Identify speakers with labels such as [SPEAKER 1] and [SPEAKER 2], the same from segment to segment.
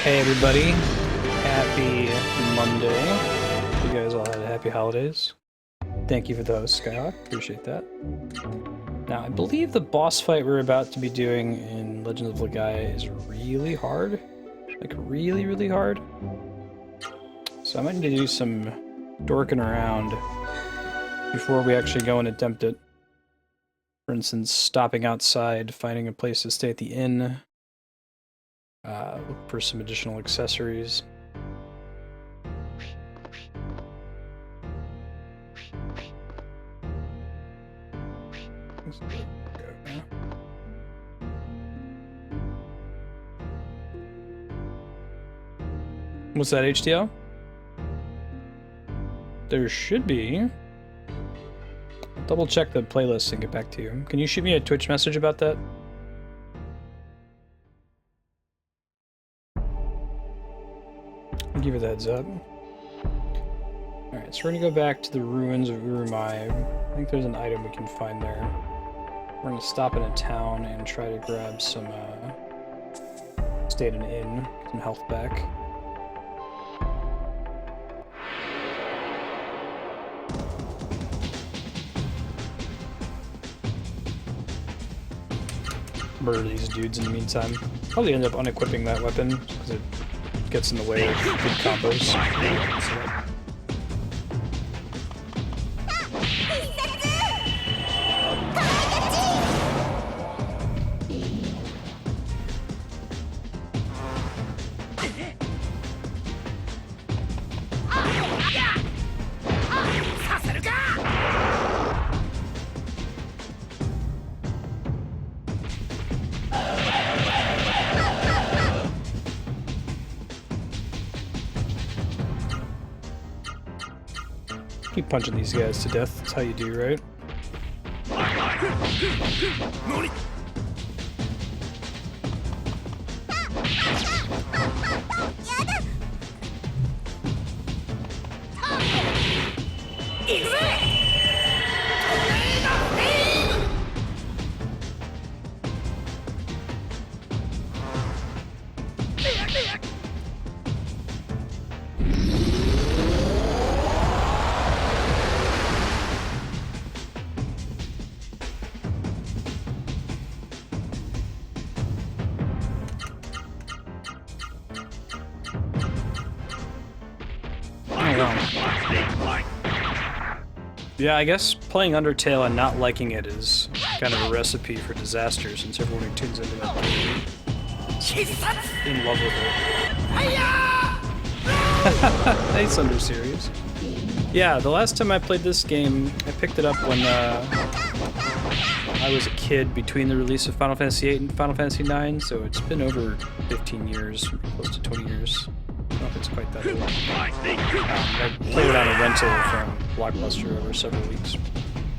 [SPEAKER 1] Hey everybody, happy Monday. You guys all had happy holidays. Thank you for those, Skylar. Appreciate that. Now, I believe the boss fight we're about to be doing in Legends of Legaia is really hard. Like, really, really hard. So I might need to do some dorking around before we actually go and attempt it. For instance, stopping outside, finding a place to stay at the inn. Look for some additional accessories. What's that, HDL? There should be. I'll double check the playlist and get back to you. Can you shoot me a Twitch message about that? I'll give you the heads up. Alright, so we're gonna go back to the ruins of Urumai. I think there's an item we can find there. We're gonna stop in a town and try to grab some, stay at an inn, get some health back. Murder these dudes in the meantime. Probably end up unequipping that weapon, because it gets in the way of good combos. Keep punching these guys to death. That's how you do, right? Yeah, I guess playing Undertale and not liking it is kind of a recipe for disaster, since everyone who tunes into that game is in love with it. Nice Under series. Yeah, the last time I played this game, I picked it up when I was a kid between the release of Final Fantasy VIII and Final Fantasy IX, so it's been over 15 years, close to 20 years. I don't know if it's quite that old. I played it on a rental from Blockbuster over several weeks.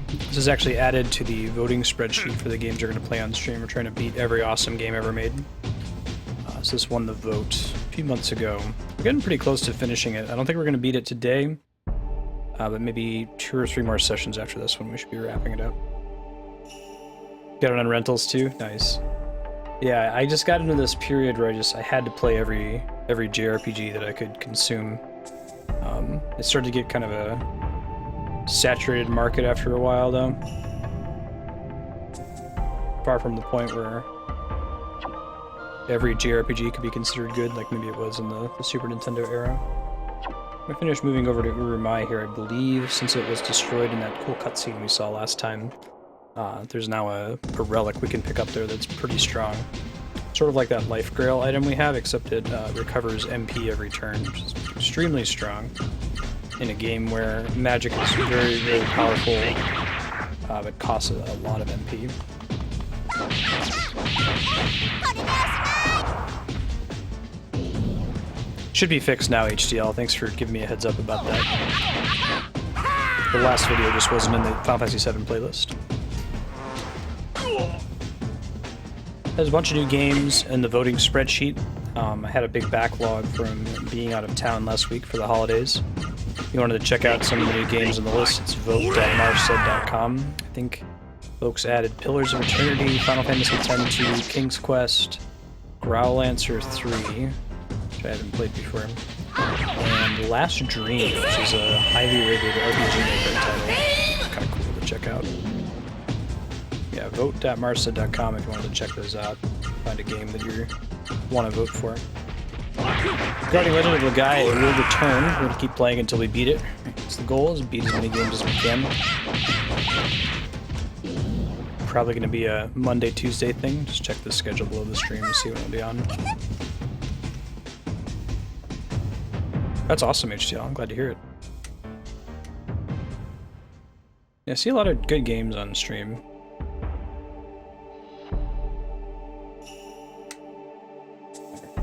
[SPEAKER 1] This is actually added to the voting spreadsheet for the games you're going to play on stream. We're trying to beat every awesome game ever made. So this won the vote a few months ago. We're getting pretty close to finishing it. I don't think we're going to beat it today, but maybe 2 or 3 more sessions after this one we should be wrapping it up. Got it on rentals too? Nice. Yeah, I just got into this period where I had to play every JRPG that I could consume. It started to get kind of a saturated market after a while, though. Far from the point where every JRPG could be considered good, like maybe it was in the Super Nintendo era. I finished moving over to Urumai here, I believe, since it was destroyed in that cool cutscene we saw last time. There's now a relic we can pick up there that's pretty strong. Sort of like that Life Grail item we have, except it recovers MP every turn, which is extremely strong in a game where magic is very, very powerful, but costs a lot of MP. Should be fixed now, HDL. Thanks for giving me a heads up about that. The last video just wasn't in the Final Fantasy VII playlist. There's a bunch of new games in the voting spreadsheet. I had a big backlog from being out of town last week for the holidays. If you wanted to check out some of the new games on the list, it's vote.marced.com. I think folks added Pillars of Eternity, Final Fantasy X-2, King's Quest, Growlancer 3, which I haven't played before. And Last Dream, which is a highly rated RPG Maker title. Kind of cool to check out. Yeah, vote.marsa.com if you wanted to check those out. Find a game that you want to vote for. Regarding Legend of Legaia, it will return. We're going to keep playing until we beat it. It's the goal, is beat as many games as we can. Probably going to be a Monday, Tuesday thing. Just check the schedule below the stream to see when it'll be on. That's awesome, HCL. I'm glad to hear it. Yeah, I see a lot of good games on stream.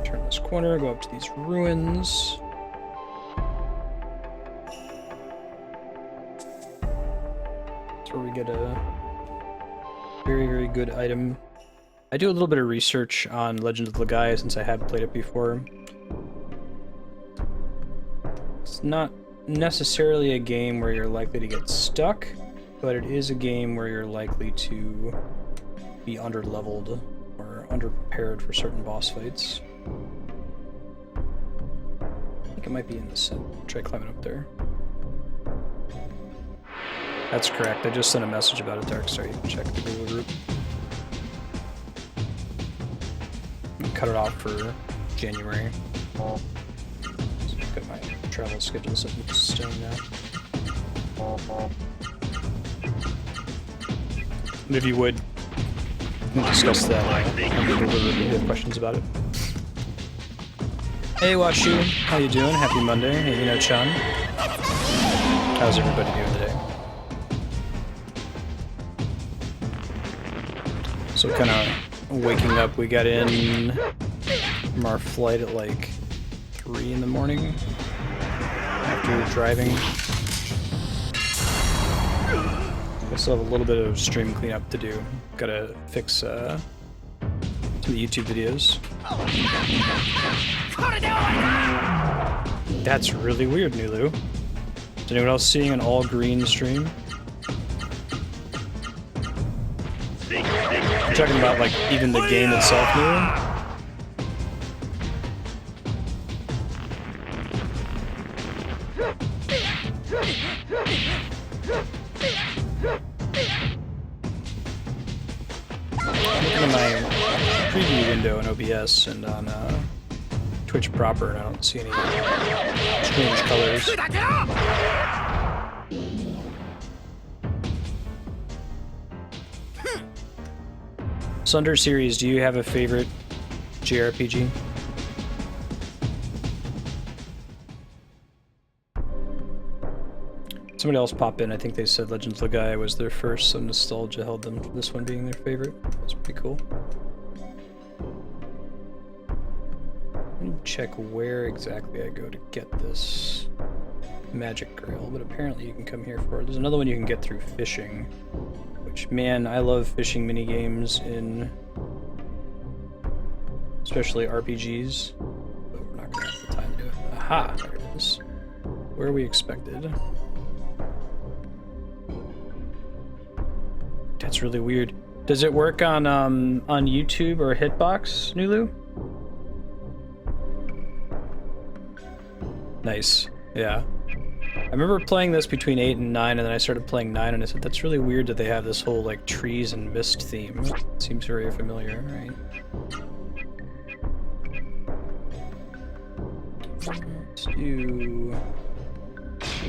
[SPEAKER 1] Turn this corner, go up to these ruins. That's where we get a very, very good item. I do a little bit of research on Legend of Legaia since I have played it before. It's not necessarily a game where you're likely to get stuck, but it is a game where you're likely to be underleveled or underprepared for certain boss fights. I think it might be in this set. Try climbing up there. That's correct. I just sent a message about it, Darkstar. You can check the Google group. Cut it off for January. So I've got my travel schedule set in stone now. And if you would, we can discuss that. If you have questions about it. Hey Washu, how you doing? Happy Monday. Hey, you know Chan. How's everybody doing today? So kind of waking up, we got in from our flight at like 3 in the morning after driving. I still have a little bit of stream cleanup to do. Gotta fix some of the YouTube videos. That's really weird, Nulu. Is anyone else seeing an all green stream? You're talking about like even the game itself, Nulu? Looking at my preview window in OBS and on Twitch proper, and I don't see any strange colors. Sunder series, do you have a favorite JRPG? Somebody else popped in. I think they said Legend of Legaia was their first, so nostalgia held them to this one being their favorite. That's pretty cool. Let me check where exactly I go to get this magic grail, but apparently you can come here for it. There's another one you can get through fishing, which, man, I love fishing minigames in especially RPGs, but we're not going to have the time to do it. Aha! There it is. Where we expected. That's really weird. Does it work on YouTube or Hitbox, Nulu? Nice. Yeah. I remember playing this between 8 and 9, and then I started playing 9, and I said, that's really weird that they have this whole, like, trees and mist theme. It seems very familiar, right? Let's do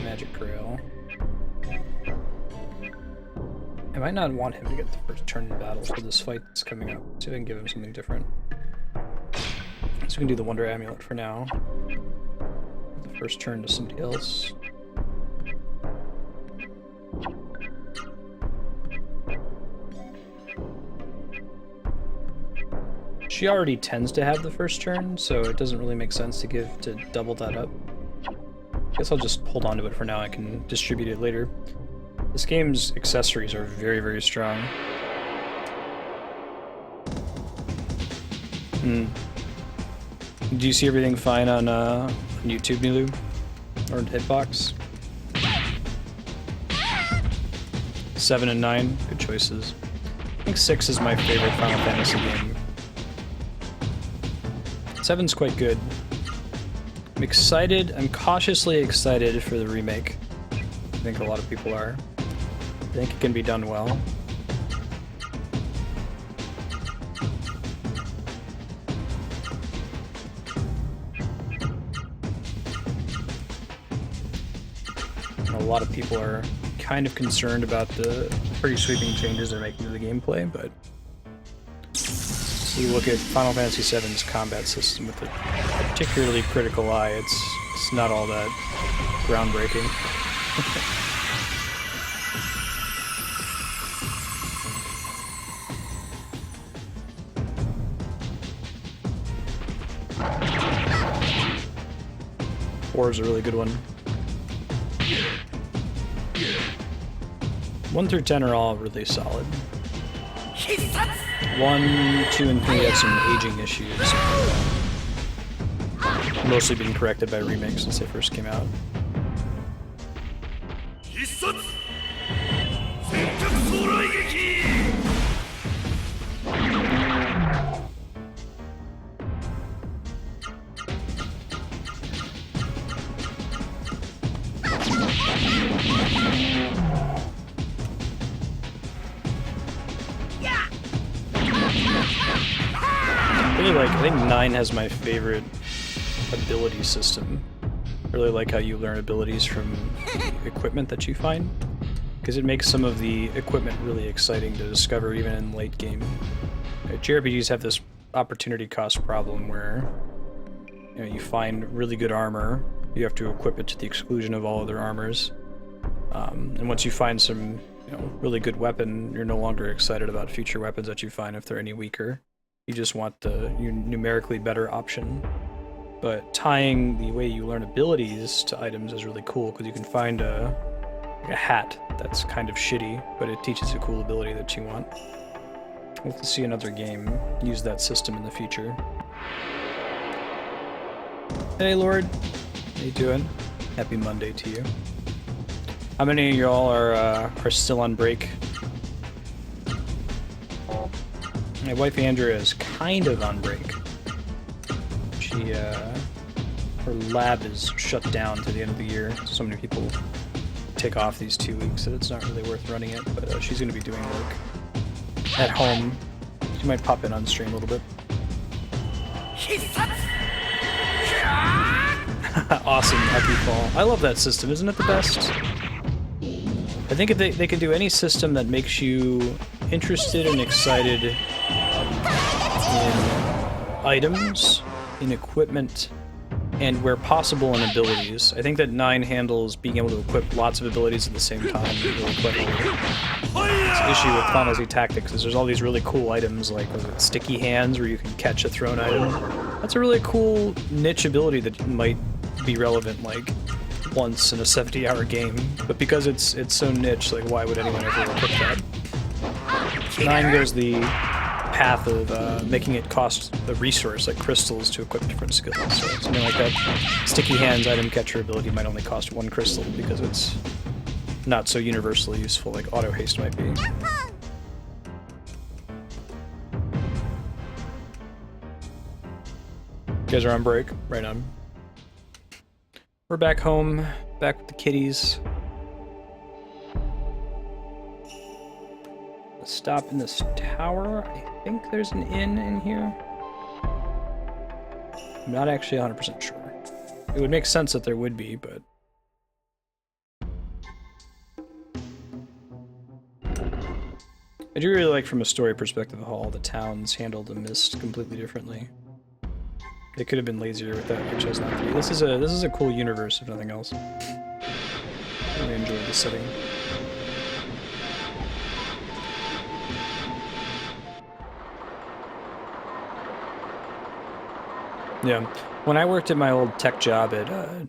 [SPEAKER 1] Magic Grail. I might not want him to get the first turn in battle for this fight that's coming up. See if I can give him something different. So we can do the Wonder Amulet for now. The first turn to somebody else. She already tends to have the first turn, so it doesn't really make sense to double that up. Guess I'll just hold on to it for now. I can distribute it later. This game's accessories are very, very strong. Do you see everything fine on YouTube, Nilu? Or Hitbox? 7 and 9, good choices. I think 6 is my favorite Final Fantasy game. 7's quite good. I'm excited. I'm cautiously excited for the remake. I think a lot of people are. I think it can be done well. A lot of people are kind of concerned about the pretty sweeping changes they're making to the gameplay, but you look at Final Fantasy VII's combat system with a particularly critical eye, it's not all that groundbreaking. Four is a really good one. 1 through 10 are all really solid. 1, 2, and 3 have some aging issues. Mostly been corrected by remakes since they first came out. I think 9 has my favorite ability system. I really like how you learn abilities from the equipment that you find, because it makes some of the equipment really exciting to discover even in late game. JRPGs have this opportunity cost problem where you find really good armor, you have to equip it to the exclusion of all other armors, and once you find some really good weapon, you're no longer excited about future weapons that you find if they're any weaker. You just want the numerically better option. But tying the way you learn abilities to items is really cool, because you can find a hat that's kind of shitty, but it teaches a cool ability that you want. We'll have to see another game use that system in the future. Hey Lord, how you doing? Happy Monday to you. How many of y'all are still on break? My wife Andrea is kind of on break. She, her lab is shut down to the end of the year. So many people take off these 2 weeks that it's not really worth running it, but she's going to be doing work at home. She might pop in on stream a little bit. Awesome, Happy Fall. I love that system, isn't it the best? I think if they could do any system that makes you interested and excited in items, in equipment, and where possible in abilities. I think that 9 handles being able to equip lots of abilities at the same time really cleverly. The issue with Final Fantasy Tactics is there's all these really cool items like sticky hands where you can catch a thrown item. That's a really cool niche ability that might be relevant like once in a 70-hour game, but because it's so niche, like why would anyone ever equip that? 9 goes the path of making it cost a resource like crystals to equip different skills. So something like that sticky hands item catcher ability might only cost 1 crystal because it's not so universally useful like auto haste might be. You guys are on break? Right on. We're back home, back with the kitties. Let's stop in this tower. I think there's an inn in here. I'm not actually 100% sure. It would make sense that there would be, but... I do really like, from a story perspective, how all the towns handle the mist completely differently. They could have been lazier with that, which has not to be. This is a cool universe, if nothing else. I really enjoyed the setting. Yeah, when I worked at my old tech job at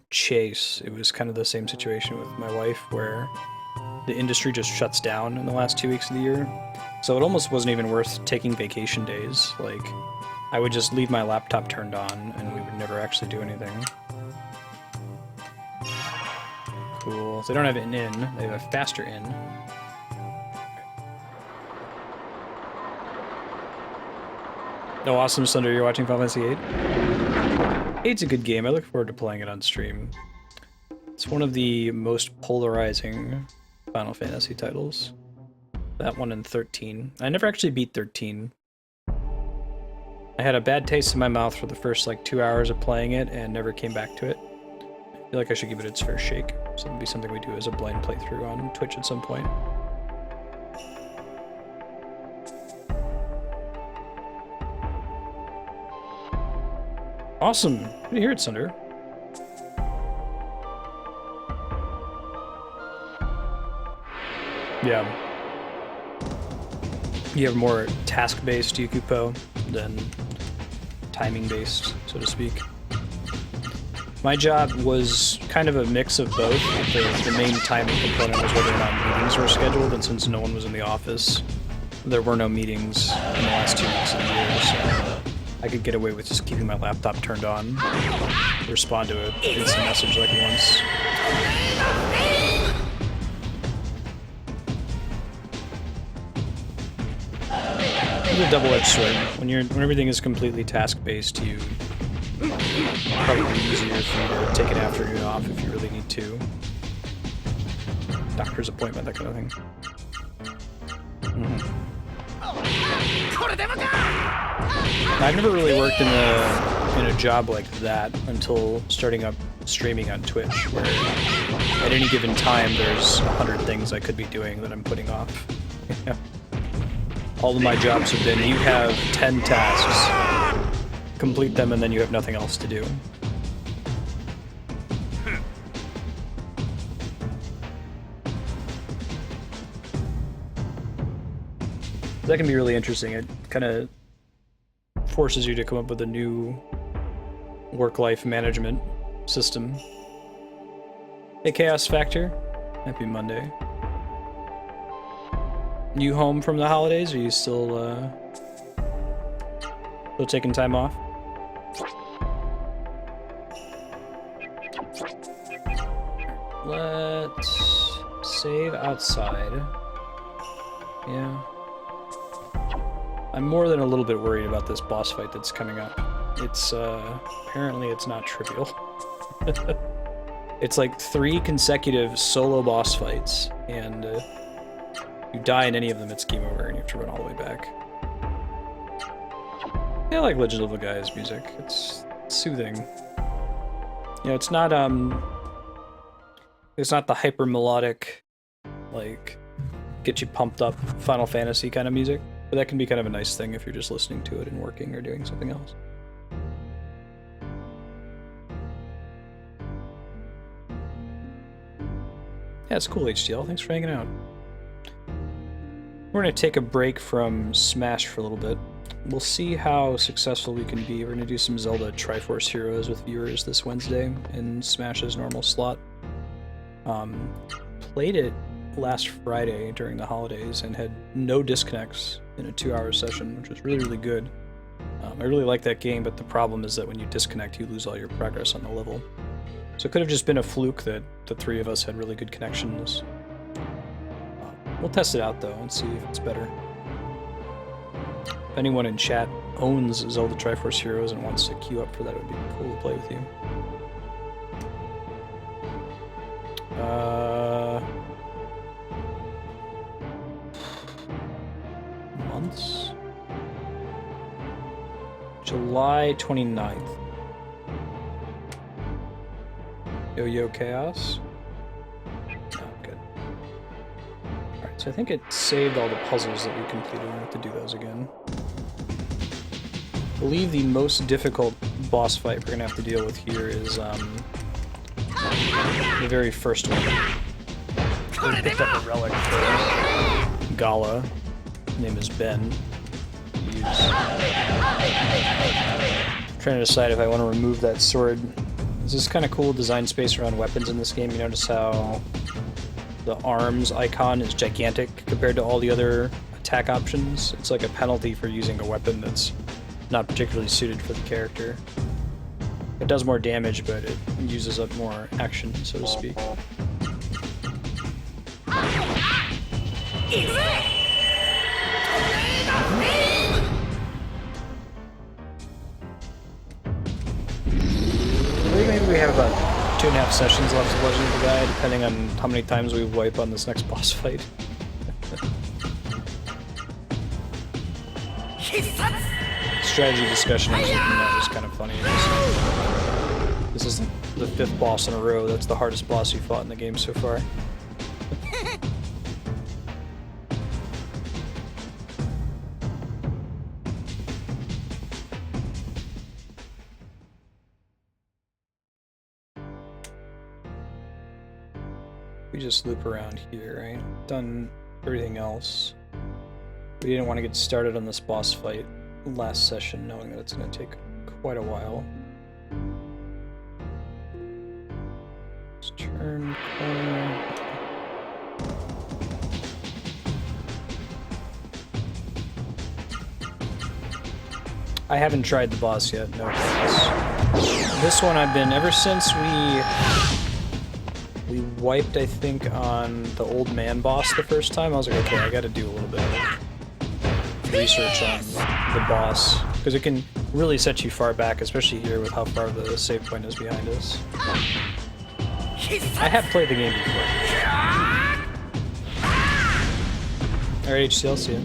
[SPEAKER 1] Chase, it was kind of the same situation with my wife, where the industry just shuts down in the last 2 weeks of the year. So it almost wasn't even worth taking vacation days. Like, I would just leave my laptop turned on, and we would never actually do anything. Cool. So they don't have an inn. They have a faster inn. No, awesome, Thunder. You're watching Final Fantasy 8? 8's a good game. I look forward to playing it on stream. It's one of the most polarizing Final Fantasy titles. That one and 13. I never actually beat 13. I had a bad taste in my mouth for the first like 2 hours of playing it and never came back to it. I feel like I should give it its fair shake. So it'll be something we do as a blind playthrough on Twitch at some point. Awesome. Good to hear it, Sunder. Yeah. You have more task-based Yukupo than timing-based, so to speak. My job was kind of a mix of both. The main timing component was whether or not meetings were scheduled, and since no one was in the office, there were no meetings in the last 2 weeks of the year, so I could get away with just keeping my laptop turned on, respond to an instant message like once. It's a double-edged sword. When everything is completely task-based, probably easier for you to take an afternoon off if you really need to. Doctor's appointment, that kind of thing. I've never really worked in a job like that until starting up streaming on Twitch, where at any given time there's 100 things I could be doing that I'm putting off. All of my jobs have been, you have 10 tasks, complete them, and then you have nothing else to do. That can be really interesting. It kind of forces you to come up with a new work-life management system. Hey, Chaos Factor. Happy Monday. You home from the holidays? Are you still taking time off? Let's save outside. Yeah. I'm more than a little bit worried about this boss fight that's coming up. It's, apparently it's not trivial. It's like 3 consecutive solo boss fights, and you die in any of them, it's game over, and you have to run all the way back. Yeah, I like Legend of Legaia's music. It's soothing. You know, it's not the hyper melodic, like, get you pumped up Final Fantasy kind of music, but that can be kind of a nice thing if you're just listening to it and working or doing something else. Yeah, it's cool, HDL. Thanks for hanging out. We're going to take a break from Smash for a little bit. We'll see how successful we can be. We're going to do some Zelda Triforce Heroes with viewers this Wednesday in Smash's normal slot. Played it last Friday during the holidays and had no disconnects in a 2-hour session, which was really, really good. I really like that game, but the problem is that when you disconnect, you lose all your progress on the level. So it could have just been a fluke that the 3 of us had really good connections. We'll test it out, though, and see if it's better. If anyone in chat owns Zelda Triforce Heroes and wants to queue up for that, it would be cool to play with you. Months? July 29th. Yo-Yo Chaos? Oh, good. Alright, so I think it saved all the puzzles that we completed. We have to do those again. I believe the most difficult boss fight we're gonna have to deal with here is the very first one. We picked up a relic for Gala. His name is Ben. Trying to decide if I want to remove that sword. There's this kind of cool design space around weapons in this game. You notice how the arms icon is gigantic compared to all the other attack options. It's like a penalty for using a weapon that's not particularly suited for the character. It does more damage, but it uses up more action, so to speak. we have about 2.5 sessions left of Legend of Legaia, depending on how many times we wipe on this next boss fight. Strategy discussion I was looking at was kind of funny. This is the 5th boss in a row. That's the hardest boss you fought in the game so far. We just loop around here, right? Done everything else. We didn't want to get started on this boss fight last session, knowing that it's going to take quite a while. Let's turn corner. I haven't tried the boss yet, no thanks. This one I've been, ever since we wiped, I think, on the old man boss the first time, I was like, okay, I gotta do a little bit of research on the boss, because it can really set you far back, especially here with how far the save point is behind us. I have played the game before. Alright, HCL, see ya.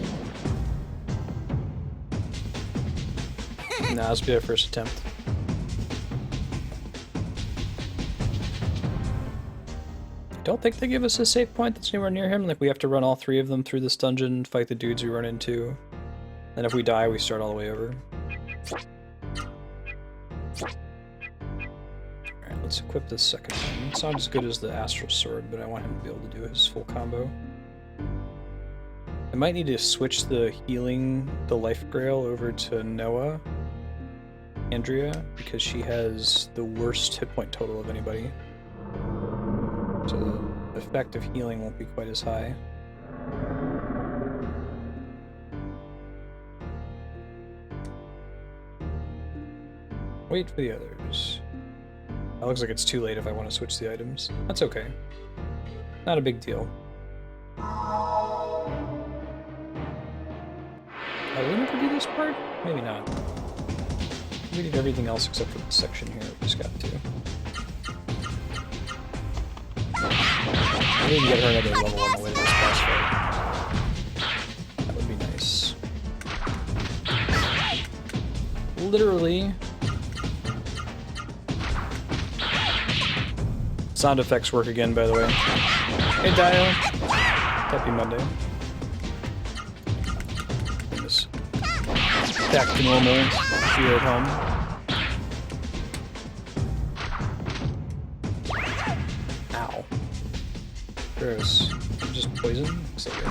[SPEAKER 1] Nah, this will be our first attempt. I don't think they give us a save point that's anywhere near him. Like, we have to run all 3 of them through this dungeon, fight the dudes we run into. And if we die, we start all the way over. Alright, let's equip this second one. It's not as good as the Astral Sword, but I want him to be able to do his full combo. I might need to switch the healing, the life grail, over to Noah, Andrea, because she has the worst hit point total of anybody. So the effect of healing won't be quite as high. Wait for the others. That looks like it's too late if I want to switch the items. That's okay. Not a big deal. Will we never do this part? Maybe not. We did everything else except for this section here we just got to. I need to get her another level on the way to this boss fight. That would be nice. Literally. Sound effects work again, by the way. Hey, Dio. Happy Monday. Just back to normal here at home. Ow. Gross. Just poison? Looks like it.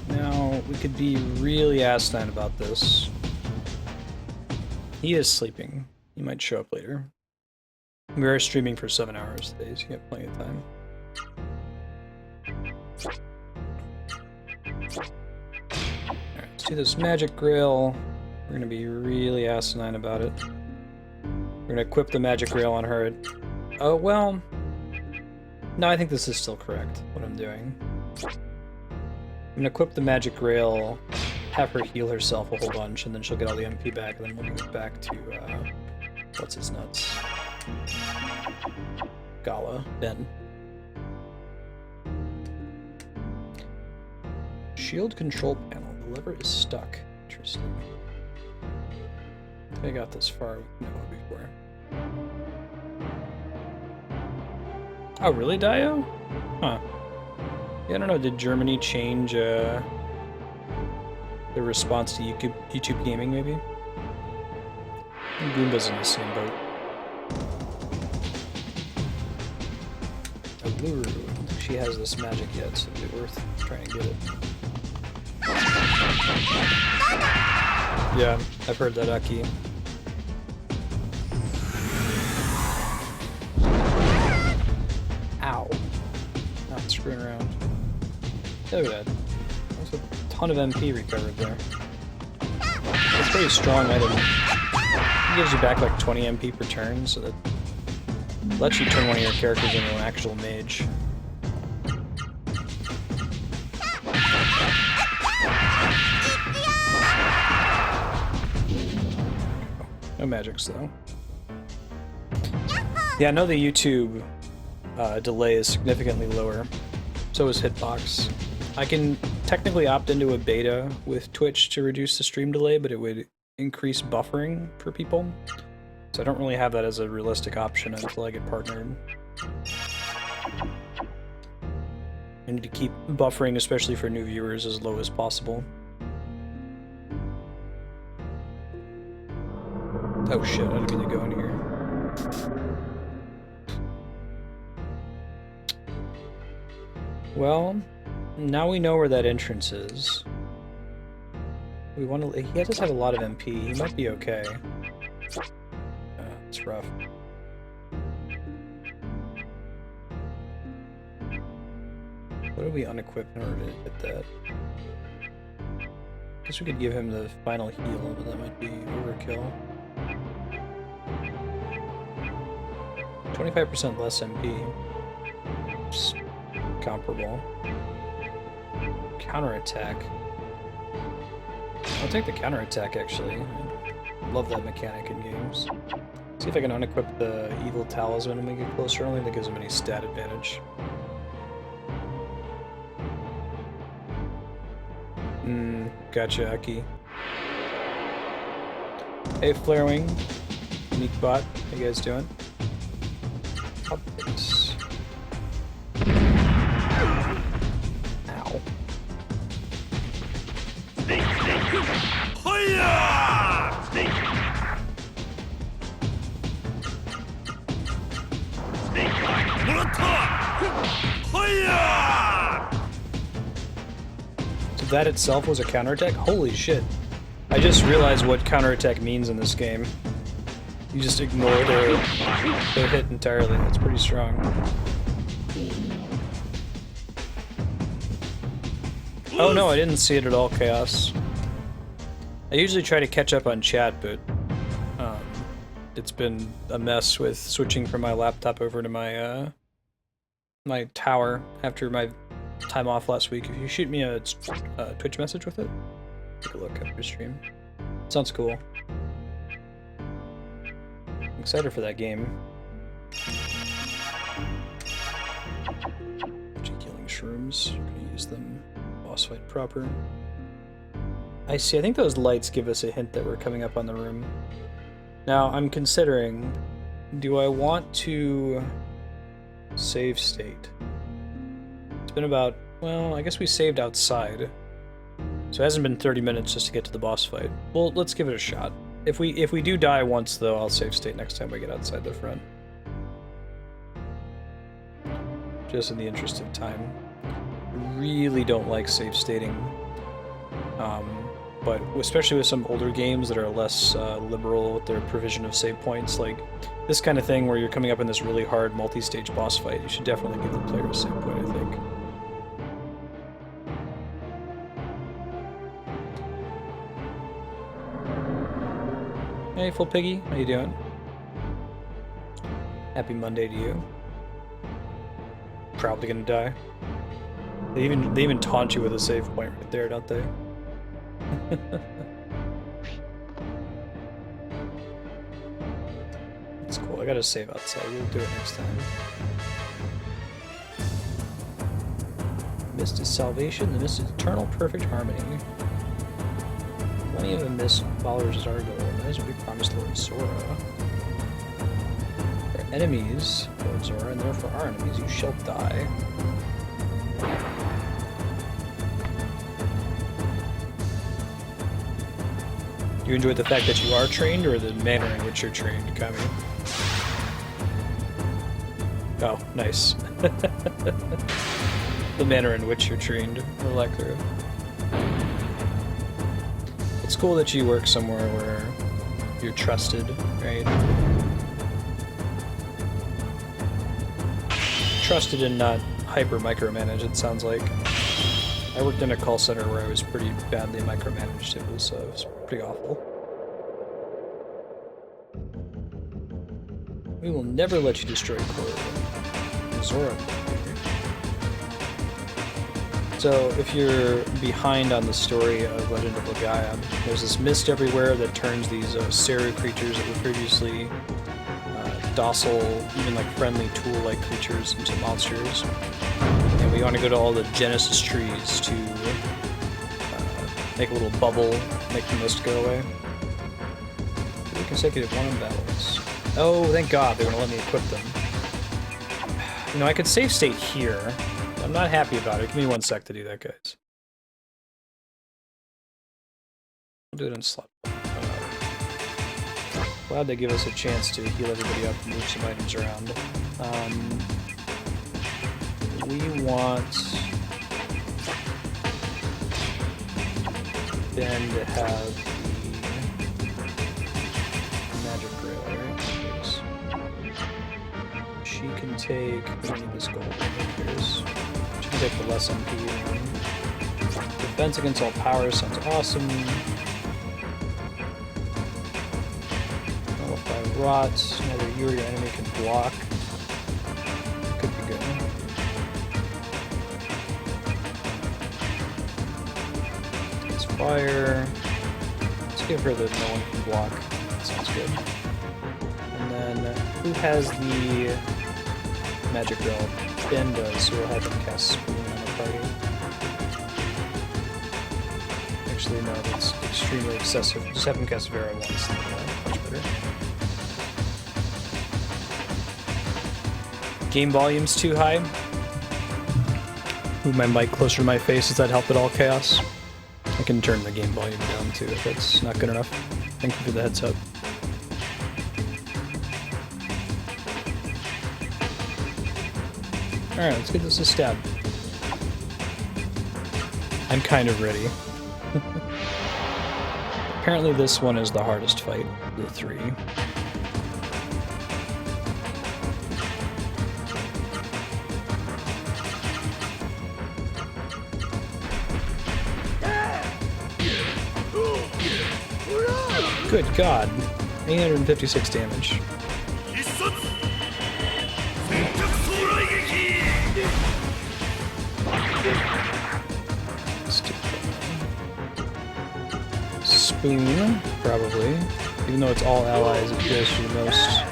[SPEAKER 1] Now, we could be really asinine about this. He is sleeping. He might show up later. We are streaming for 7 hours today, so you have plenty of time. Alright, let's do this magic grail. We're gonna be really asinine about it. We're gonna equip the magic grail on her. Oh, well... No, I think this is still correct, what I'm doing. I'm gonna equip the magic grail, have her heal herself a whole bunch, and then she'll get all the MP back, and then we'll move back to, what's his nuts? Gala, Ben. Shield control panel. The lever is stuck. Interesting. I think I got this far with Noah before. Oh, really, Dio? Huh. Yeah, I don't know. Did Germany change, the response to YouTube gaming, maybe? Goomba's in the same boat. Allure. I don't think she has this magic yet, so it'd be worth trying to get it. Yeah, I've heard that, Aki. Ow. Not screwing around. Look at that. That's a ton of MP recovered there. It's a pretty strong item. It gives you back like 20 MP per turn, so that Let you turn one of your characters into an actual mage. No magics though. Yeah, I know the YouTube delay is significantly lower. So is Hitbox. I can technically opt into a beta with Twitch to reduce the stream delay, but it would increase buffering for people. So I don't really have that as a realistic option until I get partnered. I need to keep buffering, especially for new viewers, as low as possible. Oh shit, I didn't mean to go in here. Well, now we know where that entrance is. We want to. He does have a lot of MP. He might be okay. It's rough. What do we unequip in order to hit that? Guess we could give him the final heal, but that might be overkill. 25% less MP. It's comparable. Counterattack. I'll take the counterattack actually. I love that mechanic in games. See if I can unequip the evil talisman when we get closer. I don't think that gives him any stat advantage. Gotcha, Aki. Hey, Flarewing. Unique bot. How you guys doing? Updates. Ow. So that itself was a counterattack? Holy shit. I just realized what counterattack means in this game. You just ignore their hit entirely. That's pretty strong. Oh no, I didn't see it at all, Chaos. I usually try to catch up on chat, but it's been a mess with switching from my laptop over to my my tower after my time off last week. If you shoot me a Twitch message with it, take a look after your stream. Sounds cool. I'm excited for that game. Bunch of killing shrooms. I'm gonna use them. Boss fight proper. I see. I think those lights give us a hint that we're coming up on the room. Now, I'm considering, do I want to save state? It's been about, well, I guess we saved outside. So it hasn't been 30 minutes just to get to the boss fight. Well, let's give it a shot. If we do die once, though, I'll save state next time we get outside the front. Just in the interest of time. I really don't like save stating. But especially with some older games that are less liberal with their provision of save points, like this kind of thing where you're coming up in this really hard multi-stage boss fight, you should definitely give the player a save point, I think. Hey, Full Piggy, how you doing? Happy Monday to you. Probably gonna die. They even taunt you with a save point right there, don't they? That's cool. I gotta save outside. We'll do it next time. Mist is salvation. The mist is eternal, perfect harmony. Plenty of the mist followers Zargo. That is what we promised Lord Sora. They're enemies, Lord Zora, and therefore our enemies. You shall die. You enjoyed the fact that you are trained, or the manner in which you're trained, Kami? Oh, nice. The manner in which you're trained, or lack thereof. It's cool that you work somewhere where you're trusted, right? Trusted and not hyper micromanaged, it sounds like. I worked in a call center where I was pretty badly micromanaged. It was pretty awful. We will never let you destroy Core. Zora. So, if you're behind on the story of Legend of Legaia, there's this mist everywhere that turns these Seru creatures that were previously docile, even like friendly tool-like creatures into monsters. And we want to go to all the Genesis trees to make a little bubble, make the mist go away. 3 consecutive one-on battles. Oh, thank God, they're going to let me equip them. You know, I could save state here. I'm not happy about it. Give me 1 sec to do that, guys. I'll do it in slot. Glad they give us a chance to heal everybody up and move some items around. We want Ben to have the magic grail, right? Yes. She can take. I need this gold. Who cares? She can take the less MP one. Defense against all power sounds awesome. Nullify rot. Neither you or your enemy can block. Could be good. It's fire. Let's give her the no one can block. That sounds good. And then who has the magic realm? Ben does, so we'll have him cast Spoon on the party. Actually, no, that's extremely excessive. Just have him cast Vera once. Much better. Game volume's too high. Move my mic closer to my face. Does that help at all, Chaos? I can turn the game volume down too if that's not good enough. Thank you for the heads up. Alright, let's get this a stab. I'm kind of ready. Apparently this one is the hardest fight of the 3. Good God. 856 damage. Spoon, probably. Even though it's all allies, it goes for the most.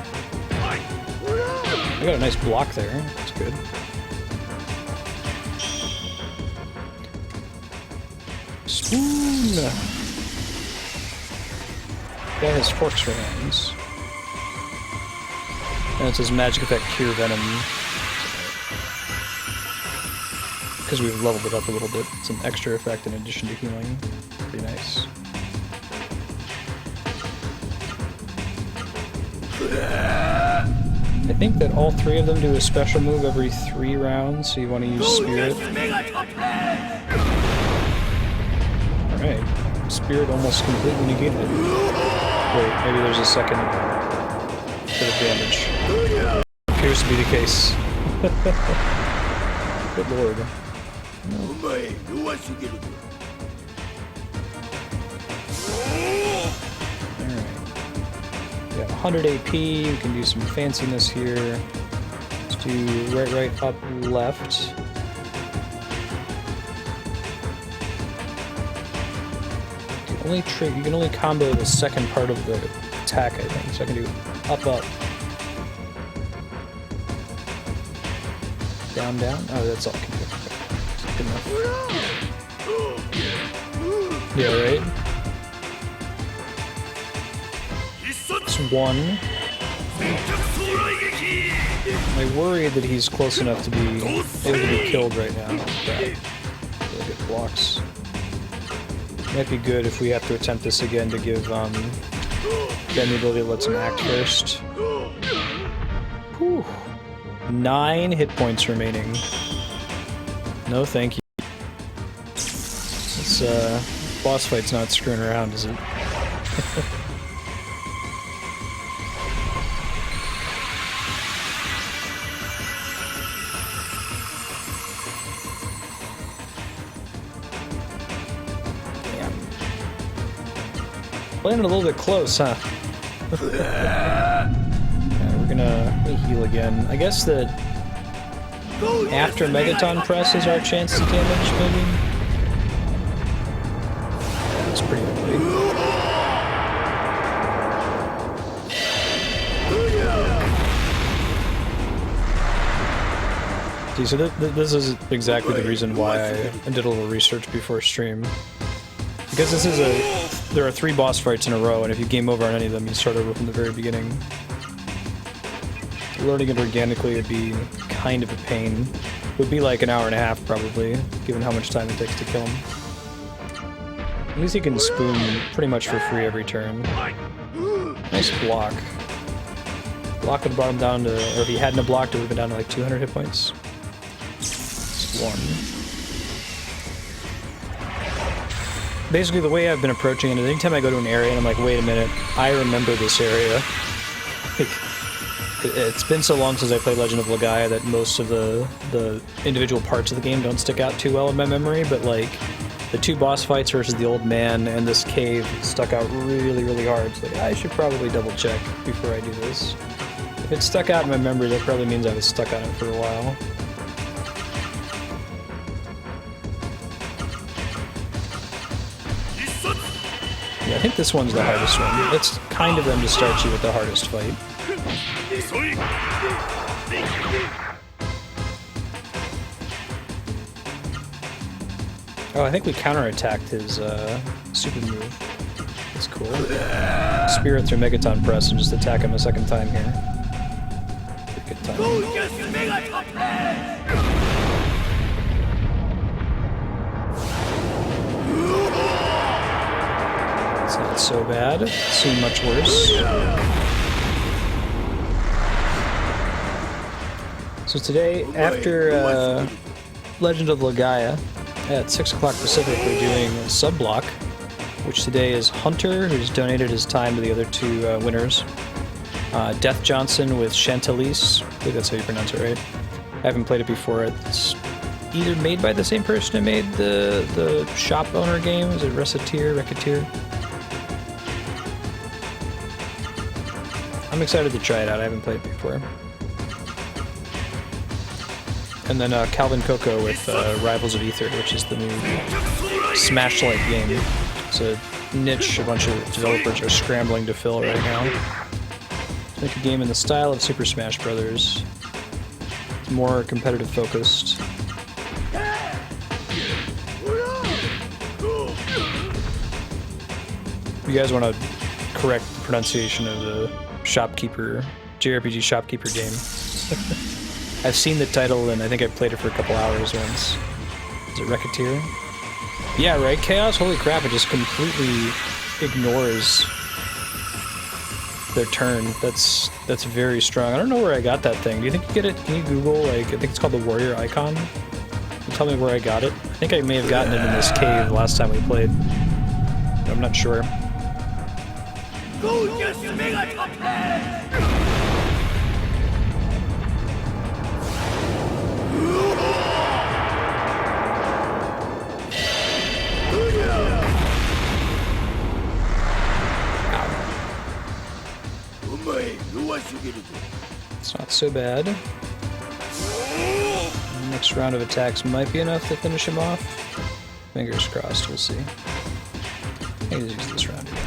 [SPEAKER 1] I got a nice block there. That's good. Spoon! Guy has forks for hands. And it says magic effect cure venom. Because we've leveled it up a little bit. It's an extra effect in addition to healing. Pretty nice. I think that all 3 of them do a special move every 3 rounds, so you want to use Spirit. Alright. Spirit almost completely negated it. Wait, maybe there's a second bit of damage. Appears to be the case. Good lord. Alright. We got 100 AP, we can do some fanciness here. Let's do right, up, left. You can only combo the second part of the attack, I think. So I can do up. Down. Oh, that's all I can do. Good enough. Yeah, right? It's 1. I worry that he's close enough to be able to be killed right now. Really good blocks. Might be good if we have to attempt this again to give Ben the ability to let him act first. Whew. 9 hit points remaining. No thank you. This boss fight's not screwing around, is it? Playing it a little bit close, huh? we're gonna heal again. I guess that after Megaton Press is our chance to damage, maybe? That's pretty ugly. See, so this is exactly the reason why I did a little research before stream. Because this is there are 3 boss fights in a row, and if you game over on any of them, you start over from the very beginning. Learning it organically would be kind of a pain. It would be like an hour and a half, probably, given how much time it takes to kill him. At least you can spoon pretty much for free every turn. Nice block. Block would have brought him down to, or if he hadn't blocked, it would have been down to like 200 hit points. Just 1. Basically, the way I've been approaching it is anytime I go to an area and I'm like, wait a minute, I remember this area. It's been so long since I played Legend of Legaia that most of the individual parts of the game don't stick out too well in my memory, but like the 2 boss fights versus the old man and this cave stuck out really, really hard. So like, I should probably double check before I do this. If it stuck out in my memory, that probably means I was stuck on it for a while. Yeah, I think this one's the hardest one. It's kind of them to start you with the hardest fight. Oh, I think we counterattacked his super move. That's cool. Spirit through Megaton Press and just attack him a second time here. Pretty good time. It's not so bad. Seemed much worse. So today, after Legend of Legaia, at 6 o'clock Pacific, we're doing a sub-block, which today is Hunter, who's donated his time to the other 2 winners. Death Johnson with Chantelise. I think that's how you pronounce it, right? I haven't played it before. It's either made by the same person who made the shop owner game. Is it Racketeer? I'm excited to try it out. I haven't played it before. And then Calvin Coco with Rivals of Aether, which is the new Smash-like game. It's a niche a bunch of developers are scrambling to fill right now. To make a game in the style of Super Smash Bros. It's more competitive focused. You guys want to correct the pronunciation of the shopkeeper, JRPG shopkeeper game. I've seen the title and I think I've played it for a couple hours once. Is it Racketeer? Yeah, right? Chaos? Holy crap, it just completely ignores their turn. That's very strong. I don't know where I got that thing. Do you think you get it? Can you Google, like, I think it's called the Warrior Icon? Can you tell me where I got it? I think I may have gotten it in this cave last time we played. I'm not sure. It's not so bad. The next round of attacks might be enough to finish him off. Fingers crossed, we'll see. Maybe use this round again.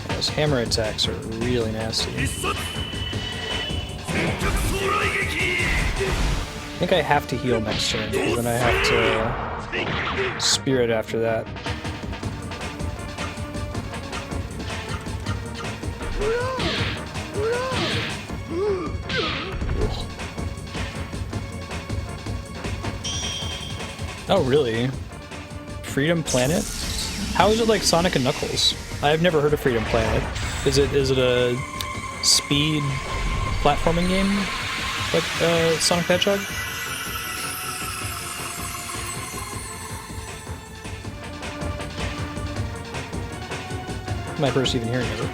[SPEAKER 1] Those hammer attacks are really nasty. I think I have to heal next turn, because then I have to spirit after that. Oh, really? Freedom Planet? How is it like Sonic and Knuckles? I've never heard of Freedom Planet. Is it a speed platforming game like Sonic the Hedgehog? My first even hearing of it.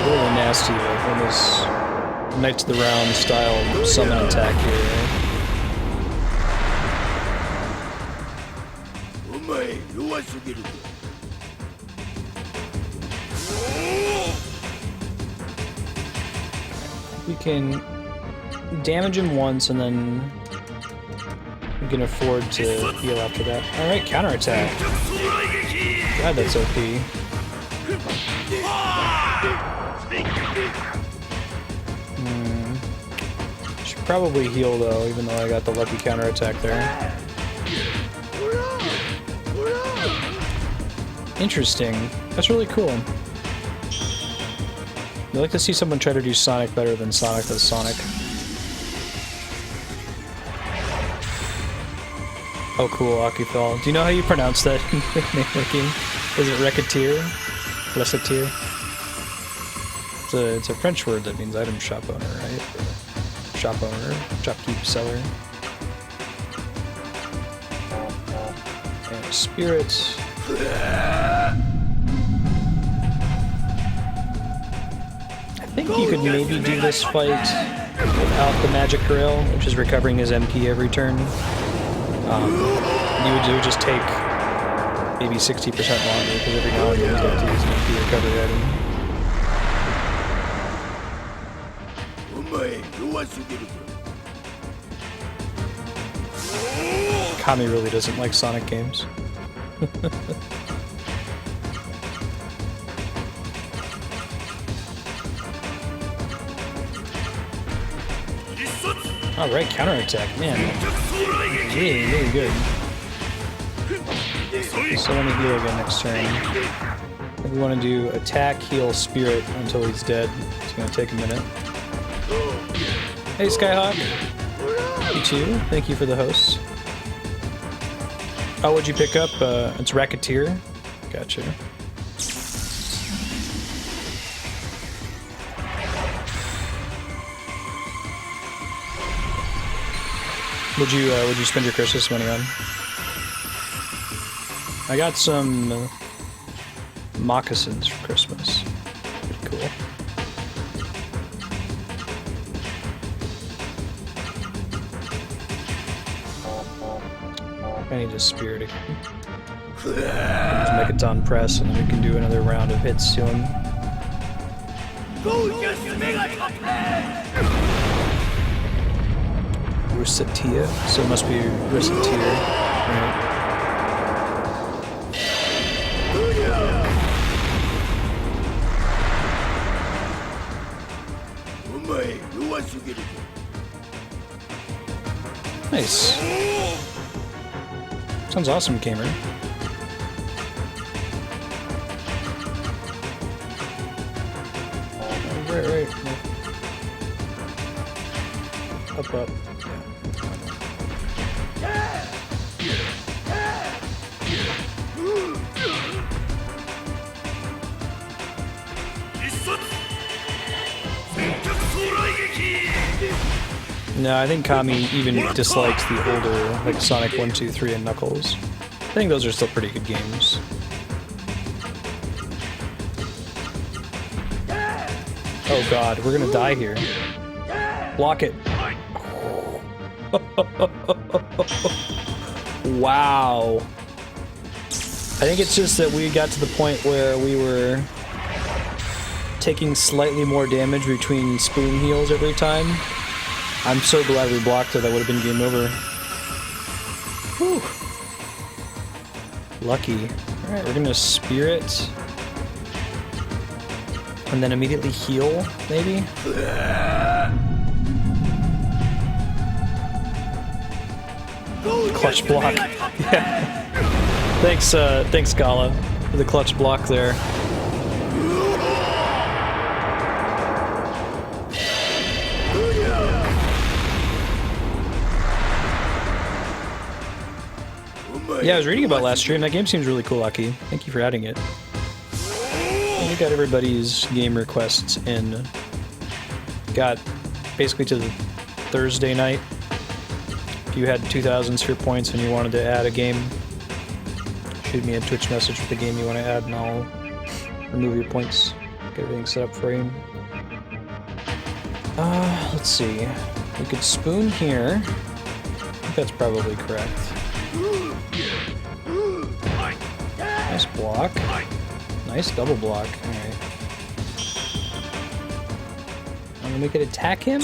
[SPEAKER 1] Really nasty, like almost Knights of the Round style summon attack here, right? We can damage him once and then we can afford to heal after that. Alright, counterattack. God, that's OP. Should probably heal though, even though I got the lucky counterattack there. Interesting. That's really cool. I'd like to see someone try to do Sonic better than Sonic does Sonic. Oh cool, Akifel. Do you know how you pronounce that in making? Is it Racketeer? Racketeer? It's a French word that means item shop owner, right? Or shop owner, shopkeep, seller. And spirit. I think you could maybe do this fight without the magic grail, which is recovering his MP every turn. You would just take maybe 60% longer because every now and then you have to use an MP recovery item. Kami really doesn't like Sonic games. Alright, counterattack, man. Really, really good. So let me heal again next turn. If we want to do attack, heal, spirit until he's dead. It's going to take a minute. Hey Skyhawk! You too, thank you for the host. Oh, what'd you pick up? It's Racketeer? Gotcha. Would you spend your Christmas money on? I got some moccasins for Christmas. Pretty cool. I need a spirit again. Just Megaton press, and then we can do another round of hits to him. Russatia, so it must be Russatia, right? Nice. Sounds awesome, Gamer. Right. Up. No, I think Kami even dislikes the older, like Sonic 1, 2, 3, and Knuckles. I think those are still pretty good games. Oh god, we're gonna die here. Block it. Wow. I think it's just that we got to the point where we were taking slightly more damage between spoon heals every time. I'm so glad we blocked it, that would have been game over. Whew. Lucky. Alright, we're gonna spirit. And then immediately heal, maybe? Clutch block. Yeah. Thanks Gala, for the clutch block there. Yeah, I was reading about last stream. That game seems really cool, Aki. Thank you for adding it. And we got everybody's game requests in. Got basically to the Thursday night. If you had 2,000 sphere points and you wanted to add a game, shoot me a Twitch message with the game you want to add and I'll remove your points. Get everything set up for you. Let's see. We could spoon here. I think that's probably correct. Nice block. Nice double block. Alright. I'm gonna make it attack him.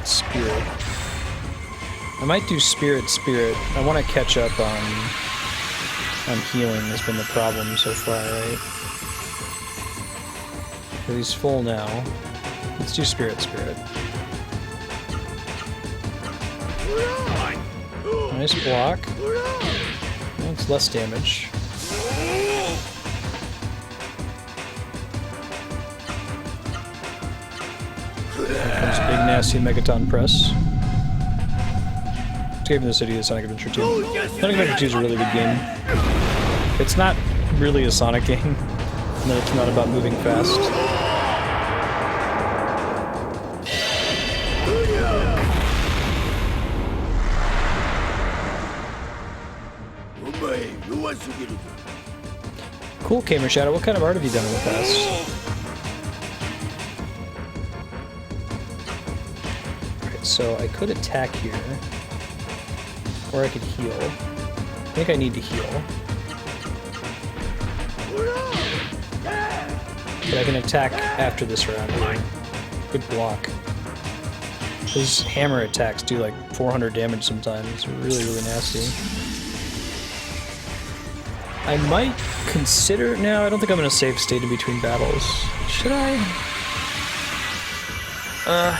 [SPEAKER 1] Spirit. I might do Spirit. I want to catch up on healing has been the problem so far, right? So he's full now. Let's do Spirit. Nice block. That's less damage. Here comes a big nasty Megaton press. Escaping the City is Sonic Adventure 2. Sonic Adventure 2 is a really good game. It's not really a Sonic game, and it's not about moving fast. Cool, Gamer Shadow. What kind of art have you done in the past? Alright, so I could attack here. Or I could heal. I think I need to heal. But I can attack after this round here. Good block. His hammer attacks do like 400 damage sometimes. It's really, really nasty. I might consider... No, I don't think I'm going to save state in between battles. Should I?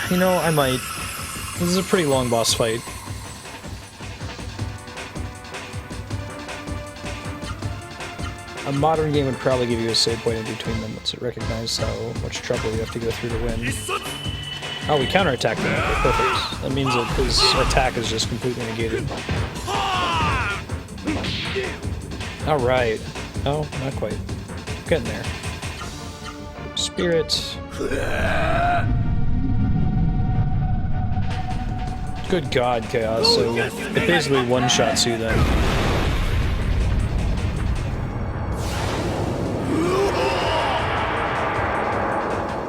[SPEAKER 1] You know, I might. This is a pretty long boss fight. A modern game would probably give you a save point in between them once it recognizes how much trouble you have to go through to win. Oh, we counterattacked him. Okay, perfect. That means that his attack is just completely negated. Alright. Oh, not quite. Getting there. Spirit. Good god, Chaos. So it basically one-shots you then.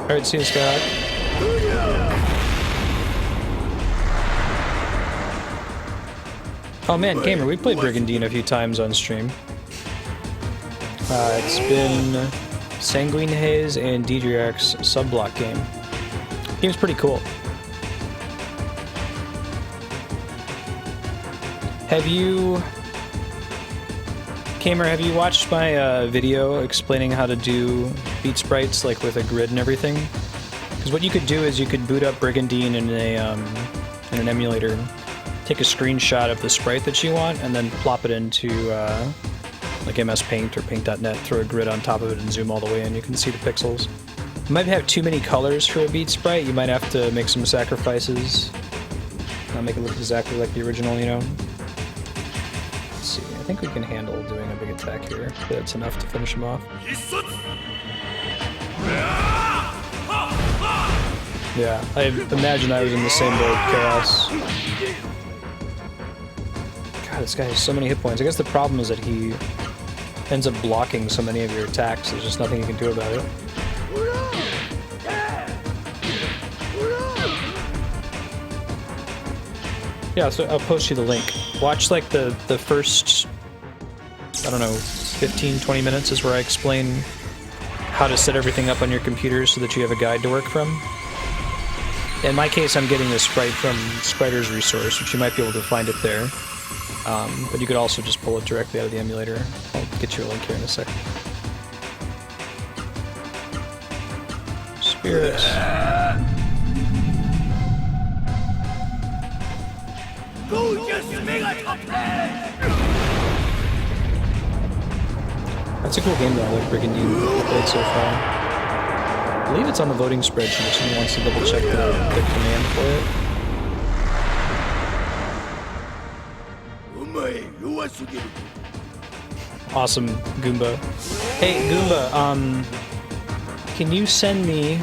[SPEAKER 1] Alright, see you, Scott. Oh man, Gamer, we played Brigandine a few times on stream. It's been Sanguine Haze and Deidre's sub-block game. Game's pretty cool. Have you... Gamer, have you watched my video explaining how to do beat sprites, like with a grid and everything? Because what you could do is you could boot up Brigandine in an emulator, take a screenshot of the sprite that you want, and then plop it into like MS Paint or Paint.net, throw a grid on top of it and zoom all the way in. You can see the pixels. You might have too many colors for a beat sprite. You might have to make some sacrifices. Not make it look exactly like the original, you know? Let's see. I think we can handle doing a big attack here. That's enough to finish him off. Yeah, I imagine I was in the same boat, Chaos. God, this guy has so many hit points. I guess the problem is that he ends up blocking so many of your attacks. There's just nothing you can do about it. Yeah, so I'll post you the link. Watch like the first, I don't know, 15-20 minutes is where I explain how to set everything up on your computer so that you have a guide to work from. In my case, I'm getting this sprite from Spriter's Resource, which you might be able to find it there. But you could also just pull it directly out of the emulator. I'll get you a link here in a second. Spirit. That's a cool game though, I like Brigandine. I've played so far. I believe it's on the voting spreadsheet if someone wants to double check the command for it. Awesome, Goomba. Hey, Goomba, can you send me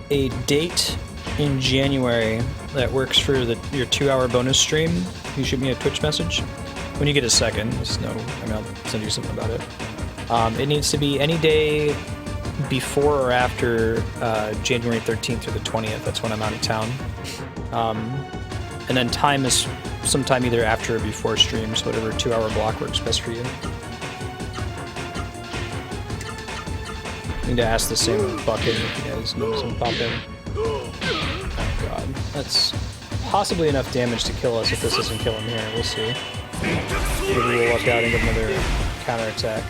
[SPEAKER 1] a date in January that works for your 2-hour bonus stream? You shoot me a Twitch message when you get a second. Just know, I mean, I'll send you something about it. It needs to be any day before or after January 13th through the 20th. That's when I'm out of town. And then time is sometime either after or before streams, whatever 2-hour block works best for you. Need to ask the same bucket if you guys know some pop in. Oh god, that's possibly enough damage to kill us if this doesn't kill him here. We'll see. Maybe we'll luck out and get another counterattack.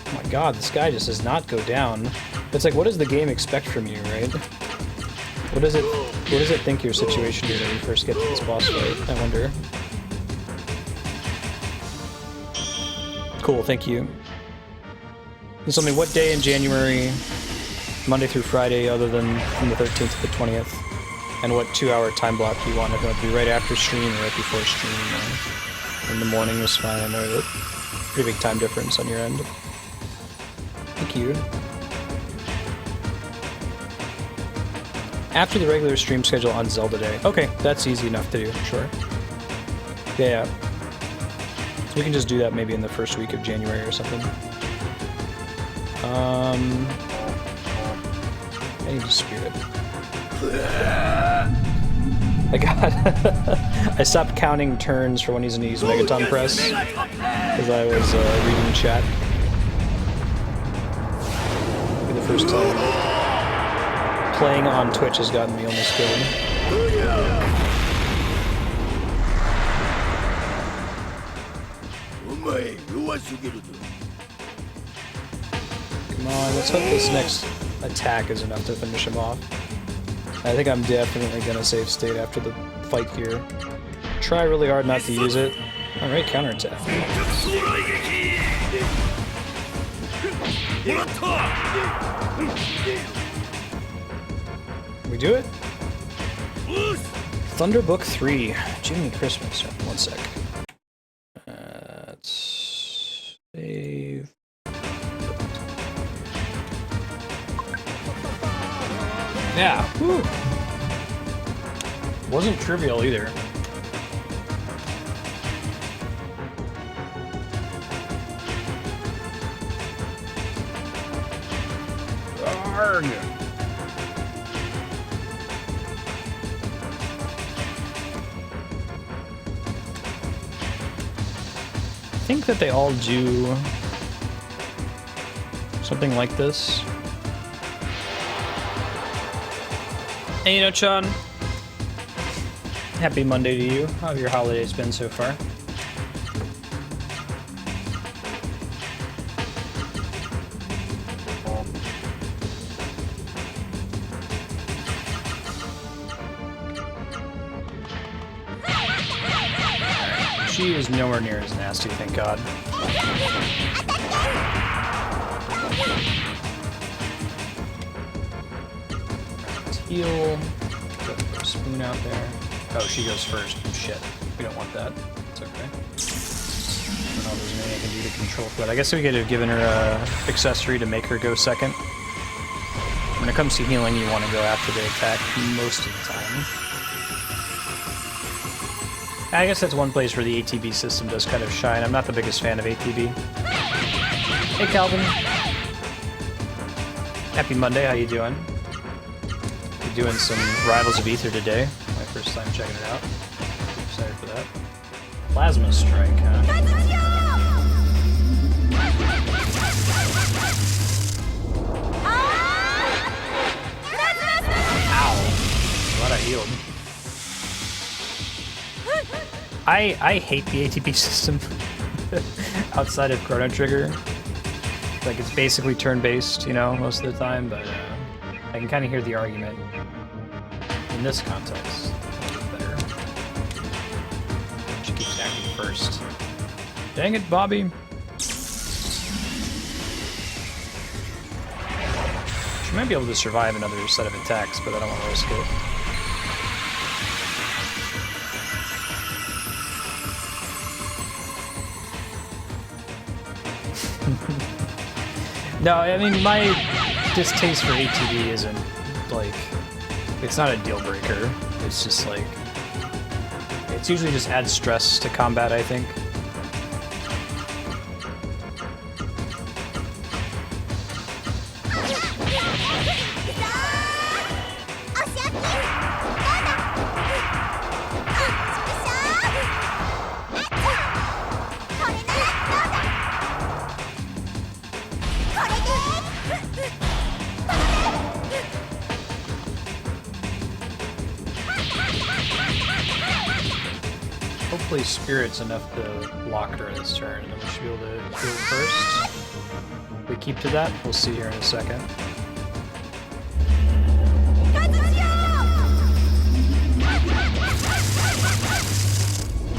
[SPEAKER 1] Oh my god, this guy just does not go down. It's like, what does the game expect from you, right? What does it think your situation is when you first get to this boss fight? I wonder. Cool, thank you. You tell me what day in January, Monday through Friday, other than from the 13th to the 20th, and what 2-hour time block you want. If it would be right after stream or right before stream, or in the morning was fine. I know that pretty big time difference on your end. Thank you. After the regular stream schedule on Zelda Day. Okay, that's easy enough to do, sure. Yeah. We can just do that maybe in the first week of January or something. I need to spirit. I got... I stopped counting turns for when he's gonna use Megaton Press, because I was reading chat. For the first time. Playing on Twitch has gotten me almost killed. Come on, let's hope this next attack is enough to finish him off. I think I'm definitely gonna save state after the fight here. Try really hard not to use it. Alright, counterattack. We do it? Thunderbook 3. Jiminy Christmas. One sec. Let's save. Yeah. Woo. Wasn't trivial either. Arrgh. I think that they all do something like this. Hey, you know, Sean. Happy Monday to you. How have your holidays been so far? She is nowhere near as nasty, thank God. Let's heal. Put a spoon out there. Oh, she goes first. Shit. We don't want that. It's okay. I don't know if there's anything I can do to control for that. I guess we could have given her a accessory to make her go second. When it comes to healing, you want to go after the attack most of the time. I guess that's one place where the ATB system does kind of shine. I'm not the biggest fan of ATB. Hey, Calvin. Happy Monday. How you doing? You're doing some Rivals of Aether today. My first time checking it out. Excited for that. Plasma Strike, huh? Ow. Glad I healed. I hate the ATB system outside of Chrono Trigger. Like, it's basically turn-based, you know, most of the time, but I can kind of hear the argument in this context. Better. She keeps acting first. Dang it, Bobby. She might be able to survive another set of attacks, but I don't want to risk it. No, I mean, my distaste for ATB isn't, like, it's not a deal breaker. It's just, like, it's usually just adds stress to combat, I think. hopefully Spirit's enough to block her this turn, and then we should be able to heal first. If we keep to that, we'll see here in a second.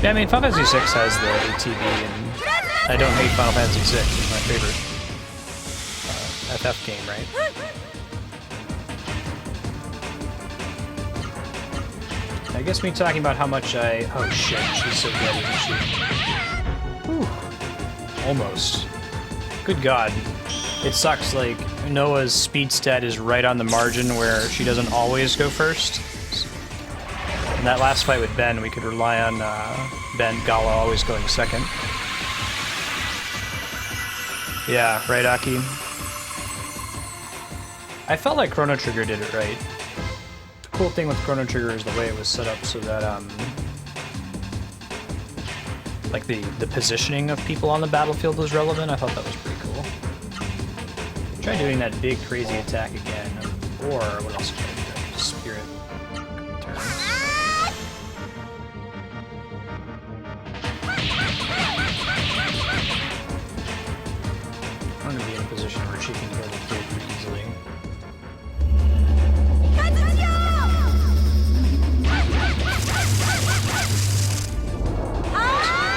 [SPEAKER 1] Yeah, I mean, Final Fantasy VI has the ATB, and I don't hate Final Fantasy VI. It's my favorite FF game, right? I guess me talking about how much I... Oh shit, she's so dead, isn't she? Whew. Almost. Good god. It sucks, like, Noah's speed stat is right on the margin where she doesn't always go first. In that last fight with Ben, we could rely on Ben Gala always going second. Yeah, right, Aki? I felt like Chrono Trigger did it right. The cool thing with Chrono Trigger is the way it was set up so that, like, the positioning of people on the battlefield was relevant. I thought that was pretty cool. Try doing that big, crazy attack again. Or, what else can I do? Just Spirit turns. I'm going to be in a position where she can heal the field pretty easily.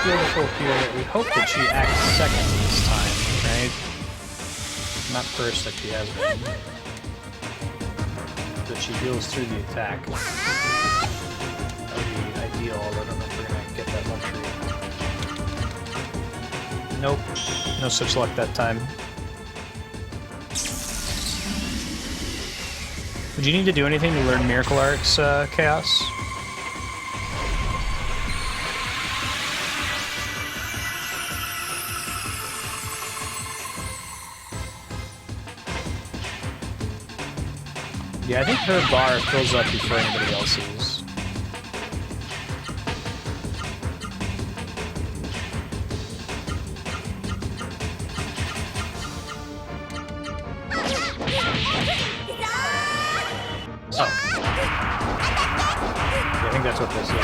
[SPEAKER 1] Beautiful here. We hope that she acts second this time, right? Not first like she has been. That she heals through the attack. That would be ideal, although I don't know if we're going to get that luxury. Nope. No such luck that time. Would you need to do anything to learn Miracle Arts, Chaos? Yeah, I think her bar fills up before anybody else's. Oh. Yeah, I think that's what this is here.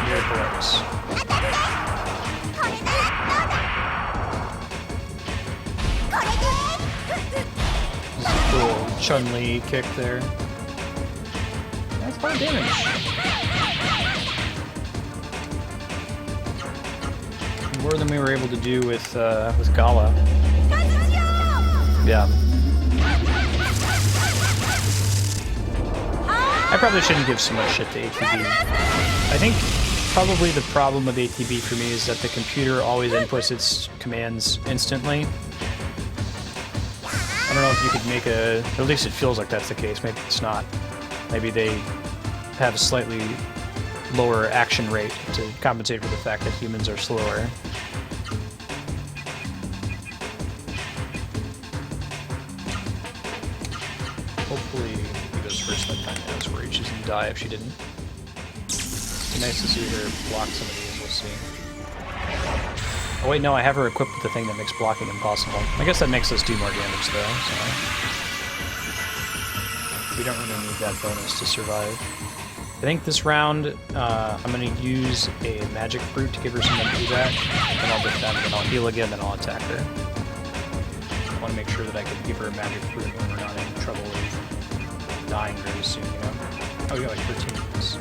[SPEAKER 1] Miracle Arts. Cool Chun-Li kick there. That's fine damage. More than we were able to do with Gala. Yeah. I probably shouldn't give so much shit to ATB. I think probably the problem with ATB for me is that the computer always inputs its commands instantly. I don't know if you could make a... Or at least it feels like that's the case. Maybe it's not. Maybe they have a slightly lower action rate to compensate for the fact that humans are slower. Hopefully he goes first that time. I was worried she's gonna die if she didn't. It'd be nice to see her block some of these. We'll see. Oh wait, no, I have her equipped with the thing that makes blocking impossible. I guess that makes us do more damage though, so... We don't really need that bonus to survive. I think this round, I'm gonna use a magic fruit to give her something to do that, then I'll defend, then I'll heal again, then I'll attack her. I want to make sure that I can give her a magic fruit when we're not in trouble with dying very soon, you know? Oh, you got like 13 minutes.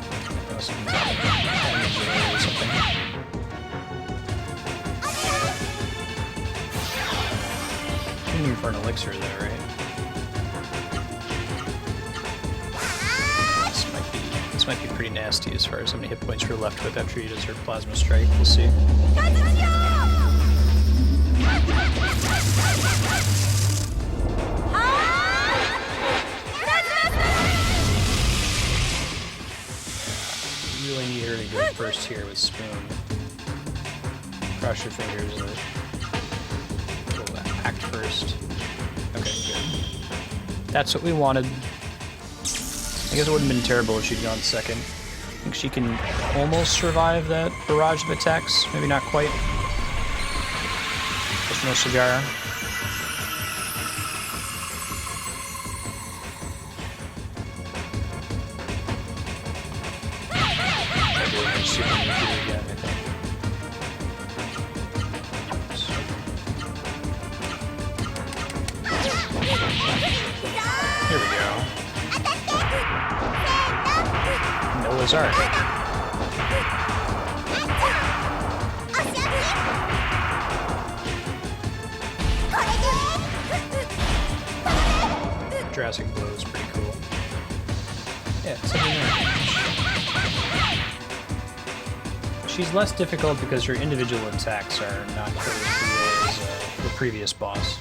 [SPEAKER 1] Unless you can drop it or something. For an elixir there, right? This might be pretty nasty as far as how many hit points we're left with after he does her plasma strike. We'll see. You really need her to go first here with Spoon. Cross your fingers and act first. Okay, good. That's what we wanted. I guess it wouldn't have been terrible if she'd gone second. I think she can almost survive that barrage of attacks. Maybe not quite. Just no cigar. Try doing her super nuclear again, I think. those are. Jurassic Blow is pretty cool. Yeah, 79. She's less difficult because her individual attacks are not quite as cool as the previous boss.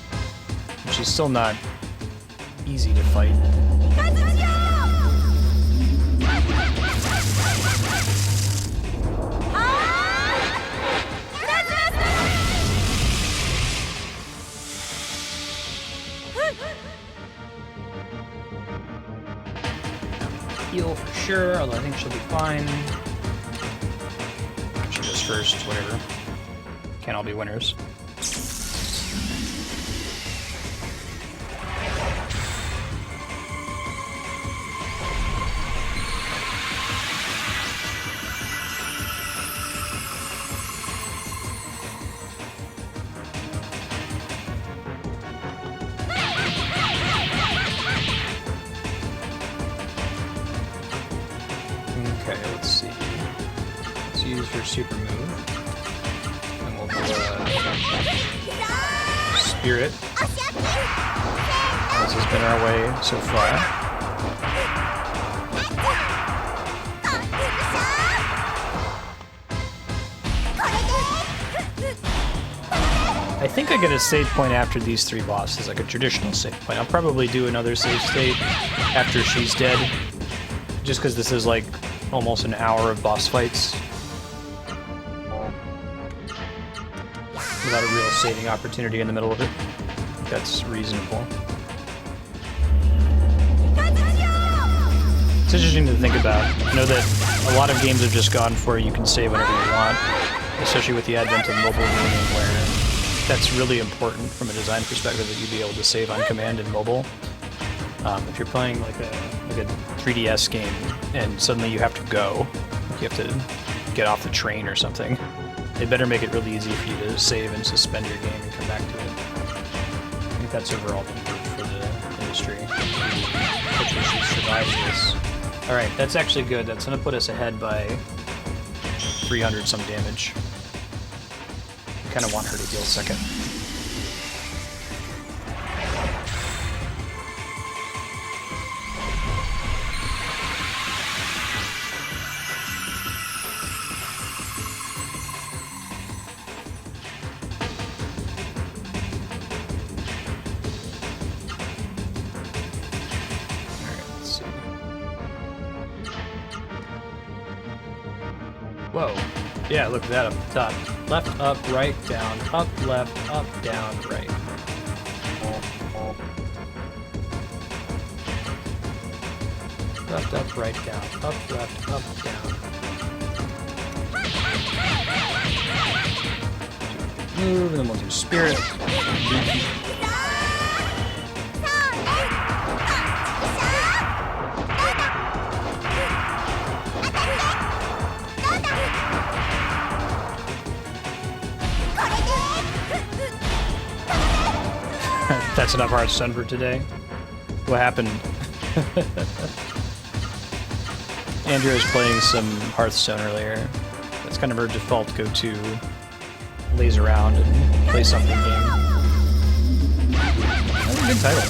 [SPEAKER 1] But she's still not easy to fight. Heal for sure, although I think she'll be fine. She goes first, whatever. Can't all be winners. Okay, let's see. Let's use her super move. And we'll do a Spirit. This has been our way so far. I think I get a save point after these 3 bosses, like a traditional save point. I'll probably do another save state after she's dead, just because this is like almost an hour of boss fights without a real saving opportunity in the middle of it. That's reasonable. It's interesting to think about. I know that a lot of games have just gone for you can save whenever you want, especially with the advent of mobile gaming, where that's really important from a design perspective, that you'd be able to save on command in mobile. If you're playing like a 3DS game and suddenly you have to go, you have to get off the train or something, they better make it really easy for you to save and suspend your game and come back to it. I think that's overall been good for the industry. Hopefully she survives this. Alright, that's actually good. That's going to put us ahead by 300 some damage. I kind of want her to heal second. Whoa. Yeah, look at that up the top. Left, up, right, down, up, left, up, down, right. Left, up, right, down, up, left, up, down. Move, and then we'll do Spirit. That's enough Hearthstone for today. What happened? Andrea was playing some Hearthstone earlier. That's kind of her default go-to. Lays around and play something game. That's a good title.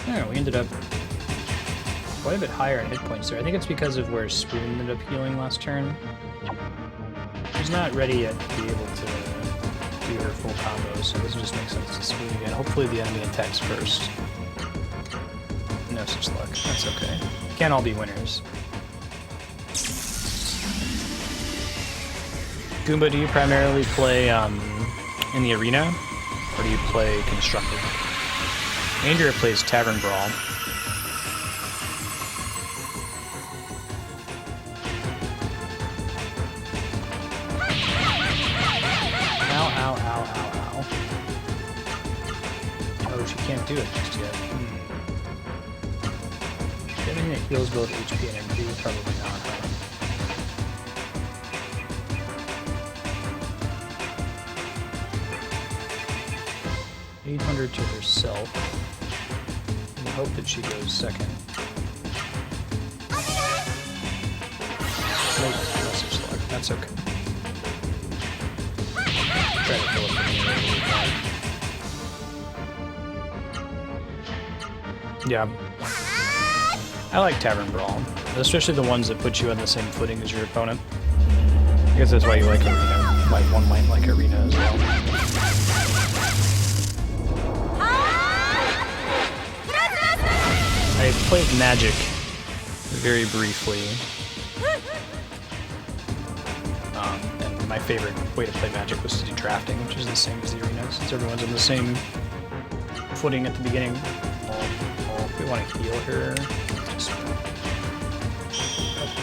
[SPEAKER 1] Yeah, we ended up quite a bit higher in hit points there. I think it's because of where Spoon ended up healing last turn. She's not ready yet to be able to do her full combo, so this just makes sense to Spoon again. Hopefully the enemy attacks first. No such luck. That's okay. Can't all be winners. Goomba, do you primarily play in the arena, or do you play constructed? Andrea plays Tavern Brawl. Can't do it just yet. Anything that heals both HP and MP? Probably not. surrender to herself and hope that she goes second. Nope, message select. That's okay. Try to fill up the yeah. I like Tavern Brawl, especially the ones that put you on the same footing as your opponent. I guess that's why you like Arena. One might like Arena as well. I played Magic very briefly. And my favorite way to play Magic was to do drafting, which is the same as the Arena, since everyone's on the same footing at the beginning. We want to heal her.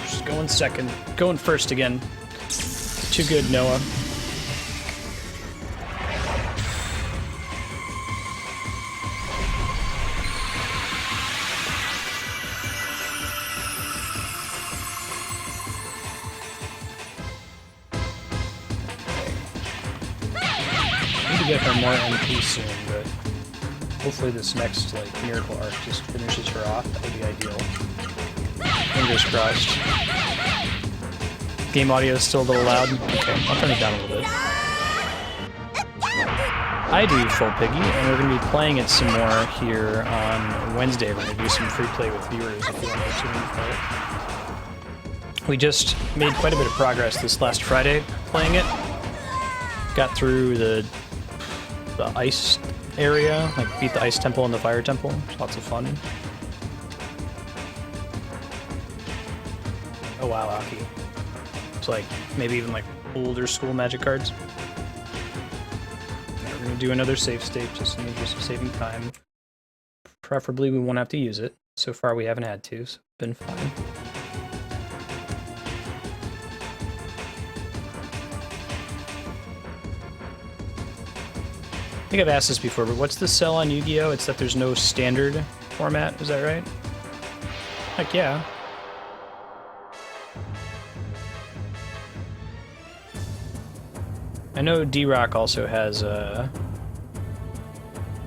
[SPEAKER 1] Just going second. Going first again. Too good, Noah. Need to get her more MP soon, but hopefully this next miracle arc just finishes her off. That would be ideal. Fingers crossed. Game audio is still a little loud. Okay, I'll turn it down a little bit. I do Full Piggy, and we're going to be playing it some more here on Wednesday. We're going to do some free play with viewers if you want to tune in for it. We just made quite a bit of progress this last Friday playing it. Got through the ice area, beat the ice temple and the fire temple. Lots of fun. Oh wow, Aki. Maybe even older school Magic cards. We're gonna do another save state just in the interest of saving time. Preferably we won't have to use it. So far we haven't had to, so it's been fine. I think I've asked this before, but what's the sell on Yu-Gi-Oh? It's that there's no standard format, is that right? Heck yeah. I know D-Rock also has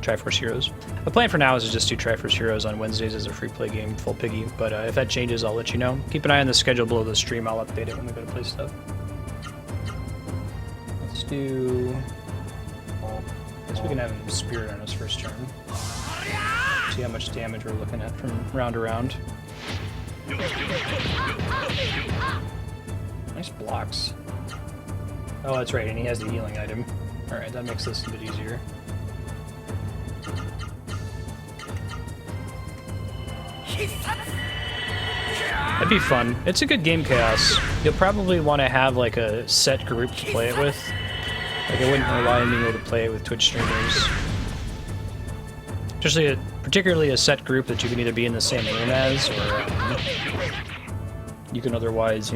[SPEAKER 1] Triforce Heroes. The plan for now is to just do Triforce Heroes on Wednesdays as a free play game, Full Piggy, but if that changes, I'll let you know. Keep an eye on the schedule below the stream, I'll update it when we go to play stuff. Let's do... I guess we can have him Spirit on his first turn. See how much damage we're looking at from round to round. Nice blocks. Oh, that's right, and he has the healing item. Alright, that makes this a bit easier. That'd be fun. It's a good game, Chaos. You'll probably want to have a set group to play it with. I wouldn't rely on being able to play it with Twitch streamers. Particularly a set group that you can either be in the same room as, or you can otherwise,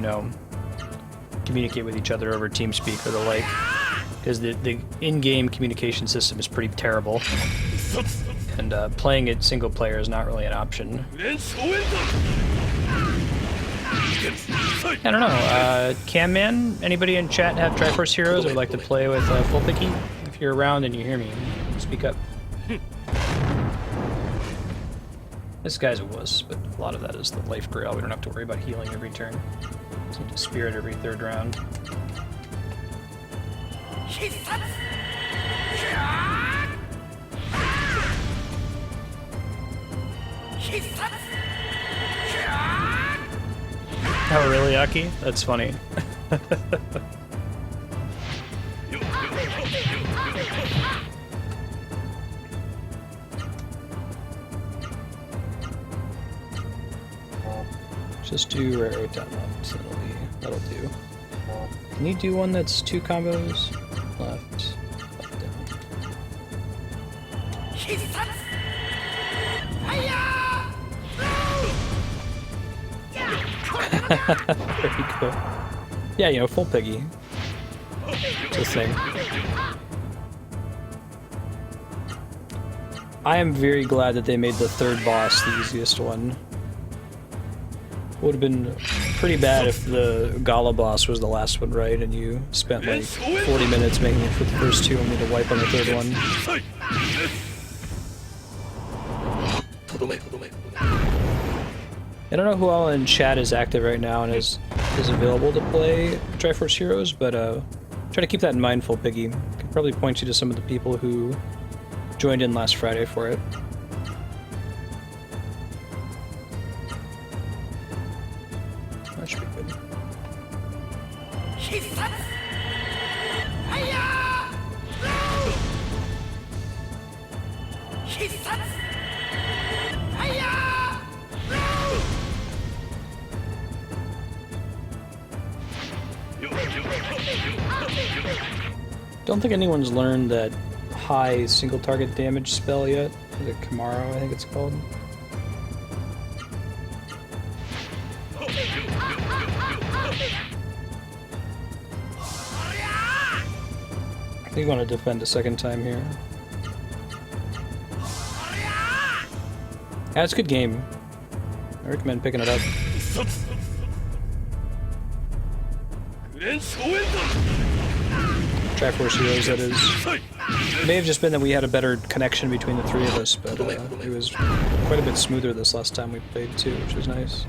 [SPEAKER 1] communicate with each other over TeamSpeak or the like, because the in-game communication system is pretty terrible, and playing it single player is not really an option. I don't know, Camman, anybody in chat have Triforce Heroes or would like to play with Full Piggy? If you're around and you hear me, speak up. This guy's a wuss, but a lot of that is the life grail. We don't have to worry about healing every turn. Just need to Spirit every third round. Oh really, Aki? That's funny. Just do right down left. That'll do. Can you do one that's 2 combos? Left, up, down. Very cool. Yeah, Full Piggy. It's a thing. I am very glad that they made the third boss the easiest one. Would have been pretty bad if the Gala boss was the last one, right? And you spent 40 minutes making it for the first 2 and made a wipe on the third one. I don't know who all in chat is active right now and is available to play Triforce Heroes, but try to keep that in mind, Full Piggy. I could probably point you to some of the people who joined in last Friday for it. That should be good. Don't think anyone's learned that high single target damage spell yet. Is it Kamaro, I think it's called? I think you want to defend a second time here. Yeah, it's a good game. I recommend picking it up. Triforce Heroes, that is. It may have just been that we had a better connection between the three of us, but it was quite a bit smoother this last time we played too, which was nice.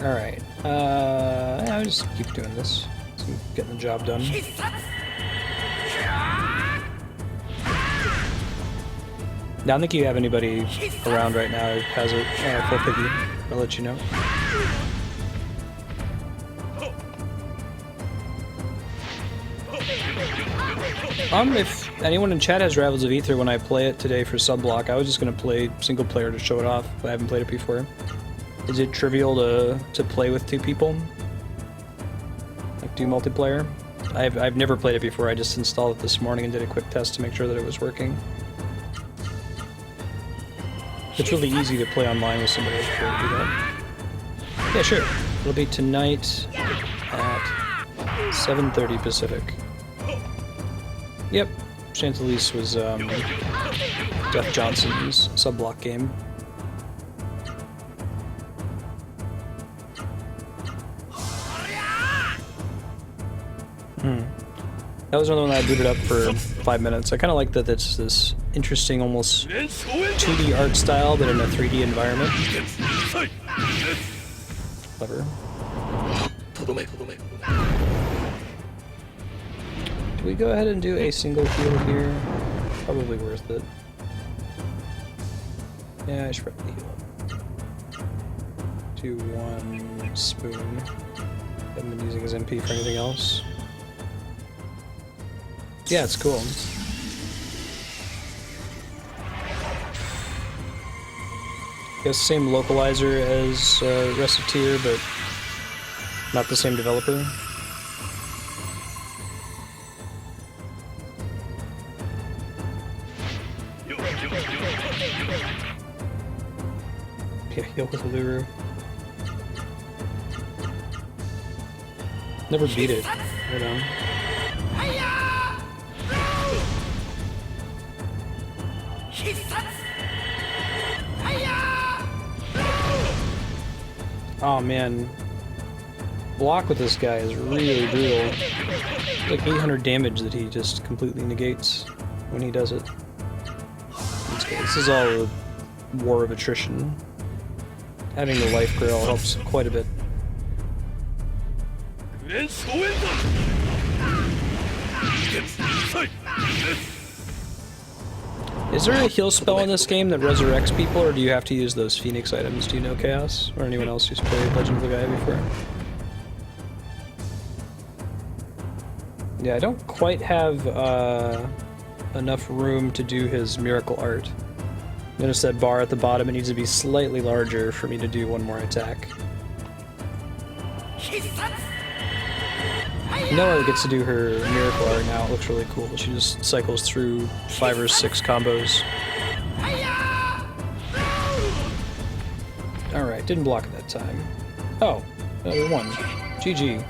[SPEAKER 1] Alright, I'll just keep doing this. So getting the job done. I don't think you have anybody around right now who has a Full Piggy. I'll let you know. If anyone in chat has Ravels of Aether when I play it today for Subblock, I was just going to play single player to show it off. I haven't played it before. Is it trivial to play with two people? Like do multiplayer? I've never played it before. I just installed it this morning and did a quick test to make sure that it was working. It's really easy to play online with somebody else to do that. Yeah, sure. It'll be tonight at 7:30 Pacific. Yep. Chantelise was Jeff Johnson's Subblock game. That was another one that I booted up for 5 minutes. I kind of like that it's this interesting, almost 2D art style, but in a 3D environment. Clever. Do we go ahead and do a single heal here? Probably worth it. Yeah, I should probably heal. Do 1 spoon. Haven't been using his MP for anything else. Yeah, it's cool. Guess same localizer as Reciteer, but not the same developer. Yeah, heal with Luru. Never beat it, you know. Oh man, block with this guy is really brutal. It's like 800 damage that he just completely negates when he does it. This is all a war of attrition. Having the life grail helps quite a bit. Is there a heal spell in this game that resurrects people, or do you have to use those Phoenix items? Do you know, Chaos? Or anyone else who's played Legend of Legaia before? Yeah, I don't quite have enough room to do his miracle art. Notice that bar at the bottom, it needs to be slightly larger for me to do one more attack. Noah gets to do her miracle art now. It looks really cool. She just cycles through 5 or 6 combos. Alright, didn't block it that time. Oh, another one. GG.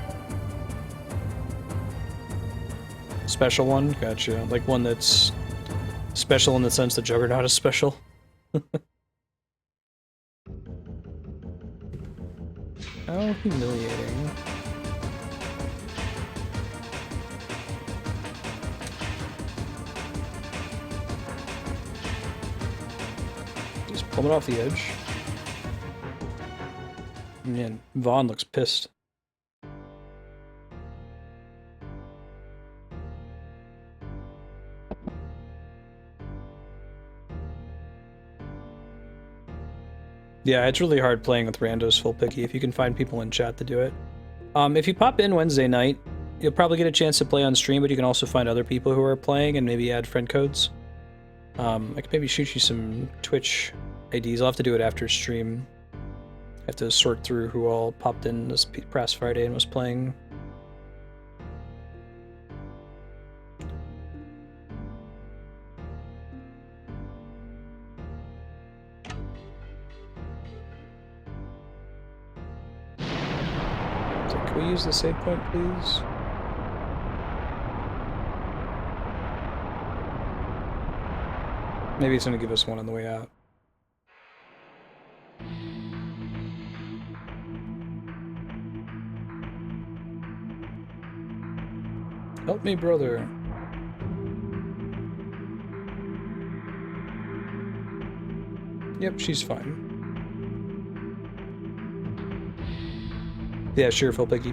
[SPEAKER 1] Special one? Gotcha. Like one that's special in the sense that Juggernaut is special. How humiliating. coming off the edge. Man, Vaughn looks pissed. Yeah, it's really hard playing with randos full picky if you can find people in chat to do it. If you pop in Wednesday night, you'll probably get a chance to play on stream, but you can also find other people who are playing and maybe add friend codes. I could maybe shoot you some Twitch IDs. I'll have to do it after stream. I have to sort through who all popped in this past Friday and was playing. So can we use the save point, please? Maybe it's going to give us one on the way out. Help me, brother. Yep, she's fine. Yeah, sure, full picky.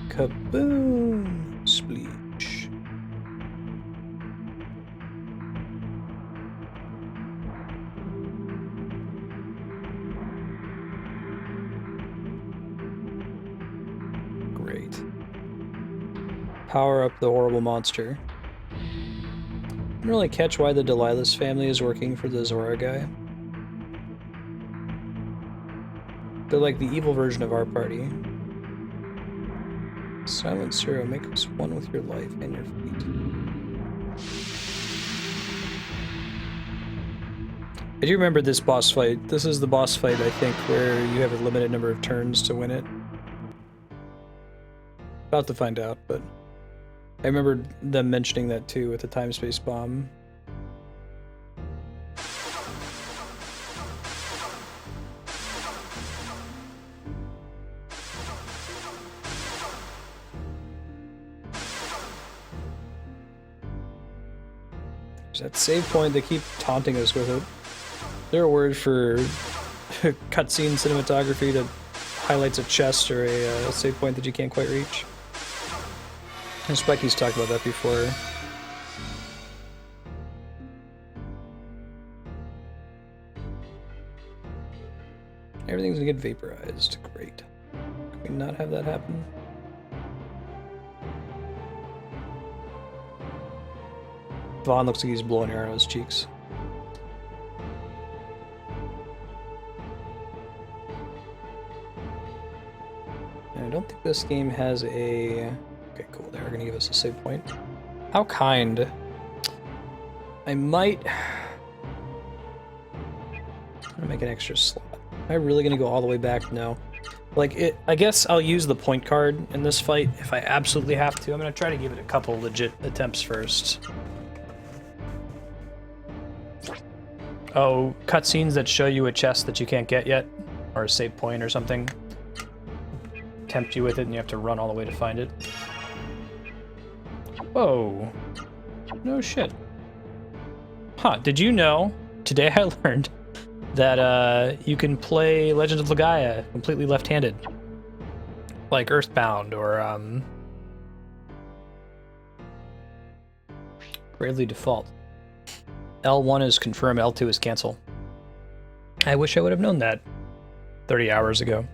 [SPEAKER 1] Kaboom! Spleech. Great. Power up the horrible monster. Didn't really catch why the Delilah's family is working for the Zora guy. They're like the evil version of our party. Silent Zero, make us one with your life and your feet. I do remember this boss fight. This is the boss fight, I think, where you have a limited number of turns to win it. About to find out, but I remember them mentioning that too with the time-space bomb. That save point, they keep taunting us with it. Is there a word for cutscene cinematography that highlights a chest or a save point that you can't quite reach? And Spikey's talked about that before. Everything's gonna get vaporized. Great. Can we not have that happen? Vaughn looks like he's blowing air on his cheeks. And I don't think this game has a... Okay, cool. They're going to give us a save point. How kind. I might... I'm going to make an extra slot. Am I really going to go all the way back? No. Like, I guess I'll use the point card in this fight if I absolutely have to. I'm going to try to give it a couple legit attempts first. Oh, cutscenes that show you a chest that you can't get yet, or a save point or something, tempt you with it and you have to run all the way to find it. Whoa. No shit. Huh, did you know, today I learned that you can play Legend of Legaia completely left-handed. Like Earthbound or Bravely Default. L1 is confirm, L2 is cancel. I wish I would have known that 30 hours ago.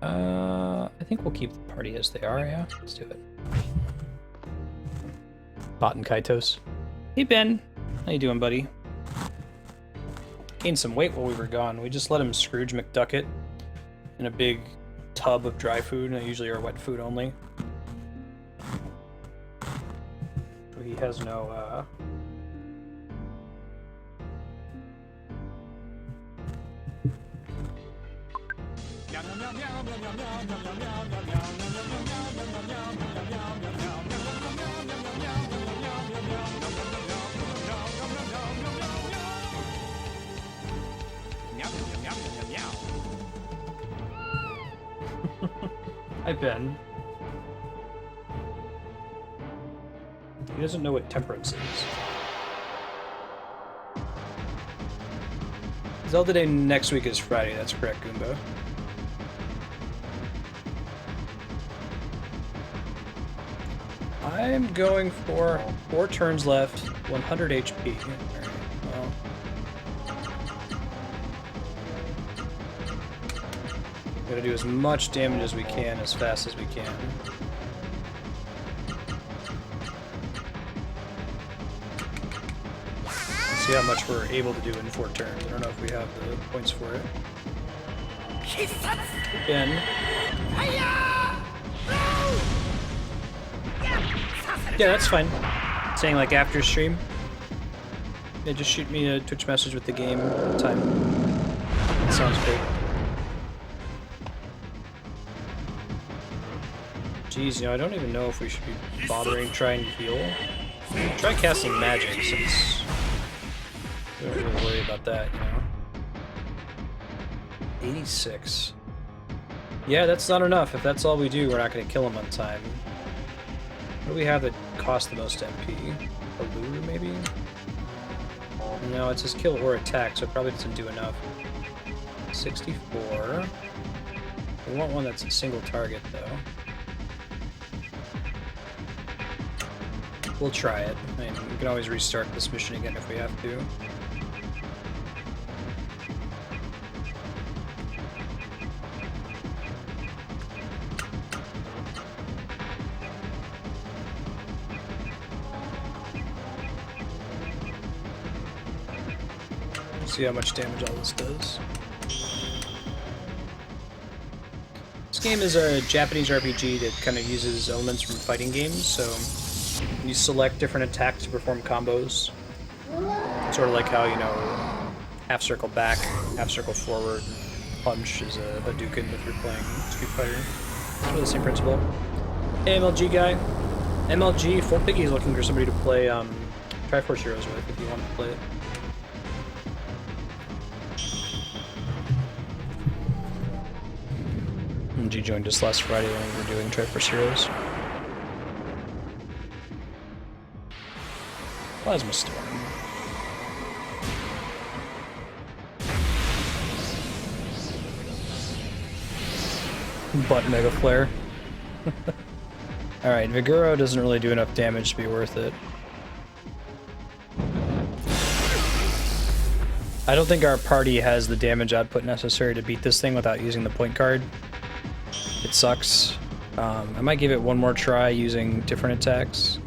[SPEAKER 1] I think we'll keep the party as they are, yeah? Let's do it. Bot and Kaitos. Hey Ben, how you doing, buddy? Gained some weight while we were gone. We just let him Scrooge McDuck it in a big tub of dry food, and usually are wet food only. He has no, Hi, Ben. He doesn't know what temperance is. Zelda Day next week is Friday, that's correct, Goomba. I'm going for 4 turns left, 100 HP. Alright, well. Gotta do as much damage as we can, as fast as we can. See how much we're able to do in 4 turns. I don't know if we have the points for it. Again. Yeah, that's fine. Saying like after stream. Yeah, just shoot me a Twitch message with the game time. That sounds great. Jeez, I don't even know if we should be bothering trying to heal. Try casting magic since we don't really worry about that, 86. Yeah, that's not enough. If that's all we do, we're not going to kill him on time. What do we have that costs the most MP? A lure, maybe? No, it says kill or attack, so it probably doesn't do enough. 64. We want one that's a single target, though. We'll try it. I mean, we can always restart this mission again if we have to. See how much damage all this does. This game is a Japanese RPG that kind of uses elements from fighting games, so you select different attacks to perform combos. Sort of like how, half circle back, half circle forward, punch is a Hadouken if you're playing Street Fighter. It's really the same principle. Hey, MLG guy. MLG, Full Piggy is looking for somebody to play Triforce Heroes with if you want to play it. MLG joined us last Friday when we were doing Triforce Heroes. Plasma Storm. Butt Mega Flare. Alright, Viguro doesn't really do enough damage to be worth it. I don't think our party has the damage output necessary to beat this thing without using the point card. It sucks. I might give it one more try using different attacks.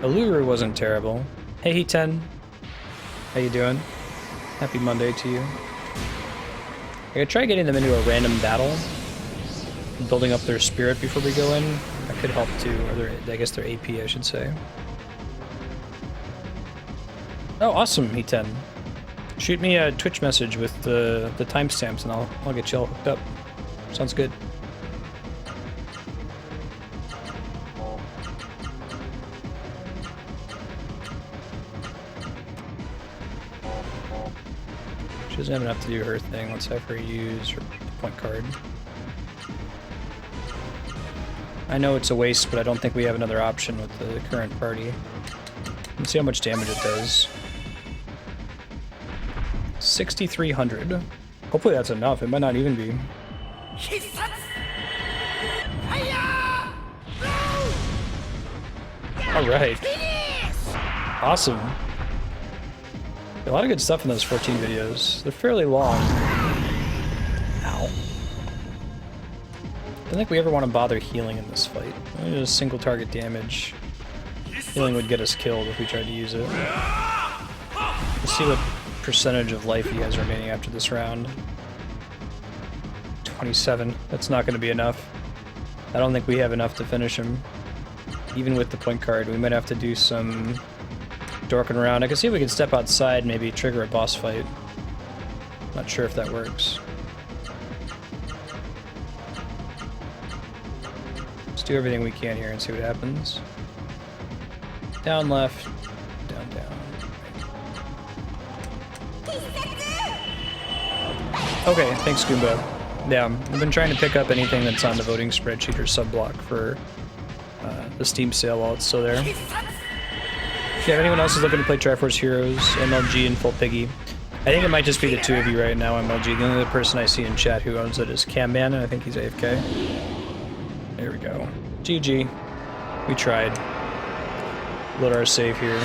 [SPEAKER 1] Alluru wasn't terrible. Hey, He10. How you doing? Happy Monday to you. I could try getting them into a random battle. Building up their spirit before we go in. That could help too. Or I guess their AP, I should say. Oh, awesome, He10. Shoot me a Twitch message with the timestamps and I'll get you all hooked up. Sounds good. She doesn't have enough to do her thing. Let's have her use her point card. I know it's a waste, but I don't think we have another option with the current party. Let's see how much damage it does. 6,300. Hopefully that's enough. It might not even be. Alright. Awesome. A lot of good stuff in those 14 videos. They're fairly long. Ow. I don't think we ever want to bother healing in this fight. Only just single target damage. Healing would get us killed if we tried to use it. Let's see what percentage of life he has remaining after this round. 27. That's not going to be enough. I don't think we have enough to finish him. Even with the point card, we might have to do some dorking around. I can see if we can step outside, maybe trigger a boss fight. Not sure if that works. Let's do everything we can here and see what happens. Down, left, down, down. Okay, thanks, Goomba. Yeah, I've been trying to pick up anything that's on the voting spreadsheet or sub-block for the Steam sale while it's still there. If anyone else is looking to play Triforce Heroes, MLG, and Full Piggy, I think it might just be the two of you right now, MLG. The only other person I see in chat who owns it is Camman, and I think he's AFK. There we go. GG. We tried. Load our save here.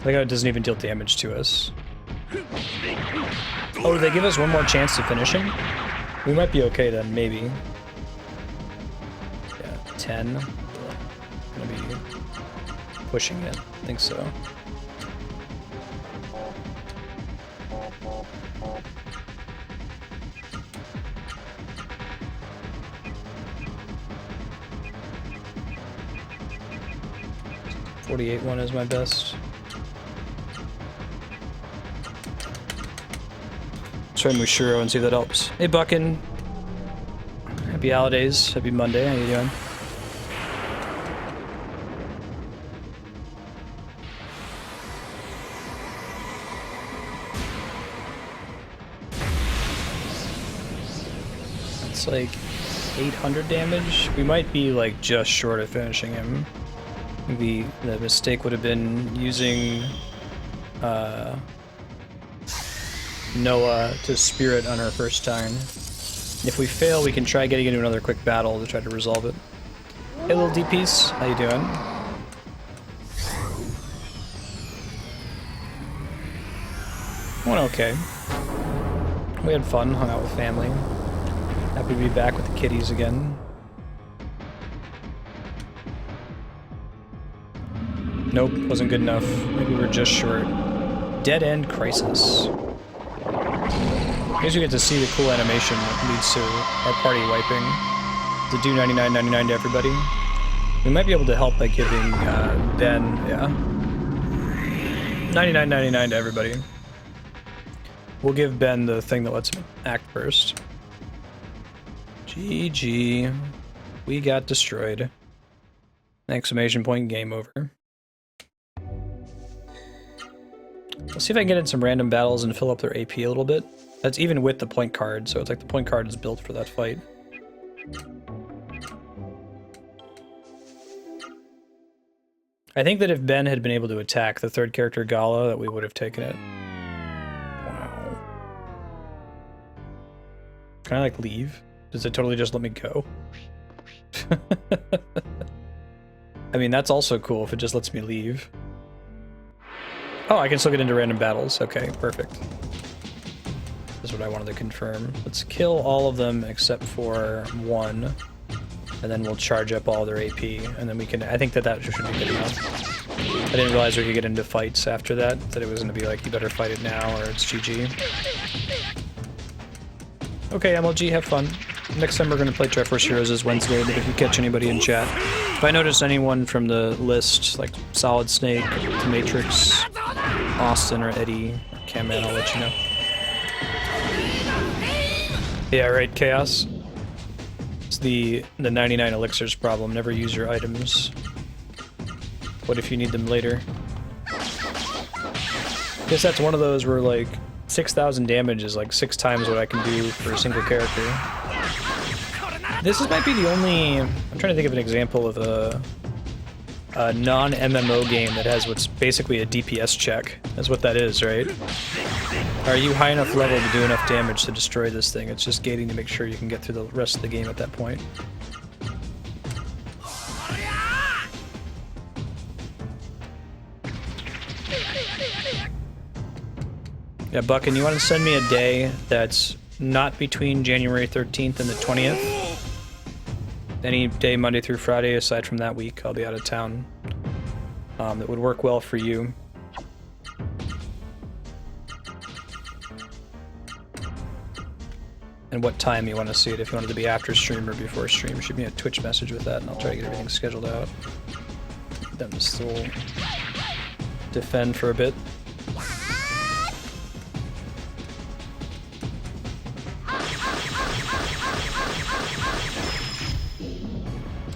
[SPEAKER 1] I like how it doesn't even deal damage to us. Oh, did they give us one more chance to finish him? We might be okay then, maybe. Yeah, 10. Gonna be pushing it. I think so. .48 one is my best. Try Mushiro and see if that helps. Hey Buckin. Happy holidays. Happy Monday. How you doing? It's like 800 damage. We might be like just short of finishing him. The mistake would have been using Noah to spirit on our first time. If we fail, we can try getting into another quick battle to try to resolve it. Hey little DPs, how you doing? Went okay. We had fun, hung out with family. Happy to be back with the kiddies again. Nope, wasn't good enough. Maybe we're just short. Dead End Crisis. I guess you get to see the cool animation that leads to our party wiping. To do 99.99 to everybody. We might be able to help by giving Ben, yeah. 99.99 to everybody. We'll give Ben the thing that lets him act first. GG. We got destroyed. Exclamation point, game over. Let's see if I can get in some random battles and fill up their AP a little bit. That's even with the point card, so it's like the point card is built for that fight. I think that if Ben had been able to attack the third character Gala, that we would have taken it. Wow. Can I like leave? Does it totally just let me go? I mean, that's also cool if it just lets me leave. Oh, I can still get into random battles. Okay, perfect. That's what I wanted to confirm. Let's kill all of them except for one. And then we'll charge up all their AP. And then we can... I think that should be good enough. I didn't realize we could get into fights after that. That it was going to be like, you better fight it now or it's GG. Okay, MLG, have fun. Next time we're going to play Triforce Heroes is Wednesday, but if you catch anybody in chat. If I notice anyone from the list, like Solid Snake, Matrix, Austin, or Eddie, or Camman, I'll let you know. Yeah, right, Chaos. It's the 99 elixirs problem. Never use your items. What if you need them later? I guess that's one of those where like 6,000 damage is like 6 times what I can do for a single character. This might be the only... I'm trying to think of an example of a non-MMO game that has what's basically a DPS check. That's what that is, right? Are you high enough level to do enough damage to destroy this thing? It's just gating to make sure you can get through the rest of the game at that point. Yeah, Buckin, you want to send me a day that's not between January 13th and the 20th? Any day, Monday through Friday, aside from that week, I'll be out of town. That would work well for you. And what time you want to see it, if you want it to be after stream or before stream. Shoot me a Twitch message with that, and I'll try to get everything scheduled out. Them to still defend for a bit.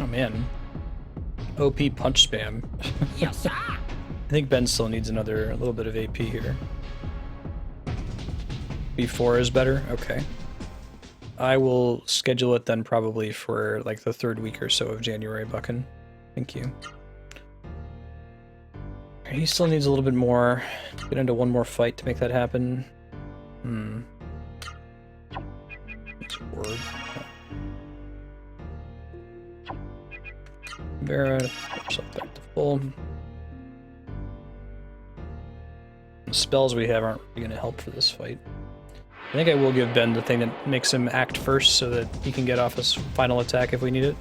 [SPEAKER 1] Oh man. OP punch spam. I think Ben still needs a little bit of AP here. before is better? Okay. I will schedule it then probably for like the 3rd week or so of January, Buckin. Thank you. He still needs a little bit more. Get into one more fight to make that happen. It's word. Vera, yourself back to full. The spells we have aren't really going to help for this fight. I think I will give Ben the thing that makes him act first so that he can get off his final attack if we need it.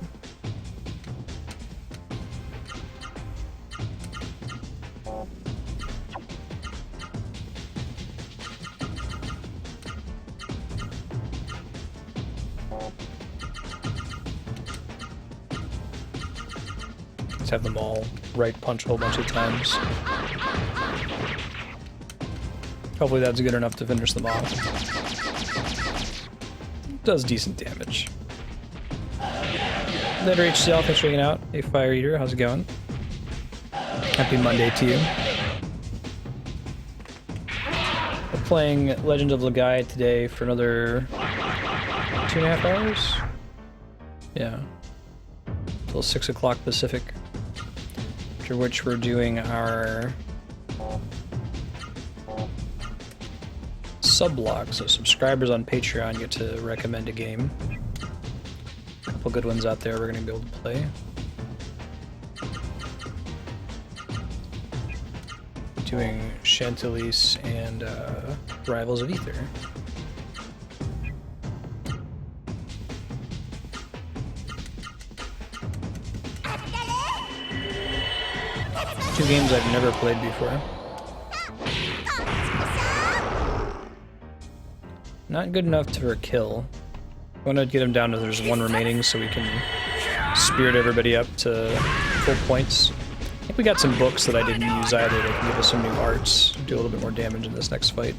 [SPEAKER 1] Let's have them all right punch a whole bunch of times. Hopefully that's good enough to finish them off. Does decent damage. Letter HCL, thanks for hanging out. Hey Fire Eater, how's it going? Happy Monday to you. We're playing Legend of Legaia today for another 2.5 hours? Yeah. Till 6 o'clock Pacific. After which we're doing our sublog, so subscribers on Patreon get to recommend a game. A couple good ones out there we're going to be able to play. Doing Chantelise and Rivals of Aether. Two games I've never played before. Not good enough for a kill. I want to get him down to there's one remaining so we can spirit everybody up to full points. I think we got some books that I didn't use either that can give us some new arts, do a little bit more damage in this next fight.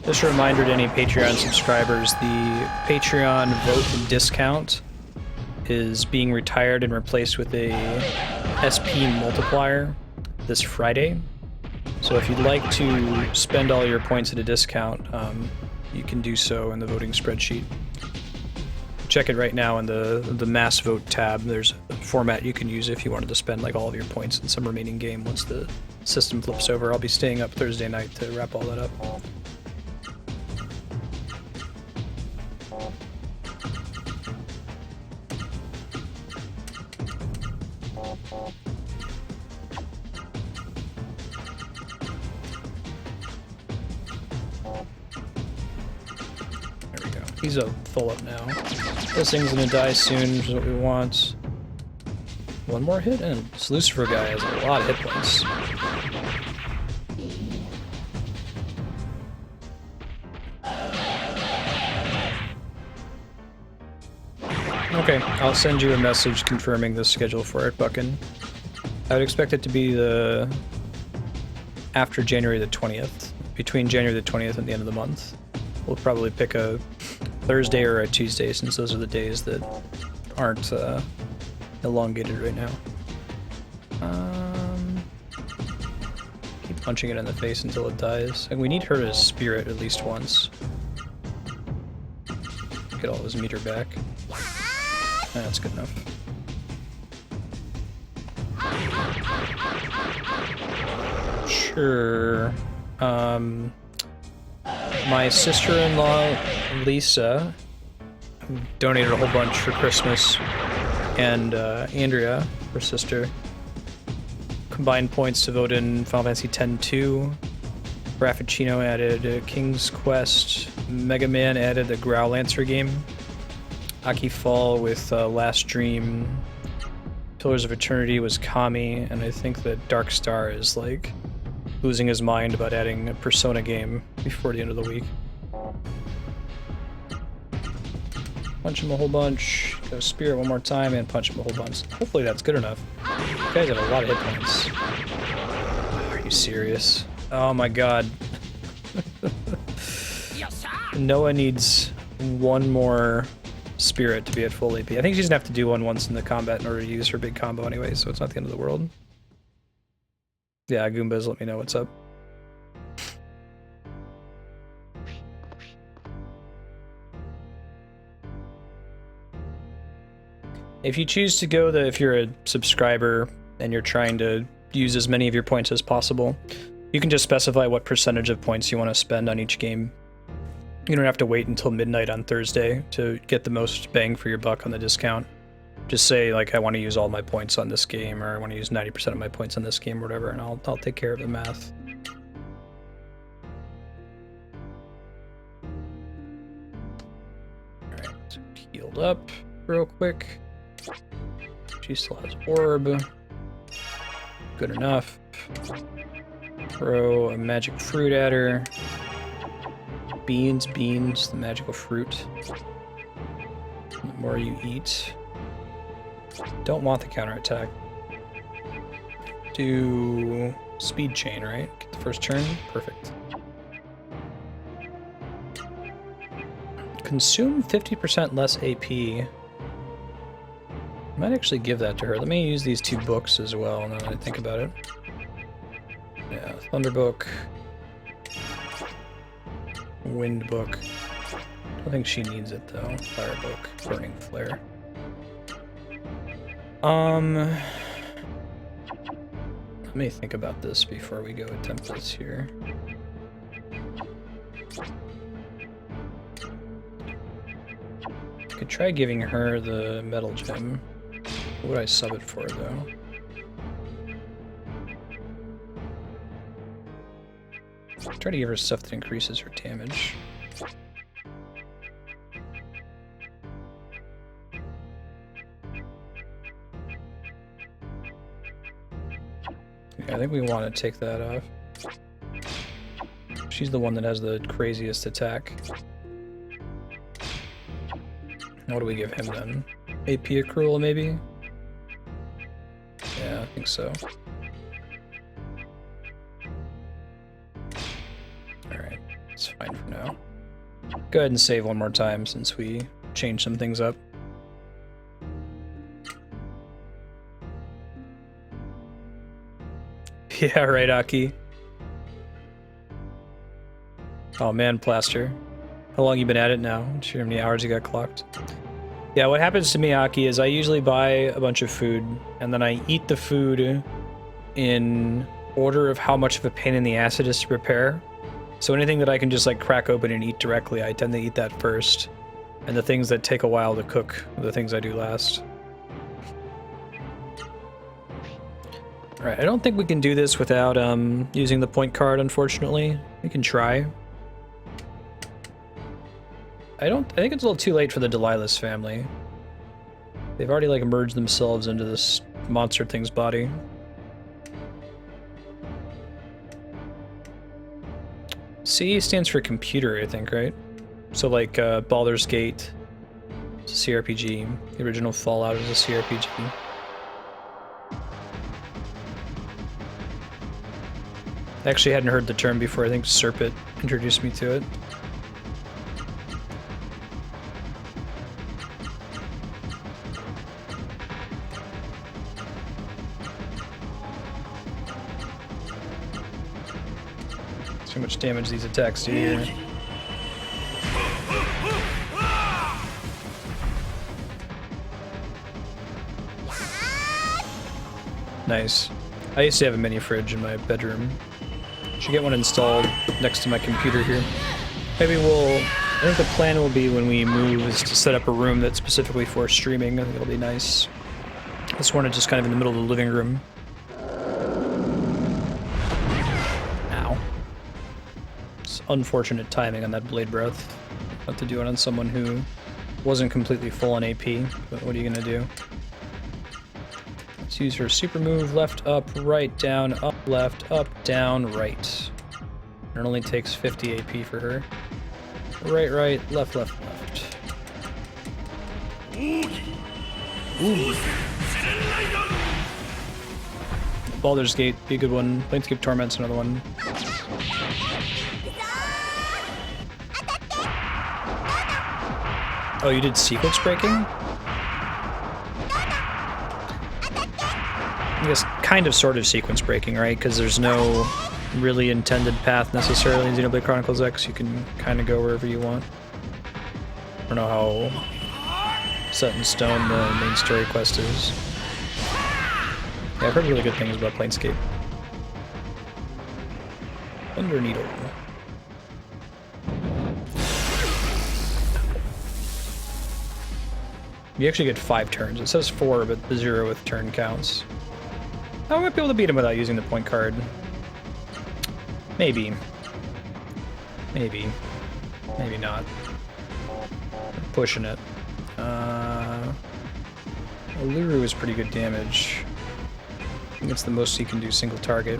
[SPEAKER 1] Just a reminder to any Patreon subscribers, the Patreon vote discount is being retired and replaced with a SP multiplier this Friday. So if you'd like to spend all your points at a discount, you can do so in the voting spreadsheet. Check it right now in the mass vote tab. There's a format you can use if you wanted to spend like all of your points in some remaining game once the system flips over. I'll be staying up Thursday night to wrap all that up. He's a full up now. This thing's gonna die soon, which is what we want. One more hit, and this Lucifer guy has a lot of hit points. Okay, I'll send you a message confirming the schedule for it, Buckin. I would expect it to be after January the 20th, between January the 20th and the end of the month. We'll probably pick a Thursday or a Tuesday, since those are the days that aren't elongated right now. Keep punching it in the face until it dies. And we need her to spirit at least once. Get all his meter back. That's good enough. Sure. My sister-in-law, Lisa, donated a whole bunch for Christmas, and Andrea, her sister, combined points to vote in Final Fantasy X-2. Rafficino added King's Quest. Mega Man added the Growlancer game. Aki Fall with Last Dream. Pillars of Eternity was Kami, and I think that Dark Star is like losing his mind about adding a Persona game before the end of the week. Punch him a whole bunch, go Spirit one more time, and punch him a whole bunch. Hopefully that's good enough. You guys have a lot of hit points. Are you serious? Oh my god. Noah needs one more Spirit to be at full AP. I think she's gonna have to do one once in the combat in order to use her big combo anyway, so it's not the end of the world. Yeah, Goombas, let me know what's up. If you choose to go if you're a subscriber and you're trying to use as many of your points as possible, you can just specify what percentage of points you want to spend on each game. You don't have to wait until midnight on Thursday to get the most bang for your buck on the discount. Just say, like, I want to use all my points on this game, or I want to use 90% of my points on this game, or whatever, and I'll take care of the math. Alright, healed up real quick. She still has orb. Good enough. Throw a magic fruit at her. Beans, the magical fruit. The more you eat. Don't want the counterattack. Do speed chain, right? Get the first turn. Perfect. Consume 50% less AP. I might actually give that to her. Let me use these 2 books as well now that I think about it. Yeah, Thunder Book. Wind Book. I think she needs it though. Fire Book. Burning Flare. Let me think about this before we go attempt this here. I could try giving her the metal gem. What would I sub it for though? Try to give her stuff that increases her damage. Yeah, I think we want to take that off. She's the one that has the craziest attack. What do we give him then? AP accrual maybe? Yeah, I think so. Alright, it's fine for now. Go ahead and save one more time since we changed some things up. Yeah, right, Aki. Oh man, Plaster. How long you been at it now? Not sure how many hours you got clocked. Yeah, what happens to me, Aki, is I usually buy a bunch of food, and then I eat the food in order of how much of a pain in the ass it is to prepare. So anything that I can just like crack open and eat directly, I tend to eat that first. And the things that take a while to cook are the things I do last. Alright, I don't think we can do this without using the point card, unfortunately. We can try. I think it's a little too late for the Delilah's family. They've already like merged themselves into this monster thing's body. C stands for computer, I think, right? So like Baldur's Gate, it's a CRPG. The original Fallout is a CRPG. I actually hadn't heard the term before. I think Serpent introduced me to it. Too much damage these attacks do here. Nice. I used to have a mini fridge in my bedroom. Should get one installed next to my computer here. Maybe I think the plan will be when we move is to set up a room that's specifically for streaming. I think it'll be nice. This one is just kind of in the middle of the living room. Ow. It's unfortunate timing on that blade breath. Have to do it on someone who wasn't completely full on AP, but what are you gonna do? Let's use her super move, left, up, right, down, up, left, up, down, right. It only takes 50 AP for her. Right, right, left, left, left. Ooh. Baldur's Gate, be a good one. Planescape Torment's another one. Oh, you did sequence breaking? I guess kind of sort of sequence breaking, right? Because there's no really intended path necessarily in Xenoblade Chronicles X. You can kind of go wherever you want. I don't know how set in stone the main story quest is. Yeah, I've heard really good things about Planescape. Thunder Needle. You actually get 5 turns. It says 4, but the 0 with turn counts. I might be able to beat him without using the point card. Maybe. Maybe. Maybe not. I'm pushing it. Alluru is pretty good damage. I think it's the most he can do single target.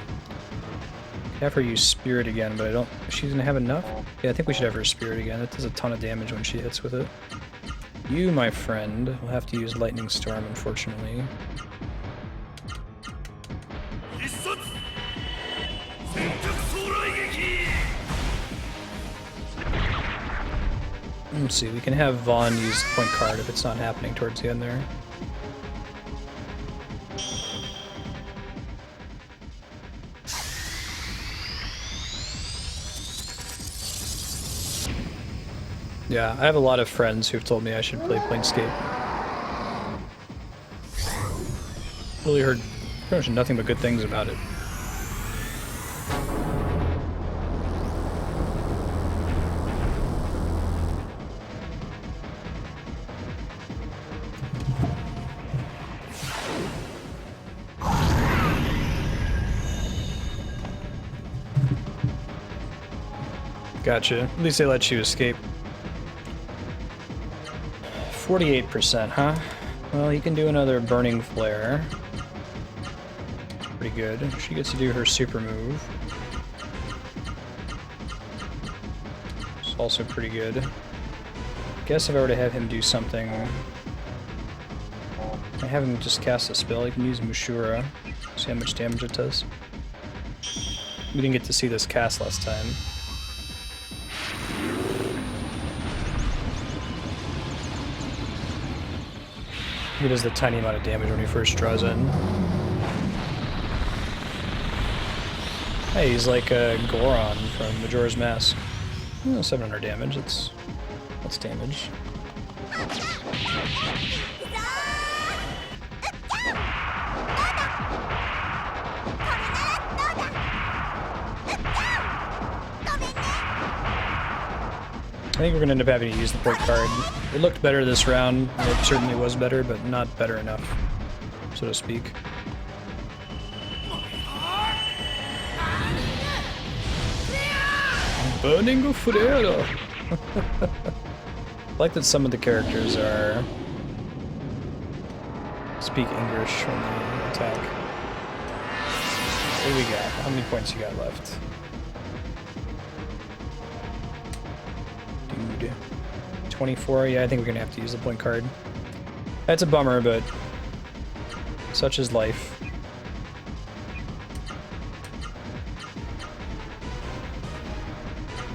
[SPEAKER 1] Have her use Spirit again, but I don't... She's gonna have enough? Yeah, I think we should have her Spirit again. It does a ton of damage when she hits with it. You, my friend, will have to use Lightning Storm, unfortunately. Let's see, we can have Vaughn use the point card if it's not happening towards the end there. Yeah, I have a lot of friends who've told me I should play Planescape. Really heard pretty much nothing but good things about it. Gotcha. At least they let you escape. 48%, huh? Well, he can do another Burning Flare. Pretty good. She gets to do her super move. It's also pretty good. Guess if I were to have him do something... I have him just cast a spell. He can use Mushura. See how much damage it does. We didn't get to see this cast last time. He does the tiny amount of damage when he first draws in. Hey, he's like a Goron from Majora's Mask. 700 damage, that's damage. I think we're going to end up having to use the port card. It looked better this round. It certainly was better, but not better enough, so to speak. Burning Flare! I like that some of the characters speak English when they attack. What do we got? How many points you got left? Dude. 24? Yeah, I think we're gonna have to use the point card. That's a bummer, but such is life.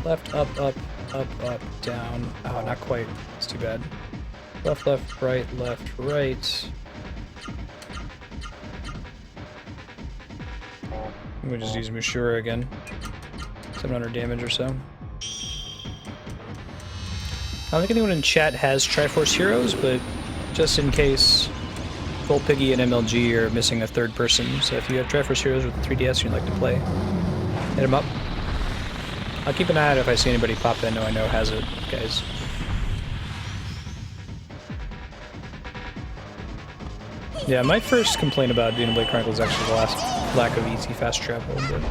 [SPEAKER 1] Left, up, up, up, up, down. Oh, not quite. It's too bad. Left, left, right, right. We just use Mushura again. 700 damage or so. I don't think anyone in chat has Triforce Heroes, but just in case, Full Piggy and MLG are missing a third person. So if you have Triforce Heroes with the 3DS you'd like to play, hit them up. I'll keep an eye out if I see anybody pop in who I know has it, guys. Yeah, my first complaint about Xenoblade Chronicles is actually the lack of easy fast travel. But...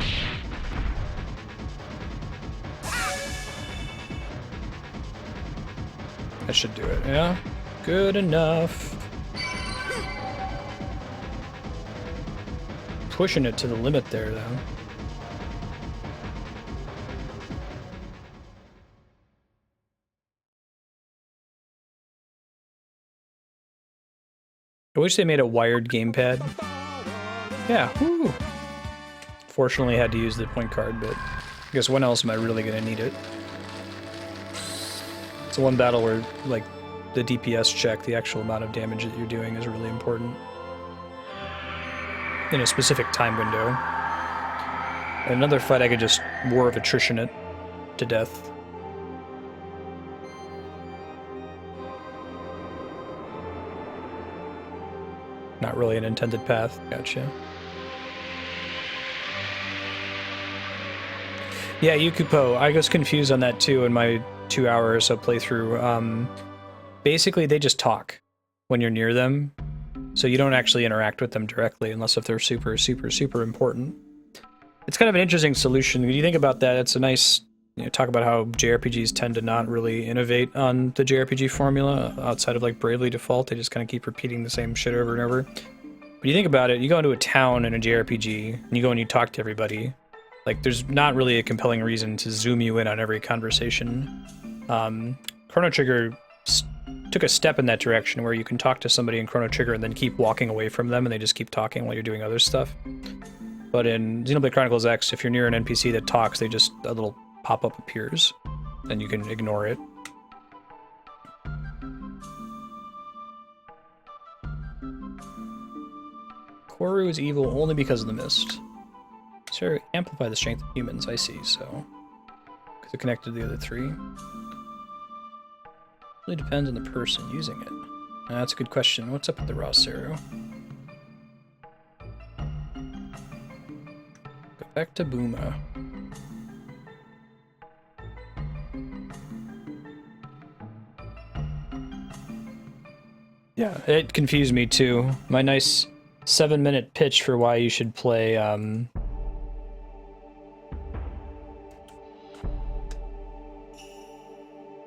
[SPEAKER 1] that should do it, yeah? Good enough. Pushing it to the limit there, though. I wish they made a wired gamepad. Yeah, woo! Fortunately, I had to use the point card, but I guess when else am I really gonna need it? It's one battle where, like, the DPS check, the actual amount of damage that you're doing is really important. In a specific time window. In another fight, I could just War of Attrition it to death. Not really an intended path. Gotcha. Yeah, Yukupo. I was confused on that too in my 2 hours of playthrough. Basically, they just talk when you're near them, so you don't actually interact with them directly unless if they're super, super, super important. It's kind of an interesting solution. When you think about that, it's a nice, talk about how JRPGs tend to not really innovate on the JRPG formula outside of like Bravely Default. They just kind of keep repeating the same shit over and over. But you think about it, you go into a town in a JRPG, and you go and you talk to everybody. Like, there's not really a compelling reason to zoom you in on every conversation. Chrono Trigger took a step in that direction where you can talk to somebody in Chrono Trigger and then keep walking away from them and they just keep talking while you're doing other stuff. But in Xenoblade Chronicles X, if you're near an NPC that talks, a little pop-up appears and you can ignore it. Koru is evil only because of the mist. So amplify the strength of humans, I see, so. Because they're connected to the other three. Really depends on the person using it. That's a good question. What's up with the raw Seru? Go back to Booma. Yeah, it confused me too. My nice 7-minute pitch for why you should play,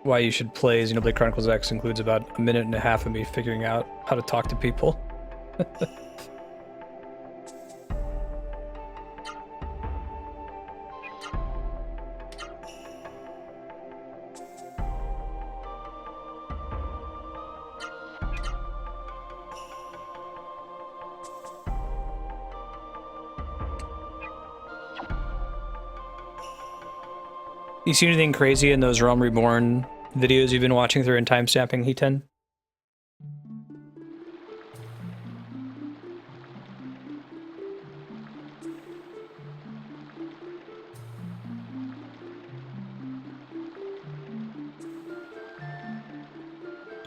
[SPEAKER 1] Xenoblade Chronicles X includes about 1.5 minutes of me figuring out how to talk to people. You see anything crazy in those Realm Reborn videos you've been watching through and timestamping, He10?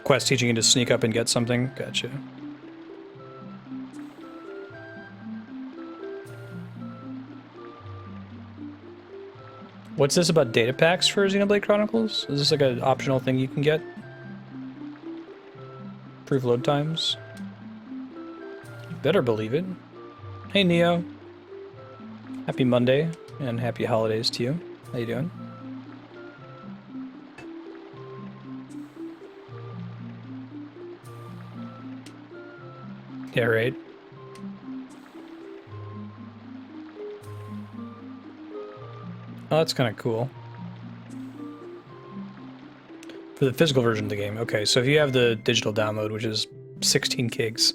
[SPEAKER 1] Quest teaching you to sneak up and get something? Gotcha. What's this about data packs for Xenoblade Chronicles? Is this like an optional thing you can get? Improve load times? You better believe it. Hey Neo. Happy Monday and happy holidays to you. How you doing? Yeah, right. Oh, that's kind of cool. For the physical version of the game. Okay, so if you have the digital download, which is 16 gigs.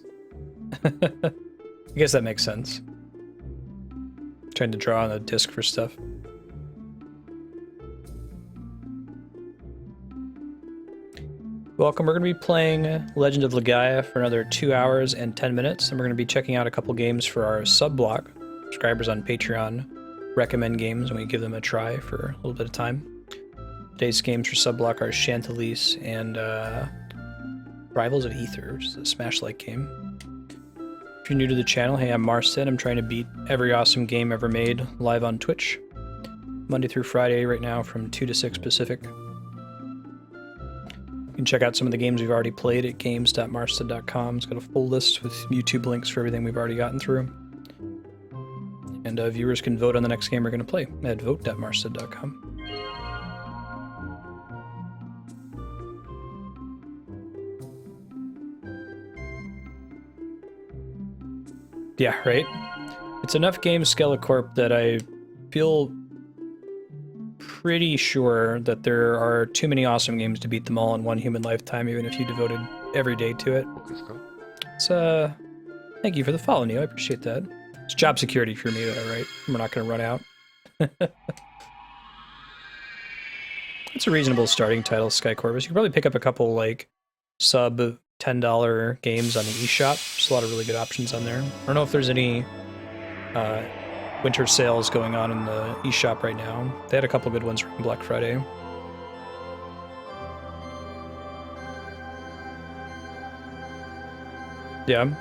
[SPEAKER 1] I guess that makes sense. Trying to draw on a disc for stuff. Welcome, we're going to be playing Legend of Legaia for another 2 hours and 10 minutes, and we're going to be checking out a couple games for our sub-block. Subscribers on Patreon recommend games, and we give them a try for a little bit of time. Today's games for sub-block are Chantelise and Rivals of Aether, which is a Smash-like game. If you're new to the channel, hey, I'm Marston. I'm trying to beat every awesome game ever made live on Twitch. Monday through Friday right now from 2 to 6 Pacific. You can check out some of the games we've already played at games.marston.com. It's got a full list with YouTube links for everything we've already gotten through. And viewers can vote on the next game we're going to play at vote.marston.com. Yeah, right? It's enough games Skelecorp that I feel pretty sure that there are too many awesome games to beat them all in one human lifetime, even if you devoted every day to it. So, thank you for the follow, Neo. I appreciate that. It's job security for me, though, right? We're not going to run out. It's a reasonable starting title, Skycorvus. You can probably pick up a couple, like, sub $10 games on the eShop. There's a lot of really good options on there. I don't know if there's any winter sales going on in the eShop right now. They had a couple good ones from Black Friday. Yeah.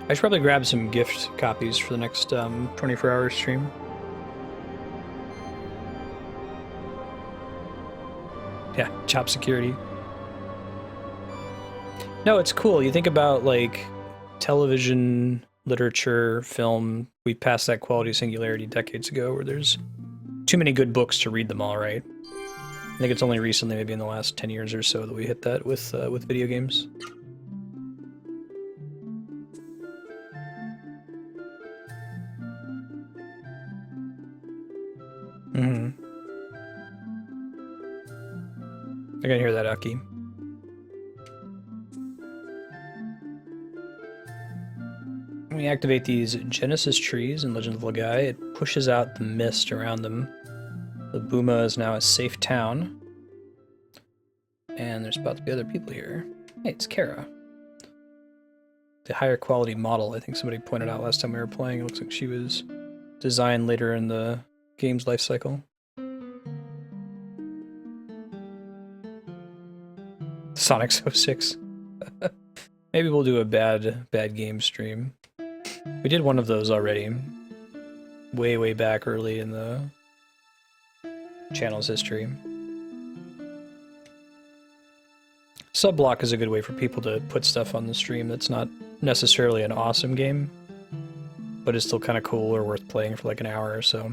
[SPEAKER 1] I should probably grab some gift copies for the next 24-hour stream. Yeah, chop security. No, it's cool. You think about, like, television, literature, film. We passed that quality singularity decades ago where there's too many good books to read them all, right? I think it's only recently, maybe in the last 10 years or so, that we hit that with video games. Mm-hmm. I can hear that, Aki. When we activate these Genesis trees in Legend of Legaia, it pushes out the mist around them. The Buma is now a safe town. And there's about to be other people here. Hey, it's Kara. The higher quality model, I think somebody pointed out last time we were playing. It looks like she was designed later in the game's life cycle. Sonic 06. Maybe we'll do a bad game stream. We did one of those already. Way back early in the channel's history. Subblock is a good way for people to put stuff on the stream that's not necessarily an awesome game, but is still kind of cool or worth playing for like an hour or so.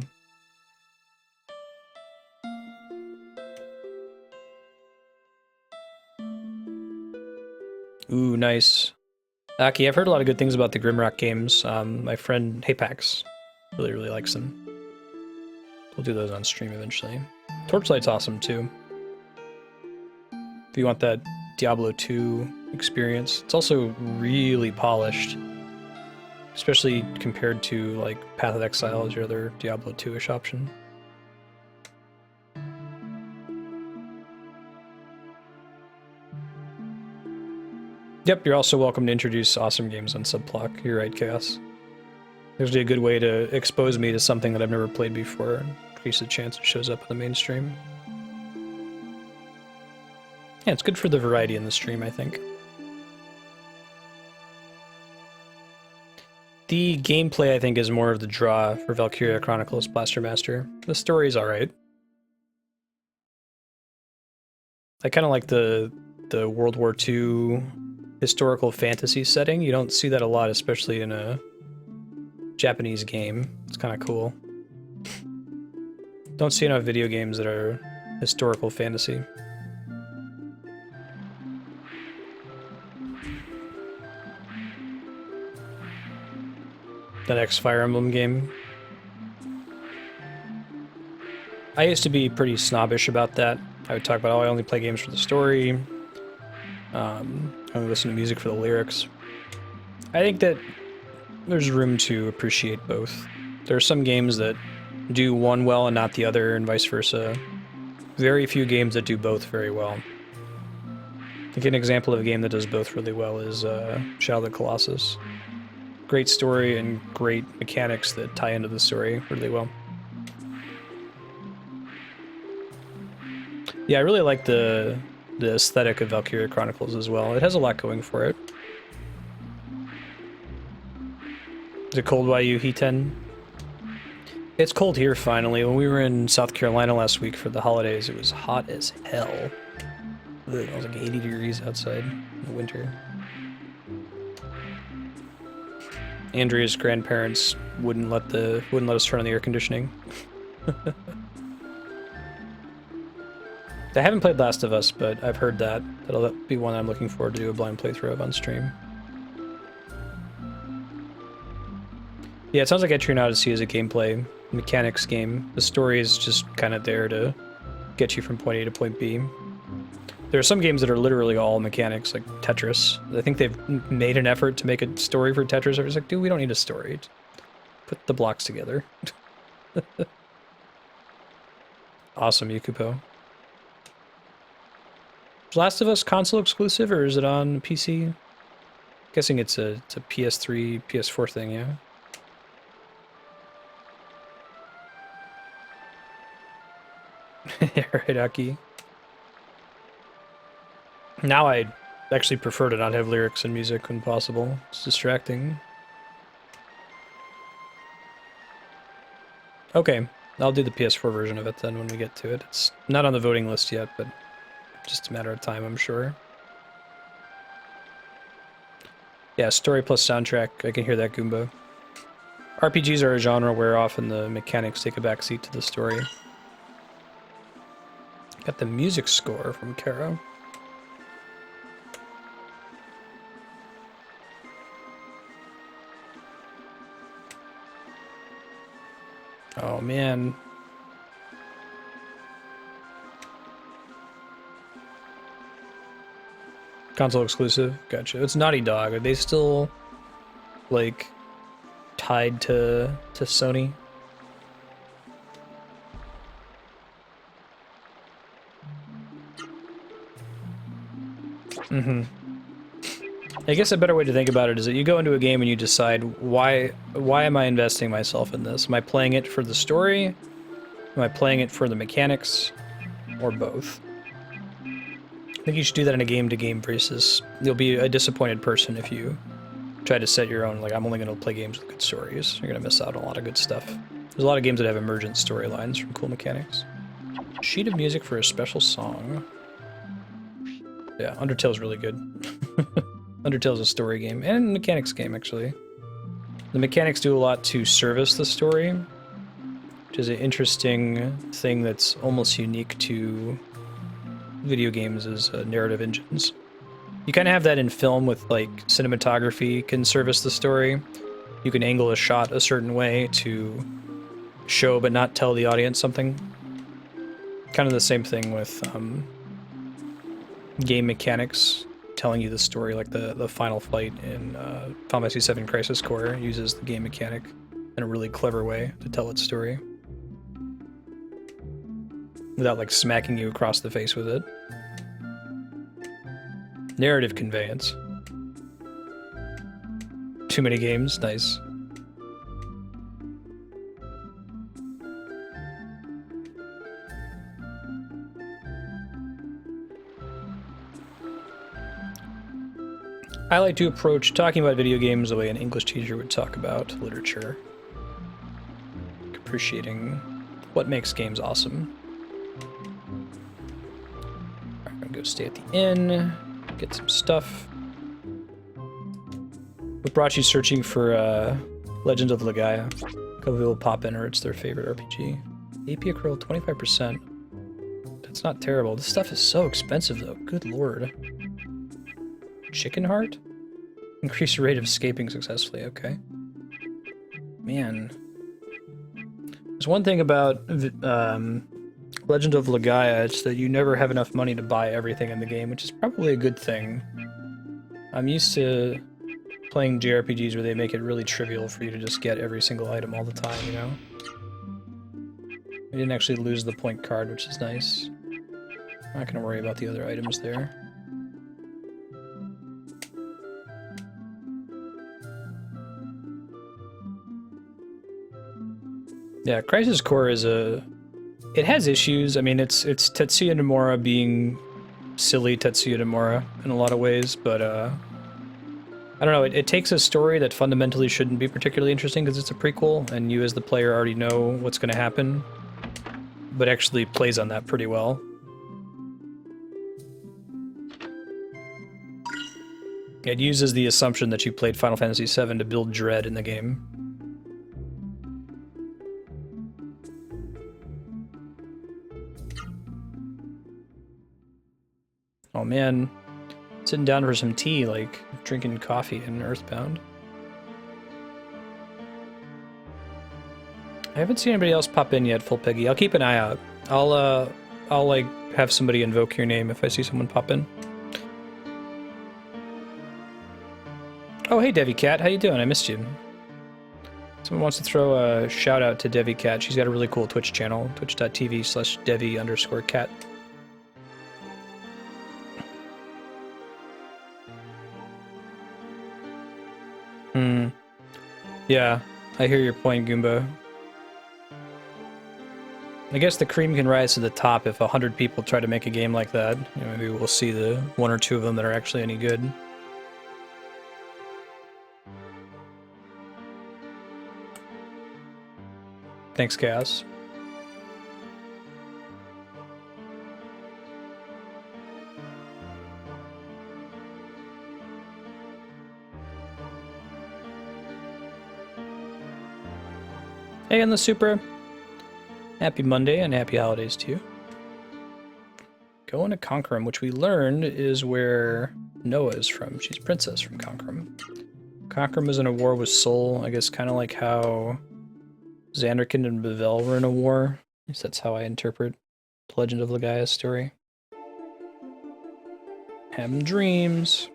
[SPEAKER 1] Ooh, nice. Aki, I've heard a lot of good things about the Grimrock games. My friend Hapax really likes them. We'll do those on stream eventually. Torchlight's awesome too. If you want that Diablo 2 experience, it's also really polished, especially compared to like Path of Exile as your other Diablo 2-ish option. Yep, you're also welcome to introduce awesome games on Subblock. You're right, Chaos. Usually a good way to expose me to something that I've never played before and increase the chance it shows up in the mainstream. Yeah, it's good for the variety in the stream, I think. The gameplay, I think, is more of the draw for Valkyria Chronicles Blaster Master. The story's alright. I kind of like the World War II historical fantasy setting. You don't see that a lot, especially in a Japanese game. It's kind of cool. Don't see enough video games that are historical fantasy. The next Fire Emblem game. I used to be pretty snobbish about that. I would talk about, oh, I only play games for the story. I only listen to music for the lyrics. I think that there's room to appreciate both. There are some games that do one well and not the other, and vice versa. Very few games that do both very well. I think an example of a game that does both really well is Shadow of the Colossus. Great story and great mechanics that tie into the story really well. Yeah, I really like the aesthetic of Valkyria Chronicles as well. It has a lot going for it. Is it cold by you, Hiten? It's cold here, finally. When we were in South Carolina last week for the holidays, it was hot as hell. It was like 80 degrees outside in the winter. Andrea's grandparents wouldn't let us turn on the air conditioning. I haven't played Last of Us, but I've heard that. That'll be one I'm looking forward to do a blind playthrough of on stream. Yeah, it sounds like Etrian Odyssey is a gameplay mechanics game. The story is just kind of there to get you from point A to point B. There are some games that are literally all mechanics, like Tetris. I think they've made an effort to make a story for Tetris. I was like, dude, we don't need a story. Just put the blocks together. Awesome, Yukupo. Is Last of Us console exclusive, or is it on PC? Guessing it's a PS3, PS4 thing, yeah. Yeah, right, Aki. Now I actually prefer to not have lyrics and music when possible. It's distracting. Okay, I'll do the PS4 version of it then when we get to it. It's not on the voting list yet, but just a matter of time, I'm sure. Yeah, story plus soundtrack. I can hear that, Goomba. RPGs are a genre where often the mechanics take a backseat to the story. Got the music score from Caro. Oh man. Console exclusive? Gotcha. It's Naughty Dog. Are they still, like, tied to Sony? Mm-hmm. I guess a better way to think about it is that you go into a game and you decide, why am I investing myself in this? Am I playing it for the story? Am I playing it for the mechanics? Or both? I think you should do that on a game-to-game basis. You'll be a disappointed person if you try to set your own, like, I'm only going to play games with good stories. You're going to miss out on a lot of good stuff. There's a lot of games that have emergent storylines from cool mechanics. Sheet of music for a special song. Yeah, Undertale's really good. Undertale's a story game, and a mechanics game, actually. The mechanics do a lot to service the story, which is an interesting thing that's almost unique to video games as narrative engines. You kind of have that in film with, like, cinematography can service the story. You can angle a shot a certain way to show but not tell the audience something. Kind of the same thing with game mechanics, telling you the story, like the final fight in Final Fantasy VII Crisis Core uses the game mechanic in a really clever way to tell its story. Without, like, smacking you across the face with it. Narrative conveyance. Too many games, nice. I like to approach talking about video games the way an English teacher would talk about literature. Appreciating what makes games awesome. I'm gonna go stay at the inn, get some stuff. What brought you searching for Legend of Legaia? A couple people pop in, or it's their favorite RPG. AP accrual 25%. That's not terrible. This stuff is so expensive, though. Good lord. Chicken heart? Increase your rate of escaping successfully. Okay. Man. There's one thing about Legend of Legaia, it's that you never have enough money to buy everything in the game, which is probably a good thing. I'm used to playing JRPGs where they make it really trivial for you to just get every single item all the time, you know? I didn't actually lose the point card, which is nice. I'm not gonna worry about the other items there. Yeah, Crisis Core is it has issues. I mean, it's Tetsuya Nomura being silly Tetsuya Nomura in a lot of ways, but I don't know, it takes a story that fundamentally shouldn't be particularly interesting because it's a prequel, and you as the player already know what's going to happen, but actually plays on that pretty well. It uses the assumption that you played Final Fantasy VII to build dread in the game. Oh man, sitting down for some tea, like drinking coffee in Earthbound. I haven't seen anybody else pop in yet, Full Peggy. I'll keep an eye out. I'll like have somebody invoke your name if I see someone pop in. Oh hey Devi Cat, how you doing? I missed you. Someone wants to throw a shout out to Devi Cat. She's got a really cool Twitch channel, twitch.tv/Devi_cat. Yeah, I hear your point, Goomba. I guess the cream can rise to the top if 100 people try to make a game like that. You know, maybe we'll see the one or two of them that are actually any good. Thanks, Chaos. Hey, on the Supra. Happy Monday and happy holidays to you. Going to Conquerum, which we learned is where Noah is from. She's princess from Conquerum. Conquerum was in a war with Sol, I guess kind of like how Xanderkin and Bevel were in a war. At least that's how I interpret the Legend of Legaia's story. Having dreams.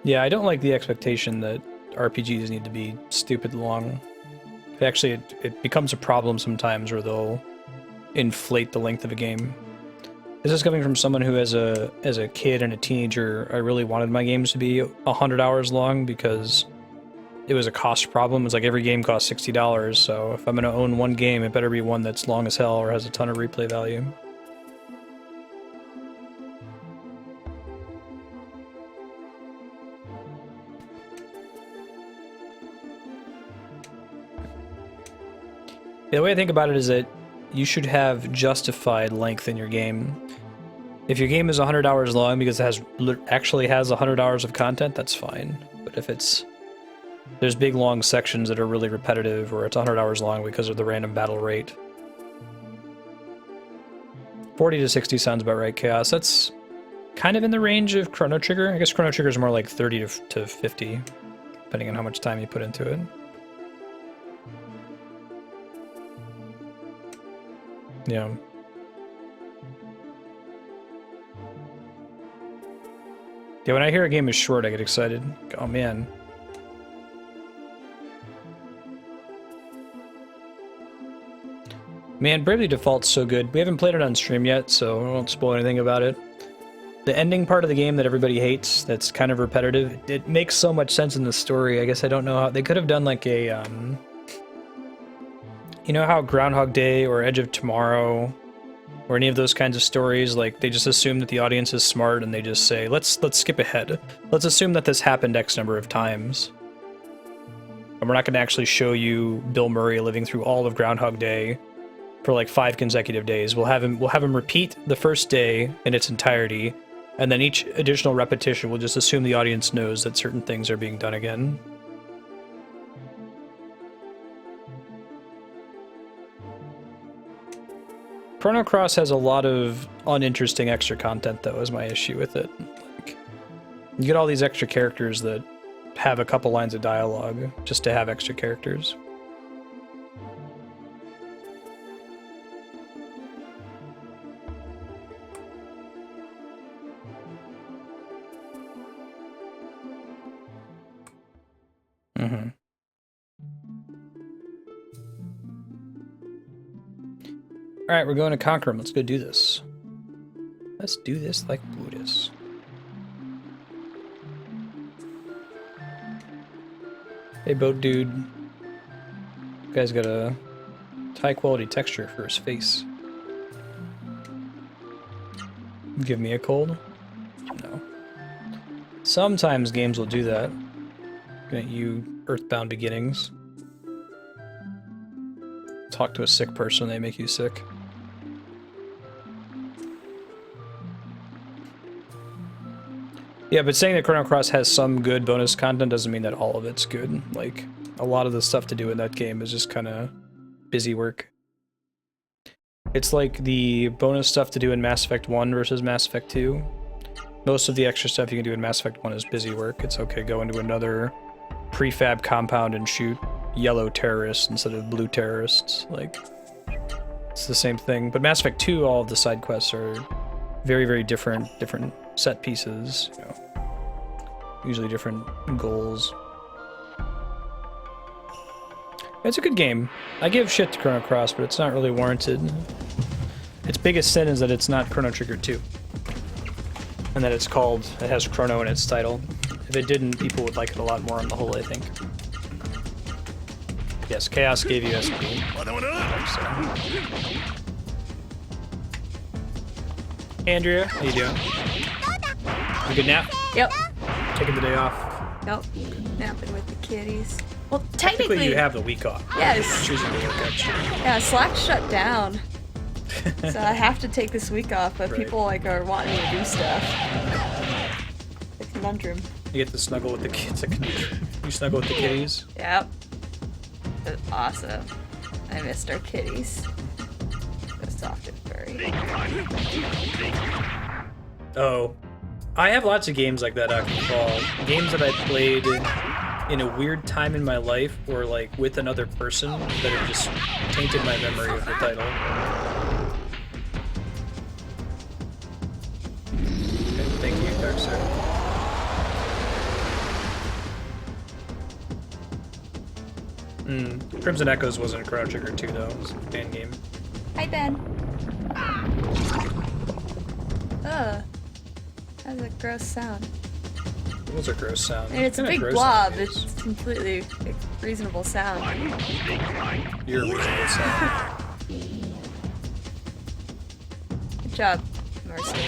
[SPEAKER 1] Yeah, I don't like the expectation that RPGs need to be stupid long. Actually, it becomes a problem sometimes where they'll inflate the length of a game. This is coming from someone who, as a kid and a teenager, I really wanted my games to be 100 hours long because it was a cost problem. It's like every game costs $60, so if I'm going to own one game, it better be one that's long as hell or has a ton of replay value. The way I think about it is that you should have justified length in your game. If your game is 100 hours long because it actually has 100 hours of content, that's fine. But if there's big long sections that are really repetitive, or it's 100 hours long because of the random battle rate. 40 to 60 sounds about right, Chaos. That's kind of in the range of Chrono Trigger. I guess Chrono Trigger is more like 30 to 50, depending on how much time you put into it. Yeah. Yeah, when I hear a game is short, I get excited. Oh, man. Man, Bravely Default's so good. We haven't played it on stream yet, so I won't spoil anything about it. The ending part of the game that everybody hates, that's kind of repetitive, it makes so much sense in the story. I guess I don't know how... They could have done like a, you know how Groundhog Day or Edge of Tomorrow or any of those kinds of stories, like they just assume that the audience is smart and they just say, let's skip ahead. Let's assume that this happened X number of times. And we're not going to actually show you Bill Murray living through all of Groundhog Day for like 5 consecutive days. We'll have him repeat the first day in its entirety, and then each additional repetition will just assume the audience knows that certain things are being done again. Chrono Cross has a lot of uninteresting extra content, though, is my issue with it. Like, you get all these extra characters that have a couple lines of dialogue just to have extra characters. Mm-hmm. Alright, we're going to Conquerum. Let's go do this. Let's do this like Buddhists. Hey, boat dude. This guy's got a high quality texture for his face. Give me a cold? No. Sometimes games will do that. Looking at you, Earthbound Beginnings. Talk to a sick person, they make you sick. Yeah, but saying that Chrono Cross has some good bonus content doesn't mean that all of it's good. Like, a lot of the stuff to do in that game is just kind of busy work. It's like the bonus stuff to do in Mass Effect 1 versus Mass Effect 2. Most of the extra stuff you can do in Mass Effect 1 is busy work. It's okay, go into another prefab compound and shoot yellow terrorists instead of blue terrorists. Like, it's the same thing. But Mass Effect 2, all of the side quests are very, very different set pieces, you know, usually different goals. It's a good game. I give shit to Chrono Cross, but it's not really warranted. Its biggest sin is that it's not Chrono Trigger 2. And that it has Chrono in its title. If it didn't, people would like it a lot more on the whole, I think. Yes, Chaos gave you SP. Andrea, how you doing? You good nap?
[SPEAKER 2] Yep.
[SPEAKER 1] Taking the day off?
[SPEAKER 2] Yep. Napping with the kitties. Well,
[SPEAKER 1] Technically
[SPEAKER 2] technically
[SPEAKER 1] you have the week off.
[SPEAKER 2] Yes.
[SPEAKER 1] Choosing to work out.
[SPEAKER 2] Yeah, Slack shut down. So I have to take this week off, but
[SPEAKER 1] Right.
[SPEAKER 2] people like are wanting me to do stuff. The conundrum.
[SPEAKER 1] You get to snuggle with the kids. You snuggle with the kitties.
[SPEAKER 2] Yep. That's awesome. I missed our kitties. So soft and furry.
[SPEAKER 1] Oh. I have lots of games like that I can call. Games that I played in a weird time in my life or like with another person that have just tainted my memory of the title. Okay, thank you, Darkstar. Crimson Echoes wasn't a Chrono Trigger 2 though, it was a fan game.
[SPEAKER 2] Hi, Ben. Ugh. That's a gross sound.
[SPEAKER 1] It was a gross sound.
[SPEAKER 2] And it's a
[SPEAKER 1] What kind
[SPEAKER 2] big
[SPEAKER 1] of gross
[SPEAKER 2] blob.
[SPEAKER 1] sound is?
[SPEAKER 2] It's completely reasonable sound.
[SPEAKER 1] You're a reasonable sound.
[SPEAKER 2] Good job, Mercy.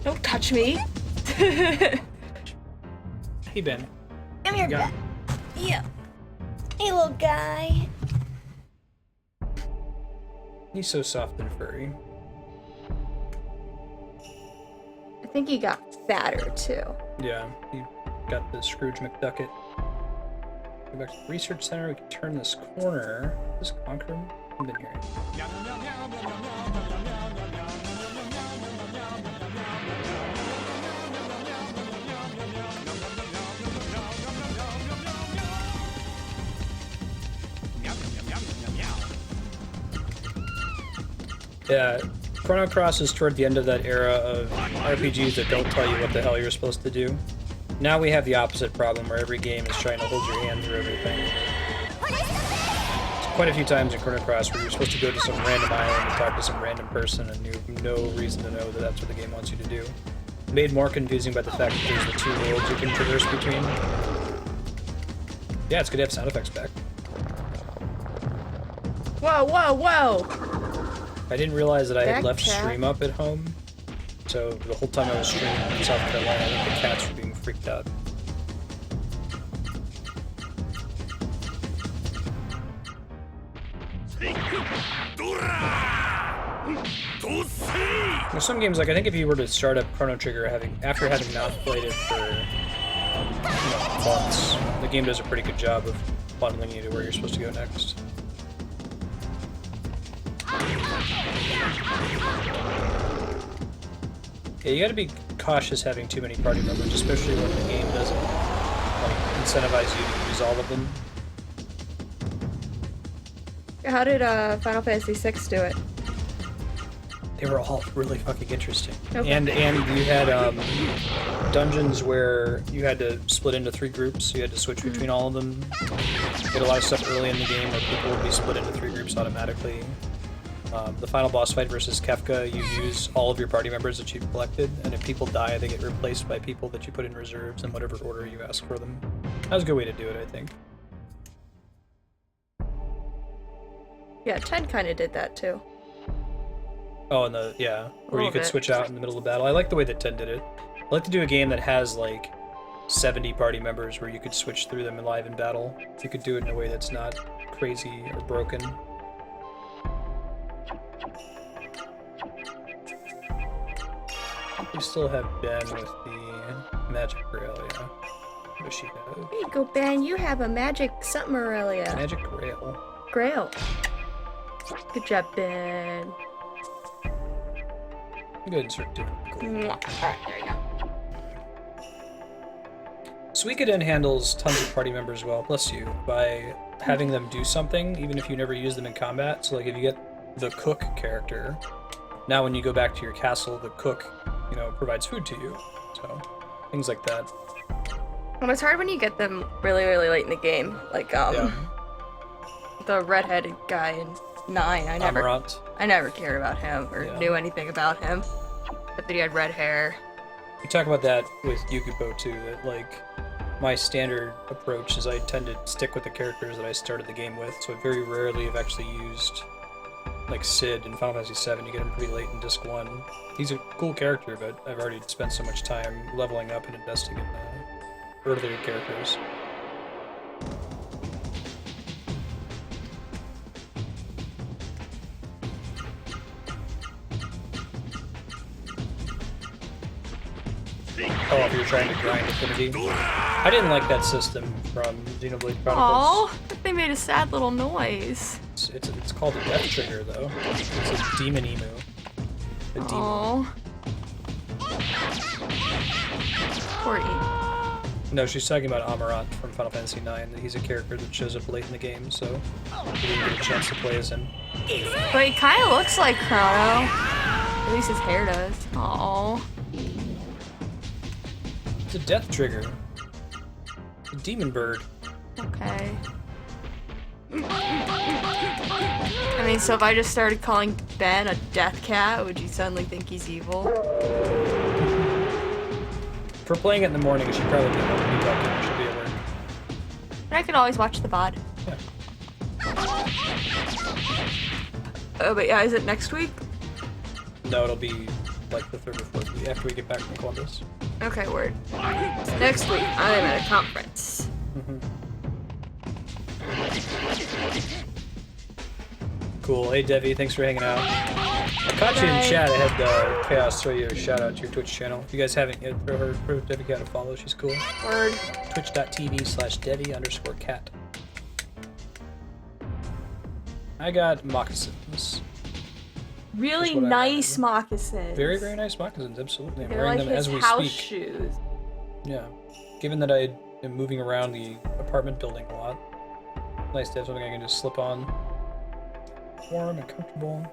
[SPEAKER 2] Don't touch me.
[SPEAKER 1] Hey, Ben.
[SPEAKER 2] Come here,
[SPEAKER 1] Yeah.
[SPEAKER 2] Ben. Yeah. Hey, little guy.
[SPEAKER 1] He's so soft and furry.
[SPEAKER 2] I think he got fatter too.
[SPEAKER 1] Yeah, he got the Scrooge McDucket. Go back to the research center. We can turn this corner. This conk room. I've been here. Yeah, Chrono Cross is toward the end of that era of RPGs that don't tell you what the hell you're supposed to do. Now we have the opposite problem where every game is trying to hold your hand through everything. There's quite a few times in Chrono Cross where you're supposed to go to some random island and talk to some random person and you have no reason to know that that's what the game wants you to do. Made more confusing by the fact that there's the two worlds you can traverse between. Yeah, it's good to have sound effects back.
[SPEAKER 2] Whoa, whoa, whoa!
[SPEAKER 1] I didn't realize that I had left
[SPEAKER 2] Backtrack.
[SPEAKER 1] stream up at home, so the whole time I was streaming in South Carolina, I think the cats were being freaked out. There's some games, like I think if you were to start up Chrono Trigger after having not played it for months, the game does a pretty good job of funneling you to where you're supposed to go next. Yeah, you gotta be cautious having too many party members, especially when the game doesn't like incentivize you to use all of them.
[SPEAKER 2] How did Final Fantasy VI do it?
[SPEAKER 1] They were all really fucking interesting.
[SPEAKER 2] Okay.
[SPEAKER 1] And you had dungeons where you had to split into 3 groups, so you had to switch between all of them. You had a lot of stuff early in the game where people would be split into 3 groups automatically. The final boss fight versus Kefka, you use all of your party members that you've collected, and if people die, they get replaced by people that you put in reserves in whatever order you ask for them. That was a good way to do it, I think.
[SPEAKER 2] Yeah, 10 kind of did that too.
[SPEAKER 1] Oh, and where you
[SPEAKER 2] little
[SPEAKER 1] could
[SPEAKER 2] bit.
[SPEAKER 1] switch out in the middle of battle. I like the way that 10 did it. I like to do a game that has like 70 party members where you could switch through them live in battle. You could do it in a way that's not crazy or broken. We still have Ben with the magic grail, yeah. Wish he had.
[SPEAKER 2] There you go, Ben. You have a magic something, Aurelia.
[SPEAKER 1] Magic grail.
[SPEAKER 2] Grail. Good job, Ben.
[SPEAKER 1] Good insert too. Cool.
[SPEAKER 2] Alright, there you go.
[SPEAKER 1] Suikoden handles tons of party members well, bless you, by having them do something, even if you never use them in combat. So like if you get the cook character, now when you go back to your castle, the cook, provides food to you. So things like that.
[SPEAKER 2] Well, it's hard when you get them really, really late in the game. Like,
[SPEAKER 1] Yeah.
[SPEAKER 2] the redheaded guy in 9. I
[SPEAKER 1] Amarant.
[SPEAKER 2] never cared about him or
[SPEAKER 1] Yeah.
[SPEAKER 2] knew anything about him. But that he had red hair.
[SPEAKER 1] We talk about that with Yukupo too, that like my standard approach is I tend to stick with the characters that I started the game with, so I very rarely have actually used like Sid in Final Fantasy VII. You get him pretty late in Disc 1. He's a cool character, but I've already spent so much time leveling up and investing in earlier characters. Oh, if you're trying to grind affinity. I didn't like that system from Xenoblade Chronicles.
[SPEAKER 2] Oh, they made a sad little noise.
[SPEAKER 1] It's called a death trigger, though. It's a demon emu. A demon.
[SPEAKER 2] Oh. Poor emu.
[SPEAKER 1] No, she's talking about Amarant from Final Fantasy IX. He's a character that shows up late in the game, so we didn't get a chance to play as him.
[SPEAKER 2] But he kind of looks like Chrono. At least his hair does. Oh.
[SPEAKER 1] It's a death trigger. A demon bird.
[SPEAKER 2] Okay. I mean, so if I just started calling Ben a death cat, would you suddenly think he's evil?
[SPEAKER 1] For playing it in the morning, you should probably be able to be talking. You should be aware.
[SPEAKER 2] But I could always watch the VOD.
[SPEAKER 1] Yeah.
[SPEAKER 2] Oh, but yeah, is it next week?
[SPEAKER 1] No, it'll be like the 3rd or 4th week after we get back from Columbus.
[SPEAKER 2] Okay, word. Next week, I'm at a conference.
[SPEAKER 1] Cool. Hey, Devi, thanks for hanging out. I caught you in chat. I had Chaos throw you a shout out to your Twitch channel. If you guys haven't yet, throw Devi Cat a follow. She's cool.
[SPEAKER 2] Word.
[SPEAKER 1] Twitch.tv/Devi_cat. I got moccasins.
[SPEAKER 2] Really nice moccasins.
[SPEAKER 1] Very, very nice moccasins, absolutely. I'm
[SPEAKER 2] They're
[SPEAKER 1] wearing
[SPEAKER 2] like
[SPEAKER 1] them
[SPEAKER 2] his
[SPEAKER 1] as we
[SPEAKER 2] house
[SPEAKER 1] speak.
[SPEAKER 2] shoes.
[SPEAKER 1] Yeah. Given that I am moving around the apartment building a lot, nice to have something I can just slip on. Warm and comfortable.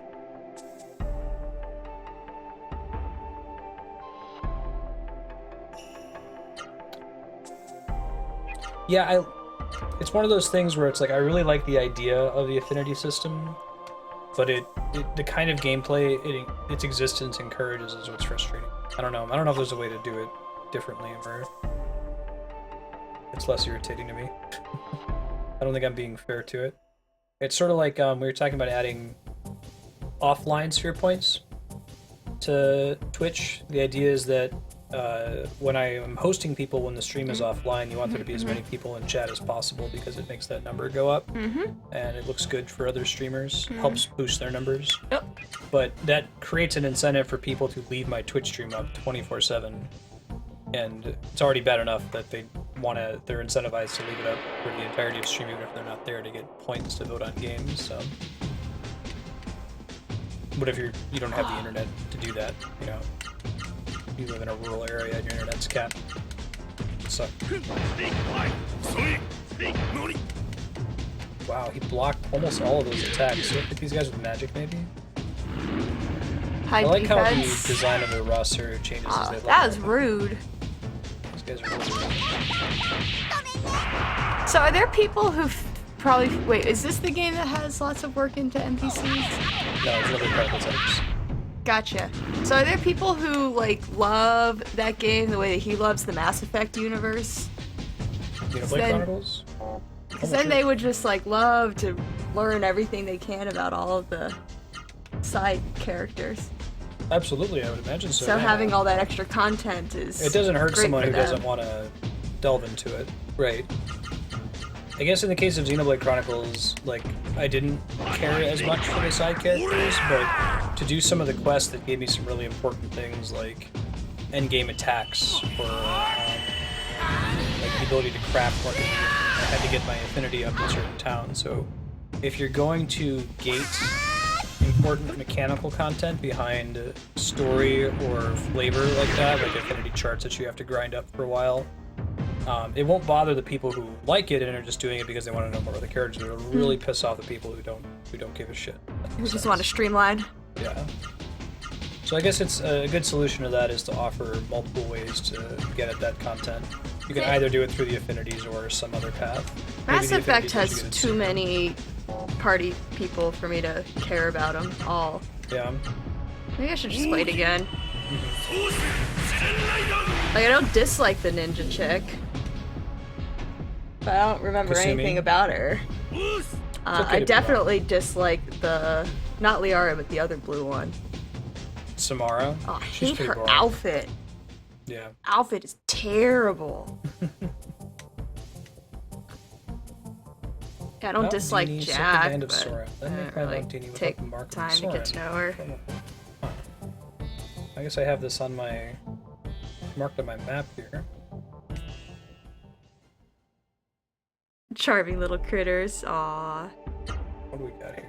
[SPEAKER 1] Yeah, it's one of those things where it's like I really like the idea of the affinity system, but the kind of gameplay its existence encourages is what's frustrating. I don't know if there's a way to do it differently or it's less irritating to me. I don't think I'm being fair to it. It's sort of like we were talking about adding offline sphere points to Twitch. The idea is that when I am hosting people when the stream is offline, you want there to be as many people in chat as possible because it makes that number go up, and it looks good for other streamers, helps boost their numbers.
[SPEAKER 2] Yep.
[SPEAKER 1] But that creates an incentive for people to leave my Twitch stream up 24/7, and it's already bad enough that they're incentivized to leave it up for the entirety of the stream even if they're not there to get points to vote on games. So. What if you don't have the internet to do that? You know, you live in a rural area and your internet's capped. So. Wow, he blocked almost all of those attacks. So I think these guys with magic, maybe.
[SPEAKER 2] High
[SPEAKER 1] I like how the
[SPEAKER 2] defense.
[SPEAKER 1] design of the roster changes as they level
[SPEAKER 2] That was
[SPEAKER 1] up.
[SPEAKER 2] rude.
[SPEAKER 1] These guys are really rude.
[SPEAKER 2] So are there people who probably... Wait, is this the game that has lots of work into NPCs?
[SPEAKER 1] No, it's really prototypes.
[SPEAKER 2] Gotcha. So are there people who, like, love that game the way that he loves the Mass Effect universe?
[SPEAKER 1] Xenoblade Chronicles?
[SPEAKER 2] Because then they would just, like, love to learn everything they can about all of the side characters.
[SPEAKER 1] Absolutely, I would imagine so.
[SPEAKER 2] So
[SPEAKER 1] yeah.
[SPEAKER 2] having all that extra content is
[SPEAKER 1] It doesn't hurt
[SPEAKER 2] great
[SPEAKER 1] someone
[SPEAKER 2] for
[SPEAKER 1] who
[SPEAKER 2] them.
[SPEAKER 1] doesn't want to delve into it. Right. I guess in the case of Xenoblade Chronicles, like, I didn't care as much for the side characters, but to do some of the quests that gave me some really important things, like endgame attacks, or like the ability to craft more, I had to get my affinity up in certain towns. So if you're going to gate important mechanical content behind story or flavor like that, like affinity charts that you have to grind up for a while, it won't bother the people who like it and are just doing it because they want to know more about the characters. It'll really piss off the people who don't give a shit.
[SPEAKER 2] Who just want to streamline.
[SPEAKER 1] Yeah. So I guess it's a good solution to that is to offer multiple ways to get at that content. You can either do it through the affinities or some other path. Maybe
[SPEAKER 2] Mass
[SPEAKER 1] the
[SPEAKER 2] Effect
[SPEAKER 1] affinities
[SPEAKER 2] has
[SPEAKER 1] let you get
[SPEAKER 2] too many party people for me to care about them all.
[SPEAKER 1] Yeah.
[SPEAKER 2] Maybe I should just wait again. Like, I don't dislike the ninja chick. But I don't remember anything about her. I definitely dislike the... Not Liara, but the other blue one.
[SPEAKER 1] Samara?
[SPEAKER 2] Oh, I
[SPEAKER 1] She's
[SPEAKER 2] hate her
[SPEAKER 1] boring.
[SPEAKER 2] outfit.
[SPEAKER 1] Yeah.
[SPEAKER 2] Outfit is terrible. I don't dislike Jack, but I don't really take time to get to know her.
[SPEAKER 1] I guess I have this on my... marked on my map here.
[SPEAKER 2] Charming little critters, aww.
[SPEAKER 1] What do we got here?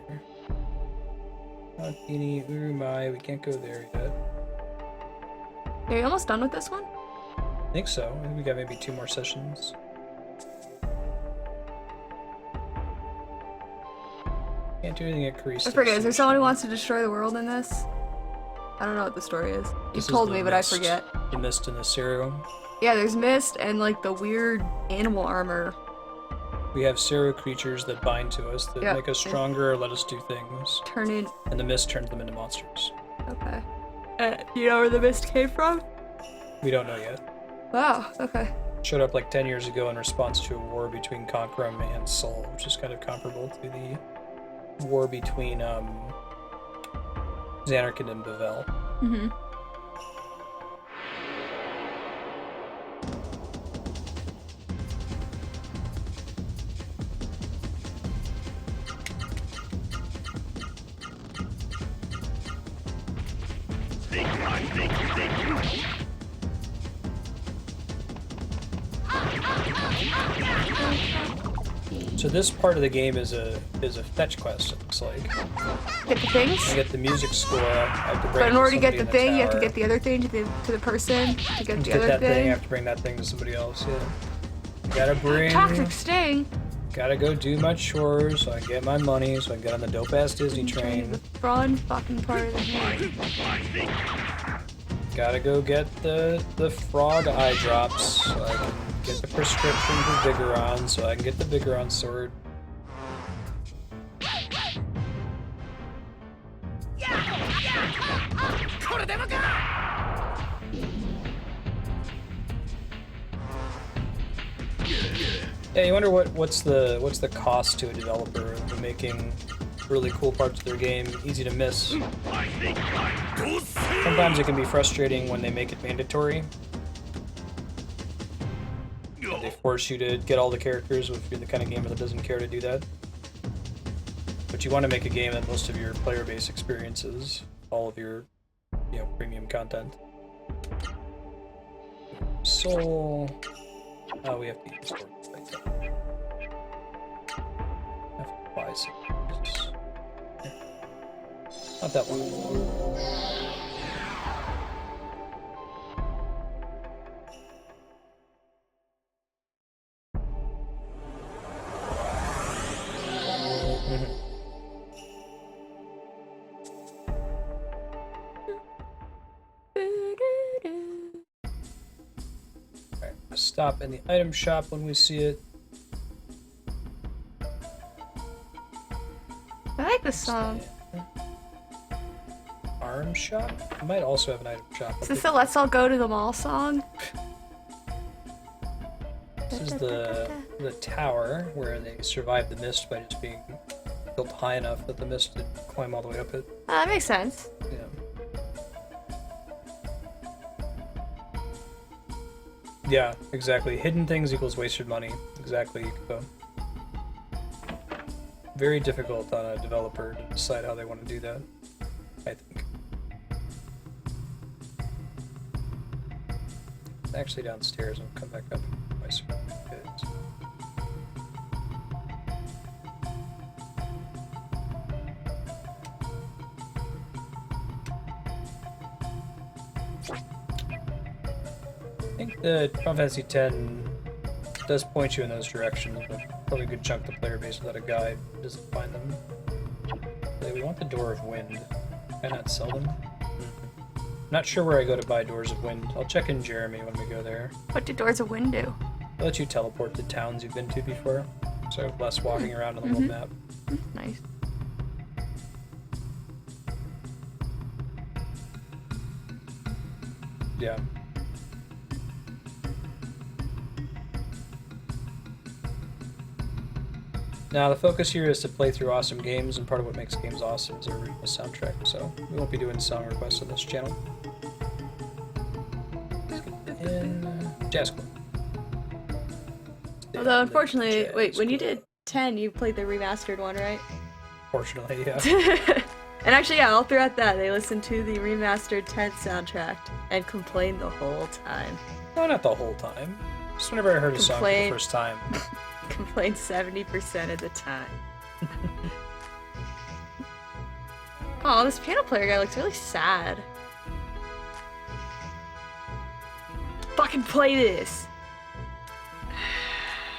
[SPEAKER 1] Tini, Urumai, we can't go there yet.
[SPEAKER 2] Are you almost done with this one?
[SPEAKER 1] I think so. I think we got maybe 2 more sessions. Can't do anything at Karista.
[SPEAKER 2] I forget, is there someone who wants to destroy the world in this? I don't know what the story is. You told me, but I forget.
[SPEAKER 1] The mist in the serum.
[SPEAKER 2] Yeah, there's mist and like the weird animal armor.
[SPEAKER 1] We have Seru creatures that bind to us, that make us stronger or let us do things. And the mist turns them into monsters.
[SPEAKER 2] Okay. Do you know where the mist came from?
[SPEAKER 1] We don't know yet.
[SPEAKER 2] Wow, okay.
[SPEAKER 1] Showed up like 10 years ago in response to a war between Conkrum and Sol, which is kind of comparable to the war between Xanarkand and Bavel.
[SPEAKER 2] Mm-hmm.
[SPEAKER 1] So this part of the game is a fetch quest, it looks like.
[SPEAKER 2] Get the things?
[SPEAKER 1] I get the music score. I have to bring
[SPEAKER 2] but in order to get the thing,
[SPEAKER 1] tower.
[SPEAKER 2] you have to get the other thing to the person to get the other
[SPEAKER 1] that
[SPEAKER 2] thing.
[SPEAKER 1] You have to bring that thing to somebody else. Yeah. You gotta bring.
[SPEAKER 2] Toxic sting.
[SPEAKER 1] Gotta go do my chores so I can get my money so I can get on the dope ass Disney train.
[SPEAKER 2] The fun fucking part of the game.
[SPEAKER 1] Gotta go get the frog eye drops so I can get the prescription for Viggoron so I can get the Viggoron sword. Yeah, you wonder what's the cost to a developer of making really cool parts of their game easy to miss. Sometimes it can be frustrating when they make it mandatory. They force you to get all the characters if you're the kind of gamer that doesn't care to do that. But you want to make a game that most of your player base experiences all of your, premium content. Soul. Oh, we have to use this like that. Have to buy some. Not that one. Alright, stop in the item shop when we see it.
[SPEAKER 2] I like this song.
[SPEAKER 1] Arm shop? I might also have an item shop.
[SPEAKER 2] Is this the Let's All Go to the Mall song?
[SPEAKER 1] This is the tower where they survived the mist by just being built high enough that the mist didn't climb all the way up it.
[SPEAKER 2] That makes sense.
[SPEAKER 1] Yeah. Yeah, exactly. Hidden things equals wasted money. Exactly, Yukiko. Very difficult on a developer to decide how they want to do that, I think. It's actually downstairs and come back up by certificates. I think the Final Fantasy X does point you in those directions, but probably a good chunk of the player base without a guide doesn't find them. Okay, we want the Door of Wind. Can I not sell them? Not sure where I go to buy Doors of Wind. I'll check in Jeremy when we go there.
[SPEAKER 2] What do Doors of Wind do?
[SPEAKER 1] They'll let you teleport to towns you've been to before, so less walking around on the world map.
[SPEAKER 2] Nice.
[SPEAKER 1] Yeah. Now, the focus here is to play through awesome games, and part of what makes games awesome is a soundtrack, so we won't be doing song requests on this channel. In Jazz Club.
[SPEAKER 2] Although, unfortunately,
[SPEAKER 1] Jazz
[SPEAKER 2] wait, when you
[SPEAKER 1] Club.
[SPEAKER 2] did 10, you played the remastered one, right?
[SPEAKER 1] Fortunately, yeah.
[SPEAKER 2] And actually, yeah, all throughout that, they listened to the remastered 10th soundtrack and complained the whole time.
[SPEAKER 1] No, not the whole time. Just whenever I heard a song for the first time.
[SPEAKER 2] Complained 70% of the time. Oh, this piano player guy looks really sad. Fucking play this!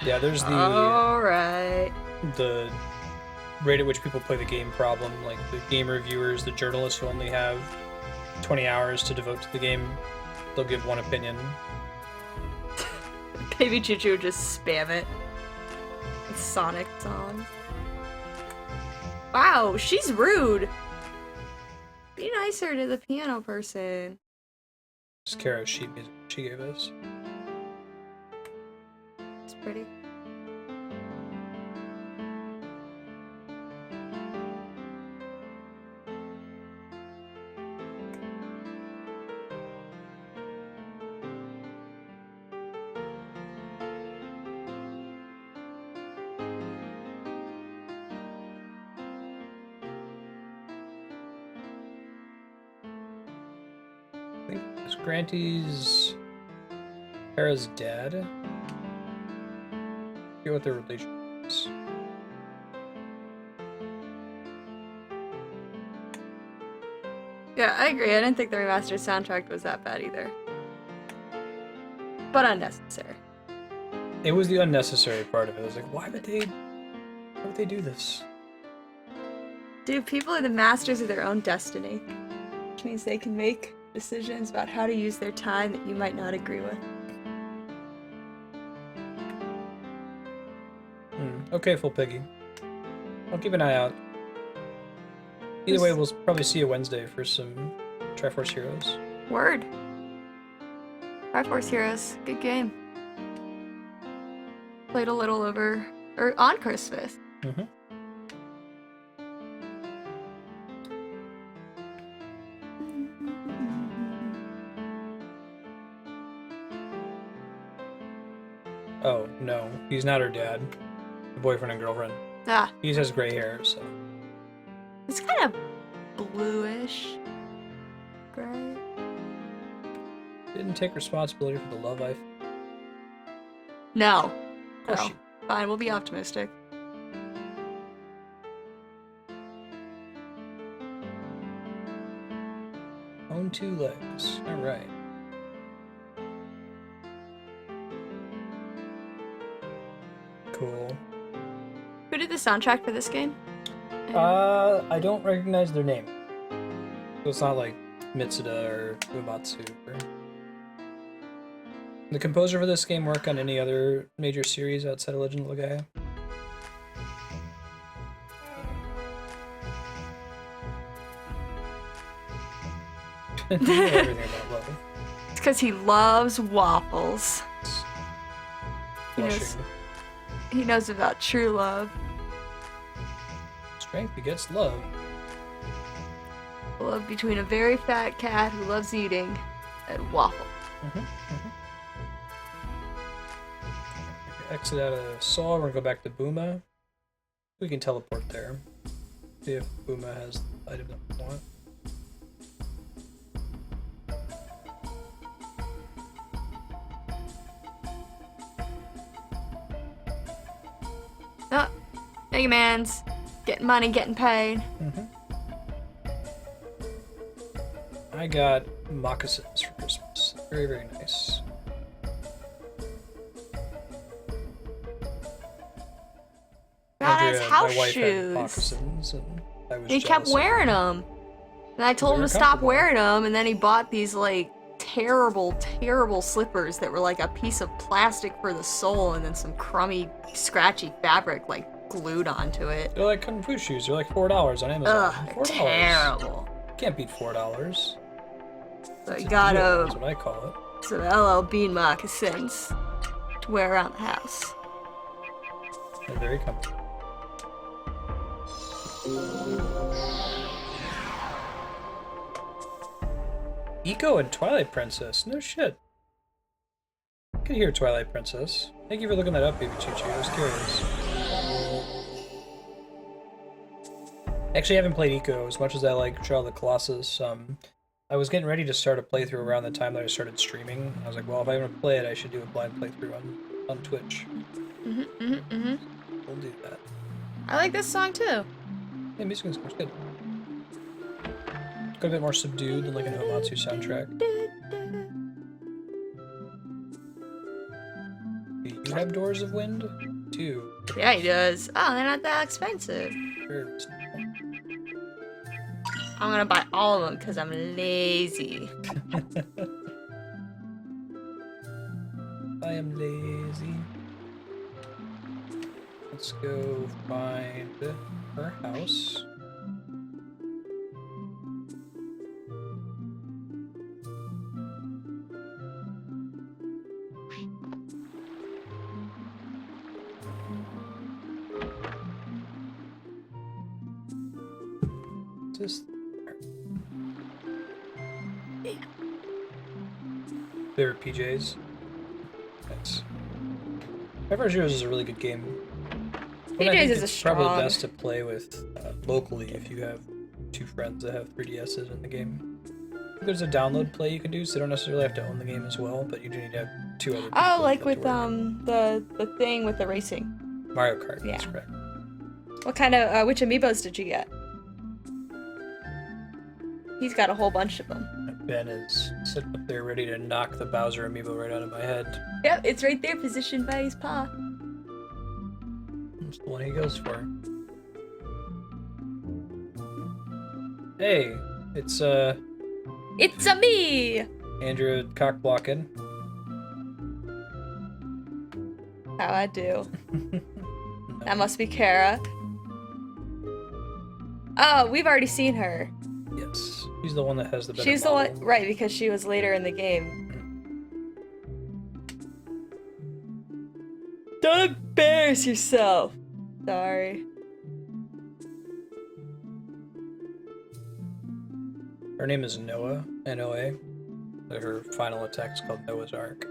[SPEAKER 1] Yeah, there's
[SPEAKER 2] Alright.
[SPEAKER 1] the rate at which people play the game problem, like the game reviewers, the journalists who only have 20 hours to devote to the game, they'll give one opinion.
[SPEAKER 2] Baby Juju would just spam it. With Sonic songs. Wow, she's rude! Be nicer to the piano person.
[SPEAKER 1] It's Kara's sheet music she gave us.
[SPEAKER 2] It's pretty.
[SPEAKER 1] I think it's Granty's Kara's dad. I forget what their relation is.
[SPEAKER 2] Yeah, I agree. I didn't think the remastered soundtrack was that bad either. But unnecessary.
[SPEAKER 1] It was the unnecessary part of it. I was like, why would they do this?
[SPEAKER 2] Dude, people are the masters of their own destiny. Which means they can make decisions about how to use their time that you might not agree with.
[SPEAKER 1] Okay, Full Piggy. I'll keep an eye out. Either way, we'll probably see you Wednesday for some Triforce Heroes.
[SPEAKER 2] Word. Triforce Heroes. Good game. Played a little over... or on Christmas.
[SPEAKER 1] Mm-hmm. Oh, no. He's not her dad. The boyfriend and girlfriend.
[SPEAKER 2] Ah.
[SPEAKER 1] He has gray hair, so...
[SPEAKER 2] It's kind of bluish. Gray.
[SPEAKER 1] Didn't take responsibility for the love life.
[SPEAKER 2] No.
[SPEAKER 1] Of course
[SPEAKER 2] No.
[SPEAKER 1] she...
[SPEAKER 2] Fine, we'll be optimistic.
[SPEAKER 1] Own 2 legs. Alright. Cool.
[SPEAKER 2] Who did the soundtrack for this game?
[SPEAKER 1] I don't recognize their name. So it's not like Mitsuda or Uematsu. Or... The composer for this game work on any other major series outside of Legend of Legaia? You know everything about love.
[SPEAKER 2] It's because he loves waffles.
[SPEAKER 1] Blushing.
[SPEAKER 2] He knows about true love.
[SPEAKER 1] Strength begets love.
[SPEAKER 2] Love between a very fat cat who loves eating and waffle.
[SPEAKER 1] Exit out of Saw, we're gonna go back to Buma. We can teleport there. See if Buma has the item that we want.
[SPEAKER 2] Oh, Mega Man's getting money, getting paid.
[SPEAKER 1] I got moccasins for Christmas. Very, very nice.
[SPEAKER 2] God,
[SPEAKER 1] Andrea,
[SPEAKER 2] his house
[SPEAKER 1] my wife, had
[SPEAKER 2] shoes.
[SPEAKER 1] moccasins, and I was
[SPEAKER 2] He
[SPEAKER 1] jealous
[SPEAKER 2] kept
[SPEAKER 1] of
[SPEAKER 2] wearing
[SPEAKER 1] them.
[SPEAKER 2] them. And I told him
[SPEAKER 1] They
[SPEAKER 2] to
[SPEAKER 1] were
[SPEAKER 2] stop
[SPEAKER 1] comfortable.
[SPEAKER 2] wearing them, and then he bought these, like, terrible, terrible slippers that were like a piece of plastic for the sole and then some crummy, scratchy fabric, like, glued onto it.
[SPEAKER 1] They're like Kung Fu shoes. They're like $4 on Amazon.
[SPEAKER 2] Ugh, they're
[SPEAKER 1] $4.
[SPEAKER 2] terrible.
[SPEAKER 1] Can't beat $4.
[SPEAKER 2] So he
[SPEAKER 1] It's a
[SPEAKER 2] got
[SPEAKER 1] deal, That's what I call it.
[SPEAKER 2] some LL Bean moccasins to wear around the house.
[SPEAKER 1] They're very comfortable. Eco and Twilight Princess. No shit. Good hear, Twilight Princess. Thank you for looking that up, Baby Choo-Choo. I was curious. Actually, I haven't played Eco as much as I like Shadow of the Colossus. I was getting ready to start a playthrough around the time that I started streaming. I was like, well, if I'm gonna play it, I should do a blind playthrough on Twitch. We'll do that.
[SPEAKER 2] I like this song too.
[SPEAKER 1] Yeah, music is good. Got a bit more subdued than like an Homatsu soundtrack. Do you have Doors of Wind? Two.
[SPEAKER 2] Yeah, he does. Oh, they're not that expensive.
[SPEAKER 1] Sure.
[SPEAKER 2] I'm gonna buy all of them because I'm lazy.
[SPEAKER 1] I am lazy. Let's go find her house. Just favorite PJs. Nice. River Heroes is a really good game. But I
[SPEAKER 2] PJs
[SPEAKER 1] think
[SPEAKER 2] is a
[SPEAKER 1] it's probably
[SPEAKER 2] strong.
[SPEAKER 1] best to play with locally if you have two friends that have 3DSs in the game. There's a download play you can do, so you don't necessarily have to own the game as well, but you do need to have two other people.
[SPEAKER 2] Oh, like
[SPEAKER 1] for it
[SPEAKER 2] with
[SPEAKER 1] to work.
[SPEAKER 2] the thing with the racing.
[SPEAKER 1] Mario Kart.
[SPEAKER 2] Yeah.
[SPEAKER 1] That's correct.
[SPEAKER 2] What kind of which amiibos did you get? He's got a whole bunch of them.
[SPEAKER 1] Ben is sitting up there ready to knock the Bowser amiibo right out of my head.
[SPEAKER 2] Yep, it's right there, positioned by his paw.
[SPEAKER 1] That's the one he goes for. Hey, it's
[SPEAKER 2] It's a me.
[SPEAKER 1] Andrew cock blocking.
[SPEAKER 2] How I do. That must be Kara. Oh, we've already seen her.
[SPEAKER 1] Yes, she's the one that has the better
[SPEAKER 2] She's the
[SPEAKER 1] model.
[SPEAKER 2] one, right? Because she was later in the game. Don't embarrass yourself. Sorry.
[SPEAKER 1] Her name is Noah, N-O-A. Her final attack is called Noah's Ark.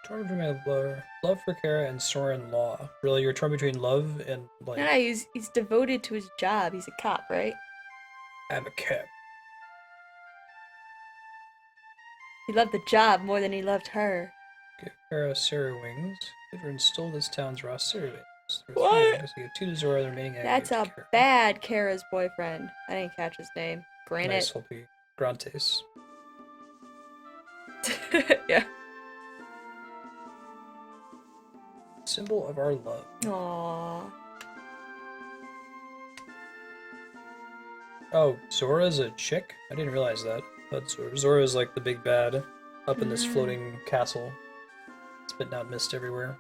[SPEAKER 1] Torn between my love for Kara and Soren Law. Really, you're torn between love and like
[SPEAKER 2] No, he's devoted to his job. He's a cop, right?
[SPEAKER 1] I'm a cat.
[SPEAKER 2] He loved the job more than he loved her.
[SPEAKER 1] Give Kara Sarah wings. Give her and stole this town's raw Sarah wings.
[SPEAKER 2] What?
[SPEAKER 1] So you get 2 to Zora, the remaining egg
[SPEAKER 2] That's
[SPEAKER 1] gives
[SPEAKER 2] a
[SPEAKER 1] to Kara.
[SPEAKER 2] bad Kara's boyfriend. I didn't catch his name. Granite.
[SPEAKER 1] Nice, Holby. Grantes.
[SPEAKER 2] Yeah.
[SPEAKER 1] Symbol of our love.
[SPEAKER 2] Aww.
[SPEAKER 1] Oh, Zora's a chick? I didn't realize that. But Zora's like the big bad up in this floating castle. Spitting out mist everywhere.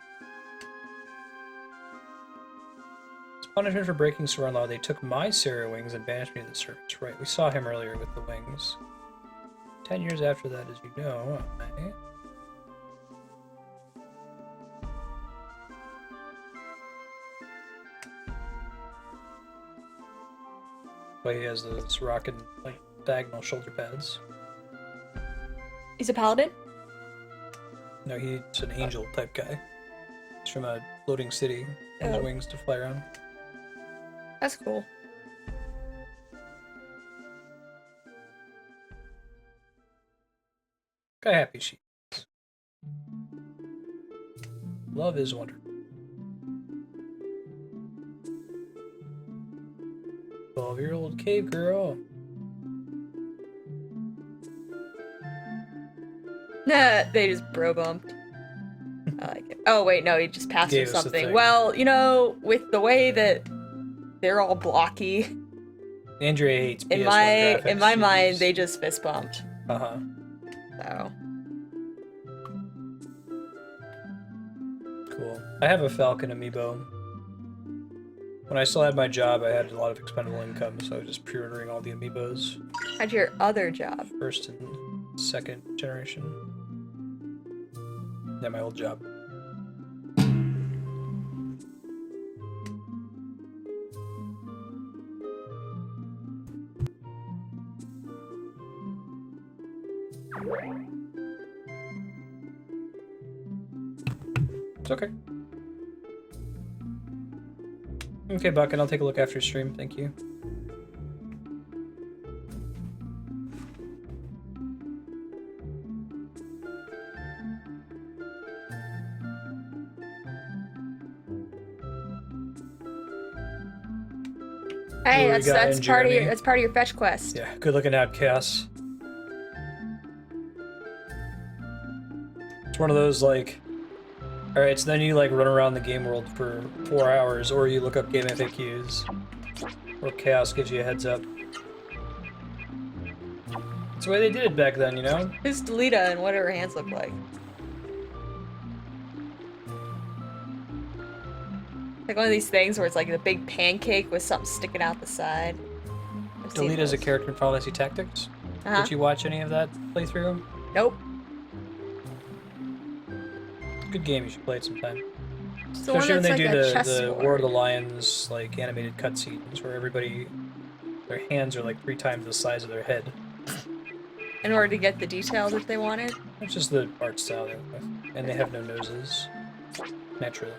[SPEAKER 1] As punishment for breaking Soren Law, they took my Sarah wings and banished me to the surface. Right, we saw him earlier with the wings. 10 years after that, as you know, But he has those rockin' like diagonal shoulder pads.
[SPEAKER 2] He's a paladin?
[SPEAKER 1] No, he's an angel type guy. He's from a floating city. He has
[SPEAKER 2] Oh.
[SPEAKER 1] wings to fly around.
[SPEAKER 2] That's cool.
[SPEAKER 1] Look how happy she is. Love is wonderful. 12-year-old cave girl.
[SPEAKER 2] Nah, they just bro bumped. I like it. Oh wait, no, he just passed her
[SPEAKER 1] Gave us the
[SPEAKER 2] something.
[SPEAKER 1] thing.
[SPEAKER 2] Well, you know, with the way that they're all blocky,
[SPEAKER 1] Andrea hates
[SPEAKER 2] in
[SPEAKER 1] PS1
[SPEAKER 2] my
[SPEAKER 1] graphics.
[SPEAKER 2] mind, they just fist bumped.
[SPEAKER 1] Uh-huh.
[SPEAKER 2] So
[SPEAKER 1] Cool. I have a Falcon amiibo. When I still had my job, I had a lot of expendable income, so I was just pre-ordering all the amiibos.
[SPEAKER 2] how'd your other job?
[SPEAKER 1] First and second generation. Yeah, my old job. It's okay. Okay, Buck, and I'll take a look after stream. Thank you.
[SPEAKER 2] Hey,
[SPEAKER 1] What do we got
[SPEAKER 2] that's
[SPEAKER 1] in
[SPEAKER 2] part of
[SPEAKER 1] Jeremy?
[SPEAKER 2] that's part of your fetch quest.
[SPEAKER 1] Yeah, good looking out, Cass. It's one of those like, all right, so then you like run around the game world for 4 hours, or you look up game FAQs, or Chaos gives you a heads up. That's the way they did it back then, you know?
[SPEAKER 2] Who's Delita and what do her hands look like? Like one of these things where it's like a big pancake with something sticking out the side.
[SPEAKER 1] Delita's a character in Final Fantasy Tactics. Did you watch any of that playthrough?
[SPEAKER 2] Nope.
[SPEAKER 1] Good game, you should play it sometime.
[SPEAKER 2] It's the one
[SPEAKER 1] Especially when
[SPEAKER 2] that's
[SPEAKER 1] they
[SPEAKER 2] like a
[SPEAKER 1] do the
[SPEAKER 2] chessboard.
[SPEAKER 1] War of the Lions like animated cutscenes where everybody, their hands are like 3 times the size of their head.
[SPEAKER 2] In order to get the details if they wanted.
[SPEAKER 1] It's just the art style they went with. And they have no noses. Naturally.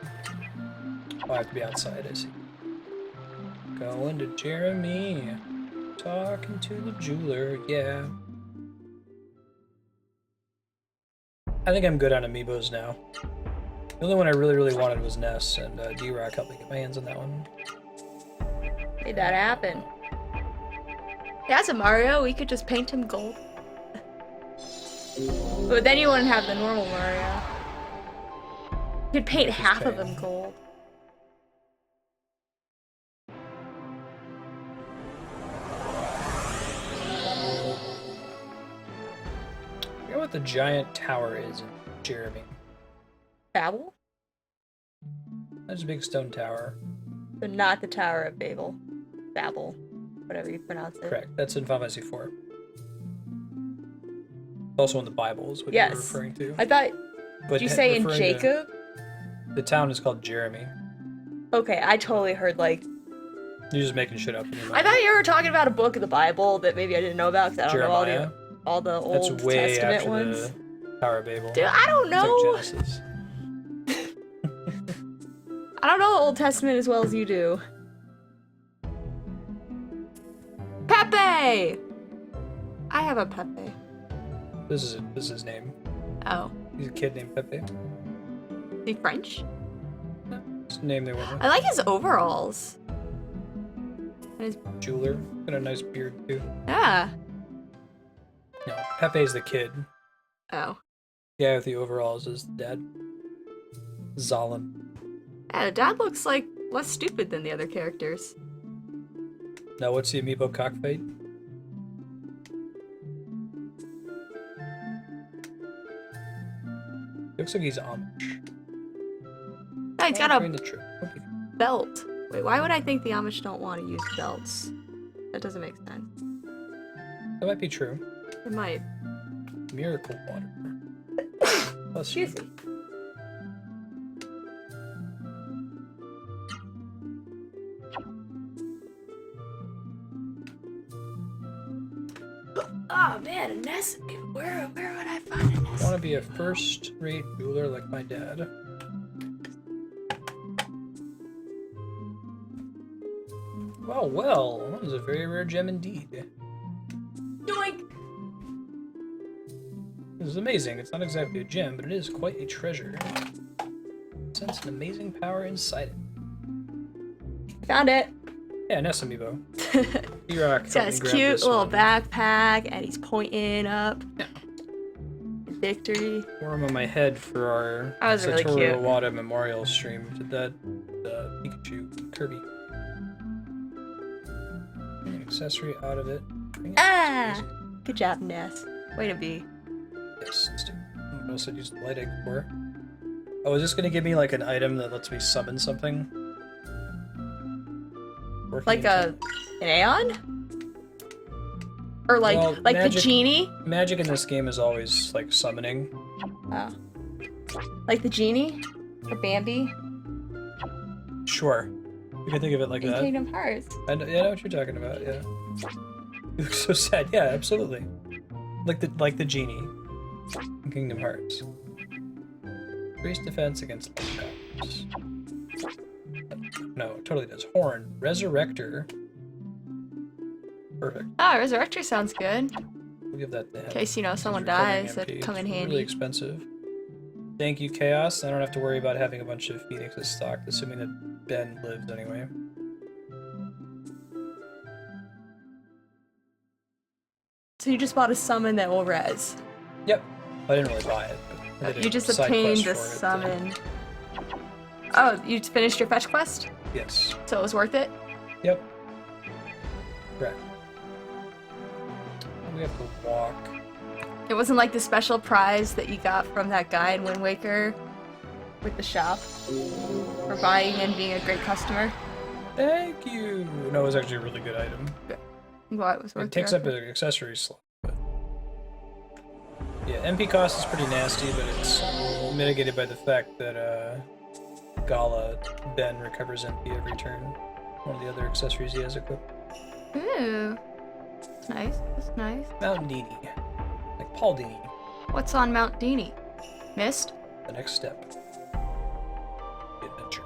[SPEAKER 1] Oh, I have to be outside, I see. Going to Jeremy. Talking to the jeweler, yeah. I think I'm good on amiibos now. The only one I really wanted was Ness, and D-Rock helped me get my hands on that one.
[SPEAKER 2] Made that happen. Yeah, it's a Mario. We could just paint him gold. But then you wouldn't have the normal Mario. You could paint half of him gold.
[SPEAKER 1] I forget what the giant tower is in Jeremy.
[SPEAKER 2] Babel?
[SPEAKER 1] That's a big stone tower.
[SPEAKER 2] But not the Tower of Babel. Babel. Whatever you pronounce it.
[SPEAKER 1] Correct. That's in Final Fantasy IV. Also in the Bible is what you were referring to.
[SPEAKER 2] I thought...
[SPEAKER 1] But
[SPEAKER 2] did you say in
[SPEAKER 1] referring
[SPEAKER 2] Jacob?
[SPEAKER 1] The town is called Jeremy.
[SPEAKER 2] Okay, I totally heard like...
[SPEAKER 1] You're just making shit up in your mind.
[SPEAKER 2] I thought you were talking about a book of the Bible that maybe I didn't know about because I don't
[SPEAKER 1] Jeremiah.
[SPEAKER 2] know all the Old
[SPEAKER 1] That's way
[SPEAKER 2] Testament
[SPEAKER 1] after
[SPEAKER 2] ones.
[SPEAKER 1] the Tower of Babel.
[SPEAKER 2] Dude, I don't know.
[SPEAKER 1] It's like Genesis.
[SPEAKER 2] I don't know the Old Testament as well as you do. Pepe! I have a Pepe.
[SPEAKER 1] This is his name.
[SPEAKER 2] Oh.
[SPEAKER 1] He's a kid named Pepe.
[SPEAKER 2] Is he French?
[SPEAKER 1] It's the name they went with.
[SPEAKER 2] I like his overalls. And his...
[SPEAKER 1] Jeweler. Got a nice beard too.
[SPEAKER 2] Yeah.
[SPEAKER 1] No, Pepe's the kid.
[SPEAKER 2] Oh.
[SPEAKER 1] The guy with the overalls is the dad. Zalin.
[SPEAKER 2] Yeah, the dad looks like less stupid than the other characters.
[SPEAKER 1] Now what's the amiibo cockfight? Looks like he's Amish.
[SPEAKER 2] Oh, he's got a
[SPEAKER 1] the trip. Okay.
[SPEAKER 2] belt. Wait, why would I think the Amish don't want to use belts? That doesn't make sense.
[SPEAKER 1] That might be true.
[SPEAKER 2] It might.
[SPEAKER 1] Miracle water.
[SPEAKER 2] Excuse me. Oh man, a nest. Where would I find a nest?
[SPEAKER 1] I want to be a first-rate jeweler like my dad. Well, that was a very rare gem indeed.
[SPEAKER 2] Doink!
[SPEAKER 1] This is amazing. It's not exactly a gem, but it is quite a treasure. Sense an amazing power inside it.
[SPEAKER 2] Found it.
[SPEAKER 1] Yeah, Ness amiibo. D-Rock.
[SPEAKER 2] He's got his cute little backpack, and he's pointing up.
[SPEAKER 1] Yeah.
[SPEAKER 2] Victory.
[SPEAKER 1] Wore him on my head for our
[SPEAKER 2] That was really
[SPEAKER 1] Satoru
[SPEAKER 2] cute.
[SPEAKER 1] Iwata memorial stream. We did that Pikachu Kirby. An accessory out of it.
[SPEAKER 2] Ah! Good job, Ness. Way to be.
[SPEAKER 1] Yes, let's do it. What else did I use the light egg for? Oh, is this gonna give me like an item that lets me summon something? Working
[SPEAKER 2] Like
[SPEAKER 1] into-
[SPEAKER 2] an Aeon? Or like
[SPEAKER 1] Well,
[SPEAKER 2] like the genie?
[SPEAKER 1] Magic in this game is always like summoning.
[SPEAKER 2] Oh. Like the genie? Or Bambi?
[SPEAKER 1] Sure. You can think of it like
[SPEAKER 2] In
[SPEAKER 1] that.
[SPEAKER 2] Kingdom Hearts.
[SPEAKER 1] I know what you're talking about, yeah. You look so sad. Yeah, absolutely. Like the genie in Kingdom Hearts. Increased defense against attacks. No, it totally does. Horn. Resurrector. Perfect.
[SPEAKER 2] Oh, Resurrector sounds good.
[SPEAKER 1] We'll give that to him.
[SPEAKER 2] In case, someone
[SPEAKER 1] Recovering
[SPEAKER 2] dies,
[SPEAKER 1] MP.
[SPEAKER 2] that'd come in
[SPEAKER 1] It's
[SPEAKER 2] handy.
[SPEAKER 1] really expensive. Thank you, Chaos. I don't have to worry about having a bunch of Phoenixes stocked, assuming that Ben lives anyway.
[SPEAKER 2] So you just bought a summon that will res.
[SPEAKER 1] Yep. I didn't really buy it. But I did
[SPEAKER 2] You
[SPEAKER 1] a
[SPEAKER 2] just
[SPEAKER 1] side
[SPEAKER 2] obtained
[SPEAKER 1] quest
[SPEAKER 2] the
[SPEAKER 1] for it,
[SPEAKER 2] summon. Oh, you finished your fetch quest?
[SPEAKER 1] Yes.
[SPEAKER 2] So it was worth it?
[SPEAKER 1] Yep. Correct. We have to walk.
[SPEAKER 2] It wasn't like the special prize that you got from that guy in Wind Waker with the shop for buying and being a great customer.
[SPEAKER 1] Thank you! No, it was actually a really good item.
[SPEAKER 2] Well, it was worth
[SPEAKER 1] It takes
[SPEAKER 2] the
[SPEAKER 1] up an accessory slot. But... yeah, MP cost is pretty nasty, but it's mitigated by the fact that Gala, Ben, recovers MP every turn. One of the other accessories he has equipped.
[SPEAKER 2] Ooh. That's nice. That's nice.
[SPEAKER 1] Mountain Dini. Like Paul Dini.
[SPEAKER 2] What's on Mount Dini? Mist?
[SPEAKER 1] The next step. The adventure.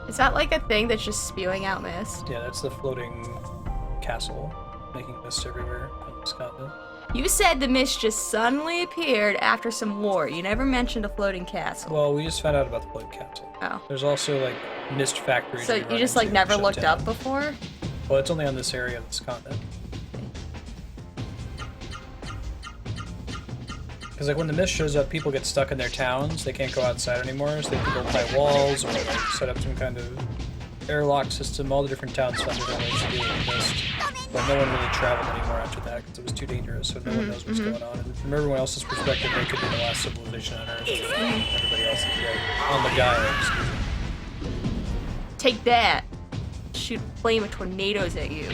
[SPEAKER 2] Is that like a thing that's just spewing out mist?
[SPEAKER 1] Yeah, that's the floating castle, making mist everywhere on this continent.
[SPEAKER 2] You said the mist just suddenly appeared after some war. You never mentioned a floating castle.
[SPEAKER 1] Well, we just found out about the floating castle.
[SPEAKER 2] Oh.
[SPEAKER 1] There's also like mist factories.
[SPEAKER 2] So
[SPEAKER 1] we
[SPEAKER 2] you
[SPEAKER 1] run
[SPEAKER 2] just like
[SPEAKER 1] into
[SPEAKER 2] never
[SPEAKER 1] in
[SPEAKER 2] looked
[SPEAKER 1] Shutdown.
[SPEAKER 2] up before?
[SPEAKER 1] Well, it's only on this area of this continent. Because like when the mist shows up, people get stuck in their towns. They can't go outside anymore, so they have to build high walls or like set up some kind of airlock system. All the different towns found different ways to deal with the mist. But no one really traveled anymore after that because it was too dangerous, so no one knows what's going on. And from everyone else's perspective, they could be the last civilization on Earth. Everybody else is dead. On Legaia, excuse me.
[SPEAKER 2] Take that! Shoot a flame of tornadoes at you.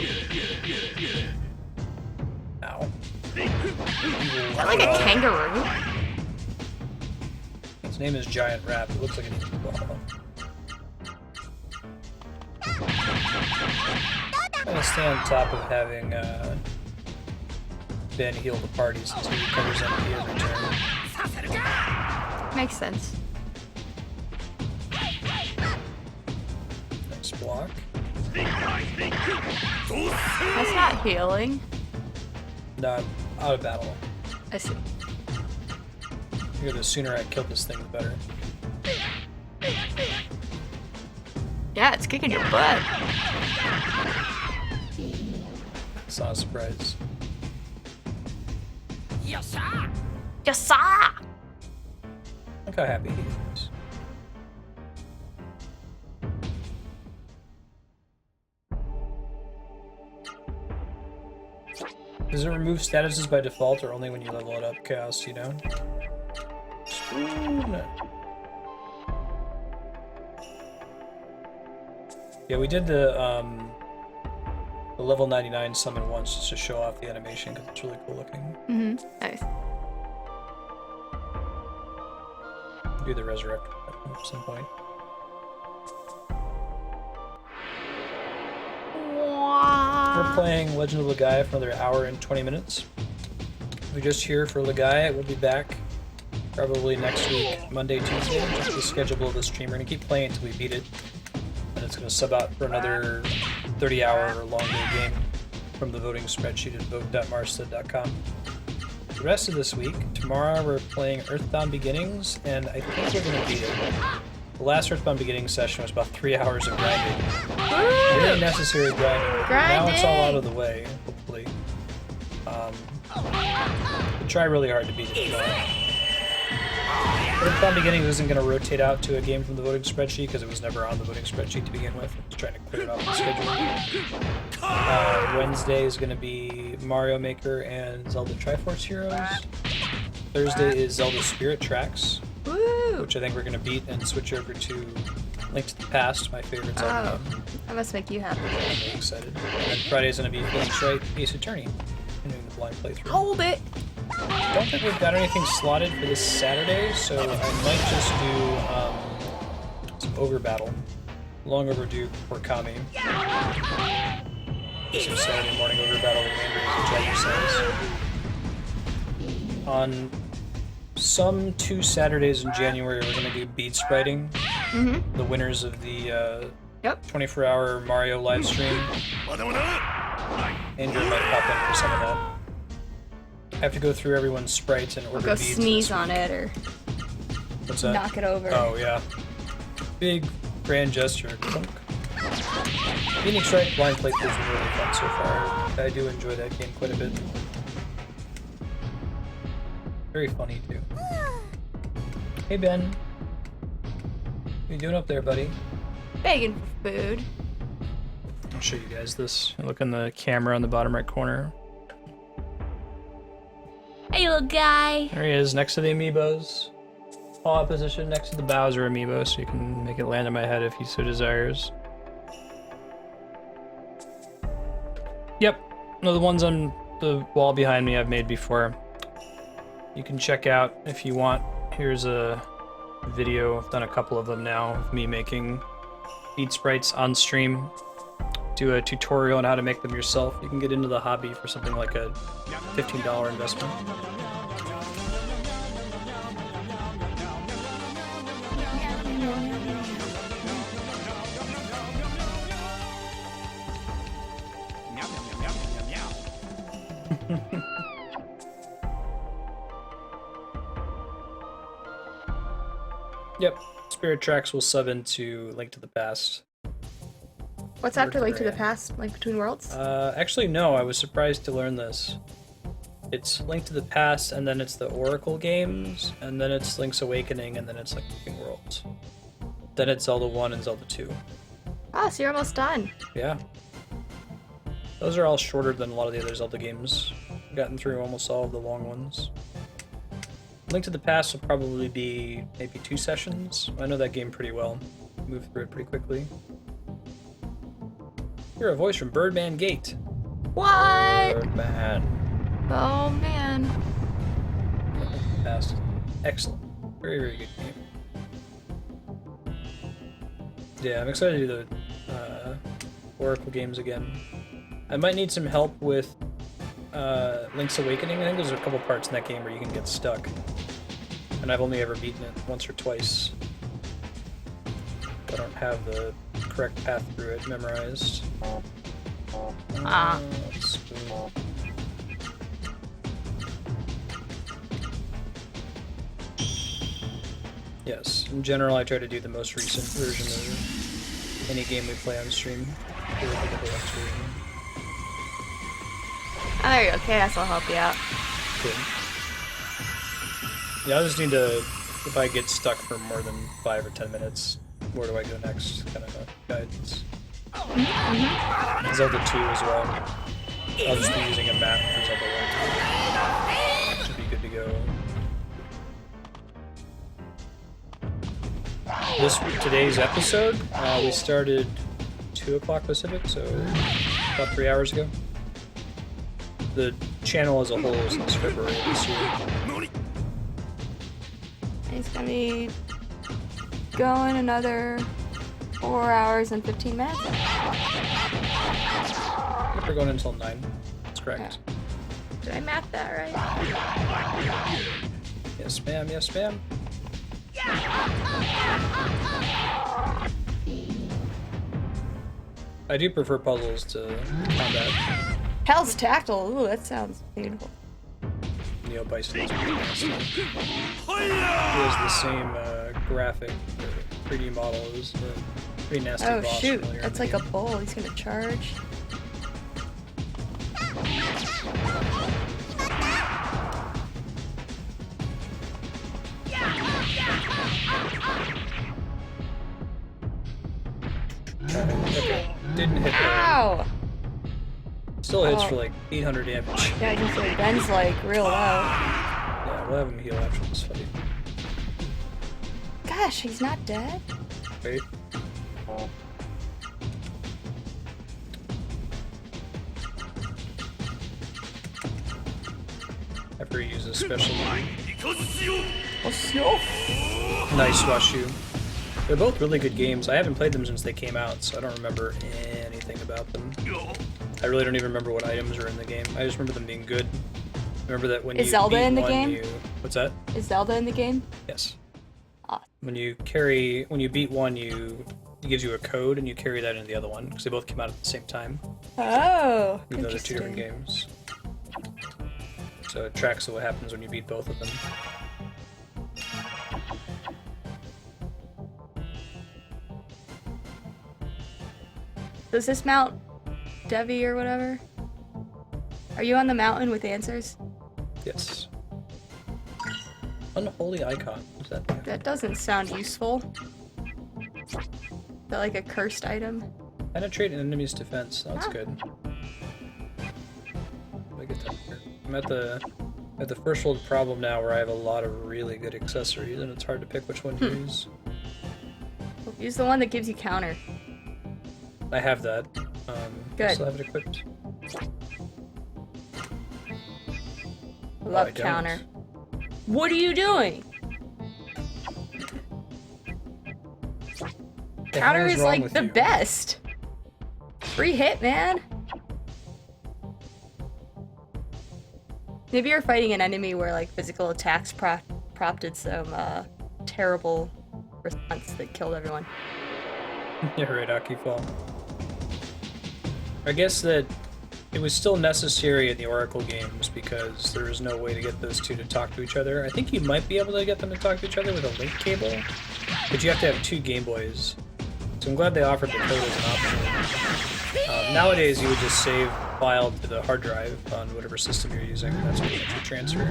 [SPEAKER 1] Ow.
[SPEAKER 2] Is that like a kangaroo?
[SPEAKER 1] Its name is Giant Rat. It looks like an koala. I'm gonna stay on top of having Ben heal the party since he recovers MP every turn.
[SPEAKER 2] Makes sense.
[SPEAKER 1] Nice block.
[SPEAKER 2] That's not healing.
[SPEAKER 1] No, I'm out of battle.
[SPEAKER 2] I see.
[SPEAKER 1] I figure the sooner I kill this thing, the better.
[SPEAKER 2] Yeah, it's kicking your butt.
[SPEAKER 1] It's not a surprise.
[SPEAKER 2] Yes, sir!
[SPEAKER 1] Look how happy he is. Does it remove statuses by default or only when you level it up, Chaos, you know? Spoon. Yeah, we did the level 99 summon once just to show off the animation because it's really cool looking.
[SPEAKER 2] Mm-hmm. Nice.
[SPEAKER 1] Do the resurrect at some point. We're playing Legend of Legaia for another hour and 20 minutes. We're just here for Legaia. We'll be back probably next week, Monday, Tuesday. Just the schedule of the stream. We're going to keep playing until we beat it. And it's going to sub out for another 30-hour or longer game from the voting spreadsheet at vote.marsted.com. The rest of this week, tomorrow we're playing Earthbound Beginnings, and I think we're going to beat it. The last Earthbound Beginnings session was about 3 hours of grinding. Really necessary grinding. Now it's all out of the way, hopefully. We'll try really hard to beat it tomorrow. Earthbound Beginnings isn't going to rotate out to a game from the voting spreadsheet because it was never on the voting spreadsheet to begin with. I'm just trying to clear it off the schedule. Wednesday is going to be Mario Maker and Zelda Triforce Heroes. Thursday is Zelda Spirit Tracks,
[SPEAKER 2] Woo!
[SPEAKER 1] which I think we're going to beat and switch over to Link to the Past, my favorite Zelda game.
[SPEAKER 2] That must make you happy.
[SPEAKER 1] I'm really excited. And then Friday's gonna be Phoenix Wright Ace Attorney. I'm doing the blind playthrough.
[SPEAKER 2] Hold it!
[SPEAKER 1] I don't think we've got anything slotted for this Saturday, so I might just do some Ogre Battle. Long overdue for Kami. Some Saturday morning Ogre Battle with Andrew, which says. On some 2 Saturdays in January, we're going to do bead spriting.
[SPEAKER 2] Mm-hmm.
[SPEAKER 1] The winners of the
[SPEAKER 2] Yep.
[SPEAKER 1] 24-hour Mario live stream. Andrew might pop in for some of that. I have to go through everyone's sprites and order
[SPEAKER 2] Go
[SPEAKER 1] beads.
[SPEAKER 2] sneeze on it or
[SPEAKER 1] What's that?
[SPEAKER 2] knock it over.
[SPEAKER 1] Oh, yeah. Big grand gesture. Clunk. Phoenix Wright blind playthroughs been really fun so far. I do enjoy that game quite a bit. Very funny, too. Hey, Ben. What you doing up there, buddy?
[SPEAKER 2] Begging for food.
[SPEAKER 1] I'll show you guys this. Look in the camera on the bottom right corner.
[SPEAKER 2] Hey, little guy.
[SPEAKER 1] There he is, next to the amiibos. Paw position next to the Bowser amiibo, so you can make it land on my head if he so desires. Yep, no, the ones on the wall behind me I've made before. You can check out if you want. Here's a video, I've done a couple of them now, of me making bead sprites on stream. Do a tutorial on how to make them yourself. You can get into the hobby for something like a $15 investment. Yep, Spirit Tracks will sub into Link to the Past.
[SPEAKER 2] What's after Link to the Past? Link Between Worlds?
[SPEAKER 1] Actually, no, I was surprised to learn this. It's Link to the Past, and then it's the Oracle games, and then it's Link's Awakening, and then it's Link Between Worlds. Then it's Zelda 1 and Zelda 2.
[SPEAKER 2] Ah, so you're almost done.
[SPEAKER 1] Yeah. Those are all shorter than a lot of the other Zelda games. I've gotten through almost all of the long ones. Link to the Past will probably be maybe 2 sessions. I know that game pretty well. Move through it pretty quickly. You're a voice from Birdman Gate.
[SPEAKER 2] What?
[SPEAKER 1] Birdman.
[SPEAKER 2] Oh, man.
[SPEAKER 1] Link to the Past. Excellent. Very, very good game. Yeah, I'm excited to do the Oracle games again. I might need some help with Link's Awakening. I think there's a couple parts in that game where you can get stuck. And I've only ever beaten it once or twice. I don't have the correct path through it memorized. Let's go. Yes, in general I try to do the most recent version of any game we play on stream. The deluxe version.
[SPEAKER 2] Oh, there you go. Chaos will help you out.
[SPEAKER 1] Good. Yeah, I just need to, if I get stuck for more than 5 or 10 minutes, where do I go next? Kind of a guidance. Zelda 2 as well. I'll just be using a map for Zelda 1. Should be good to go. Today's episode, we started 2 o'clock Pacific, so about 3 hours ago. The channel as a whole is since February this year.
[SPEAKER 2] He's gonna be going another 4 hours and 15 minutes.
[SPEAKER 1] We're going until 9. That's correct.
[SPEAKER 2] Yeah. Did I math that right?
[SPEAKER 1] Yes, ma'am. Yes, ma'am. I do prefer puzzles to combat.
[SPEAKER 2] Hell's Tactile. Ooh, that sounds beautiful.
[SPEAKER 1] Neo Bison is pretty nasty. He has the same graphic, 3D model as the pretty nasty
[SPEAKER 2] Oh
[SPEAKER 1] boss.
[SPEAKER 2] shoot,
[SPEAKER 1] earlier in
[SPEAKER 2] that's
[SPEAKER 1] the
[SPEAKER 2] like a
[SPEAKER 1] game.
[SPEAKER 2] bull. He's gonna charge.
[SPEAKER 1] Okay, didn't hit that.
[SPEAKER 2] Ow!
[SPEAKER 1] Still hits
[SPEAKER 2] Oh.
[SPEAKER 1] for like 800 damage.
[SPEAKER 2] Yeah, I can feel Ben's like real low.
[SPEAKER 1] Yeah, we'll have him heal after this fight.
[SPEAKER 2] Gosh, he's not dead?
[SPEAKER 1] Wait. After he uses special. Nice Washu. They're both really good games. I haven't played them since they came out, so I don't remember anything about them. I really don't even remember what items are in the game. I just remember them being good. Remember that when
[SPEAKER 2] Is
[SPEAKER 1] you
[SPEAKER 2] Zelda
[SPEAKER 1] beat
[SPEAKER 2] in the
[SPEAKER 1] one,
[SPEAKER 2] game?
[SPEAKER 1] What's that?
[SPEAKER 2] Is Zelda in the game?
[SPEAKER 1] Yes.
[SPEAKER 2] Ah.
[SPEAKER 1] When you beat one, it gives you a code, and you carry that into the other one because they both came out at the same time.
[SPEAKER 2] Oh,
[SPEAKER 1] Even though they're two different games. So it tracks what happens when you beat both of them.
[SPEAKER 2] Does this mount Devi or whatever? Are you on the mountain with answers?
[SPEAKER 1] Yes. Unholy icon. What's that?
[SPEAKER 2] That doesn't sound useful. Is that like a cursed item?
[SPEAKER 1] Penetrate an enemy's defense. That's
[SPEAKER 2] Ah.
[SPEAKER 1] good. Let me get that here. I'm at the first world problem now where I have a lot of really good accessories and it's hard to pick which one to use.
[SPEAKER 2] Use the one that gives you counter.
[SPEAKER 1] I have that.
[SPEAKER 2] Good.
[SPEAKER 1] I still have it equipped.
[SPEAKER 2] Love
[SPEAKER 1] I don't.
[SPEAKER 2] counter. What are you doing?
[SPEAKER 1] The
[SPEAKER 2] Counter
[SPEAKER 1] hell
[SPEAKER 2] is
[SPEAKER 1] wrong
[SPEAKER 2] like
[SPEAKER 1] with
[SPEAKER 2] the
[SPEAKER 1] you?
[SPEAKER 2] best. Free hit, man. Maybe you're fighting an enemy where like physical attacks prompted some terrible response that killed everyone.
[SPEAKER 1] Yeah, right, Akifall. I guess that it was still necessary in the Oracle games because there was no way to get those two to talk to each other. I think you might be able to get them to talk to each other with a link cable, but you have to have 2 Game Boys. So I'm glad they offered the code as an option. Nowadays, you would just save file to the hard drive on whatever system you're using. That's what you transfer.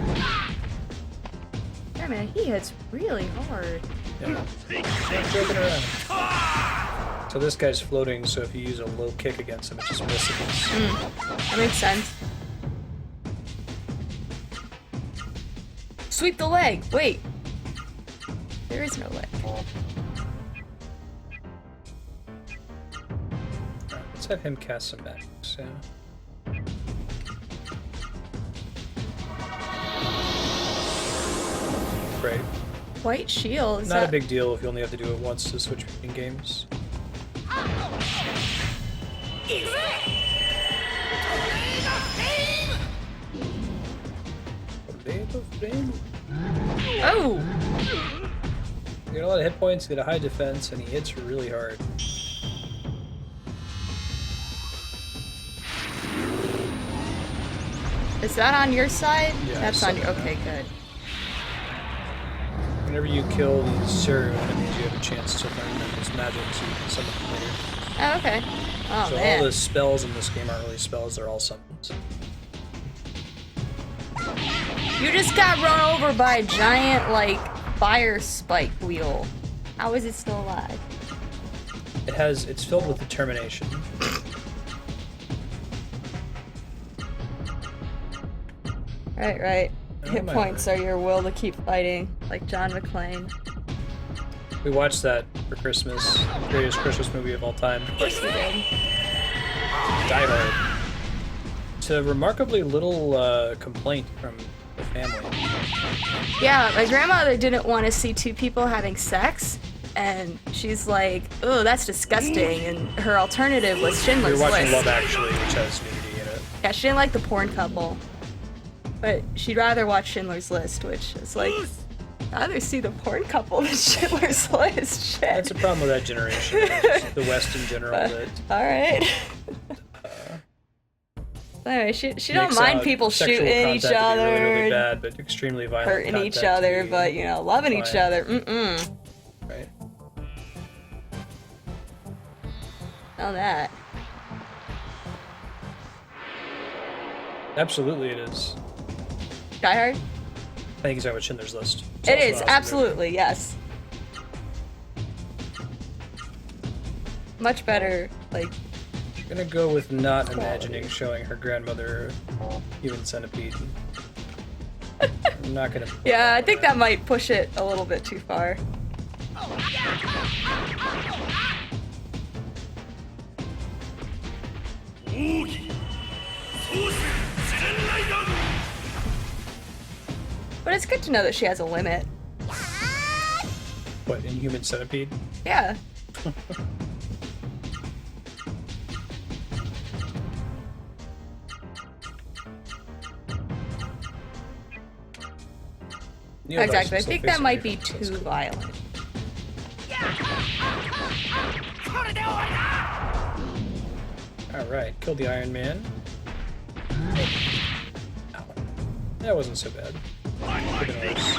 [SPEAKER 2] Yeah, man, he hits really hard.
[SPEAKER 1] Yeah. Not joking around. So this guy's floating, so if you use a low kick against him, it just misses.
[SPEAKER 2] That makes sense. Sweep the leg! Wait! There is no leg.
[SPEAKER 1] Alright, let's have him cast some magics, yeah. Great.
[SPEAKER 2] White shield? Is
[SPEAKER 1] Not
[SPEAKER 2] that...
[SPEAKER 1] a big deal if you only have to do it once to switch between games.
[SPEAKER 2] Oh!
[SPEAKER 1] You get a lot of hit points, you get a high defense, and he hits really hard.
[SPEAKER 2] Is that on your side?
[SPEAKER 1] Yeah,
[SPEAKER 2] That's on your...
[SPEAKER 1] something
[SPEAKER 2] Okay, good.
[SPEAKER 1] Whenever you kill these serial enemies, you have a chance to learn them as magic, so you can summon them later.
[SPEAKER 2] Oh, okay. Oh,
[SPEAKER 1] So
[SPEAKER 2] man.
[SPEAKER 1] all the spells in this game aren't really spells, they're all summons.
[SPEAKER 2] You just got run over by a giant, like, fire spike wheel. How is it still alive?
[SPEAKER 1] It's filled with determination.
[SPEAKER 2] Right.
[SPEAKER 1] Oh,
[SPEAKER 2] Hit
[SPEAKER 1] my
[SPEAKER 2] points are your will to keep fighting, like John McClane.
[SPEAKER 1] We watched that for Christmas. Greatest Christmas movie of all time.
[SPEAKER 2] Of course we did.
[SPEAKER 1] Die Hard. To remarkably little complaint from the family.
[SPEAKER 2] Yeah, my grandmother didn't want to see 2 people having sex, and she's like, "Oh, that's disgusting." And her alternative was
[SPEAKER 1] We
[SPEAKER 2] Schindler's
[SPEAKER 1] were watching
[SPEAKER 2] List.
[SPEAKER 1] Love Actually, which has nudity in it.
[SPEAKER 2] Yeah, she didn't like the porn couple, but she'd rather watch Schindler's List, which is like, I'd rather see the porn couple than Schindler's List. Shit.
[SPEAKER 1] That's a problem with that generation. Just the West in general. That
[SPEAKER 2] All right. Anyway, she don't
[SPEAKER 1] makes,
[SPEAKER 2] mind people
[SPEAKER 1] sexual
[SPEAKER 2] shooting each
[SPEAKER 1] contact to be
[SPEAKER 2] other,
[SPEAKER 1] really, really bad, but extremely violent.
[SPEAKER 2] hurting each
[SPEAKER 1] contact to
[SPEAKER 2] other,
[SPEAKER 1] be
[SPEAKER 2] but you know, loving each
[SPEAKER 1] fine.
[SPEAKER 2] other. Mm-mm.
[SPEAKER 1] Right.
[SPEAKER 2] Know that.
[SPEAKER 1] Absolutely, it is.
[SPEAKER 2] Die Hard?
[SPEAKER 1] I think he's talking about Schindler's List. It's
[SPEAKER 2] It
[SPEAKER 1] also
[SPEAKER 2] is,
[SPEAKER 1] an awesome
[SPEAKER 2] absolutely, yes. Much better, like,
[SPEAKER 1] movie. I'm gonna go with not imagining showing her grandmother Human Centipede. I'm not gonna.
[SPEAKER 2] yeah, I think that might push it a little bit too far. But it's good to know that she has a limit.
[SPEAKER 1] What, Inhuman Centipede?
[SPEAKER 2] Yeah. Exactly. I think that might be too violent.
[SPEAKER 1] Alright, killed the Iron Man. Ow. That wasn't so bad. Could've been worse.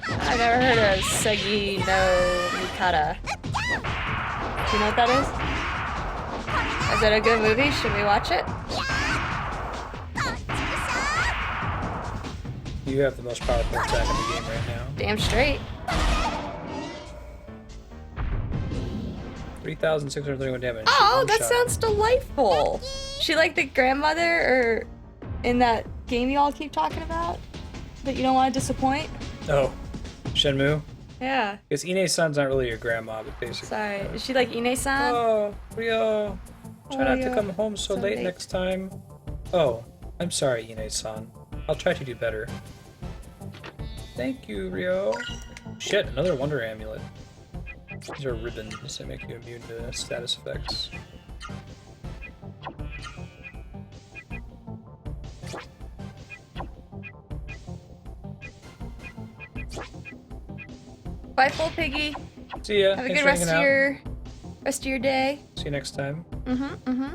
[SPEAKER 2] I've never heard of Segi no Mikata. Do you know what that is? Is it a good movie? Should we watch it?
[SPEAKER 1] You have the most powerful attack in the game right now.
[SPEAKER 2] Damn straight.
[SPEAKER 1] 3,631 damage.
[SPEAKER 2] Oh,
[SPEAKER 1] One
[SPEAKER 2] that
[SPEAKER 1] shot.
[SPEAKER 2] sounds delightful. She like the grandmother or in that game you all keep talking about that you don't want to disappoint?
[SPEAKER 1] Oh, Shenmue?
[SPEAKER 2] Yeah.
[SPEAKER 1] Because Ine-san's not really your grandma, but basically.
[SPEAKER 2] Sorry. Is she like Ine-san?
[SPEAKER 1] Oh, Ryo. Try not to
[SPEAKER 2] Ryo.
[SPEAKER 1] come home so late next time. Oh, I'm sorry, Ine-san. I'll try to do better. Thank you, Ryo. Shit, another Wonder Amulet. These are ribbons that make you immune to status effects.
[SPEAKER 2] Bye, full piggy.
[SPEAKER 1] See ya.
[SPEAKER 2] Have a
[SPEAKER 1] Thanks
[SPEAKER 2] good
[SPEAKER 1] for hanging out.
[SPEAKER 2] rest of your day.
[SPEAKER 1] See you next time.
[SPEAKER 2] Mm-hmm.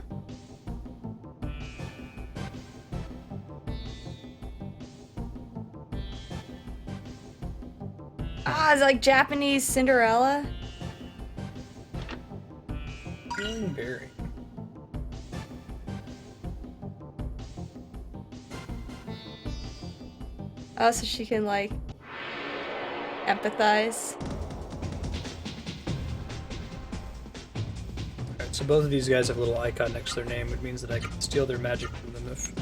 [SPEAKER 2] Ah, it's like Japanese Cinderella.
[SPEAKER 1] Feeling berry.
[SPEAKER 2] Oh, so she can like empathize.
[SPEAKER 1] Alright, so both of these guys have a little icon next to their name, which means that I can steal their magic from them if I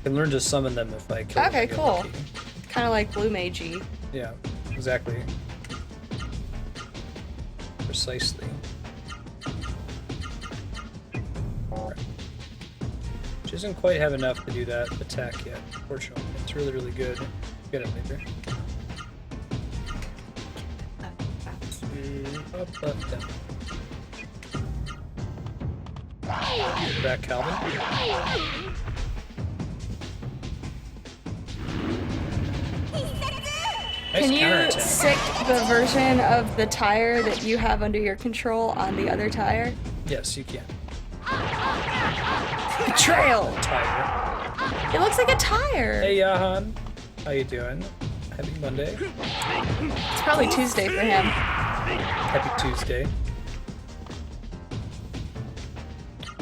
[SPEAKER 1] can learn to summon them if I kill them.
[SPEAKER 2] Okay,
[SPEAKER 1] and get
[SPEAKER 2] cool.
[SPEAKER 1] lucky.
[SPEAKER 2] Kind of like Blue Magi.
[SPEAKER 1] Yeah, exactly. Precisely. Alright. She doesn't quite have enough to do that attack yet, fortunately. It's really, really good. Get it later. Up, up, down. Back, Calvin. Nice
[SPEAKER 2] Can you
[SPEAKER 1] counterattack.
[SPEAKER 2] sick the version of the tire that you have under your control on the other tire?
[SPEAKER 1] Yes, you can.
[SPEAKER 2] Betrayal!
[SPEAKER 1] Tire.
[SPEAKER 2] It looks like a tire.
[SPEAKER 1] Hey, Yahan. How you doing? Happy Monday.
[SPEAKER 2] It's probably Tuesday for him.
[SPEAKER 1] Happy Tuesday.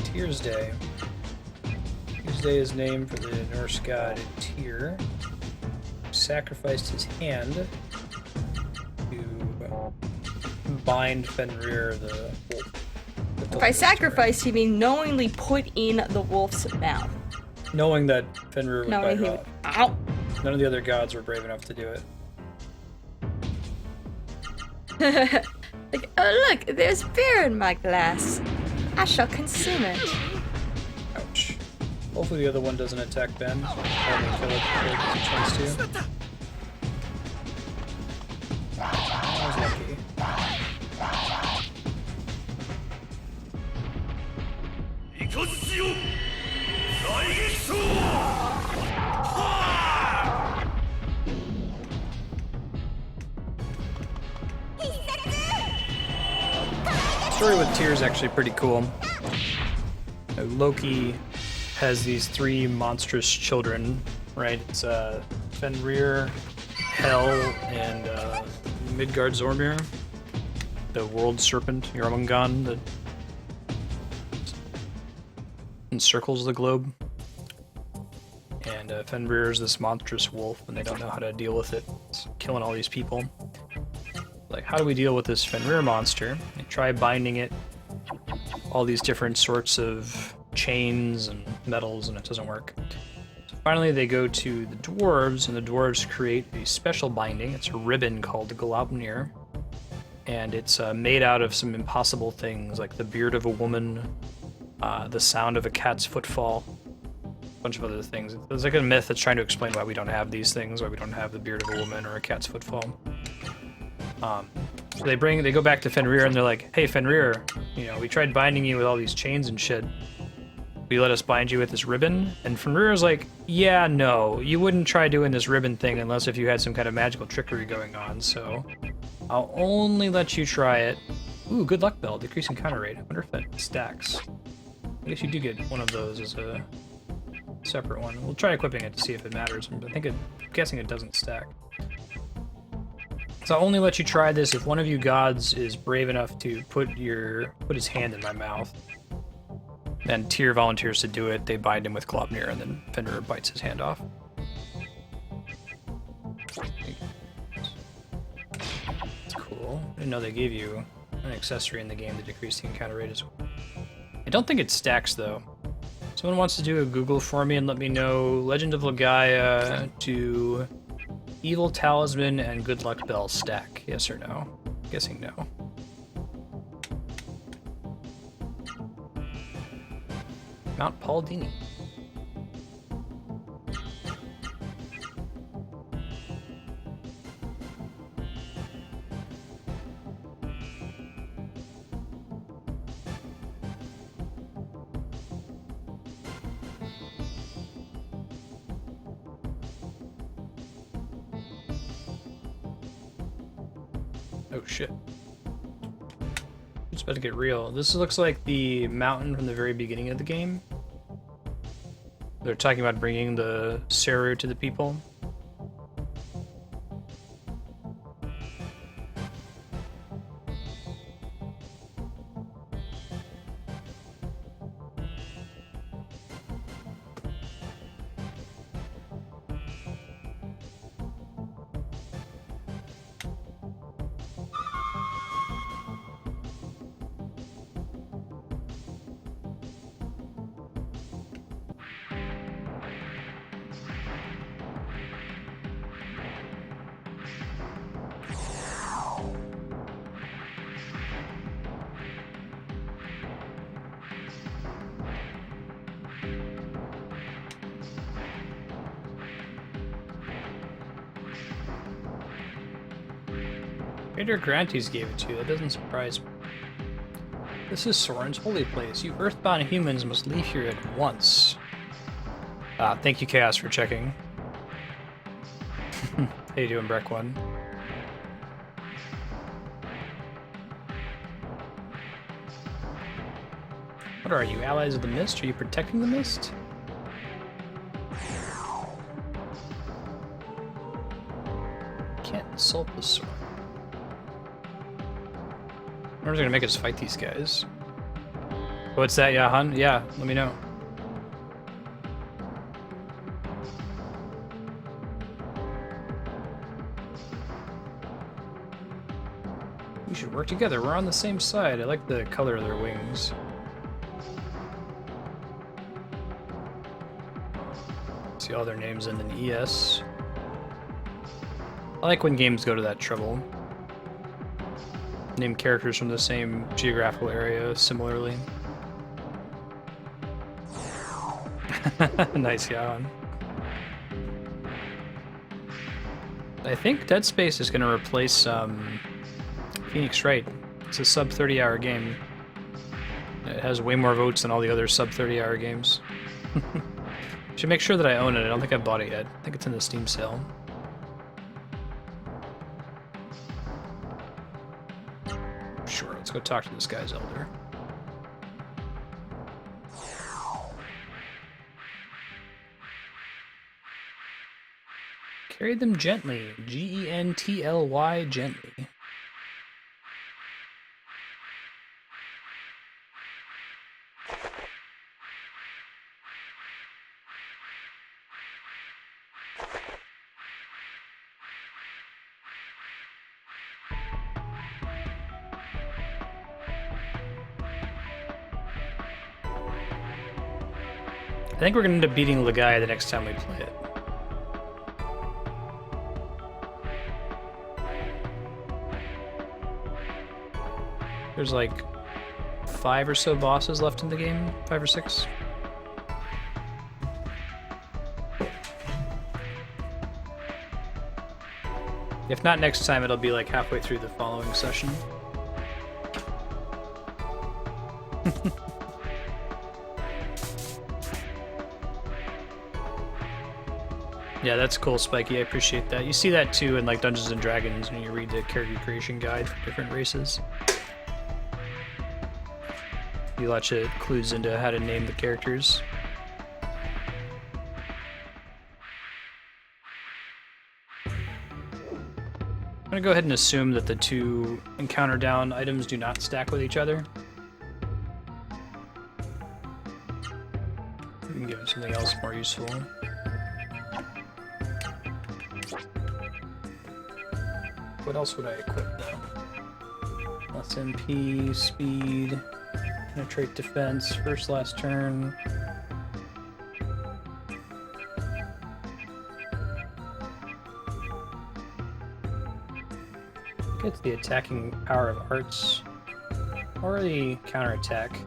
[SPEAKER 1] Tyr's Day. Tuesday is named for the Norse god Tyr, who sacrificed his hand to bind Fenrir the wolf.
[SPEAKER 2] By sacrifice, you mean knowingly put in the wolf's mouth.
[SPEAKER 1] Knowing that Fenrir would
[SPEAKER 2] Knowing
[SPEAKER 1] bite
[SPEAKER 2] he
[SPEAKER 1] her
[SPEAKER 2] would.
[SPEAKER 1] off.
[SPEAKER 2] Ow!
[SPEAKER 1] None of the other gods were brave enough to do it.
[SPEAKER 2] Like, oh look, there's beer in my glass. I shall consume it.
[SPEAKER 1] Ouch. Hopefully the other one doesn't attack Ben. Probably kill it before it gets a chance to. I was lucky. The story with Tyr is actually pretty cool. Loki has these three monstrous children, right? It's Fenrir, Hel, and Midgard Zormir, the world serpent, Jormungand, that encircles the globe. And Fenrir is this monstrous wolf, and they don't know how to deal with it. It's killing all these people. Like, how do we deal with this Fenrir monster? They try binding it all these different sorts of chains and metals, and it doesn't work. So Finally, they go to the dwarves, and the dwarves create a special binding. It's a ribbon called Glaupnir, and it's made out of some impossible things like the beard of a woman, the sound of a cat's footfall, a bunch of other things. There's like a myth that's trying to explain why we don't have these things, why we don't have the beard of a woman or a cat's footfall. So they go back to Fenrir, and they're like, "Hey, Fenrir, you know, we tried binding you with all these chains and shit. Will you let us bind you with this ribbon?" And Fenrir's like, "Yeah, no, you wouldn't try doing this ribbon thing unless if you had some kind of magical trickery going on, so I'll only let you try it." Ooh, good luck bell, decrease encounter rate. I wonder if that stacks. I guess you do get one of those as a separate one. We'll try equipping it to see if it matters, but I'm guessing it doesn't stack. So I'll only let you try this if one of you gods is brave enough to put his hand in my mouth. Then Tyr volunteers to do it, they bind him with Glaupnir, and then Fenrir bites his hand off. That's cool. I didn't know they gave you an accessory in the game to decrease the encounter rate as well. I don't think it stacks, though. Someone wants to do a Google for me and let me know Legend of Legaia to Evil Talisman and Good Luck Bell stack. Yes or no? I'm guessing no. Mount Paul Dini. Oh shit. It's about to get real. This looks like the mountain from the very beginning of the game. They're talking about bringing the Seru to the people. Trader Grantes gave it to you. That doesn't surprise me. This is Soren's holy place. You earthbound humans must leave here at once. Thank you, Chaos, for checking. How you doing, Breck One? What are you, allies of the mist? Are you protecting the mist? Can't insult the sword. Who's gonna make us fight these guys? What's that, yeah, hun? Yeah, let me know. We should work together. We're on the same side. I like the color of their wings. See all their names in an ES. I like when games go to that trouble. Name characters from the same geographical area similarly. Nice, Yawn. I think Dead Space is going to replace Phoenix Wright. It's a sub 30-hour game. It has way more votes than all the other sub 30-hour games. Should make sure that I own it. I don't think I've bought it yet. I think it's in the Steam sale. Sure, let's go talk to this guy's elder. Carry them gently. Gently, gently. think we're gonna end up beating Legaia the next time we play it. There's like 5 or so bosses left in the game, 5 or 6. If not next time, it'll be like halfway through the following session. Yeah, that's cool, Spiky. I appreciate that. You see that too in like Dungeons and Dragons when you read the character creation guide for different races. You lots of clues into how to name the characters. I'm gonna go ahead and assume that the 2 encounter down items do not stack with each other. We can give it something else more useful. What else would I equip though? Less MP, speed, penetrate defense, first last turn. It's the attacking power of arts or the counterattack.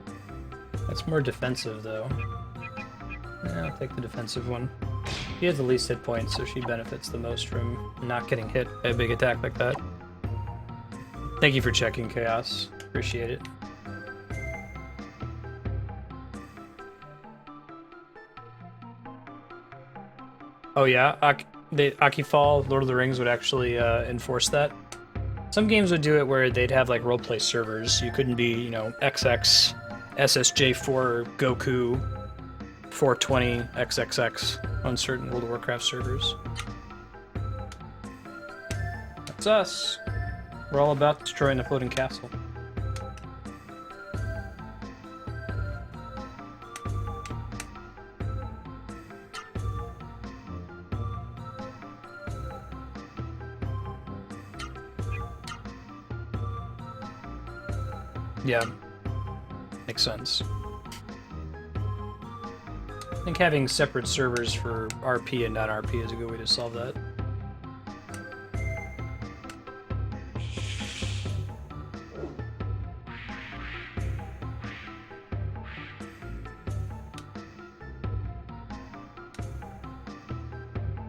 [SPEAKER 1] That's more defensive though. Yeah, I'll take the defensive one. She has the least hit points, so she benefits the most from not getting hit by a big attack like that. Thank you for checking, Chaos. Appreciate it. Oh yeah, Akifall, Lord of the Rings would actually enforce that. Some games would do it where they'd have like roleplay servers. You couldn't be, you know, XX, SSJ4, Goku, 420, XXX on certain World of Warcraft servers. That's us. We're all about destroying the floating castle. Yeah, makes sense. I think having separate servers for RP and non-RP is a good way to solve that.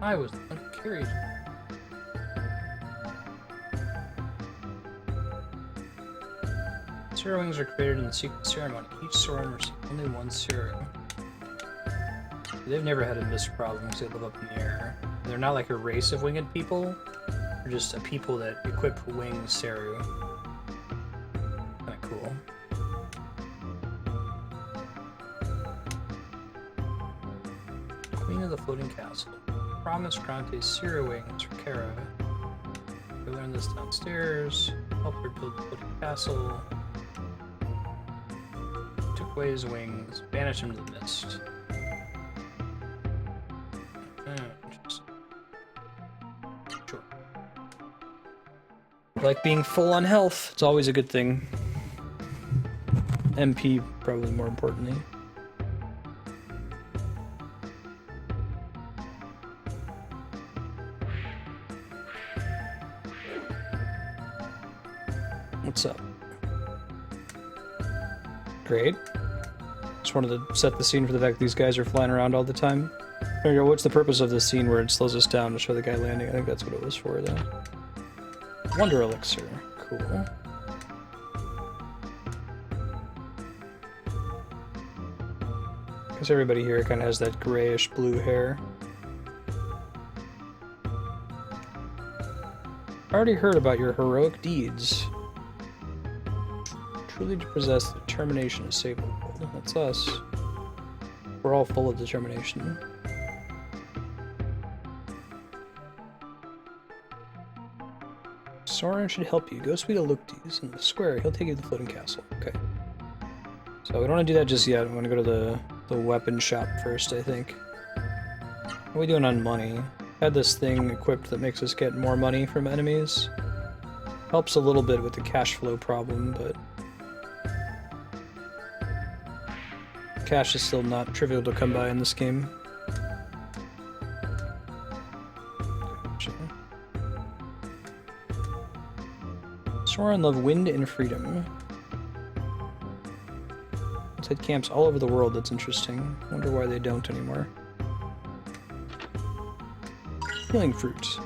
[SPEAKER 1] I was uncarried. Serum wings are created in the secret ceremony. Each Soren receives only 1 serum. They've never had a mist problem because they live up in the air. They're not like a race of winged people. They're just a people that equip winged Seru. Kinda cool. Queen of the Floating Castle. Promise granted Seru wings for Kara. We learned this downstairs. Help her build the floating castle. Took away his wings. Banished him to the mist. Sure. Like being full on health. It's always a good thing. MP probably more importantly. What's up? Great. Just wanted to set the scene for the fact these guys are flying around all the time. There you go. What's the purpose of this scene where it slows us down to show the guy landing? I think that's what it was for, though. Wonder Elixir. Cool. Because everybody here kind of has that grayish blue hair. I already heard about your heroic deeds. Truly to possess the determination to save the world. That's us. We're all full of determination. Soren should help you. Go speak to Luktis in the square. He'll take you to the floating castle. Okay. So we don't want to do that just yet. We want to go to the weapon shop first, I think. What are we doing on money? Had this thing equipped that makes us get more money from enemies. Helps a little bit with the cash flow problem, but Cash is still not trivial to come by in this game. Gotcha. Soren love wind and freedom. It's had camps all over the world. That's interesting. Wonder why they don't anymore. Healing fruit.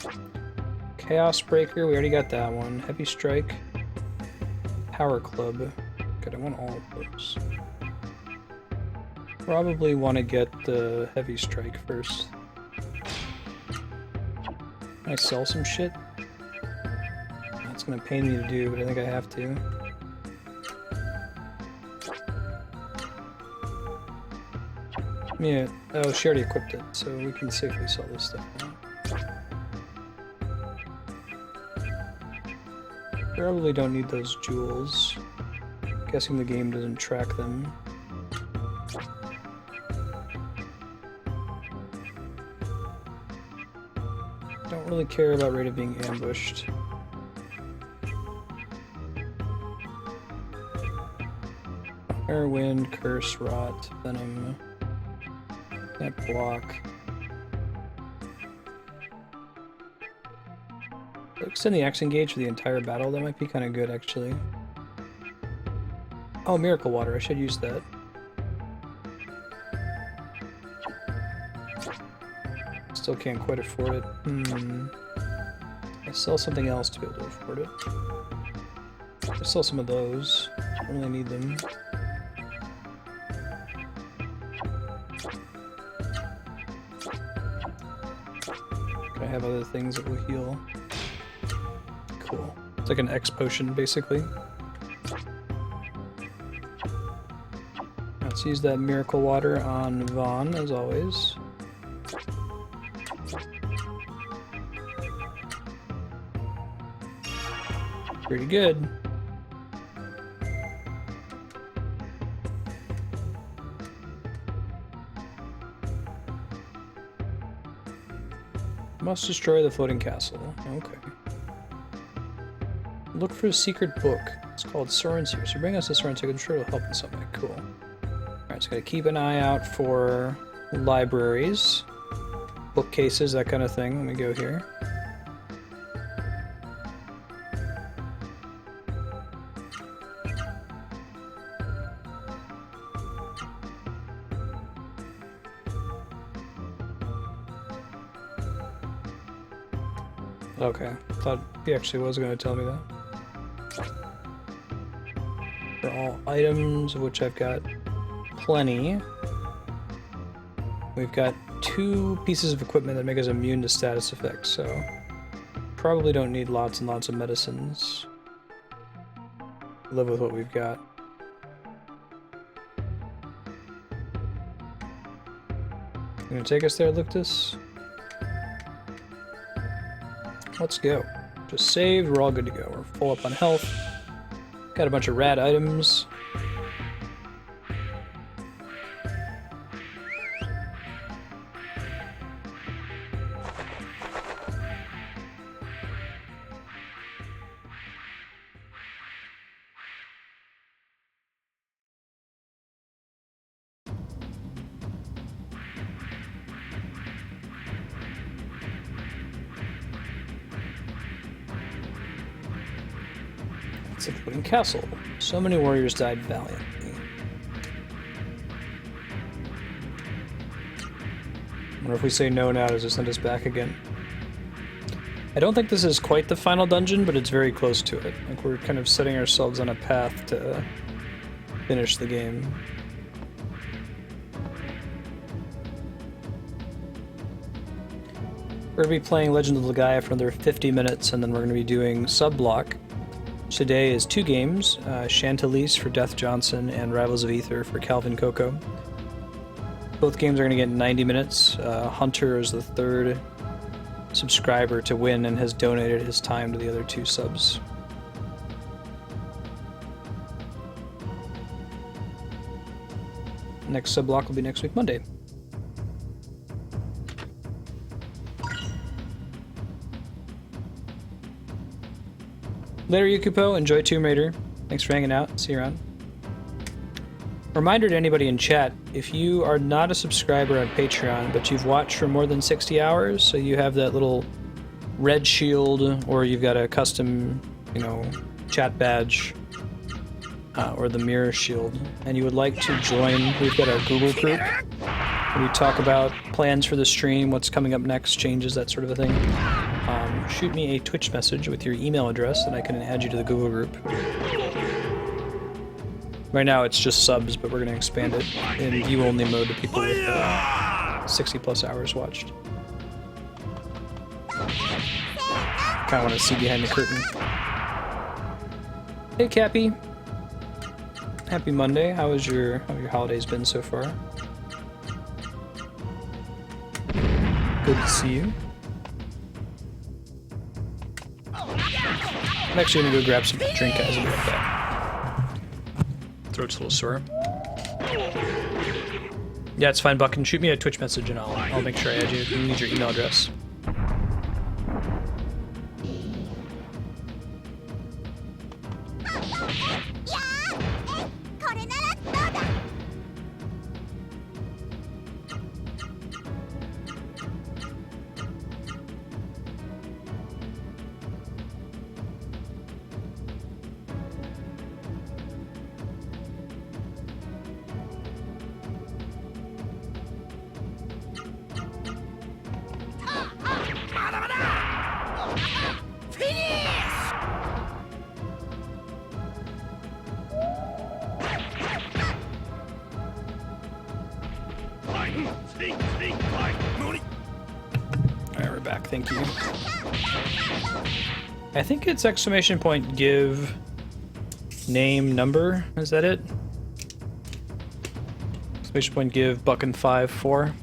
[SPEAKER 1] Alright. Chaos Breaker, we already got that one. Heavy Strike. Power Club. Good, I want all of those. Probably want to get the Heavy Strike first. Can I sell some shit? That's gonna pain me to do, but I think I have to. Yeah, oh, she already equipped it, so we can safely sell this stuff now. Probably don't need those jewels. Guessing the game doesn't track them. Don't really care about rate of being ambushed. Fire, wind, curse, rot, venom. Can't block. Extend the axe engage for the entire battle. That might be kind of good, actually. Oh, miracle water. I should use that. Still can't quite afford it. I sell something else to be able to afford it. I sell some of those. Don't really need them. I have other things that will heal. Cool. It's like an X potion, basically. Let's use that miracle water on Vaughn, as always. Pretty good. Must destroy the floating castle. Okay. Look for a secret book. It's called Soren's here. So bring us to Soren's here. I'm sure it'll help in some way. Cool. Alright, so gotta keep an eye out for libraries, bookcases, that kind of thing when we go here. Okay, thought he actually was going to tell me that. For all items, of which I've got plenty. We've got 2 pieces of equipment that make us immune to status effects, so probably don't need lots and lots of medicines. Live with what we've got. You gonna take us there, Luctus? Let's go. Just saved, we're all good to go. We're full up on health. Got a bunch of rad items. It's a floating castle. So many warriors died valiantly. I wonder if we say no now, does it send us back again? I don't think this is quite the final dungeon, but it's very close to it. Like, we're kind of setting ourselves on a path to finish the game. We're going to be playing Legend of Legaia for another 50 minutes, and then we're going to be doing sub-block. Today is 2 games, Chantelise for Death Johnson and Rivals of Aether for Calvin Coco. Both games are going to get 90 minutes. Hunter is the 3rd subscriber to win and has donated his time to the other 2 subs. Next sub-block will be next week, Monday. Later, Yukupo. Enjoy Tomb Raider. Thanks for hanging out. See you around. Reminder to anybody in chat, if you are not a subscriber on Patreon, but you've watched for more than 60 hours, so you have that little red shield, or you've got a custom, you know, chat badge, or the mirror shield, and you would like to join, we've got our Google group. We talk about plans for the stream, what's coming up next, changes, that sort of a thing. Shoot me a Twitch message with your email address, and I can add you to the Google group. Right now it's just subs, but we're going to expand it in view-only mode to people with 60+ hours watched. Kind of want to see behind the curtain. Hey, Cappy. Happy Monday. How have your holidays been so far? Good to see you. I'm actually gonna go grab some drink, guys. I'll be right back. Throat's a little sore. Yeah, it's fine, Buck. And shoot me a Twitch message, and I'll make sure I add you. You need your email address. Alright, we're back. Thank you. I think it's exclamation point give name number. Is that it? Exclamation point give buckin5 4.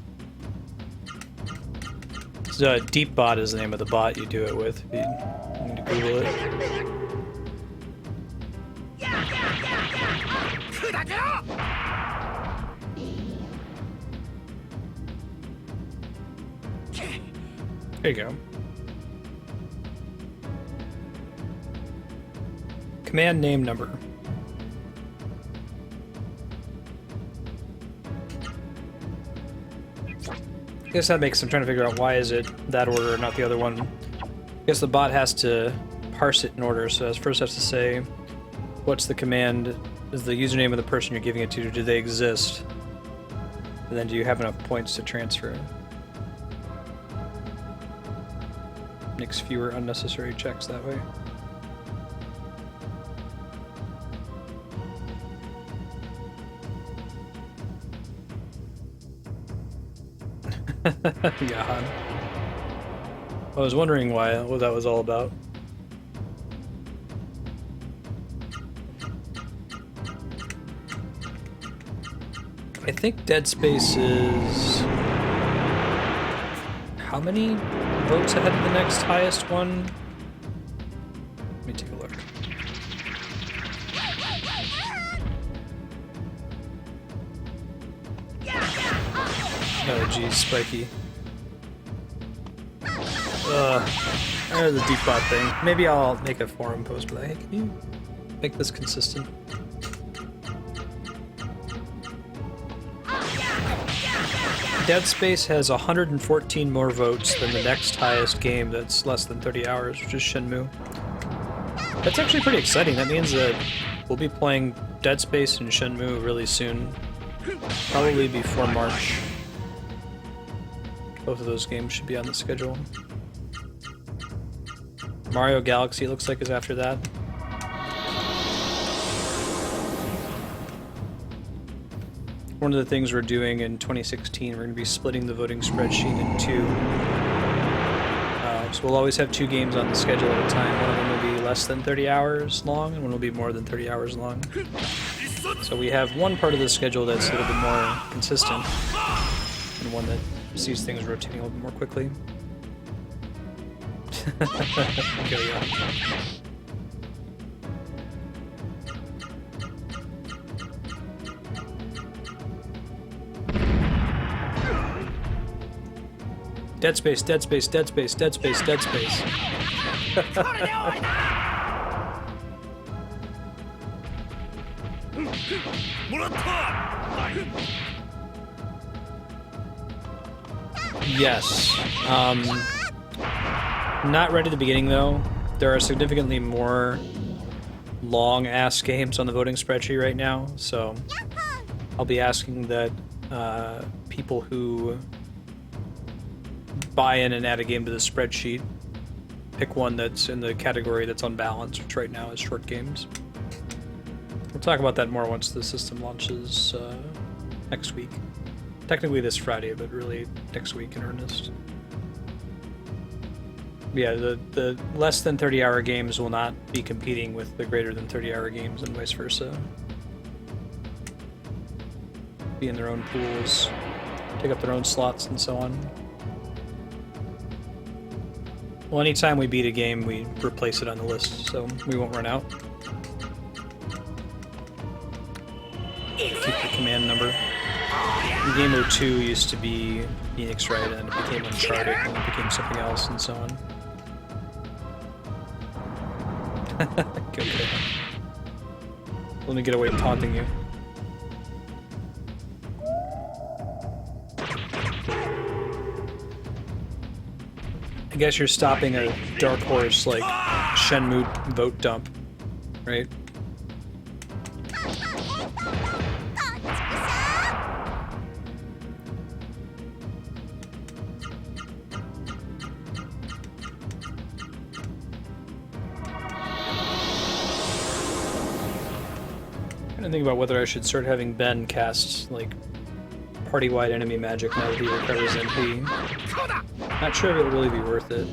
[SPEAKER 1] Deep bot is the name of the bot you do it with. If you need to Google it. There you go. Command name number. I guess that makes, I'm trying to figure out why is it that order, not the other one. I guess the bot has to parse it in order, so it first has to say, what's the command, is the username of the person you're giving it to, do they exist? And then do you have enough points to transfer? Makes fewer unnecessary checks that way. Yeah. I was wondering what that was all about. I think Dead Space is... how many votes ahead of the next highest one? Let me take a look. Oh geez, spiky. There's the deep bot thing. Maybe I'll make a forum post, but hey, can you make this consistent? Dead Space has 114 more votes than the next highest game that's less than 30 hours, which is Shenmue. That's actually pretty exciting. That means that we'll be playing Dead Space and Shenmue really soon. Probably before March. Both of those games should be on the schedule. Mario Galaxy, it looks like, is after that. One of the things we're doing in 2016, we're going to be splitting the voting spreadsheet in two. So we'll always have two games on the schedule at a time. One of them will be less than 30 hours long, and one will be more than 30 hours long. So we have one part of the schedule that's a little bit more consistent, and one that sees things rotating a little bit more quickly. Okay, yeah. Dead Space, Dead Space, Dead Space, Dead Space, Dead Space. Yes. Not right at the beginning, though. There are significantly more long-ass games on the voting spreadsheet right now, so I'll be asking that people who buy in and add a game to the spreadsheet pick one that's in the category that's on balance, which right now is short games. We'll talk about that more once the system launches next week. Technically this Friday, but really next week in earnest. Yeah, the less than 30-hour games will not be competing with the greater than 30-hour games and vice versa. Be in their own pools, take up their own slots and so on. Well, anytime we beat a game, we replace it on the list, so we won't run out. Keep the command number. Game 02 used to be Phoenix, right, and it became Uncharted, and it became something else, and so on. Okay. Let me get away with taunting you. I guess you're stopping a dark horse like Shenmue vote dump, right? I think about whether I should start having Ben cast like party-wide enemy magic now that he recovers MP. Not sure if it would really be worth it.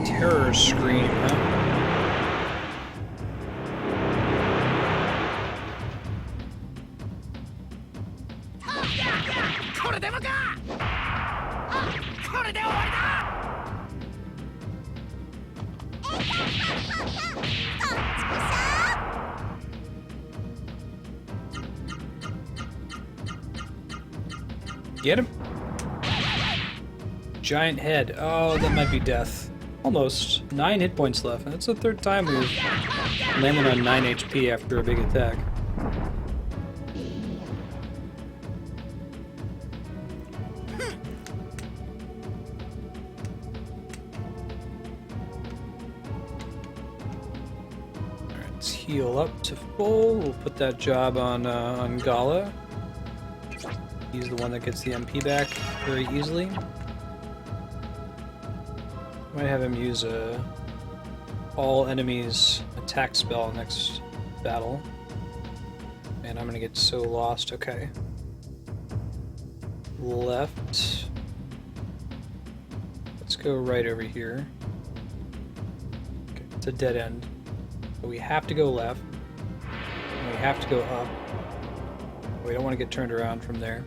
[SPEAKER 1] Terror scream, huh? Get him. Giant head. Oh, that might be death. Almost. 9 hit points left. That's the third time we've landed on 9 HP after a big attack. Alright, let's heal up to full. We'll put that job on Gala. He's the one that gets the MP back very easily. Might have him use a all enemies attack spell next battle. And I'm gonna get so lost. Okay. Left. Let's go right over here. Okay, it's a dead end. But we have to go left. And we have to go up. We don't want to get turned around from there.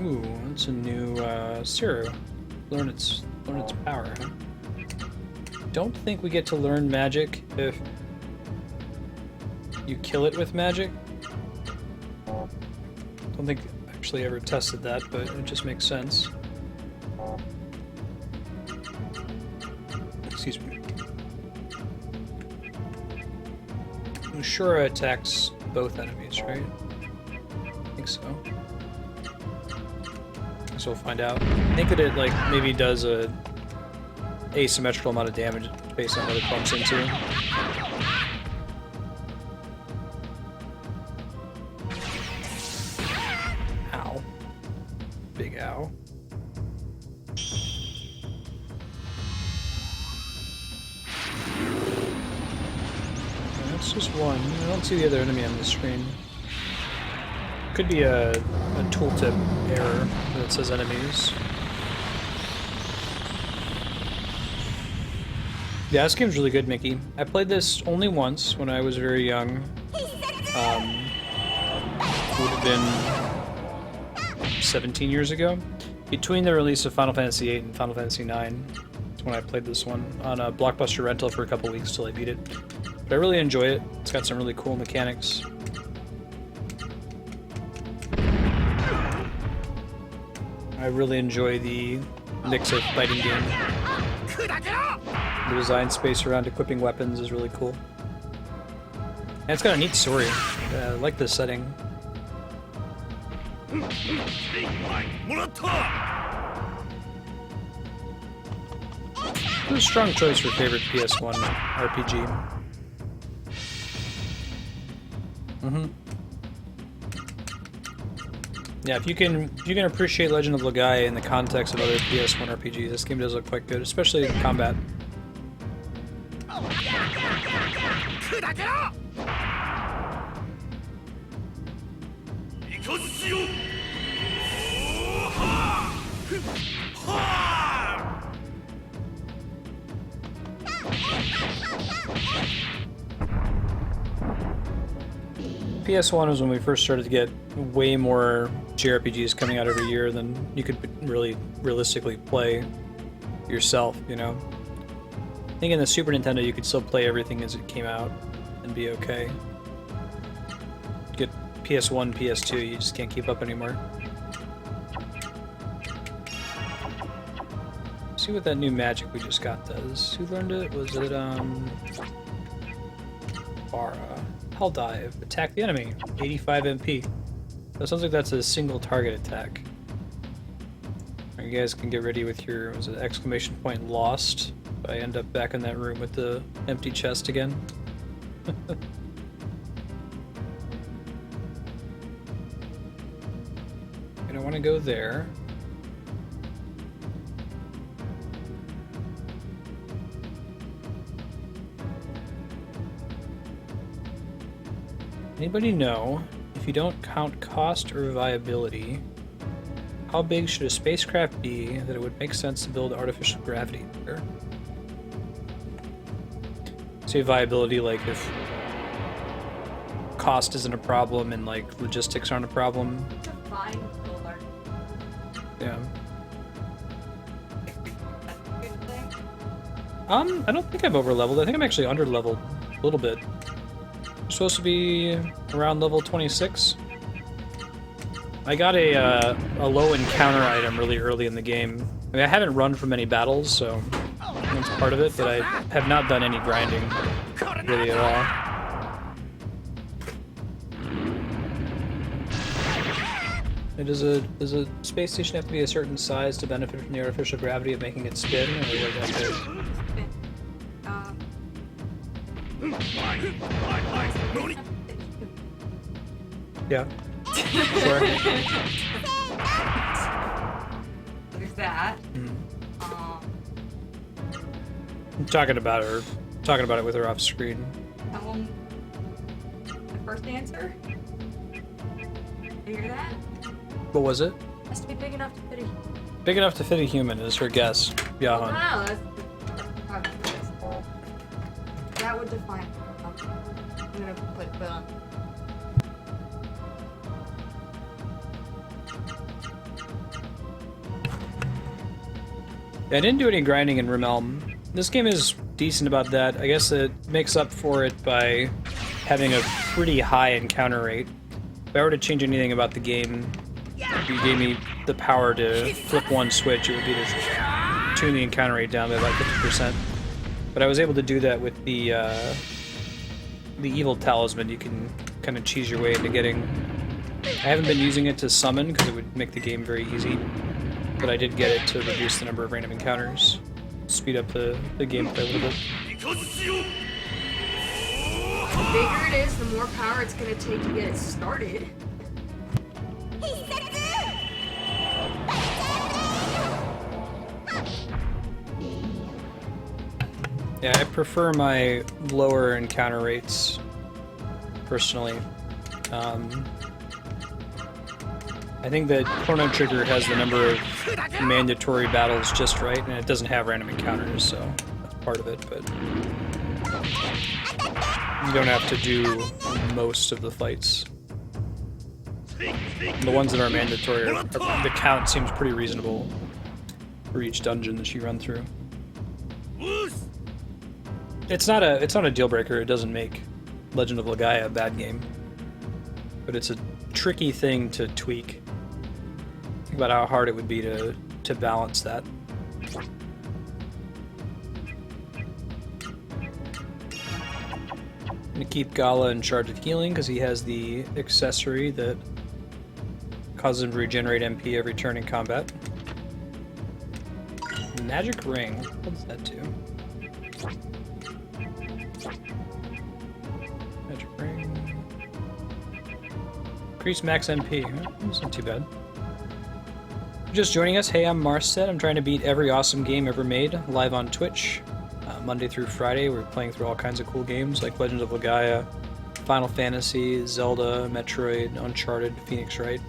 [SPEAKER 1] Ooh, that's a new Zero. Learn its power, huh? Don't think we get to learn magic if you kill it with magic. Don't think I've actually ever tested that, but it just makes sense. Excuse me. Shura attacks both enemies, right? I think so. So we'll find out. I think that it like maybe does a asymmetrical amount of damage based on what it bumps into. Ow. Big ow. That's just one. I don't see the other enemy on the screen. Could be a tooltip error that says enemies. Yeah, this game's really good, Mickey. I played this only once when I was very young. Would have been 17 years ago. Between the release of Final Fantasy VIII and Final Fantasy IX, that's when I played this one on a Blockbuster rental for a couple weeks till I beat it. But I really enjoy it. It's got some really cool mechanics. I really enjoy the mix of fighting game. The design space around equipping weapons is really cool. And it's got a neat story. I like this setting. It's a strong choice for favorite PS1 RPG. Yeah, if you can appreciate Legend of Legaia in the context of other PS1 RPGs, this game does look quite good, especially in combat. PS1 was when we first started to get way more JRPGs coming out every year than you could really realistically play yourself, you know? I think in the Super Nintendo you could still play everything as it came out and be okay. Get PS1, PS2, you just can't keep up anymore. See what that new magic we just got does. Who learned it? Was it, Bara. Hell Dive. Attack the enemy. 85 MP. That sounds like that's a single target attack. You guys can get ready with your, was it exclamation point lost? If I end up back in that room with the empty chest again. I don't want to go there. Anybody know, if you don't count cost or viability, how big should a spacecraft be that it would make sense to build artificial gravity there? Say viability, like if cost isn't a problem and like logistics aren't a problem.
[SPEAKER 2] Fine, builder.
[SPEAKER 1] Yeah.
[SPEAKER 2] Good thing.
[SPEAKER 1] I don't think I've over-leveled. I think I'm actually under-leveled a little bit. Supposed to be around level 26. I got a low encounter item really early in the game. I mean, I haven't run from many battles, so that's part of it, but I have not done any grinding really at all. Does a space station have to be a certain size to benefit from the artificial gravity of making it spin, or what that is? Yeah. Sure.
[SPEAKER 2] There's that.
[SPEAKER 1] I'm talking about her. Talking about it with her off screen.
[SPEAKER 2] The first answer? You hear that?
[SPEAKER 1] What was it?
[SPEAKER 2] Has to be big enough to fit a human.
[SPEAKER 1] Big enough to fit a human is her guess. Yeah.
[SPEAKER 2] Oh, wow, that's that would define. I'm gonna put on.
[SPEAKER 1] Yeah, I didn't do any grinding in Realm. This game is decent about that. I guess it makes up for it by having a pretty high encounter rate. If I were to change anything about the game, if you gave me the power to flip one switch, it would be to tune the encounter rate down by about 50%. But I was able to do that with the evil talisman. You can kind of cheese your way into getting... I haven't been using it to summon because it would make the game very easy. But I did get it to reduce the number of random encounters, speed up the gameplay a little bit.
[SPEAKER 2] The bigger it is, the more power it's gonna take to get it started.
[SPEAKER 1] Yeah, I prefer my lower encounter rates, personally. I think that Chrono Trigger has the number of mandatory battles just right, and it doesn't have random encounters, so that's part of it, but you don't have to do most of the fights. The ones that are mandatory, the count seems pretty reasonable for each dungeon that you run through. It's not a deal breaker. It doesn't make Legend of Legaia a bad game, but it's a tricky thing to tweak. Think about how hard it would be to balance that. I'm gonna keep Gala in charge of healing because he has the accessory that causes him to regenerate MP every turn in combat. Magic ring. What does that do? Magic ring. Increase max MP. That's not too bad. Just joining us. Hey, I'm Marstead. I'm trying to beat every awesome game ever made live on Twitch. Monday through Friday, we're playing through all kinds of cool games like Legend of Legaia, Final Fantasy, Zelda, Metroid, Uncharted, Phoenix Wright.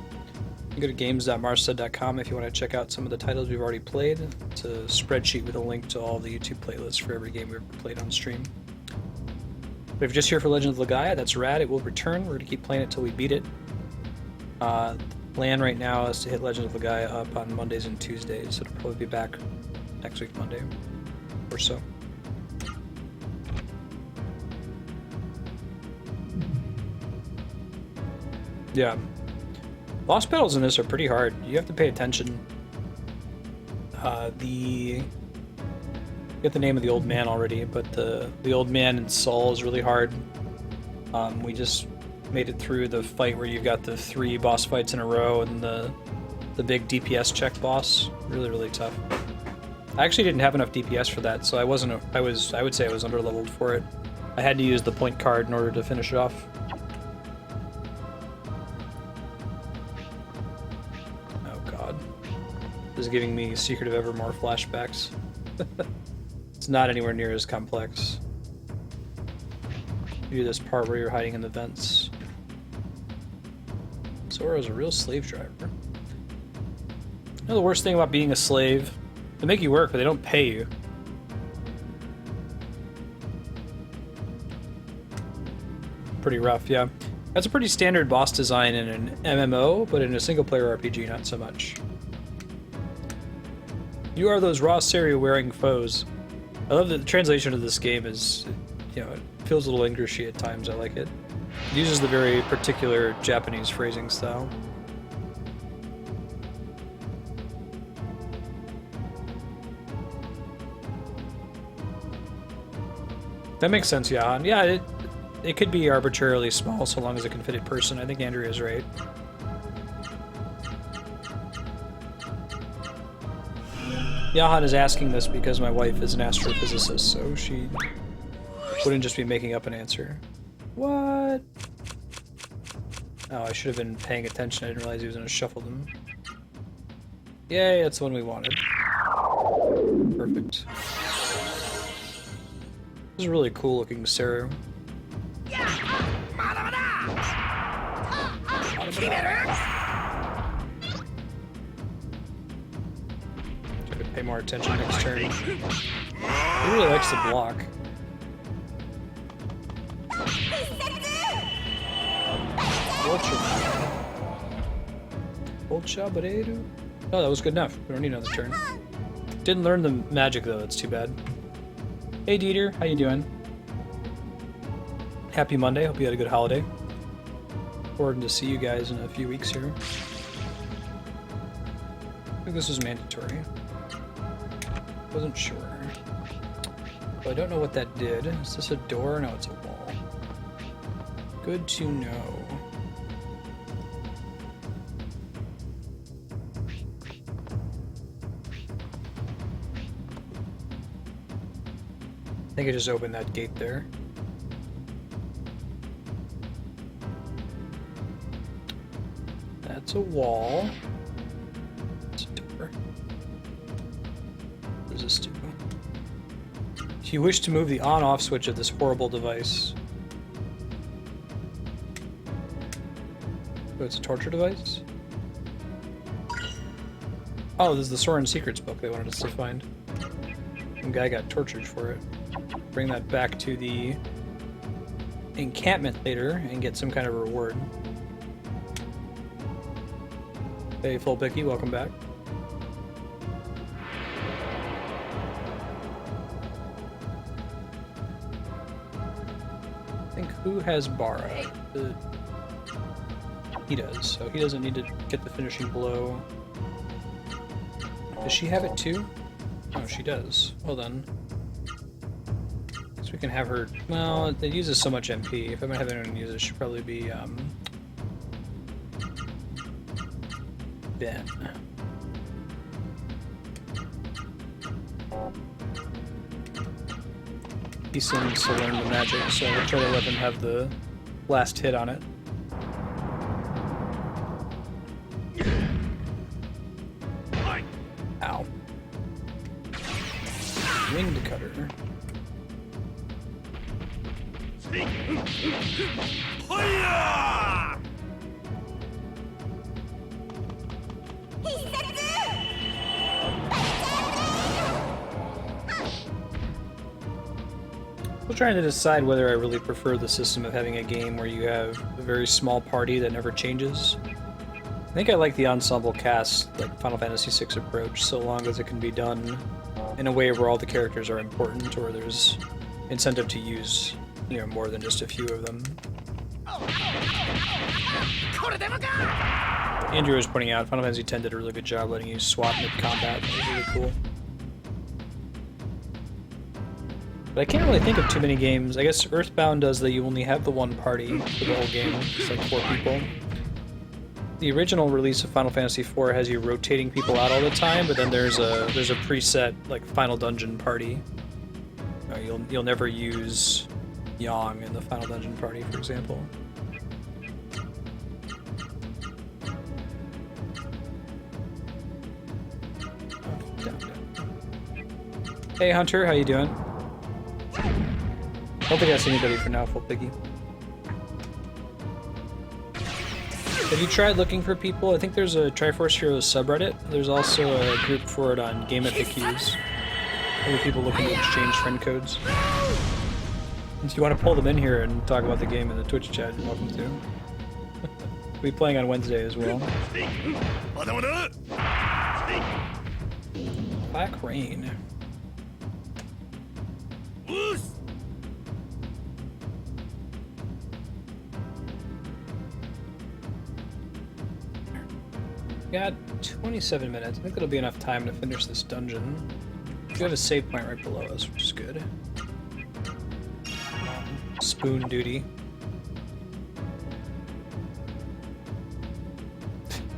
[SPEAKER 1] You go to games.marstead.com if you want to check out some of the titles we've already played. It's a spreadsheet with a link to all the YouTube playlists for every game we've ever played on stream. But if you're just here for Legend of Legaia, that's rad. It will return. We're going to keep playing it until we beat it. The plan right now is to hit Legend of Legaia up on Mondays and Tuesdays, so it'll probably be back next week Monday or so. Yeah. Boss battles in this are pretty hard. You have to pay attention. You get the name of the old man already, but the old man in Sol is really hard. We just made it through the fight where you've got the 3 boss fights in a row and the big DPS check boss. Really, really tough. I actually didn't have enough DPS for that, so I would say I was underleveled for it. I had to use the point card in order to finish it off. Is giving me Secret of Evermore flashbacks. It's not anywhere near as complex. You do this part where you're hiding in the vents. Sora's a real slave driver. You know the worst thing about being a slave? They make you work, but they don't pay you. Pretty rough, yeah. That's a pretty standard boss design in an MMO, but in a single-player RPG, not so much. You are those raw cereal-wearing foes. I love that the translation of this game is, it feels a little Englishy at times. I like it. It uses the very particular Japanese phrasing style. That makes sense, Jahan. Yeah, it could be arbitrarily small so long as it can fit a person. I think Andrea's right. Jahan is asking this because my wife is an astrophysicist, so she wouldn't just be making up an answer. What? Oh, I should have been paying attention. I didn't realize he was going to shuffle them. Yay, that's the one we wanted. Perfect. This is a really cool looking Seru. Pay more attention next turn. He really likes to block. Oh, that was good enough. We don't need another turn. Didn't learn the magic though, that's too bad. Hey Dieter, how you doing? Happy Monday, hope you had a good holiday. Forward to see you guys in a few weeks here. I think this was mandatory. Wasn't sure. But I don't know what that did. Is this a door? No, it's a wall. Good to know. I think I just opened that gate there. That's a wall. It's a door. What does this do? If you wish to move the on-off switch of this horrible device. Oh, it's a torture device? Oh, this is the Soren Secrets book they wanted us to find. Some guy got tortured for it. Bring that back to the encampment later and get some kind of reward. Hey, Full Picky, welcome back. I think who has Bara? He does, so he doesn't need to get the finishing blow. Does she have it too? Oh, she does. Well then. So we can have her... Well, it uses so much MP. If I'm gonna have anyone use it, it should probably be, Ben. He seems to learn the magic, so we'll try to let him have the last hit on it. Ow. Winged cutter. I'm trying to decide whether I really prefer the system of having a game where you have a very small party that never changes. I think I like the ensemble cast, like Final Fantasy VI approach, so long as it can be done in a way where all the characters are important, or there's incentive to use, you know, more than just a few of them. Andrew was pointing out, Final Fantasy X did a really good job letting you swap mid-combat. That was really cool. But I can't really think of too many games. I guess Earthbound does that you only have the one party for the whole game. It's like 4 people. The original release of Final Fantasy IV has you rotating people out all the time, but then there's a preset like final dungeon party. You'll never use Yang in the final dungeon party, for example. Hey Hunter, how you doing? I don't think I see anybody for now, Full Piggy. Have you tried looking for people? I think there's a Triforce Heroes subreddit. There's also a group for it on Game FAQs. Other people looking to exchange friend codes. If you want to pull them in here and talk about the game in the Twitch chat, you're welcome to. We'll be playing on Wednesday as well. Black Rain. Got 27 minutes. I think that'll be enough time to finish this dungeon. We have a save point right below us, which is good. Spoon duty.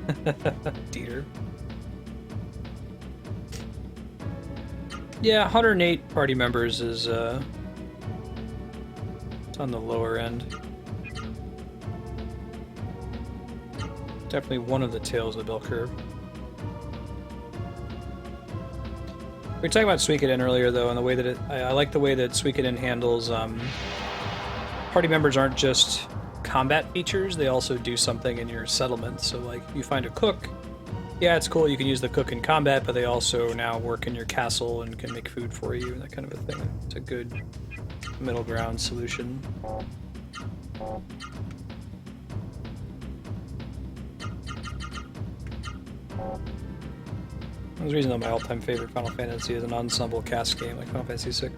[SPEAKER 1] Dieter. Yeah, 108 party members is it's on the lower end. Definitely one of the tails of the bell curve. We were talking about Suikoden earlier, though, and the way that I like the way that Suikoden handles party members aren't just combat features; they also do something in your settlement. So, like, you find a cook. Yeah, it's cool. You can use the cook in combat, but they also now work in your castle and can make food for you, and that kind of a thing. It's a good middle ground solution. There's a reason that my all-time favorite Final Fantasy is an ensemble cast game like Final Fantasy VI.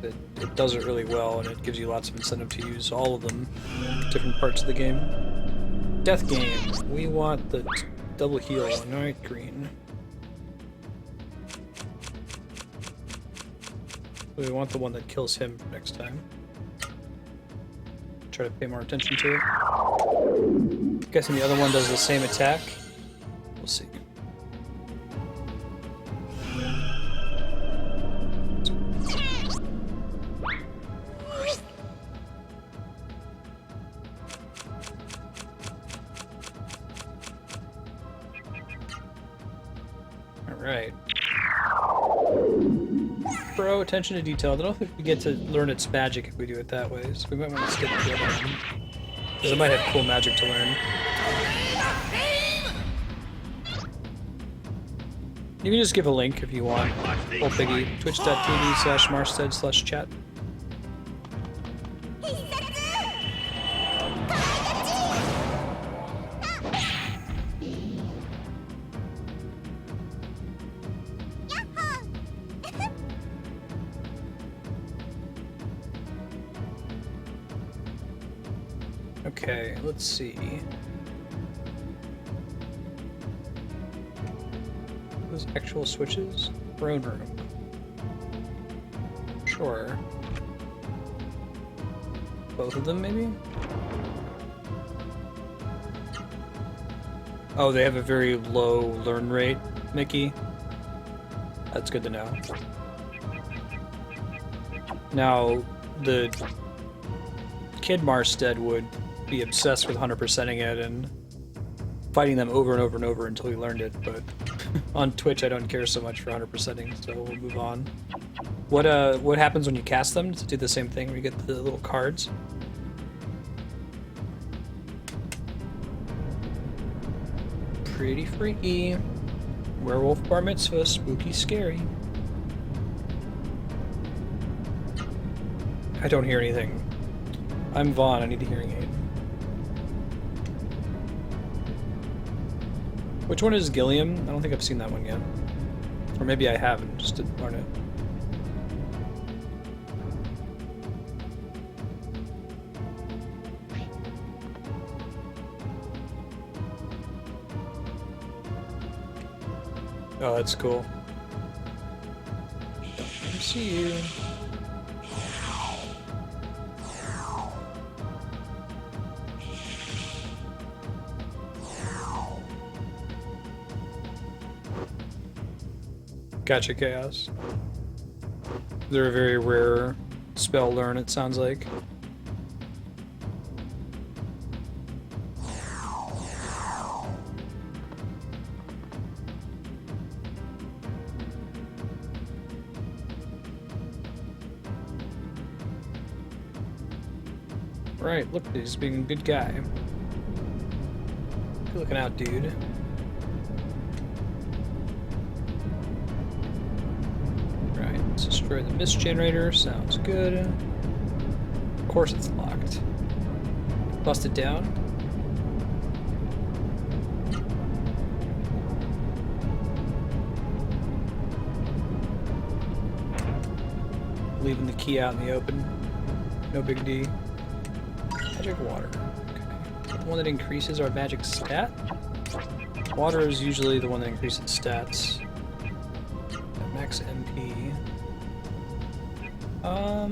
[SPEAKER 1] It does it really well, and it gives you lots of incentive to use all of them in different parts of the game. Death game. We want the double heal Night Green. We want the one that kills him for next time. Try to pay more attention to it. I'm guessing the other one does the same attack. We'll see. Alright. Bro, attention to detail. I don't know if we get to learn its magic if we do it that way, so we might want to skip the other one. Because it might have cool magic to learn. You can just give a link if you want. Old Piggy. Twitch.tv/Marsted/chat. Okay, let's see. Those actual switches? Throne room. Sure. Both of them, maybe? Oh, they have a very low learn rate, Mickey. That's good to know. Now, the Kid Marstead would be obsessed with 100%ing it and fighting them over and over and over until he learned it, but on Twitch I don't care so much for 100%ing, so we'll move on. What happens when you cast them? Does it do the same thing where you get the little cards? Pretty freaky. Werewolf bar mitzvah, spooky scary. I don't hear anything. I'm Vaughn, I need a hearing aid. Which one is Gilliam? I don't think I've seen that one yet. Or maybe I haven't, just didn't learn it. Oh, that's cool. Don't see you. Gotcha, Chaos. They're a very rare spell learn, it sounds like. Right, look, he's being a good guy. Good looking out, dude. Right, let's destroy the mist generator. Sounds good. Of course it's locked. Bust it down. Leaving the key out in the open. No big D. Magic water. Okay. The one that increases our magic stat? Water is usually the one that increases stats. At max MP. I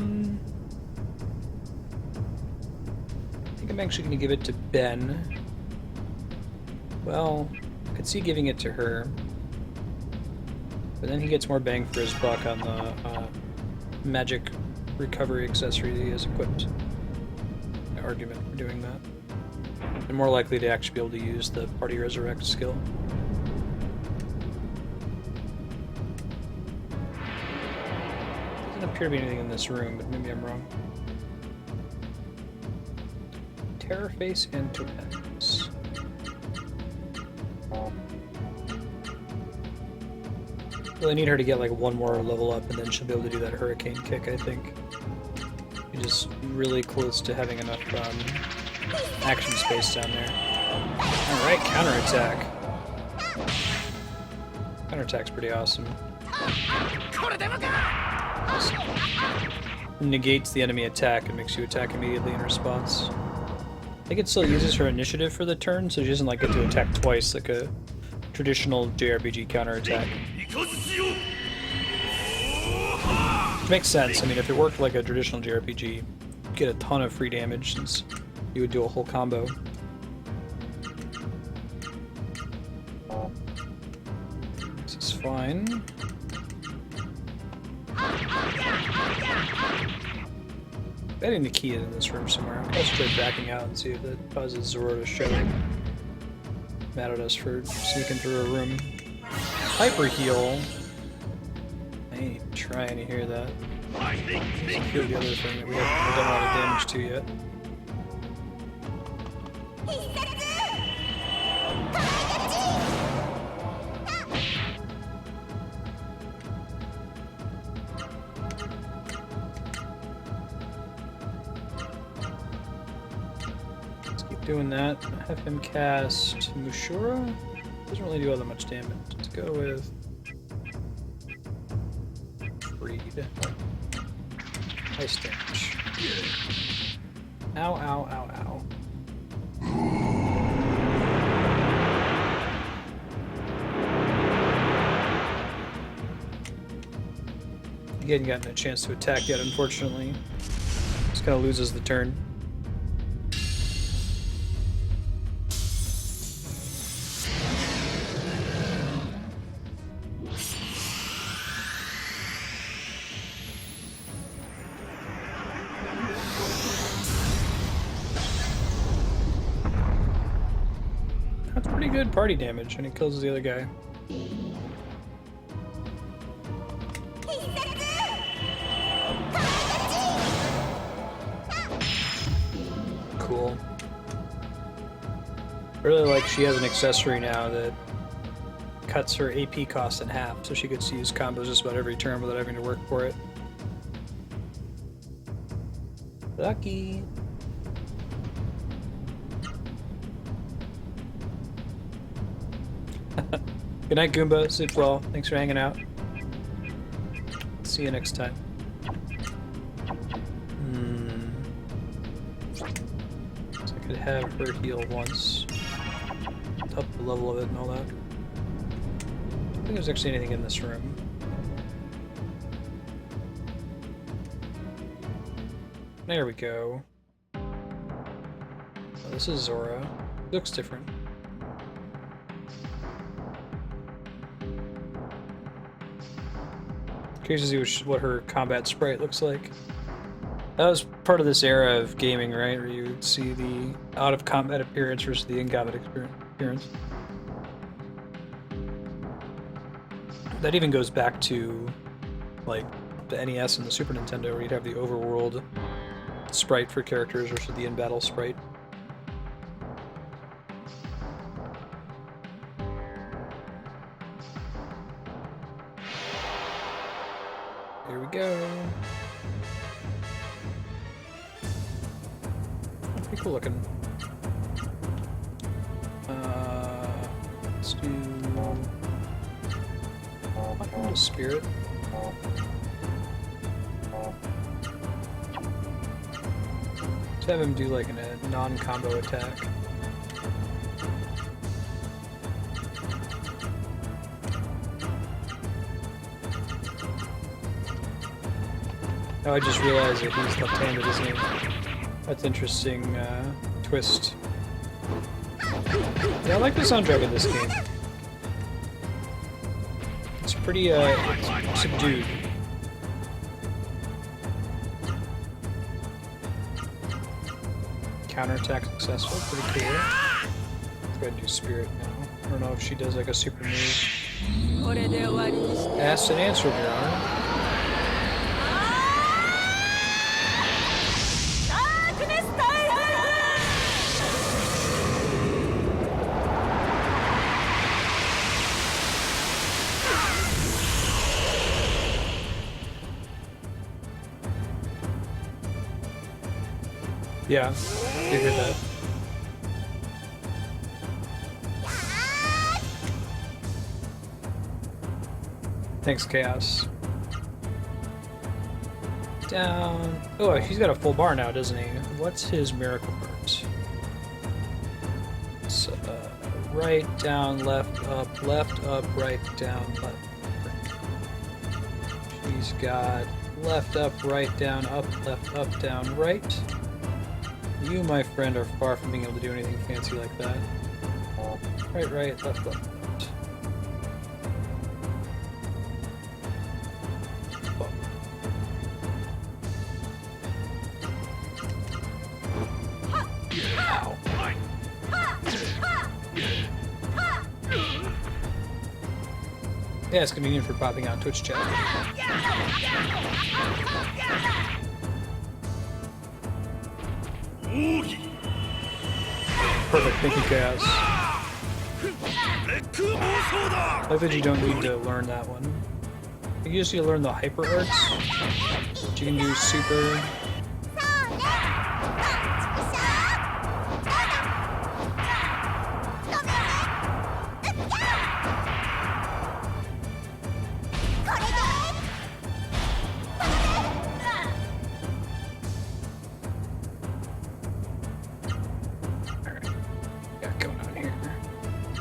[SPEAKER 1] think I'm actually going to give it to Ben. Well, I could see giving it to her. But then he gets more bang for his buck on the magic recovery accessory that he has equipped. Argument for doing that. And more likely to actually be able to use the Party Resurrect skill. Doesn't appear to be anything in this room, but maybe I'm wrong. Terror Face and Torpedoes. Really need her to get like one more level up and then she'll be able to do that hurricane kick, I think. Just really close to having enough action space down there. Alright, counterattack. Counterattack's pretty awesome. Negates the enemy attack and makes you attack immediately in response. I think it still uses her initiative for the turn, so she doesn't like get to attack twice like a traditional JRPG counterattack. Makes sense. I mean, if it worked like a traditional JRPG, you'd get a ton of free damage since you would do a whole combo. This is fine. Betting the key is in this room somewhere. I'll try backing out and see if that causes Zoro to show mad at us for sneaking through a room. Hyper heal. I ain't even trying to hear that. Let's heal the other thing that we haven't done a lot of damage to yet. Let's keep doing that. Have him cast Mushura. Doesn't really do all that much damage. Let's go with Freed. Ice damage. Ow, ow, ow, ow. He hadn't gotten a chance to attack yet, unfortunately. Just kind of loses the turn. That's pretty good party damage, and it kills the other guy. Cool. I really like she has an accessory now that cuts her AP cost in half, so she gets to use combos just about every turn without having to work for it. Lucky. Good night, Goomba. Sleep well. Thanks for hanging out. See you next time. So I could have her heal once. Up the level of it and all that. I don't think there's actually anything in this room. There we go. Oh, this is Zora. Looks different. Curious to see what her combat sprite looks like. That was part of this era of gaming, right? Where you would see the out-of-combat appearance versus the in-combat appearance. That even goes back to, like, the NES and the Super Nintendo, where you'd have the overworld sprite for characters versus the in-battle sprite. Here we go. Pretty cool looking. Let's do a spirit. Let's have him do like a non-combo attack. Oh, I just realized that he's left-handed, isn't he? That's interesting twist. Yeah, I like the soundtrack of this game. It's pretty subdued. Counterattack successful, pretty cool. Let's go ahead and do spirit now. I don't know if she does like a super move. Asked and answered, Your Honor. Yeah, figured that. Thanks, Chaos. Down. Oh, he's got a full bar now, doesn't he? What's his miracle part? It's, right, down, left, up, right, down, left. He's got left, up, right, down, right. You, my friend, are far from being able to do anything fancy like that. Right, left, left. Ow. Yeah, it's convenient for popping on Twitch chat. Perfect, thank you, Chaos. I bet you don't need to learn that one. You just need to learn the hyper arts. But you can do super.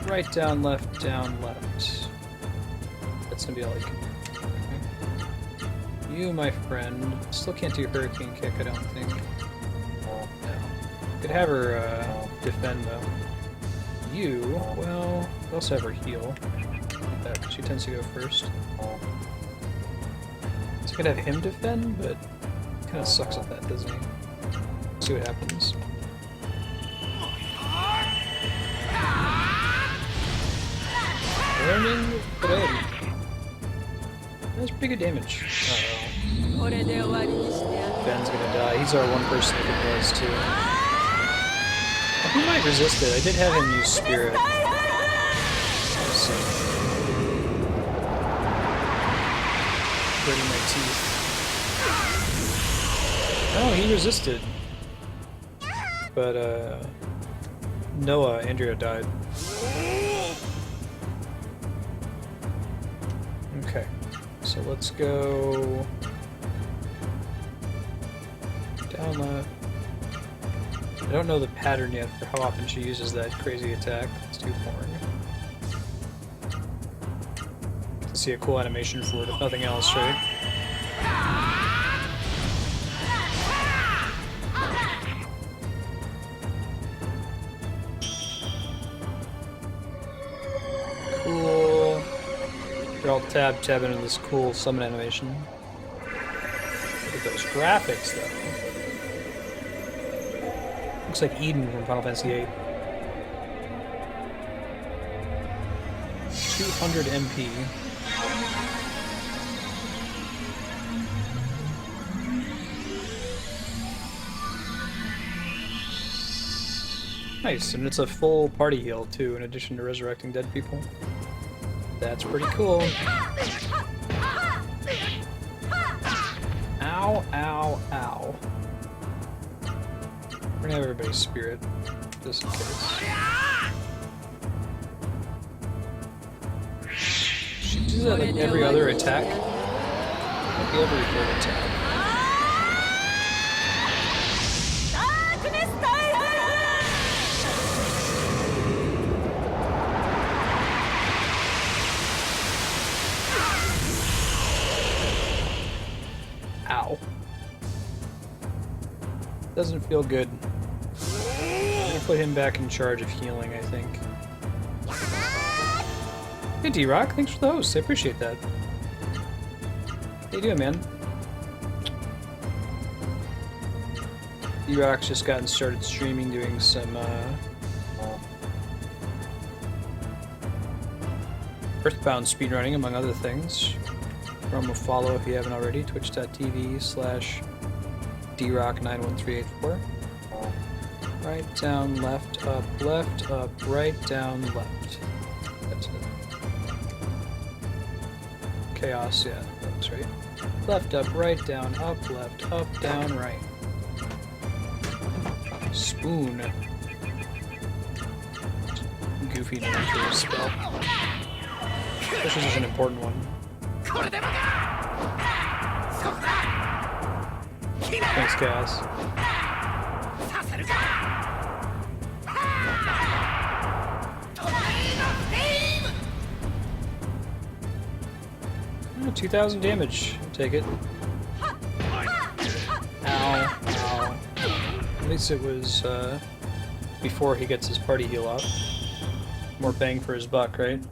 [SPEAKER 1] Right, down, left, down, left. That's gonna be all I can do. Okay. You, my friend. Still can't do Hurricane Kick, I don't think. No. Could have her defend, though. You, well, we also have her heal. Like that. She tends to go first. So I could have him defend, but kind of sucks at that, doesn't he? See what happens. Burning blade. That's pretty good damage. Uh-oh. Ben's gonna die. He's our one person who can res too. He might resist it. I did have him use Spirit. Let's see. Gritting my teeth. Oh, he resisted. But, Andrea died. Okay. So let's go down left. I don't know the pattern yet for how often she uses that crazy attack. It's too boring. To see a cool animation for it, if nothing else, right? Cool. They're all tab into this cool summon animation. Look at those graphics, though. Looks like Eden from Final Fantasy VIII. 200 MP. Nice, and it's a full party heal too, in addition to resurrecting dead people. That's pretty cool. Ow, ow, ow. We're gonna have everybody's spirit, just in case. She does that like every other attack? Might be every third attack. Ow. Doesn't feel good. I'm gonna put him back in charge of healing, I think. Hey D-Rock, thanks for the host. I appreciate that. How you doing, man? D-Rock's just gotten started streaming, doing some Earthbound speedrunning, among other things. Throw him a follow if you haven't already. Twitch.tv/drock91384. Right, down, left, up, right, down, left. That's it. Chaos, yeah, that looks right. Left, up, right, down, up, down, right. Spoon. Goofy name for a spell. This is an important one. Thanks, Chaos. 2,000 damage. I'll take it. Ow. Ow. At least it was before he gets his party heal up. More bang for his buck, right?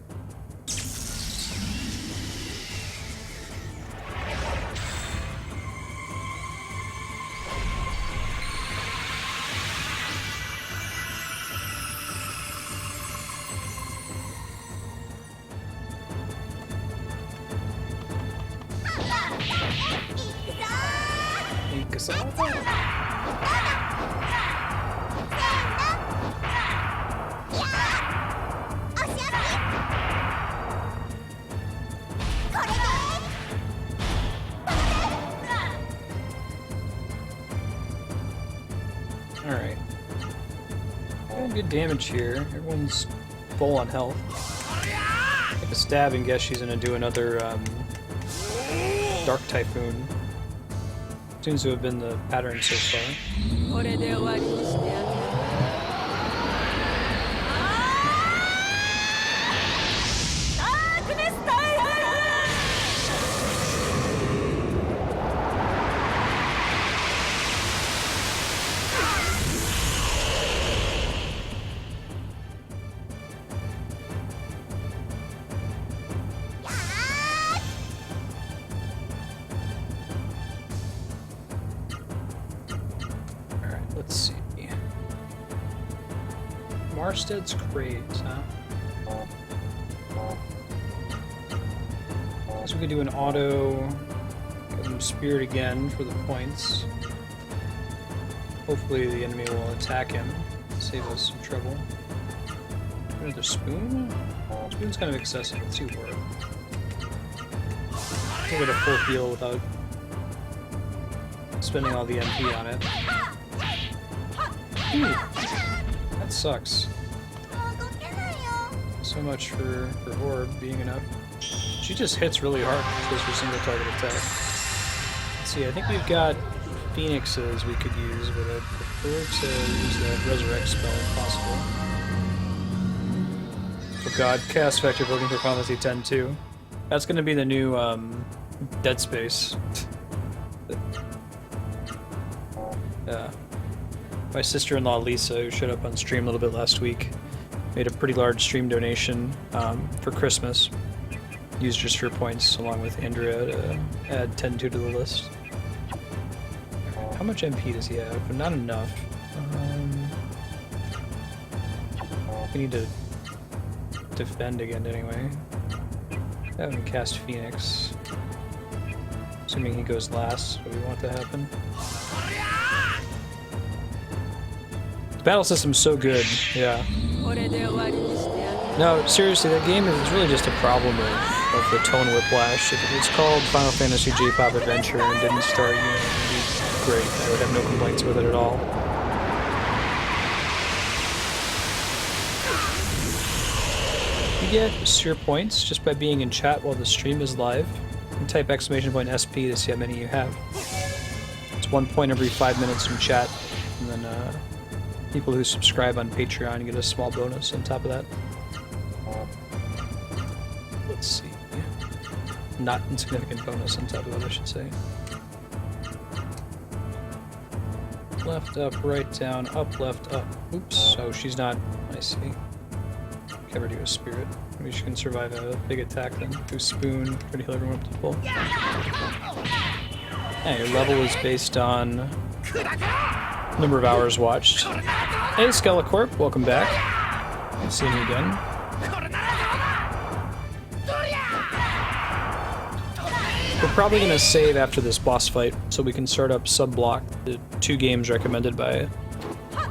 [SPEAKER 1] Alright. Good damage here. Everyone's full on health. Take a stab and guess she's gonna do another Dark Typhoon. Seems to have been the pattern so far. Let's see. Marsted's Craze, huh? So we could do an auto, give him Spirit again for the points. Hopefully the enemy will attack him, save us some trouble. Another Spoon? Spoon's kind of excessive, let's do Orb. We'll get a full heal without spending all the MP on it. Ooh, that sucks. So much for Orb being enough. She just hits really hard just for single target attack. Let's see, I think we've got Phoenixes we could use, but I'd prefer to use that Resurrect spell if possible. Oh god, Chaos Vector voting for Final Fantasy X too. That's gonna be the new Dead Space. Yeah. My sister-in-law Lisa, who showed up on stream a little bit last week, made a pretty large stream donation for Christmas. Used just her points along with Andrea to add 10-2 to the list. How much MP does he have? But not enough. We need to defend again anyway. Have him cast Phoenix. Assuming he goes last, what do we want to happen? The battle system's so good, yeah. No, seriously, that game is really just a problem of the tone whiplash. If it's called Final Fantasy J-Pop Adventure and didn't start, it'd be great. I would have no complaints with it at all. You get Sphere points just by being in chat while the stream is live. You can type !SP to see how many you have. It's 1 point every 5 minutes in chat, and then people who subscribe on Patreon get a small bonus on top of that. Let's see. Not insignificant bonus on top of that, I should say. Left, up, right, down, up, left, up. Oops. Oh, she's not. I see. Cover to a spirit. Maybe she can survive a big attack then. Do Spoon, try to heal everyone up to full. Yeah, your level is based on number of hours watched. Hey, Skelecorp, welcome back. Nice seeing you again. We're probably going to save after this boss fight so we can start up Sub-Block, the 2 games recommended by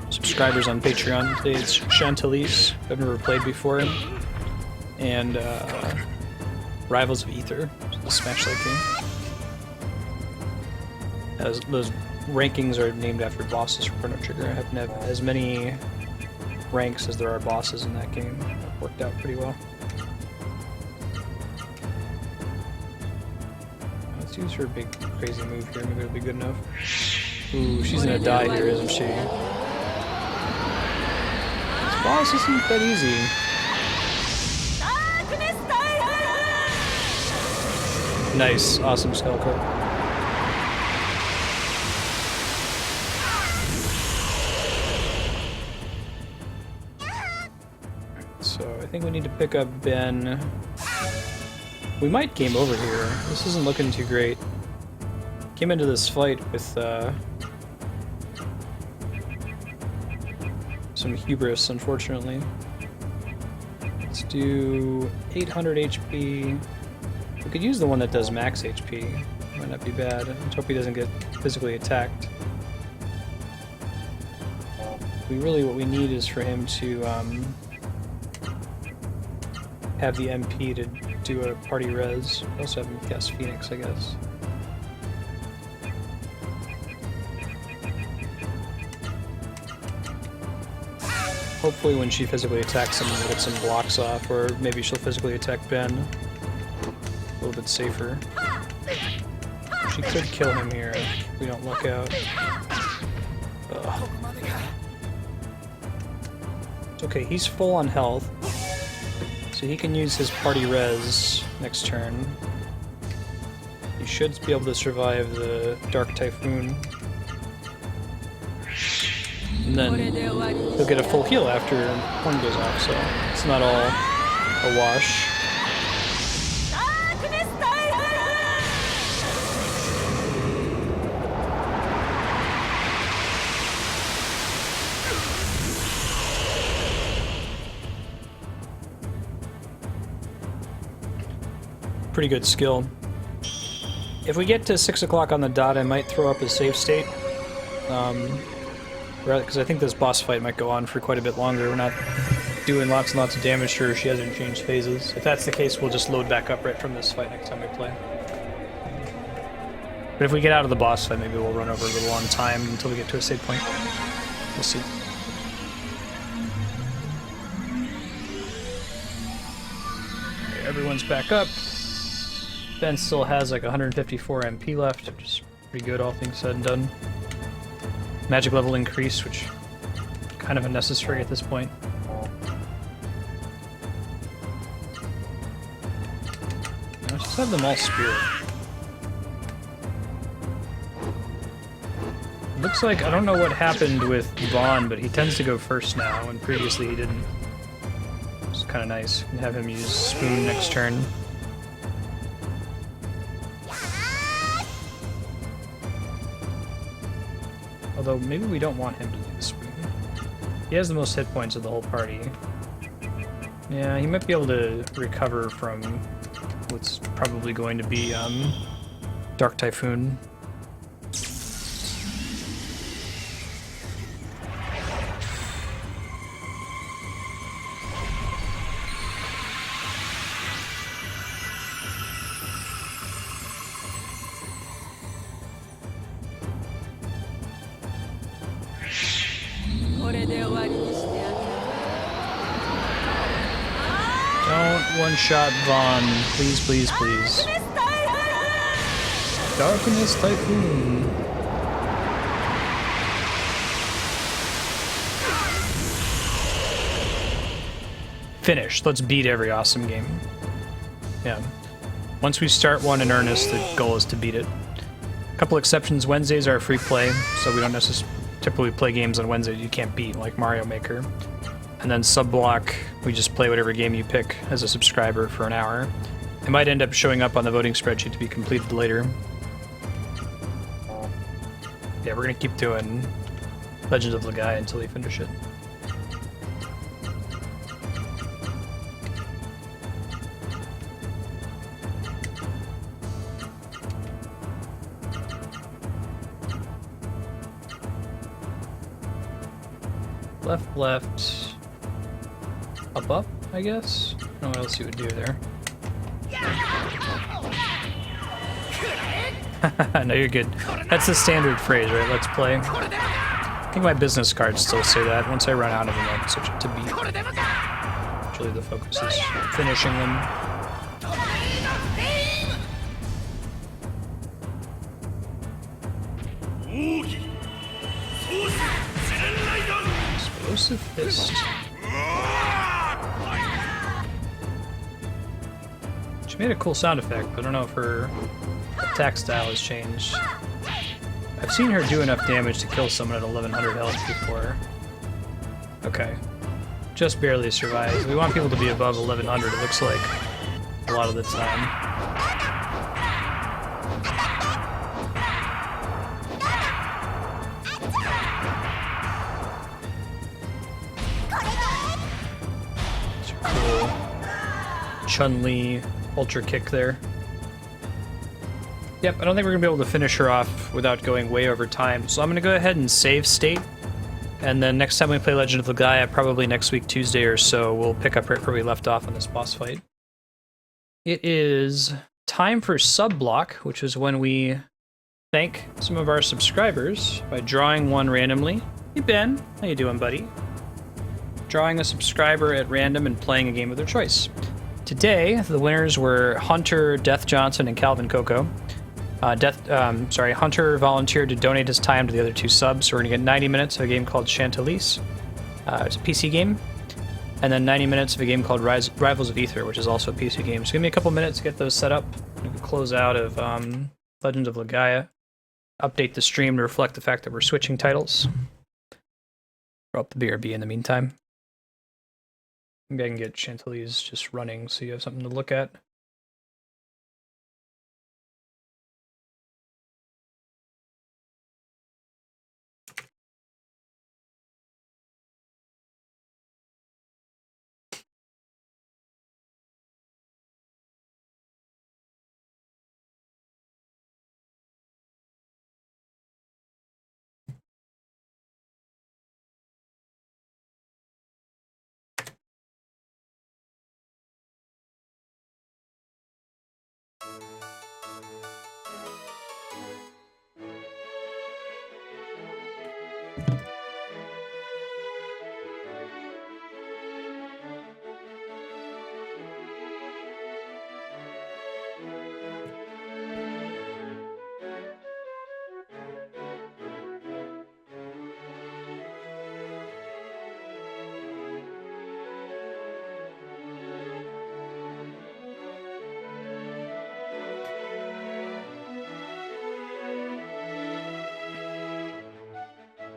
[SPEAKER 1] subscribers on Patreon. Today it's Chantelise, I've never played before, and Rivals of Aether, the Smash-like game. Those rankings are named after bosses for Chrono Trigger. I happen to have as many ranks as there are bosses in that game. That worked out pretty well. Let's use her big crazy move here, maybe it'll be good enough. Ooh, she's gonna die here, isn't she? This boss isn't that easy. Nice, awesome Skelecorp. So I think we need to pick up Ben. We might game over here. This isn't looking too great. Came into this fight with some hubris, unfortunately. Let's do 800 HP. We could use the one that does max HP. Might not be bad. Let's hope he doesn't get physically attacked. What we need is for him to have the MP to do a party res. Also have him cast Phoenix, I guess. Hopefully when she physically attacks him, we'll get some blocks off, or maybe she'll physically attack Ben. A little bit safer. She could kill him here if we don't look out. Ugh. It's okay, he's full on health. So he can use his party res next turn. He should be able to survive the Dark Typhoon. And then he'll get a full heal after one goes off, so it's not all a wash. pretty good skill. If we get to 6 o'clock on the dot, I might throw up a save state. Because I think this boss fight might go on for quite a bit longer. We're not doing lots and lots of damage to her. She hasn't changed phases. If that's the case, we'll just load back up right from this fight next time we play. But if we get out of the boss fight, maybe we'll run over a little on time until we get to a save point. We'll see. Okay, everyone's back up. Ben still has like 154 MP left, which is pretty good, all things said and done. Magic level increase, which is kind of unnecessary at this point. Let's just have them all spirit. Looks like, I don't know what happened with Vaughn, but he tends to go first now, and previously he didn't. It's kind of nice. You can have him use Spoon next turn. Although, maybe we don't want him to use Spoon. He has the most hit points of the whole party. Yeah, he might be able to recover from what's probably going to be Dark Typhoon. Don't one-shot Vaughn. Please, please, please. Darkness Typhoon. Finish. Let's beat every awesome game. Yeah. Once we start one in earnest, the goal is to beat it. A couple exceptions. Wednesdays are free play, so we don't necessarily typically play games on Wednesdays you can't beat, like Mario Maker. And then sub-block, we just play whatever game you pick as a subscriber for an hour. It might end up showing up on the voting spreadsheet to be completed later. Yeah, we're gonna keep doing Legends of Legaia until we finish it. Left, left. Up, I guess? I don't know what else you would do there. No, you're good. That's the standard phrase, right? Let's play. I think my business cards still say that. Once I run out of them, I'll switch it to beat. Usually the focus is finishing them. Explosive Fist. She made a cool sound effect, but I don't know if her attack style has changed. I've seen her do enough damage to kill someone at 1100 health before. Okay. Just barely survived. We want people to be above 1100, it looks like, a lot of the time. Cool. Chun-Li ultra kick there. Yep, I don't think we're gonna be able to finish her off without going way over time, so I'm gonna go ahead and save state, and then next time we play Legend of Legaia, probably next week Tuesday or so, we'll pick up right where we left off on this boss fight. It is time for sub-block, which is when we thank some of our subscribers by drawing one randomly. Hey Ben, how you doing, buddy? Drawing a subscriber at random and playing a game of their choice. Today, the winners were Hunter, Death Johnson, and Calvin Coco. Hunter volunteered to donate his time to the other two subs, so we're gonna get 90 minutes of a game called Chantelise. It's a PC game. And then 90 minutes of a game called Rivals of Aether, which is also a PC game. So give me a couple minutes to get those set up. We can close out of Legends of Legaia. Update the stream to reflect the fact that we're switching titles. Throw up the BRB in the meantime. Maybe I can get Chantelise just running so you have something to look at.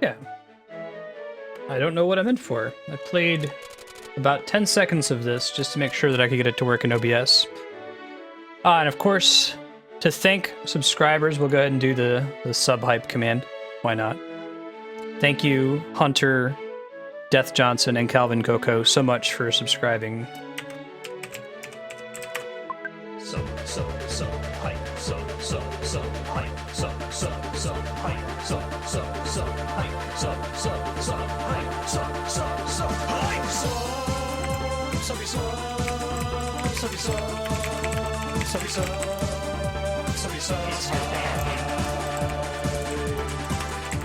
[SPEAKER 1] Yeah. I don't know what I'm in for. I played about 10 seconds of this just to make sure that I could get it to work in OBS. And of course, to thank subscribers, we'll go ahead and do the sub-hype command. Why not? Thank you, Hunter, Death Johnson, and Calvin Coco so much for subscribing.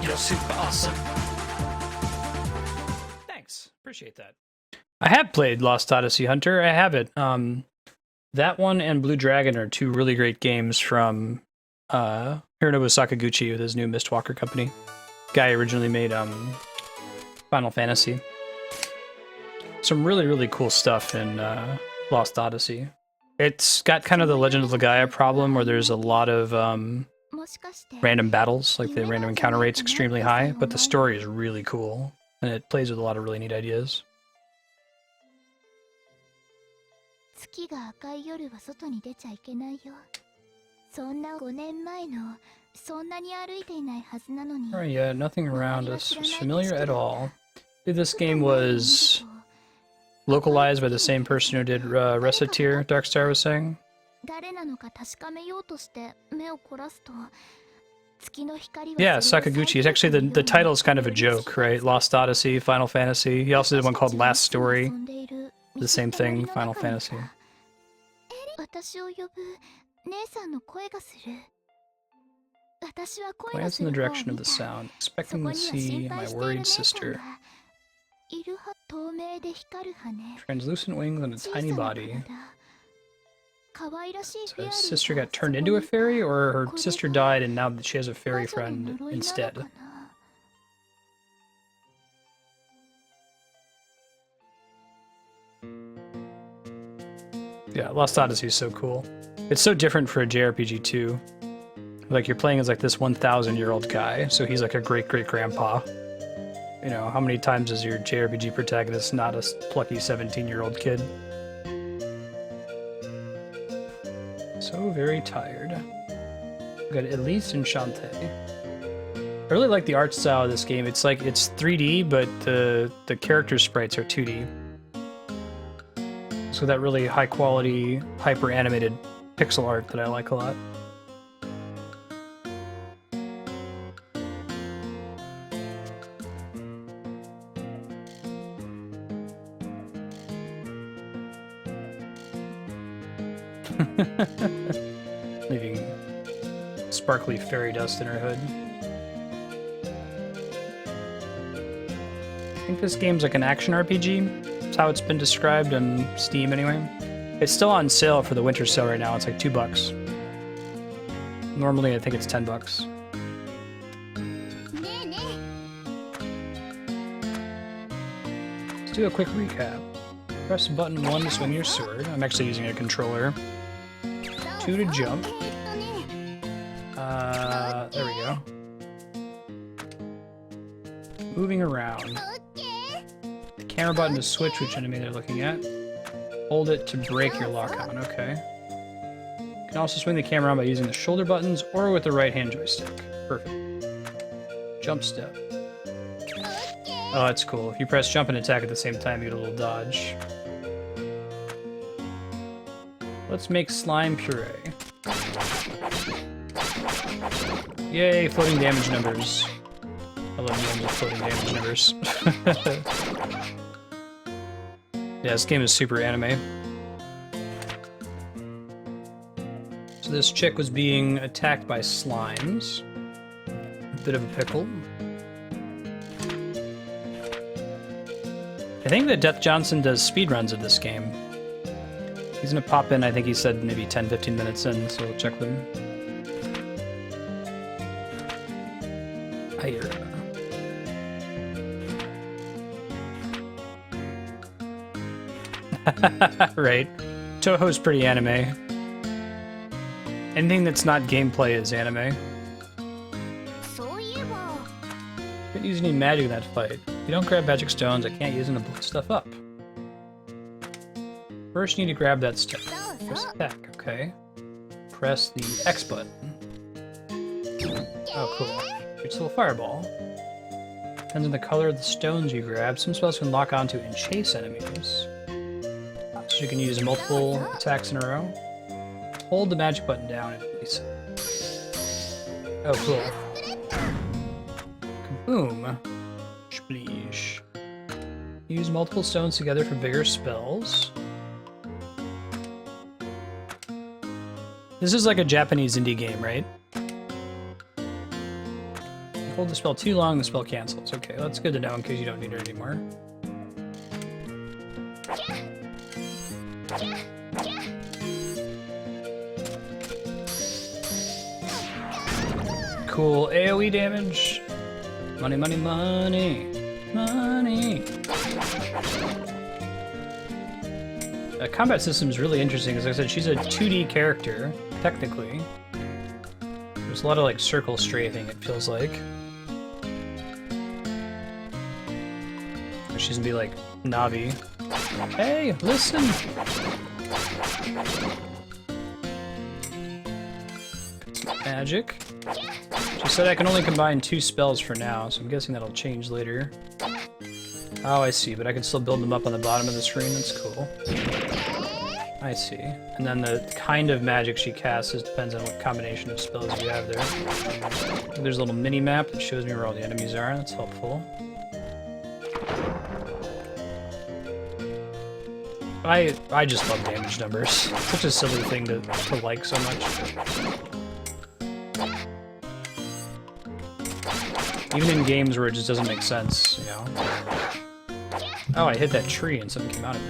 [SPEAKER 1] You're super awesome. Thanks. Appreciate that. I have played Lost Odyssey Hunter. I have it. That one and Blue Dragon are two really great games from Hironobu Sakaguchi with his new Mistwalker company. Guy originally made Final Fantasy. Some really, really cool stuff in Lost Odyssey. It's got kind of the Legend of Legaia problem where there's a lot of random battles, like the random encounter rate's extremely high, but the story is really cool, and it plays with a lot of really neat ideas. Oh yeah, nothing around us was familiar at all. This game was localized by the same person who did Reciteer, Darkstar was saying. Yeah, Sakaguchi. It's actually the title is kind of a joke, right? Lost Odyssey, Final Fantasy. He also did one called Last Story. The same thing, Final Fantasy. Glance in the direction of the sound, expecting to see my worried sister. Translucent wings and a tiny body. So his sister got turned into a fairy, or her sister died and now she has a fairy friend instead? Yeah, Lost Odyssey is so cool. It's so different for a JRPG too. Like, you're playing as like this 1,000-year-old guy, so he's like a great-great-grandpa. You know, how many times is your JRPG protagonist not a plucky 17-year-old kid? So very tired. We got Elise and Chanté. I really like the art style of this game. It's like, it's 3D, but the character sprites are 2D. So that really high-quality, hyper-animated pixel art that I like a lot. Leaving sparkly fairy dust in her hood. I think this game's like an action RPG. That's how it's been described on Steam anyway. It's still on sale for the winter sale right now. It's like $2. Normally I think it's $10. Let's do a quick recap. Press button 1 to swing your sword. I'm actually using a controller. 2 to jump. There we go. Moving around. The camera button to switch which enemy they're looking at. Hold it to break your lock-on, okay. You can also swing the camera on by using the shoulder buttons or with the right-hand joystick. Perfect. Jump step. Oh, that's cool. If you press jump and attack at the same time, you get a little dodge. Let's make slime puree. Yay, floating damage numbers. I love normal floating damage numbers. Yeah, this game is super anime. So this chick was being attacked by slimes. A bit of a pickle. I think that Death Johnson does speedruns of this game. He's gonna pop in, I think he said maybe 10-15 minutes in, so we'll check with him. Aether. Right. Toho's pretty anime. Anything that's not gameplay is anime. Couldn't use any magic in that fight. If you don't grab magic stones, I can't use them to blow stuff up. First, you need to grab that stone. Press attack, okay. Press the X button. Oh, cool. It's a little fireball. Depends on the color of the stones you grab. Some spells can lock onto and chase enemies. So you can use multiple attacks in a row. Hold the magic button down and release it. Oh, cool. Kaboom. Spleesh. Use multiple stones together for bigger spells. This is like a Japanese indie game, right? Hold the spell too long, the spell cancels. Okay, that's good to know in case you don't need it anymore. Cool AoE damage. Money, money, money. Money. The combat system is really interesting. As I said, she's a 2D character, technically. There's a lot of like circle strafing, it feels like. She's gonna be like Navi. Hey, listen! Some magic. She said I can only combine 2 spells for now, so I'm guessing that'll change later. Oh, I see, but I can still build them up on the bottom of the screen. That's cool. I see. And then the kind of magic she casts depends on what combination of spells you have there. There's a little mini-map that shows me where all the enemies are. That's helpful. I just love damage numbers. It's such a silly thing to like so much. Even in games where it just doesn't make sense, you know? Oh, I hit that tree and something came out of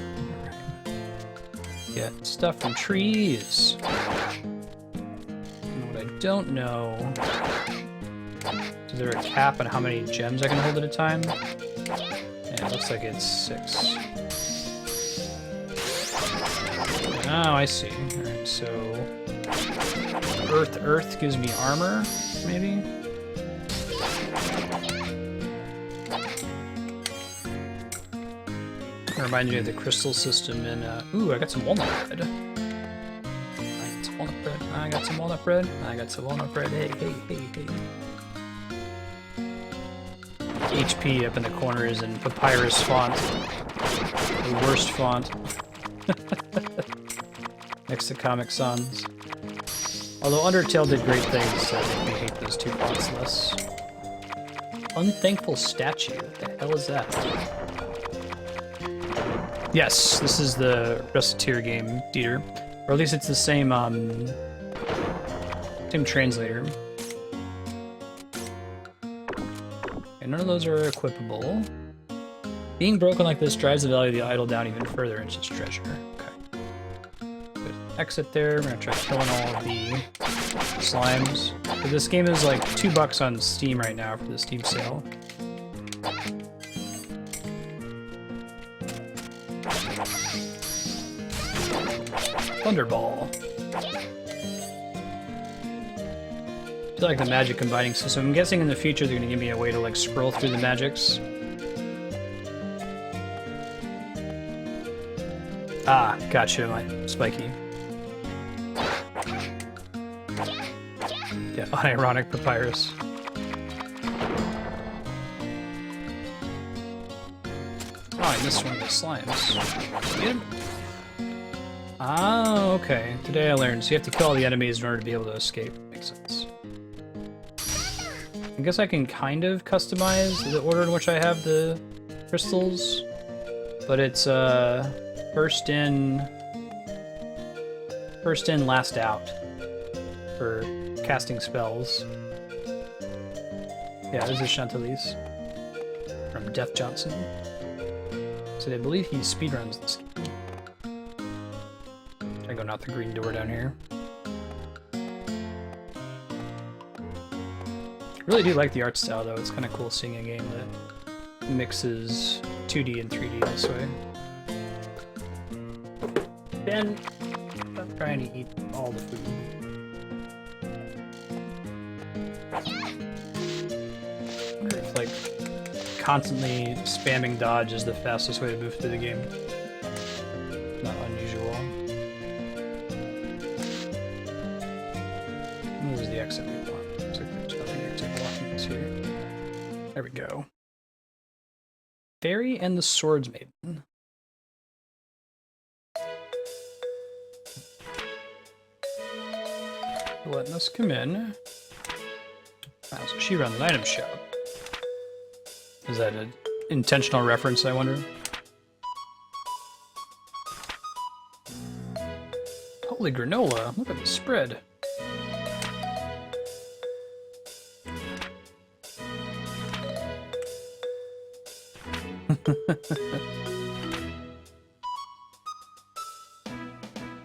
[SPEAKER 1] it. Get stuff from trees. And what I don't know... Is there a cap on how many gems I can hold at a time? Yeah, it looks like it's 6. Oh, I see. Alright, so... Earth gives me armor, maybe? Reminds me of the crystal system in, ooh, I got some walnut bread. I got some walnut bread. I got some walnut bread. I got some walnut bread. Hey, hey, hey, hey. HP up in the corner is in papyrus font. The worst font. Next to Comic Sans. Although Undertale did great things, so I make me hate those 2 fonts less. Unthankful statue. What the hell is that? Yes, this is the Reciteer game, Dieter. Or at least it's the same, same translator. And none of those are equipable. Being broken like this drives the value of the idol down even further into its treasure. Okay. Good. Exit there. We're gonna try killing all of the slimes. But this game is like $2 on Steam right now for the Steam sale. Thunderball. I feel like the magic combining system. I'm guessing in the future they're gonna give me a way to like scroll through the magics. Ah, gotcha, my spiky. Yeah, unironic papyrus. Oh, I missed one of the slimes. Get him. Ah, okay. Today I learned, so you have to kill all the enemies in order to be able to escape. Makes sense. I guess I can kind of customize the order in which I have the crystals, but it's first in, last out. for casting spells. Yeah, this is Chantelise from Death Johnson. So I believe he speedruns this game. I go out the green door down here. Really do like the art style though. It's kind of cool seeing a game that mixes 2D and 3D this way. Ben, stop trying to eat all the food. I wonder if, like, constantly spamming dodge is the fastest way to move through the game. Not unusual. This is the exit we want. Looks like there's nothing exit blocking us here. There we go. Fairy and the Swords Maiden. Letting us come in. Wow, so she runs an item shop. Is that an intentional reference, I wonder? Holy granola, look at the spread.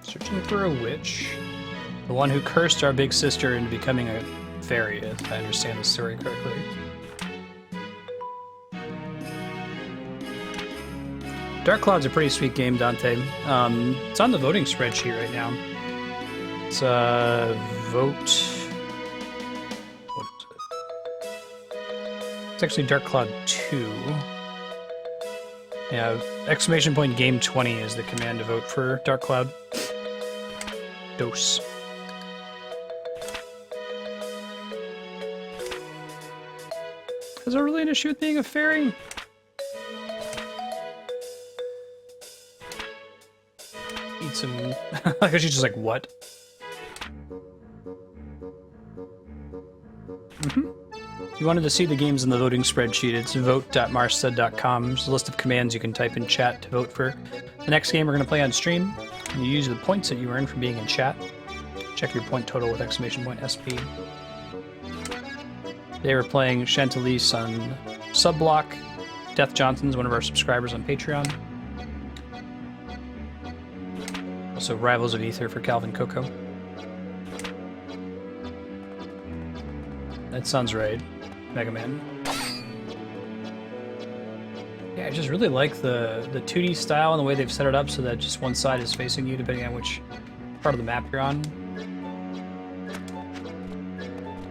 [SPEAKER 1] Searching for a witch. The one who cursed our big sister into becoming a fairy, if I understand the story correctly. Dark Cloud's a pretty sweet game, Dante. It's on the voting spreadsheet right now. It's vote. What is it? It's actually Dark Cloud 2. Yeah, exclamation point game 20 is the command to vote for Dark Cloud. Dose. Is there really an issue with being a fairy? Eat some... Like, she's just like, what? If you wanted to see the games in the voting spreadsheet, it's vote.marstud.com. There's a list of commands you can type in chat to vote for the next game we're going to play on stream. You use the points that you earn from being in chat. Check your point total with exclamation point SP. They were playing Chantelise on Subblock. Death Johnson's one of our subscribers on Patreon. Also Rivals of Aether for Calvin Coco. That sounds right. Mega Man. Yeah, I just really like the 2D style and the way they've set it up so that just one side is facing you depending on which part of the map you're on.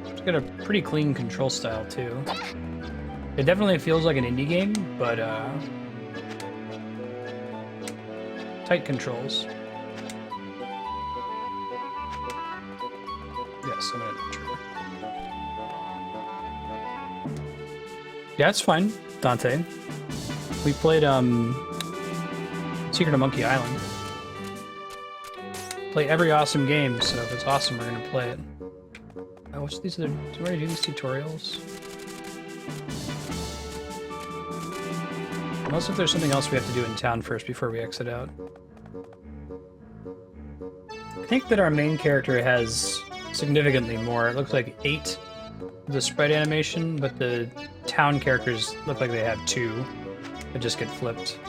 [SPEAKER 1] It's got a pretty clean control style too. It definitely feels like an indie game, but tight controls. Yes, I'm gonna enter. Yeah, it's fine, Dante. We played Secret of Monkey Island. Play every awesome game, so if it's awesome, we're gonna play it. Oh, what's these other? Do we already do these tutorials? Unless if there's something else we have to do in town first before we exit out. I think that our main character has significantly more. It looks like 8 of the spread animation, but the town characters look like they have 2 that just get flipped.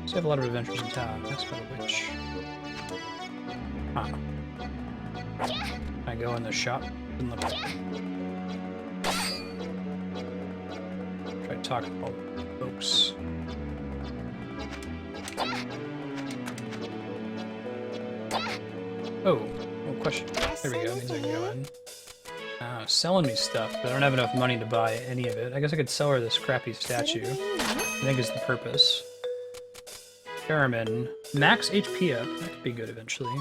[SPEAKER 1] So we have a lot of adventures in town. That's for the witch. Huh. Can I go in the shop and look? Try to talk to all the folks. Oh, question. There we go. Means I can go in. Selling me stuff, but I don't have enough money to buy any of it. I guess I could sell her this crappy statue. I think is the purpose. Theremin. Max HP up. That could be good eventually.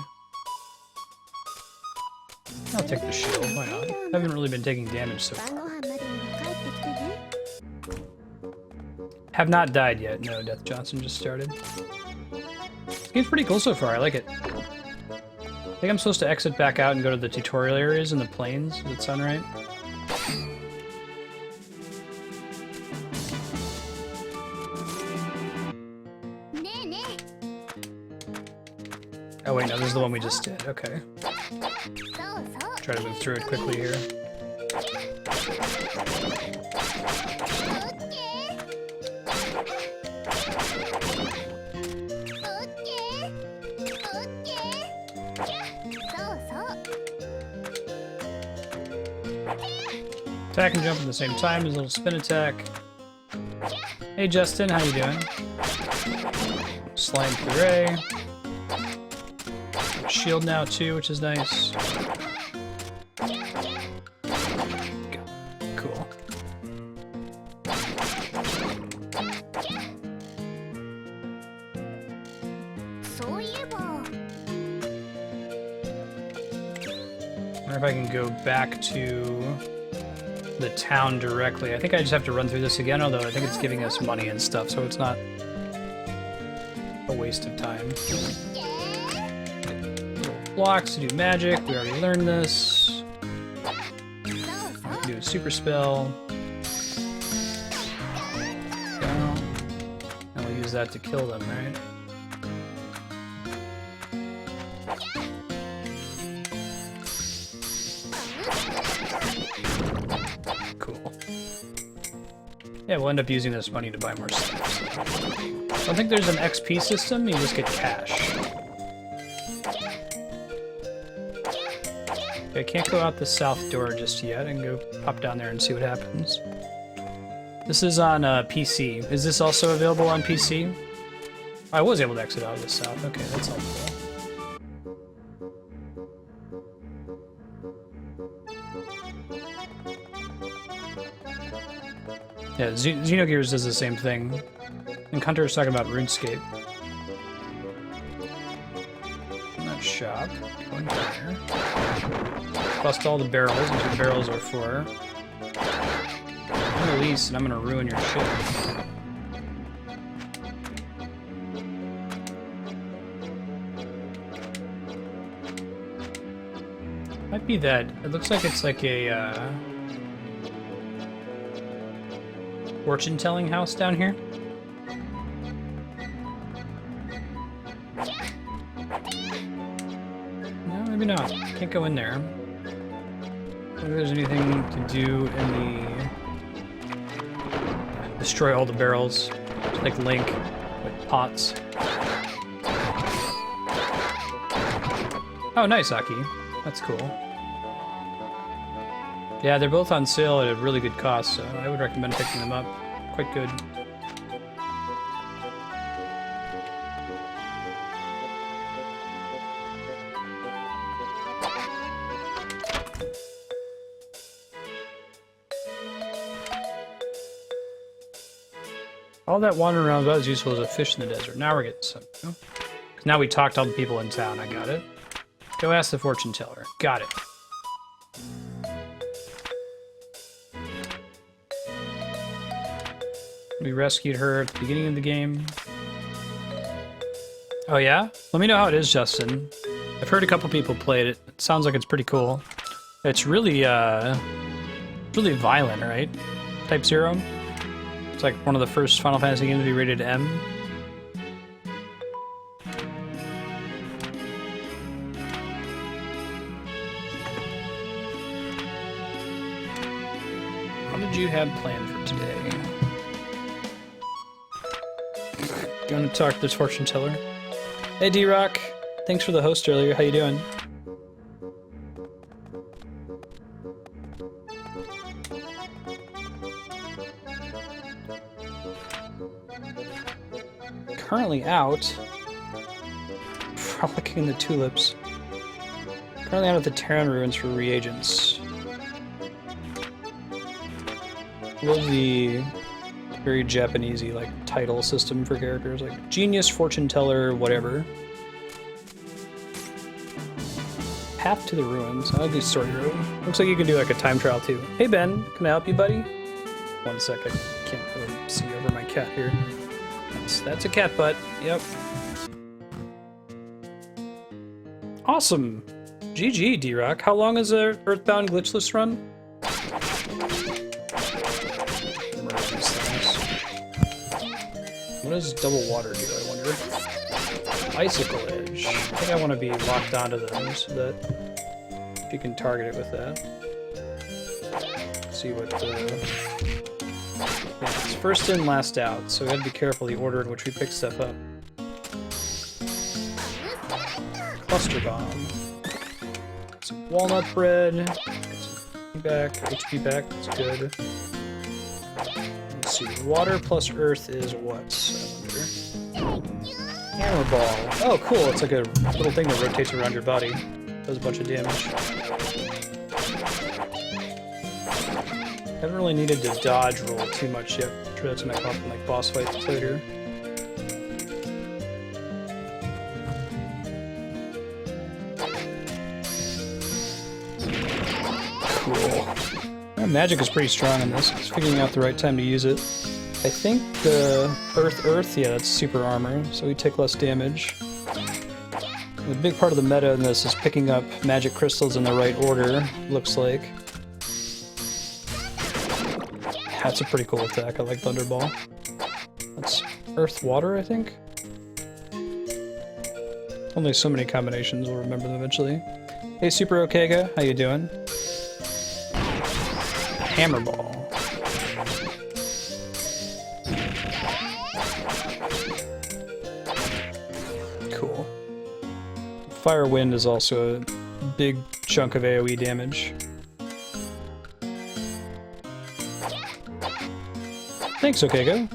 [SPEAKER 1] I'll take the shield. Why not? I haven't really been taking damage so far. Have not died yet. No, Death Johnson just started. This game's pretty cool so far. I like it. I think I'm supposed to exit back out and go to the tutorial areas in the plains. Does that sound right? Oh wait, no, this is the one we just did. Okay. Try to move through it quickly here. Attack and jump at the same time. His little spin attack. Hey Justin, how you doing? Slime puree. Shield now too, which is nice. Cool. I wonder if I can go back to the town directly. I think I just have to run through this again, although I think it's giving us money and stuff, so it's not a waste of time. Little blocks to do magic. We already learned this. We can do a super spell. And we'll use that to kill them, right? Cool. Yeah, we'll end up using this money to buy more stuff. So. I don't think there's an XP system, you just get cash. Okay, I can't go out the south door just yet. I can go pop down there and see what happens. This is on PC. Is this also available on PC? I was able to exit out of the south. Okay, that's helpful. Yeah, Xenogears does the same thing. And Hunter was talking about RuneScape. In that shop. Go in there. Bust all the barrels, that's what barrels are for. I'm Elise, and I'm gonna ruin your shit. Might be that. It looks like it's like a, fortune-telling house down here. No, maybe not. Can't go in there. Maybe there's anything to do in the... Destroy all the barrels. Just like Link with pots. Oh, nice, Aki. That's cool. Yeah, they're both on sale at a really good cost, so I would recommend picking them up. Quite good. All that wandering around was useful as a fish in the desert. Now we're getting some. Oh. Now we talked to all the people in town. I got it. Go ask the fortune teller. Got it. We rescued her at the beginning of the game. Oh yeah? Let me know how it is, Justin. I've heard a couple people played it. It sounds like it's pretty cool. It's really, really violent, right? Type 0? It's like one of the first Final Fantasy games to be rated M. What did you have planned for today? You want to talk to this fortune teller? Hey D-Rock, thanks for the host earlier. How you doing? Currently out. Frolicking in the tulips. Currently out at the Terran ruins for reagents. Love the very Japanesey like title system for characters, like genius, fortune teller, whatever. Path to the ruins. I like the story road. Looks like you can do like a time trial too. Hey Ben, can I help you, buddy? One sec, I can't really see over my cat here. That's a cat butt. Yep. Awesome. GG, D-Rock. How long is a Earthbound glitchless run? What does double water do, I wonder? Icicle Edge. I think I want to be locked onto them so that you can target it with that. Let's see what yeah, it's first in, last out, so we gotta be careful the order in which we pick stuff up. Cluster Bomb. Some walnut bread. Get some HP back, that's good. Let's see, water plus earth is what? I wonder. Hammer ball. Oh, cool. It's like a little thing that rotates around your body. Does a bunch of damage. Haven't really needed to dodge roll too much yet. I'm sure that's gonna come up in like boss fights later. Cool. Magic is pretty strong in this. It's figuring out the right time to use it. I think the Earth, yeah, that's super armor, so we take less damage. The big part of the meta in this is picking up magic crystals in the right order, looks like. That's a pretty cool attack, I like Thunderball. That's Earth Water, I think? Only so many combinations, we'll remember them eventually. Hey Super Okega, how you doing? Hammer Ball. Cool. Fire Wind is also a big chunk of AoE damage. Thanks, Okego.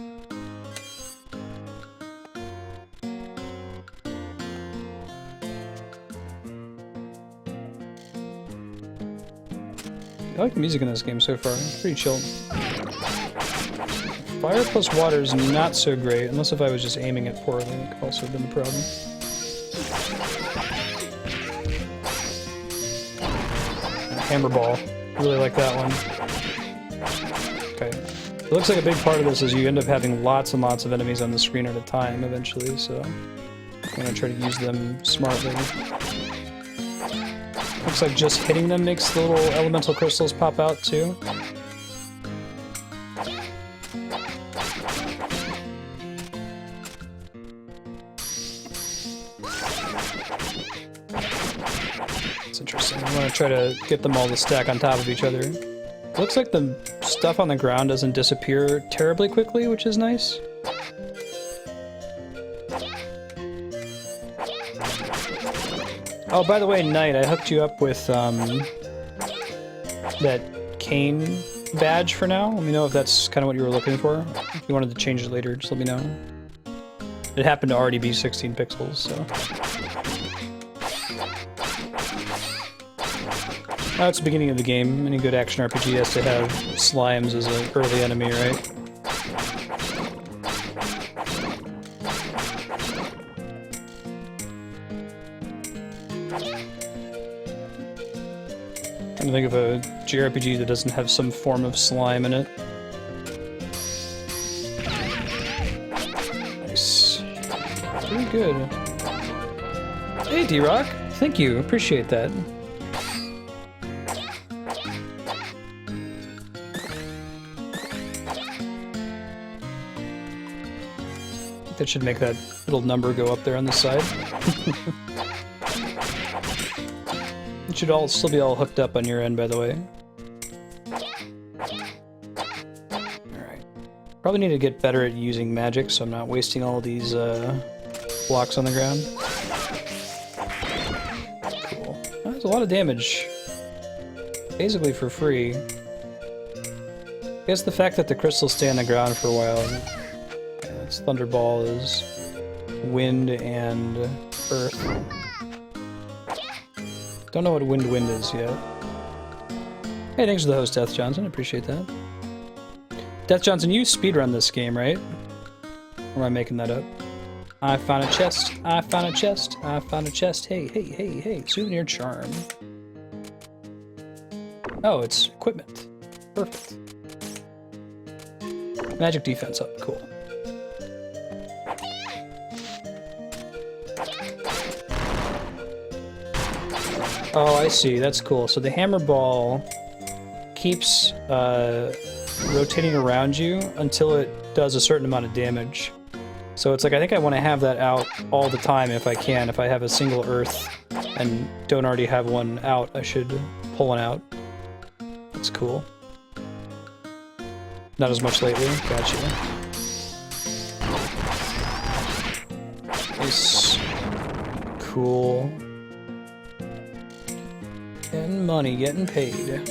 [SPEAKER 1] I like the music in this game so far. It's pretty chill. Fire plus water is not so great, unless if I was just aiming it poorly. That could also have been the problem. Hammer ball. Really like that one. Okay. It looks like a big part of this is you end up having lots and lots of enemies on the screen at a time eventually, so I'm gonna try to use them smartly. Looks like just hitting them makes the little elemental crystals pop out too. It's interesting. I'm gonna try to get them all to stack on top of each other. Looks like the stuff on the ground doesn't disappear terribly quickly, which is nice. Oh, by the way, Knight, I hooked you up with that cane badge for now. Let me know if that's kind of what you were looking for. If you wanted to change it later, just let me know. It happened to already be 16 pixels, so... Now it's the beginning of the game. Any good action RPG has to have slimes as an early enemy, right? I'm trying to think of a JRPG that doesn't have some form of slime in it. Nice. Pretty good. Hey, D-Rock. Thank you. Appreciate that. That should make that little number go up there on the side. It should all still be all hooked up on your end, by the way. Alright. Probably need to get better at using magic, so I'm not wasting all these blocks on the ground. Cool. That's a lot of damage. Basically for free. I guess the fact that the crystals stay on the ground for a while... Its Thunderball is wind and earth. Don't know what wind is yet. Hey, thanks for the host, Death Johnson. Appreciate that. Death Johnson, you speedrun this game, right? Or am I making that up? I found a chest. I found a chest. I found a chest. Hey, hey, hey, hey. Souvenir charm. Oh, it's equipment. Perfect. Magic defense up. Cool. Oh, I see. That's cool. So the hammer ball keeps rotating around you until it does a certain amount of damage. So it's like, I think I want to have that out all the time if I can. If I have a single Earth and don't already have one out, I should pull one out. That's cool. Not as much lately. Gotcha. Nice. Cool. Getting money, getting paid.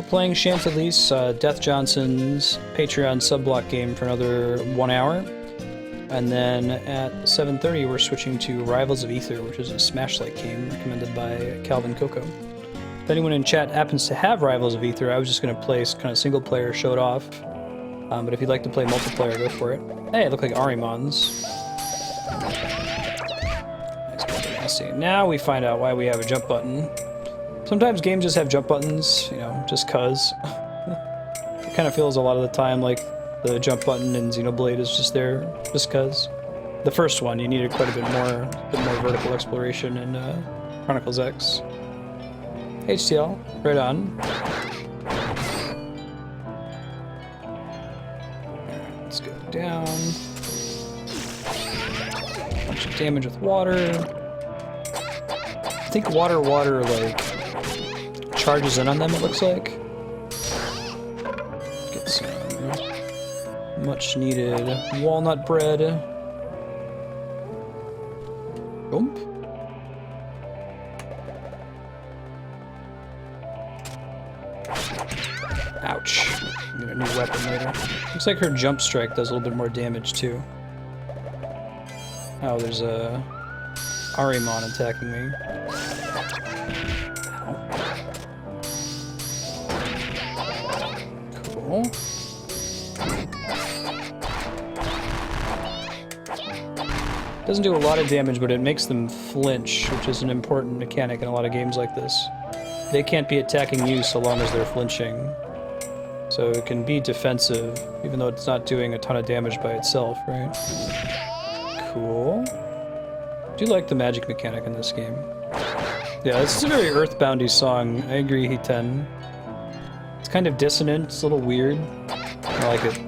[SPEAKER 1] Playing Chantelise, Death Johnson's Patreon subblock game for another 1 hour. And then at 7:30 we're switching to Rivals of Aether, which is a Smash-like game recommended by Calvin Coco. If anyone in chat happens to have Rivals of Aether, I was just going to play kind of single player, show it off. But if you'd like to play multiplayer, go for it. Hey, it look like Arimons. Nice. Now we find out why we have a jump button. Sometimes games just have jump buttons, you know, just cuz. It kind of feels a lot of the time like the jump button in Xenoblade is just there just cuz. The first one, you needed quite a bit more vertical exploration in Chronicles X. HTL, right on. Let's go down. Bunch of damage with water. I think water, like, charges in on them, it looks like. Get some much needed walnut bread. Boom. Ouch. I'll get a new weapon later. Looks like her jump strike does a little bit more damage too. Oh, there's a Arimon attacking me. Cool. Doesn't do a lot of damage, but it makes them flinch, which is an important mechanic in a lot of games like this. They can't be attacking you so long as they're flinching. So it can be defensive, even though it's not doing a ton of damage by itself, right? Cool. I do like the magic mechanic in this game. Yeah, this is a very Earthboundy song. I agree, Hiten. It's kind of dissonant, it's a little weird. I like it.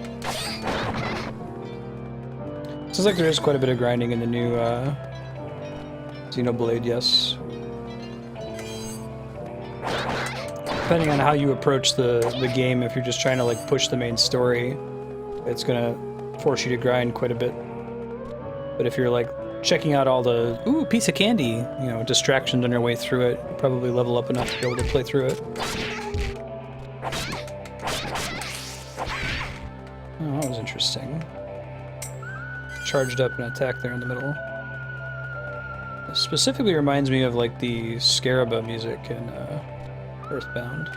[SPEAKER 1] Seems like there is quite a bit of grinding in the new Xenoblade, yes. Depending on how you approach the game, if you're just trying to like push the main story, it's gonna force you to grind quite a bit. But if you're like checking out all the ooh, piece of candy, you know, distractions on your way through it, you'll probably level up enough to be able to play through it. Oh, that was interesting. Charged up and attack there in the middle. It specifically reminds me of like the Scaraba music in Earthbound.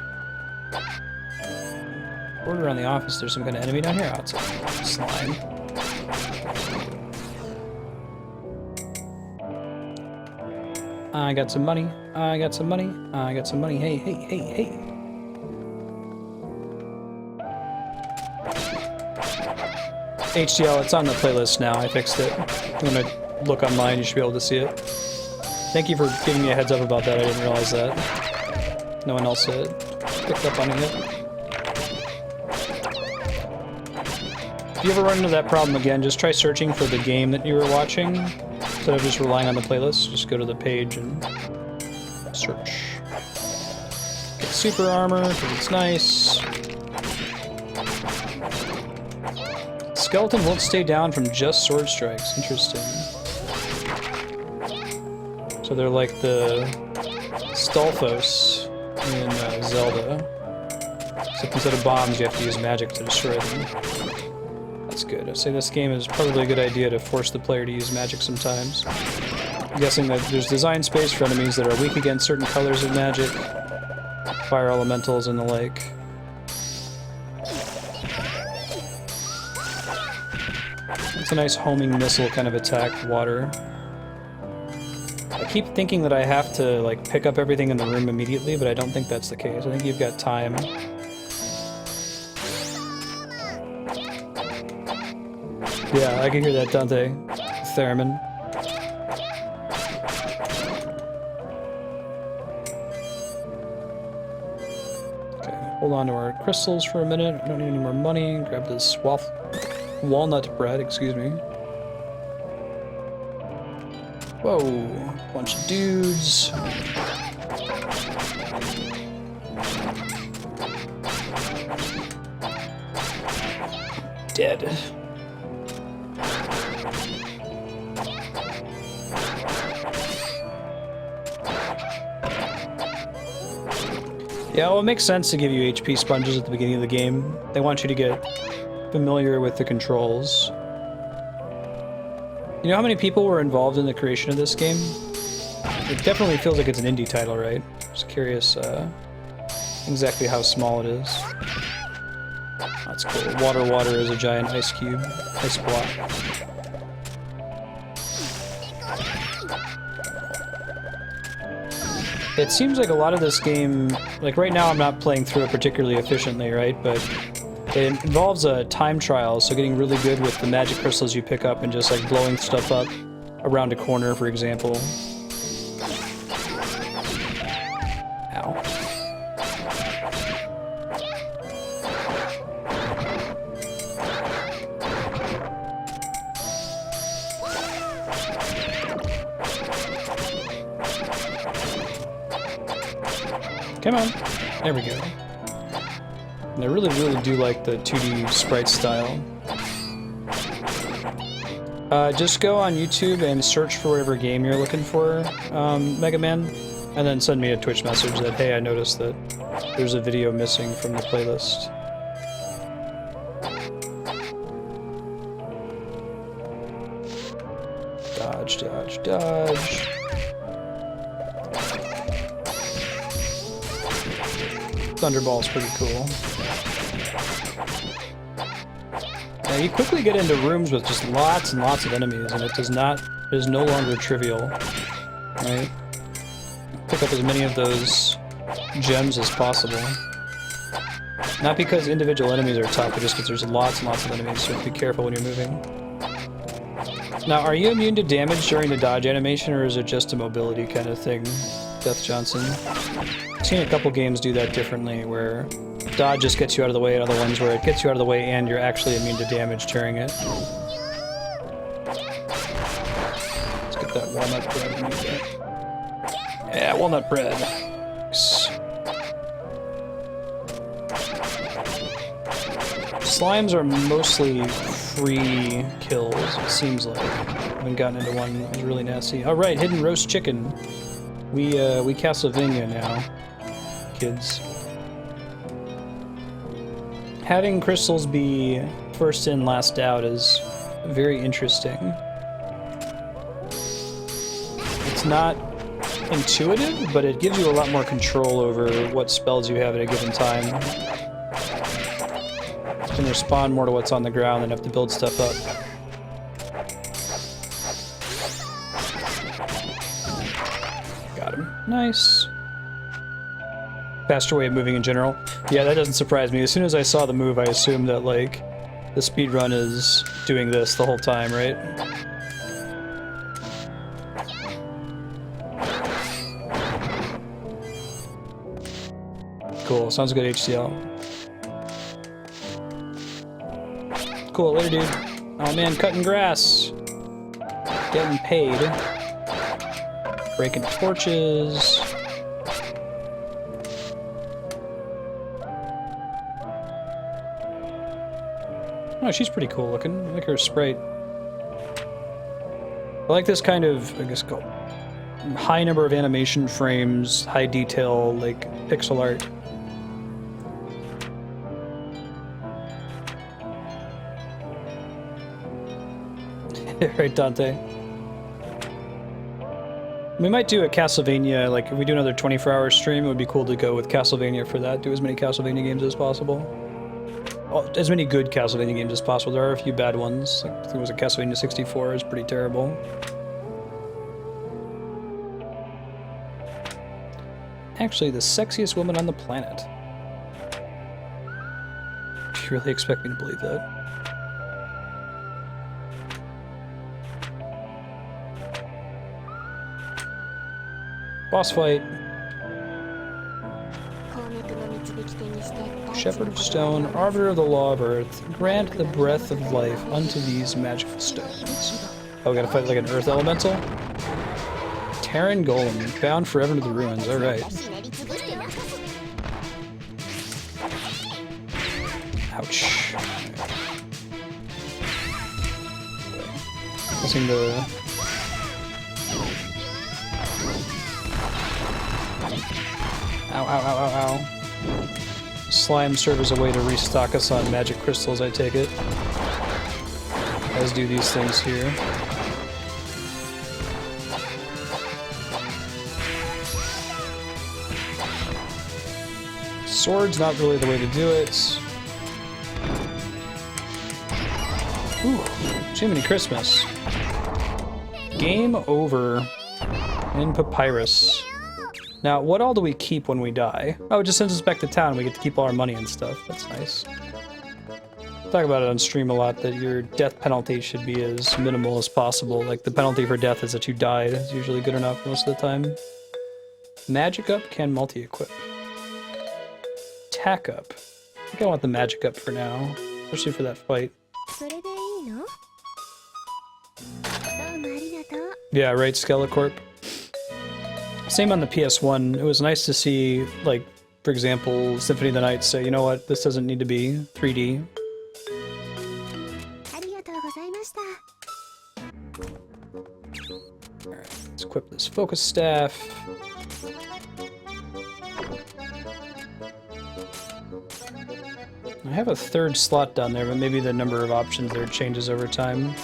[SPEAKER 1] Word around the office, there's some kind of enemy down here. Oh, it's a slime. I got some money. I got some money. I got some money. Hey, hey, hey, hey. HDL, it's on the playlist now. I fixed it. I'm gonna look online. You should be able to see it. Thank you for giving me a heads up about that. I didn't realize that. No one else picked up on it yet. If you ever run into that problem again, just try searching for the game that you were watching. Instead of just relying on the playlist, just go to the page and search. Get super armor, because it's nice. Skeleton won't stay down from just sword strikes. Interesting. So they're like the Stalfos in Zelda. Except instead of bombs, you have to use magic to destroy them. That's good. I'd say this game is probably a good idea to force the player to use magic sometimes. I'm guessing that there's design space for enemies that are weak against certain colors of magic, fire elementals and the like. It's a nice homing missile kind of attack, water. I keep thinking that I have to like pick up everything in the room immediately, but I don't think that's the case. I think you've got time. Yeah, I can hear that, Dante. Theremin. Okay. Hold on to our crystals for a minute. I don't need any more money. Grab this walnut bread, excuse me. Whoa, bunch of dudes. Dead. Yeah, well, it makes sense to give you HP sponges at the beginning of the game. They want you to get familiar with the controls. You know how many people were involved in the creation of this game? It definitely feels like it's an indie title, right? Just curious exactly how small it is. That's cool. Water is a giant ice cube, ice block. It seems like a lot of this game, like right now I'm not playing through it particularly efficiently, right? But it involves a time trial, so getting really good with the magic crystals you pick up and just like blowing stuff up around a corner, for example. Ow. Come on. There we go. And I really do like the 2D sprite style. Just go on YouTube and search for whatever game you're looking for, Mega Man, and then send me a Twitch message that, hey, I noticed that there's a video missing from the playlist. Dodge, dodge, dodge. Thunderball's pretty cool. Yeah, you quickly get into rooms with just lots and lots of enemies, and it is no longer trivial, right? Pick up as many of those gems as possible. Not because individual enemies are tough, but just because there's lots and lots of enemies, so be careful when you're moving. Now, are you immune to damage during the dodge animation, or is it just a mobility kind of thing, Death Johnson? I've seen a couple games do that differently, where dodge just gets you out of the way, and other ones where it gets you out of the way and you're actually immune to damage during it. Let's get that walnut bread. Yeah, walnut bread. Slimes are mostly free kills, it seems like. I haven't gotten into one that was really nasty. Oh right, hidden roast chicken. We Castlevania now, kids. Having crystals be first in, last out is very interesting. It's not intuitive, but it gives you a lot more control over what spells you have at a given time. You can respond more to what's on the ground and have to build stuff up. Got him. Nice. Faster way of moving in general. Yeah, that doesn't surprise me. As soon as I saw the move, I assumed that, like, the speedrun is doing this the whole time, right? Cool. Sounds good, HCL. Cool, later, dude. Oh man, cutting grass. Getting paid. Breaking torches. Oh, she's pretty cool looking. I like her sprite. I like this kind of, I guess, called high number of animation frames, high detail, like pixel art. Right, Dante? We might do a Castlevania, like, if we do another 24-hour stream, it would be cool to go with Castlevania for that. Do as many Castlevania games as possible. Well, as many good Castlevania games as possible. There are a few bad ones. Like, I think it was a Castlevania 64 is pretty terrible. Actually, the sexiest woman on the planet. Do you really expect me to believe that?
[SPEAKER 2] Oh
[SPEAKER 1] Shepherd of Stone, Arbiter of the Law of Earth, grant the breath of life unto these magical stones. Oh, we gotta fight like an Earth Elemental? Terran Golem, bound forever to the ruins, alright. Ouch. Missing the... Ow, ow, ow, ow, ow. Slime serve as a way to restock us on magic crystals, I take it. As do these things here. Sword's not really the way to do it. Ooh, Jiminy Christmas. Game over in Papyrus. Now, what all do we keep when we die? Oh, it just sends us back to town. We get to keep all our money and stuff. That's nice. Talk about it on stream a lot, that your death penalty should be as minimal as possible. Like, the penalty for death is that you died. It's usually good enough most of the time. Magic up can multi-equip. Tack up. I think I want the magic up for now, especially for that fight. Yeah, right, Skelecorp. Same on the PS1. It was nice to see, like, for example, Symphony of the Night say, you know what, this doesn't need to be 3D. Alright, let's equip this focus staff. I have a third slot down there, but maybe the number of options there changes over time.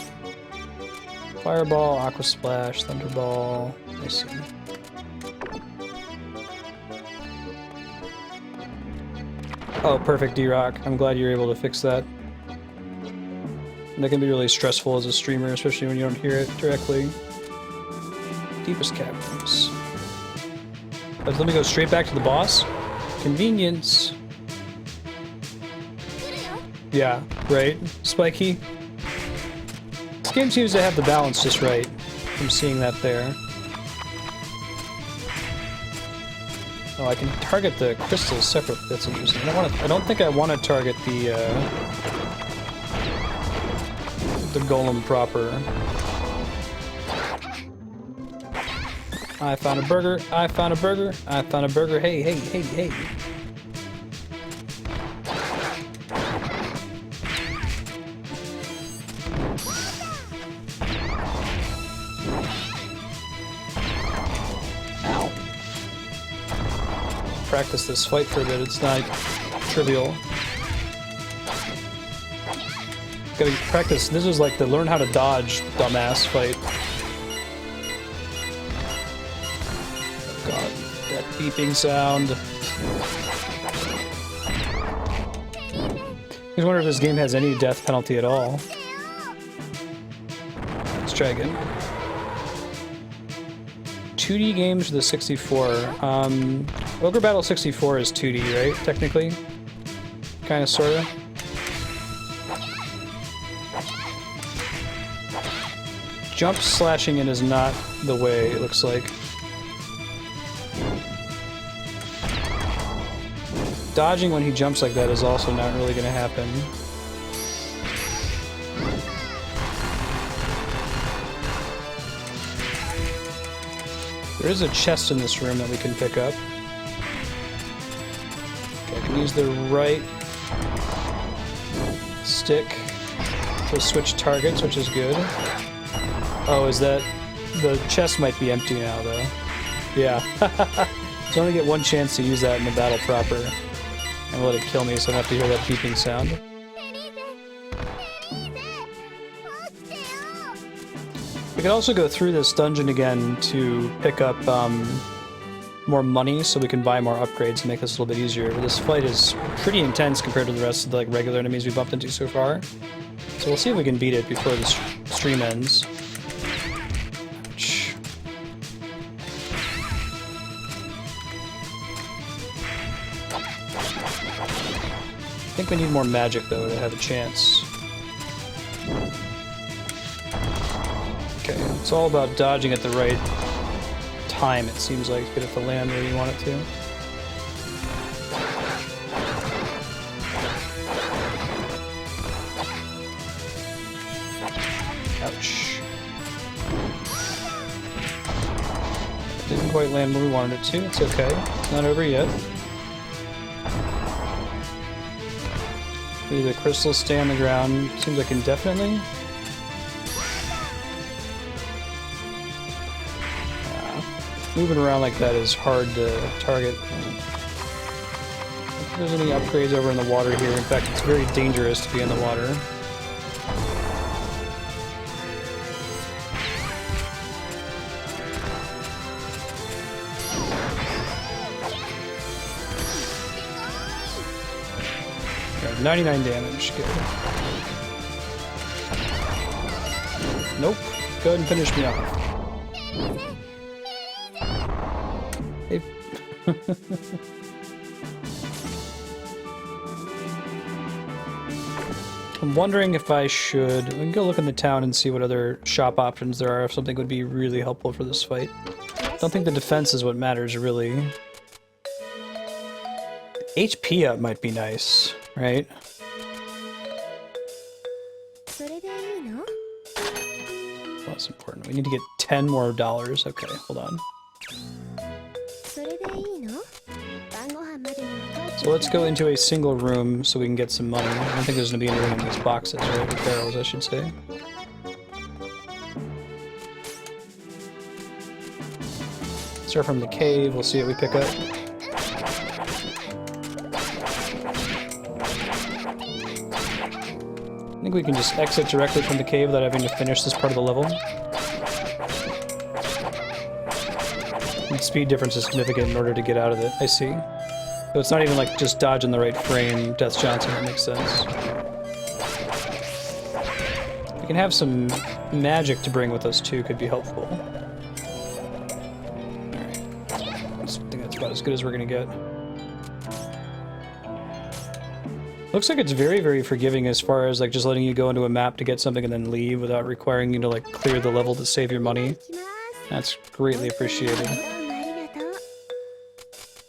[SPEAKER 1] Fireball, Aqua Splash, Thunderball. I see. Oh, perfect, D-Rock. I'm glad you're able to fix that. That can be really stressful as a streamer, especially when you don't hear it directly. Deepest caverns. Let me go straight back to the boss. Convenience. Yeah, right? Spiky. This game seems to have the balance just right. I'm seeing that there. Oh, I can target the crystals separately. That's interesting. I don't think I want to target the golem proper. I found a burger. I found a burger. I found a burger. Hey, hey, hey, hey. Ow. Practice this fight for a bit. It's not trivial. Gotta practice. This is like the learn how to dodge dumbass fight. God, that beeping sound. I just wonder if this game has any death penalty at all. Let's try again. 2D games for the 64. Ogre Battle 64 is 2D, right? Technically? Kinda, sorta. Jump slashing in is not the way it looks like. Dodging when he jumps like that is also not really gonna happen. There is a chest in this room that we can pick up. Okay, I can use the right stick to switch targets, which is good. Oh, is that... the chest might be empty now, though. Yeah. So I only get one chance to use that in the battle proper. And let it kill me so I don't have to hear that beeping sound. We could also go through this dungeon again to pick up more money so we can buy more upgrades and make this a little bit easier. But this fight is pretty intense compared to the rest of the regular enemies we bumped into so far. So we'll see if we can beat it before the stream ends. Ouch. I think we need more magic though to have a chance. Okay, it's all about dodging at the right time, it seems like, to get it to land where you want it to. quite land where we wanted it to. It's okay. It's not over yet. Maybe the crystals stay on the ground. Seems like indefinitely. Moving around like that is hard to target. If there's any upgrades over in the water here. In fact, it's very dangerous to be in the water. Right, 99 damage. Good. Nope. Go ahead and finish me off. Hey. I'm wondering if I should... We can go look in the town and see what other shop options there are, if something would be really helpful for this fight. I don't think the defense is what matters, really. HP up might be nice, right? Well, that's important. We need to get 10 more dollars. Okay, hold on. So let's go into a single room so we can get some money. I don't think there's going to be anything in these boxes, right? Or barrels, I should say. Start from the cave. We'll see what we pick up. I think we can just exit directly from the cave without having to finish this part of the level. The speed difference is significant in order to get out of it. I see. So it's not even like just dodging the right frame, Death Johnson, that makes sense. We can have some magic to bring with us too, could be helpful. Alright. I think that's about as good as we're gonna get. Looks like it's very, very forgiving as far as like just letting you go into a map to get something and then leave without requiring you to like clear the level to save your money. That's greatly appreciated.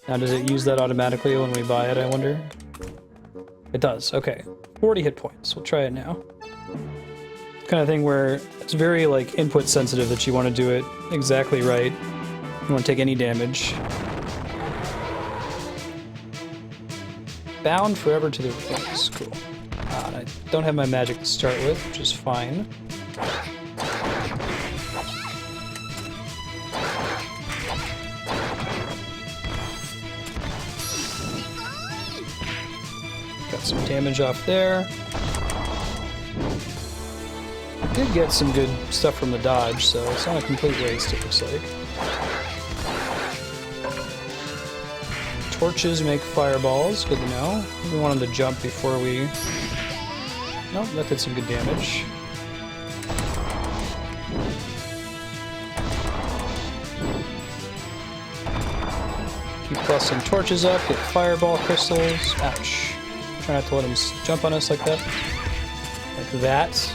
[SPEAKER 1] Now, does it use that automatically when we buy it, I wonder? It does, okay. 40 hit points. We'll try it now. Kind of thing where it's very, like, input sensitive that you want to do it exactly right. You don't want to take any damage. Bound forever to the rings. Cool. And I don't have my magic to start with, which is fine. Got some damage off there. I did get some good stuff from the dodge, so it's not a complete waste, it looks like. Torches make fireballs, good to know. We want them to jump before we... Nope, that did some good damage. Keep busting torches up, get fireball crystals. Ouch. Try not to let them jump on us like that. Like that.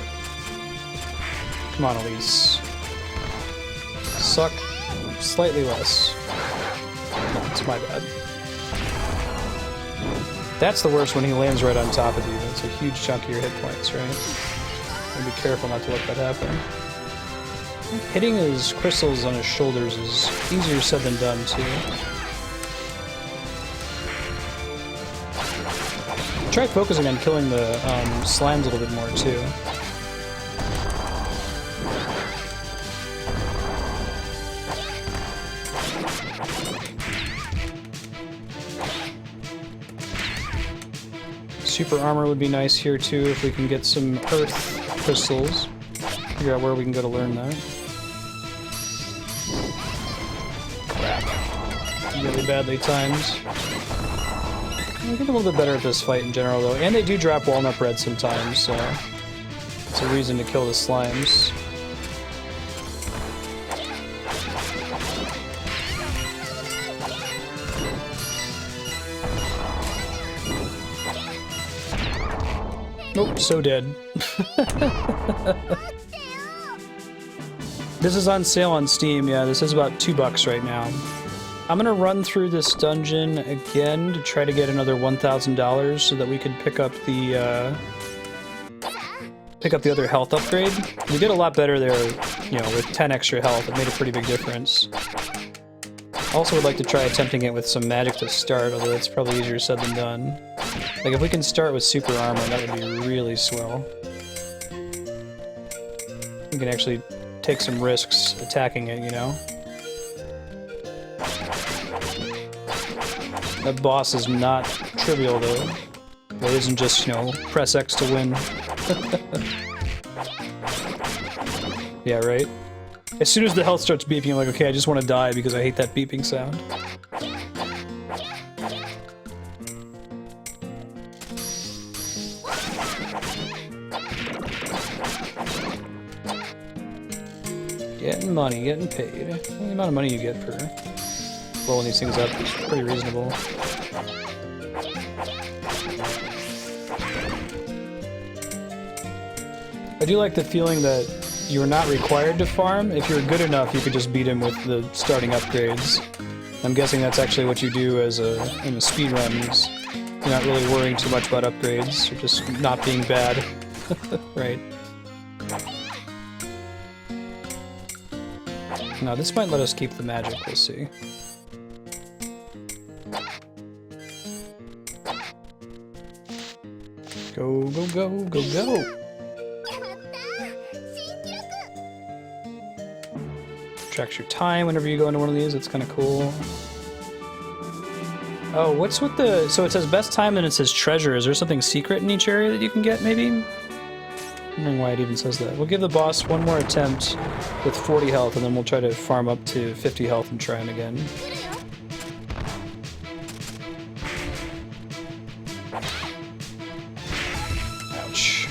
[SPEAKER 1] Come on, Elise. Suck slightly less. No, it's my bad. That's the worst when he lands right on top of you. That's a huge chunk of your hit points, right? And be careful not to let that happen. Hitting his crystals on his shoulders is easier said than done, too. Try focusing on killing the slimes a little bit more, too. Super armor would be nice here, too, if we can get some earth crystals. Figure out where we can go to learn that. Crap. Really badly timed. I get a little bit better at this fight in general, though. And they do drop walnut bread sometimes, so it's a reason to kill the slimes. Nope, so dead. This is on sale on Steam, yeah, this is about $2 right now. I'm gonna run through this dungeon again to try to get another $1,000 so that we could pick up the other health upgrade. We did a lot better there, you know, with 10 extra health. It made a pretty big difference. Also would like to try attempting it with some magic to start, although that's probably easier said than done. Like, if we can start with super armor, that would be really swell. We can actually take some risks attacking it, you know? That boss is not trivial, though. It isn't just, you know, press X to win. Yeah, right? As soon as the health starts beeping, I'm like, okay, I just want to die because I hate that beeping sound. Getting money, getting paid. The amount of money you get for blowing these things up is pretty reasonable. I do like the feeling that you're not required to farm. If you're good enough, you could just beat him with the starting upgrades. I'm guessing that's actually what you do as in the speedruns. You're not really worrying too much about upgrades. You're just not being bad. Right. Now, this might let us keep the magic, we'll see. Go, go, go, go, go! Tracks your time whenever you go into one of these, it's kind of cool. Oh, what's with the... So it says best time and it says treasure. Is there something secret in each area that you can get, maybe? I'm wondering why it even says that. We'll give the boss one more attempt with 40 health, and then we'll try to farm up to 50 health and try him again. Ouch.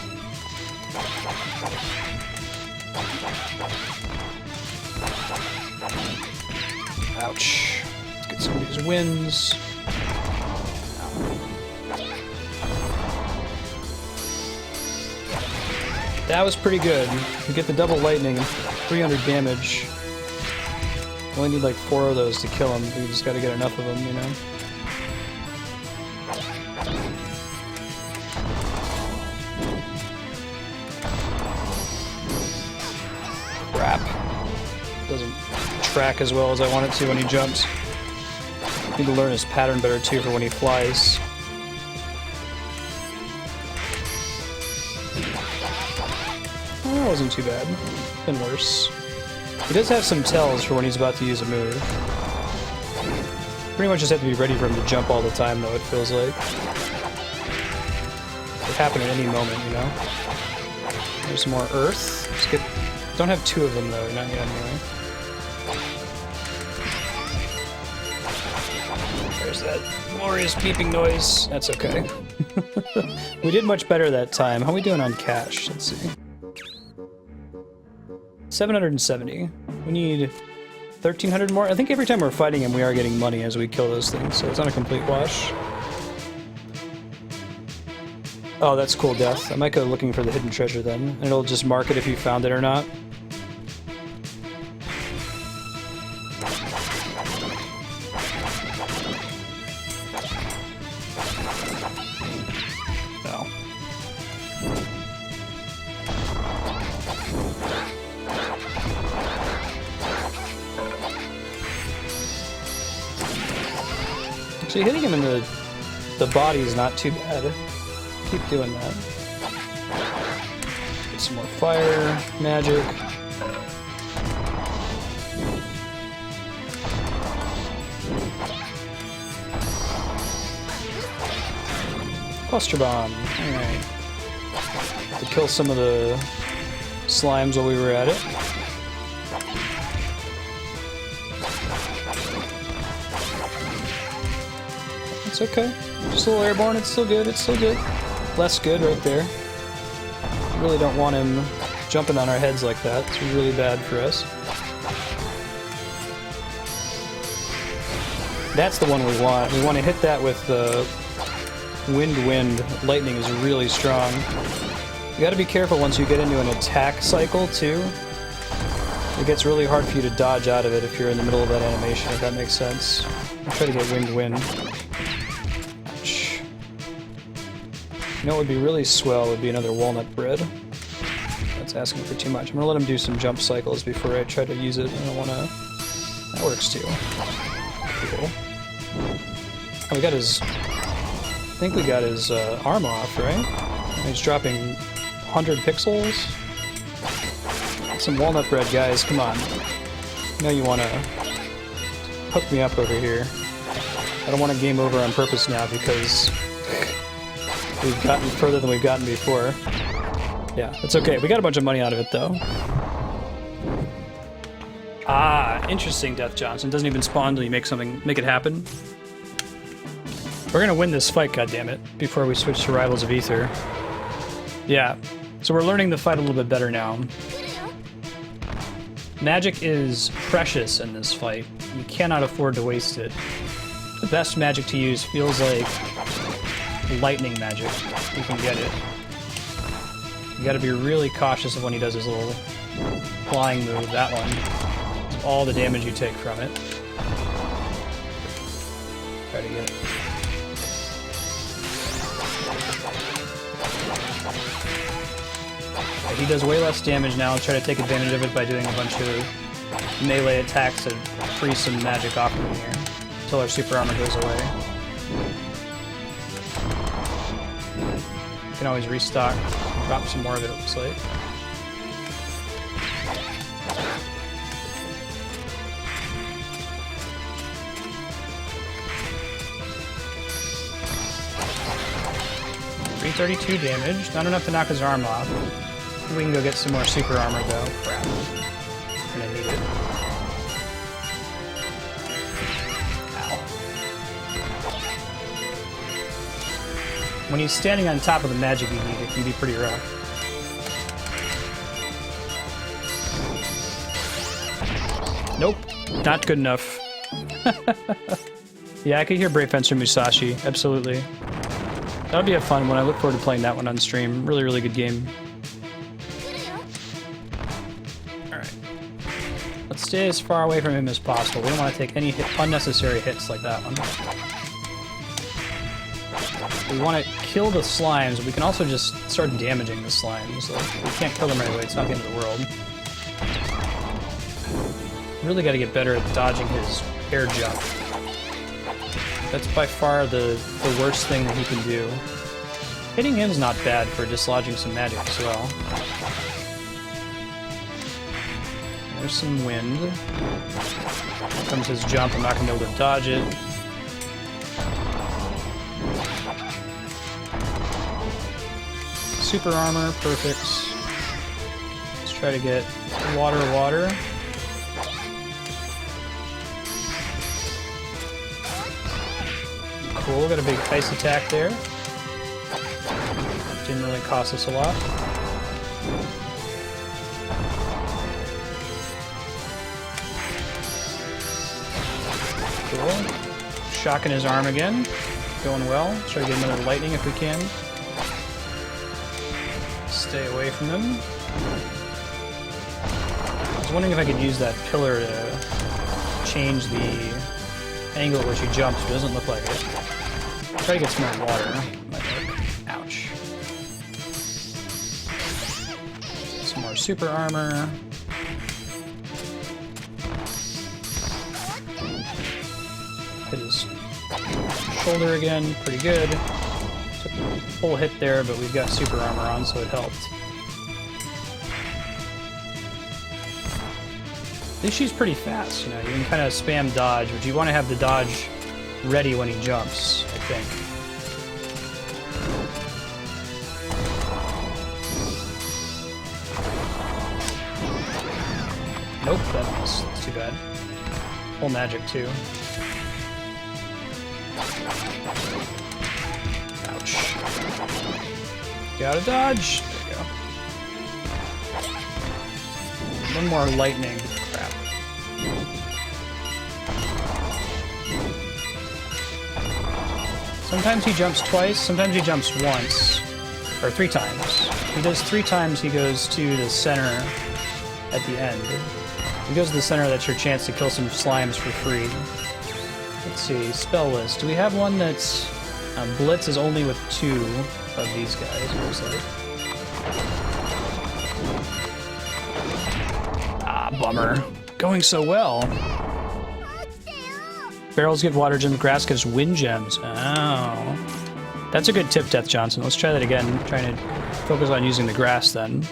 [SPEAKER 1] Ouch. Let's get some of these wins. That was pretty good. We get the double lightning and 300 damage. Only need like 4 of those to kill him. We just gotta get enough of them, you know? Crap. Doesn't track as well as I want it to when he jumps. Need to learn his pattern better too for when he flies. That wasn't too bad. Been worse. He does have some tells for when he's about to use a move. Pretty much just have to be ready for him to jump all the time, though, it feels like. It could happen at any moment, you know? There's more earth. Just get... Don't have 2 of them, though. Not yet, anyway. There's that glorious beeping noise. That's okay. We did much better that time. How are we doing on cash? Let's see. 770. We need 1,300 more. I think every time we're fighting him, we are getting money as we kill those things, so it's not a complete wash. Oh, that's cool, Death. I might go looking for the hidden treasure then, and it'll just mark it if you found it or not. No. So hitting him in the body is not too bad. Keep doing that. Get some more fire, magic. Cluster bomb. Alright. To kill some of the slimes while we were at it. It's okay. Just a little airborne, it's still good, it's still good. Less good right there. Really don't want him jumping on our heads like that. It's really bad for us. That's the one we want. We want to hit that with the wind. Lightning is really strong. You gotta be careful once you get into an attack cycle, too. It gets really hard for you to dodge out of it if you're in the middle of that animation, if that makes sense. I'll try to get wind. You know what would be really swell would be another walnut bread. That's asking for too much. I'm gonna let him do some jump cycles before I try to use it. I don't wanna... That works too. Oh, we got his... I think we got his arm off, right? He's dropping 100 pixels. Some walnut bread, guys, come on. I know you want to hook me up over here. I don't want to game over on purpose now because we've gotten further than we've gotten before. Yeah, it's okay. We got a bunch of money out of it, though. Ah, interesting, Death Johnson. Doesn't even spawn until you make it happen. We're gonna win this fight, goddammit, before we switch to Rivals of Aether. Yeah, so we're learning the fight a little bit better now. Magic is precious in this fight. You cannot afford to waste it. The best magic to use feels like lightning magic. You can get it. You gotta be really cautious of when he does his little flying move, that one. All the damage you take from it. Try to get it. Yeah, he does way less damage now. Let's try to take advantage of it by doing a bunch of melee attacks to free some magic off from here until our super armor goes away. You can always restock, drop some more of it, it looks like. $332 damage, not enough to knock his arm off. We can go get some more super armor though. Crap. I'm gonna need it. Ow. When he's standing on top of the magic you need, it can be pretty rough. Nope, not good enough. Yeah, I could hear Brave Fencer Musashi, absolutely. That'll be a fun one. I look forward to playing that one on stream. Really, really good game. Alright. Let's stay as far away from him as possible. We don't want to take any unnecessary hits like that one. We want to kill the slimes, but we can also just start damaging the slimes. Like, we can't kill them right away. It's not the end of the world. Really got to get better at dodging his air jump. That's by far the worst thing that he can do. Hitting him's not bad for dislodging some magic as well. There's some wind. Here comes his jump. I'm not going to be able to dodge it. Super armor, perfect. Let's try to get water. Cool, got a big ice attack there. Didn't really cost us a lot. Cool. Shocking his arm again. Going well. Let's try to get another lightning if we can. Stay away from him. I was wondering if I could use that pillar to change the angle at which he jumps, but it doesn't look like it. Try to get some more water. Ouch. Some more super armor. Hit his shoulder again, pretty good. Took a full hit there, but we've got super armor on, so it helped. At least she's pretty fast, you know, you can kind of spam dodge, but you want to have the dodge ready when he jumps, I think. Nope, that's too bad. Full magic, too. Ouch. Gotta dodge. There you go. One more lightning. Crap. Sometimes he jumps twice, sometimes he jumps once. Or 3 times. He does 3 times, he goes to the center at the end. If he goes to the center, that's your chance to kill some slimes for free. Let's see, spell list. Do we have one that's... Blitz is only with 2 of these guys, it looks like. Ah, bummer. Going so well. Barrels give water gems, grass gives wind gems. Oh. That's a good tip, Death Johnson. Let's try that again. Trying to focus on using the grass then.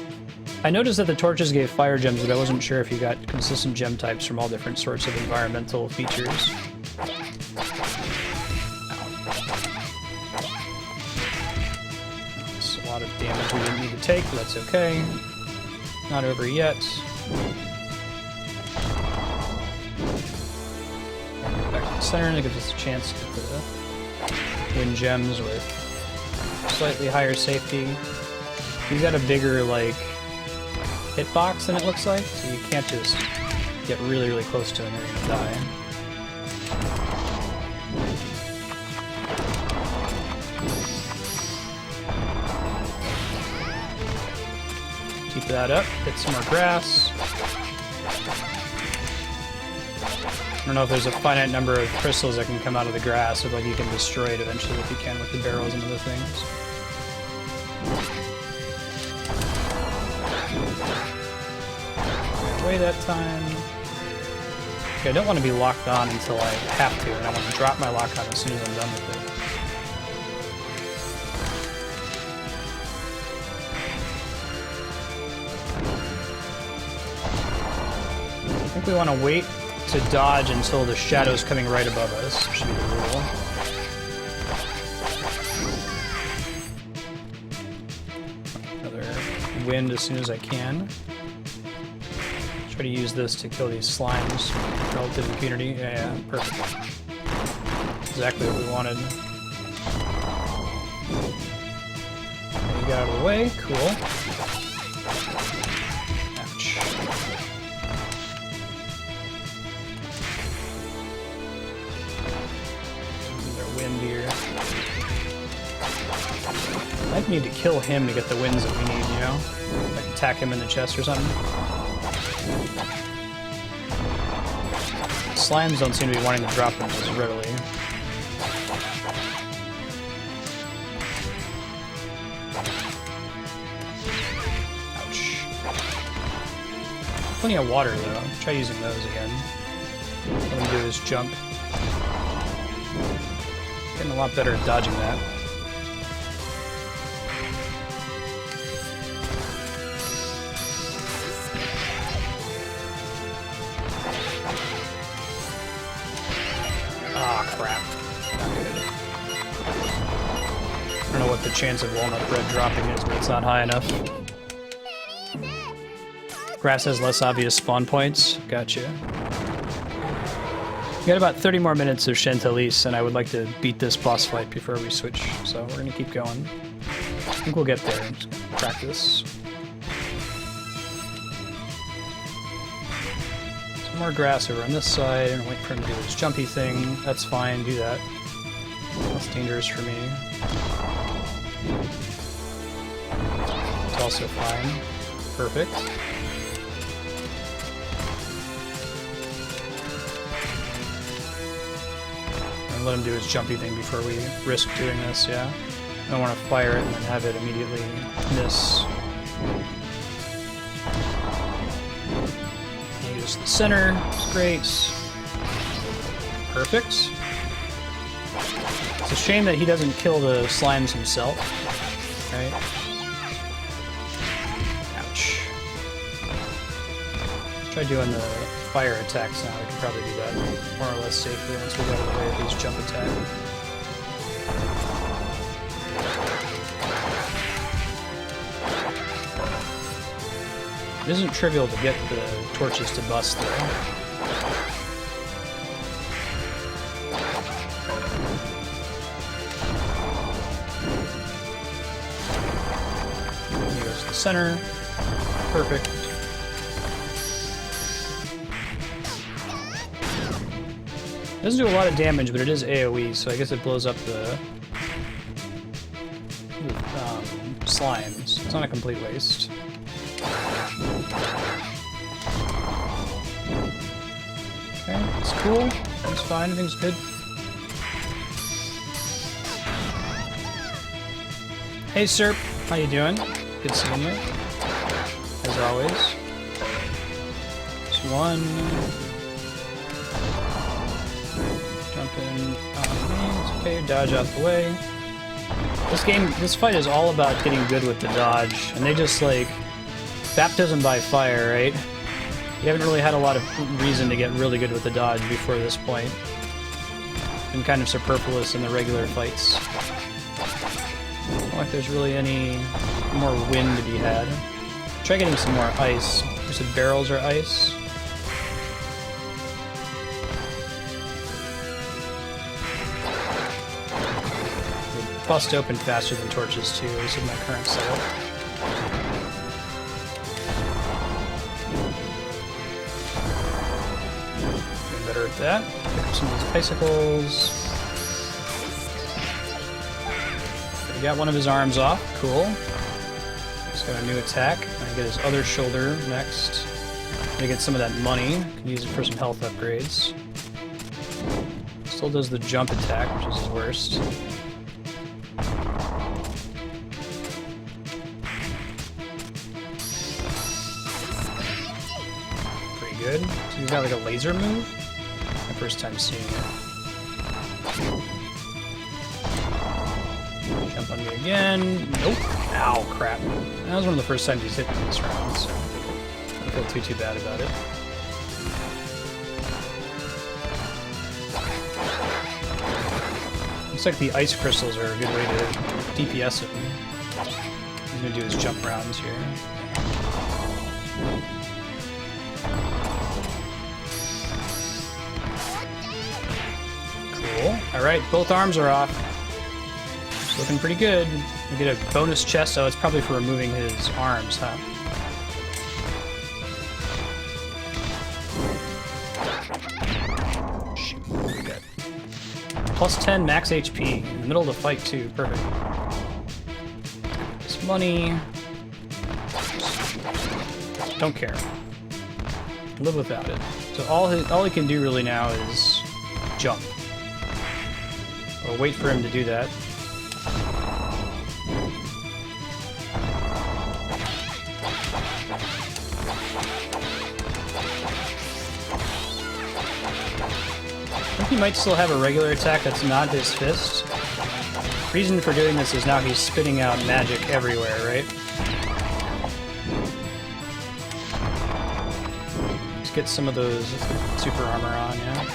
[SPEAKER 1] I noticed that the torches gave fire gems, but I wasn't sure if you got consistent gem types from all different sorts of environmental features. It's a lot of damage we didn't need to take, but that's okay. Not over yet. Back to the center, and it gives us a chance to get the wind gems with slightly higher safety. He's got a bigger, like, hitbox than it looks like, so you can't just get really, really close to him or you're gonna die. Keep that up, hit some more grass. I don't know if there's a finite number of crystals that can come out of the grass, or like you can destroy it eventually if you can with the barrels and other things. Away that time. Okay, I don't want to be locked on until I have to, and I want to drop my lock on as soon as I'm done with it. I think we want to wait to dodge until the shadow's coming right above us. Should be the rule. Another wind as soon as I can. Try to use this to kill these slimes. Relative impunity. Yeah, perfect. Exactly what we wanted. And we got out of the way. Cool. Ouch. Another wind here. Might need to kill him to get the winds that we need, you know? Like attack him in the chest or something. Slimes don't seem to be wanting to drop them as readily. Ouch. Plenty of water though. Try using those again. What I'm gonna do is jump. Getting a lot better at dodging that. I don't know what the chance of walnut bread dropping is, but it's not high enough. Grass has less obvious spawn points. Gotcha. We got about 30 more minutes of Chantelise, and I would like to beat this boss fight before we switch, so we're gonna keep going. I think we'll get there. I'm just gonna practice. Some more grass over on this side, and wait for him to do his jumpy thing. That's fine, do that. That's dangerous for me. It's also fine. Perfect. And let him do his jumpy thing before we risk doing this, yeah? I don't want to fire it and then have it immediately miss. Use the center. It's great. Perfect. It's a shame that he doesn't kill the slimes himself, right? Ouch. Try doing the fire attacks now. We can probably do that more or less safely once we get out of the way of his jump attack. It isn't trivial to get the torches to bust though. Center. Perfect. It doesn't do a lot of damage, but it is AoE, so I guess it blows up the slimes. It's not a complete waste. Okay, it's cool. It's fine. Everything's good. Hey, Serp. How you doing? Good seeing you, as always. There's one. jumping on me. It's okay, dodge out the way. This fight is all about getting good with the dodge, and they just like baptism by fire, right? You haven't really had a lot of reason to get really good with the dodge before this point. Been kind of superfluous in the regular fights. Not like there's really any more wind to be had. Try getting some more ice. You said barrels are ice. They bust open faster than torches too, at least in my current setup. Doing better at that. Pick up some of these icicles. We got one of his arms off. Cool. He's got a new attack. I get his other shoulder next. I'm gonna get some of that money. Can use it for some health upgrades. Still does the jump attack, which is his worst. Pretty good. So he's got like a laser move. My first time seeing it. Jump on me again. Nope. Ow, crap. That was one of the first times he's hit me this round, so I don't feel too bad about it. Looks like the ice crystals are a good way to DPS him. He's gonna do his jump rounds here. Cool. Alright, both arms are off. Looking pretty good. We get a bonus chest. Oh, it's probably for removing his arms, huh? Shoot. Okay. Plus 10 max HP in the middle of the fight too. Perfect. This money. Don't care. Live without it. So all he can do really now is jump. I'll wait for him to do that. I think he might still have a regular attack that's not his fist. Reason for doing this is now he's spitting out magic everywhere, right? Let's get some of those super armor on, yeah.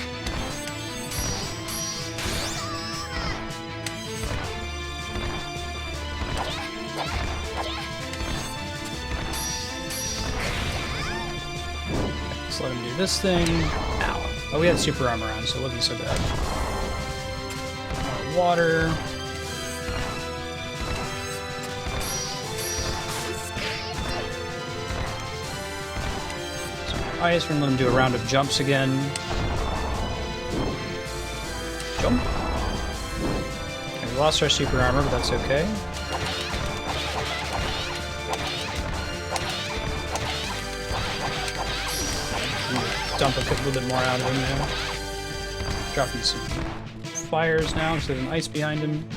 [SPEAKER 1] Let's let him do this thing. Ow. Oh, we had super armor on, so it wasn't so bad. More water. Some ice. We're gonna let him do a round of jumps again. Jump. And we lost our super armor, but that's okay. Dump a little bit more out of him now. Dropping some fires now instead of an ice behind him.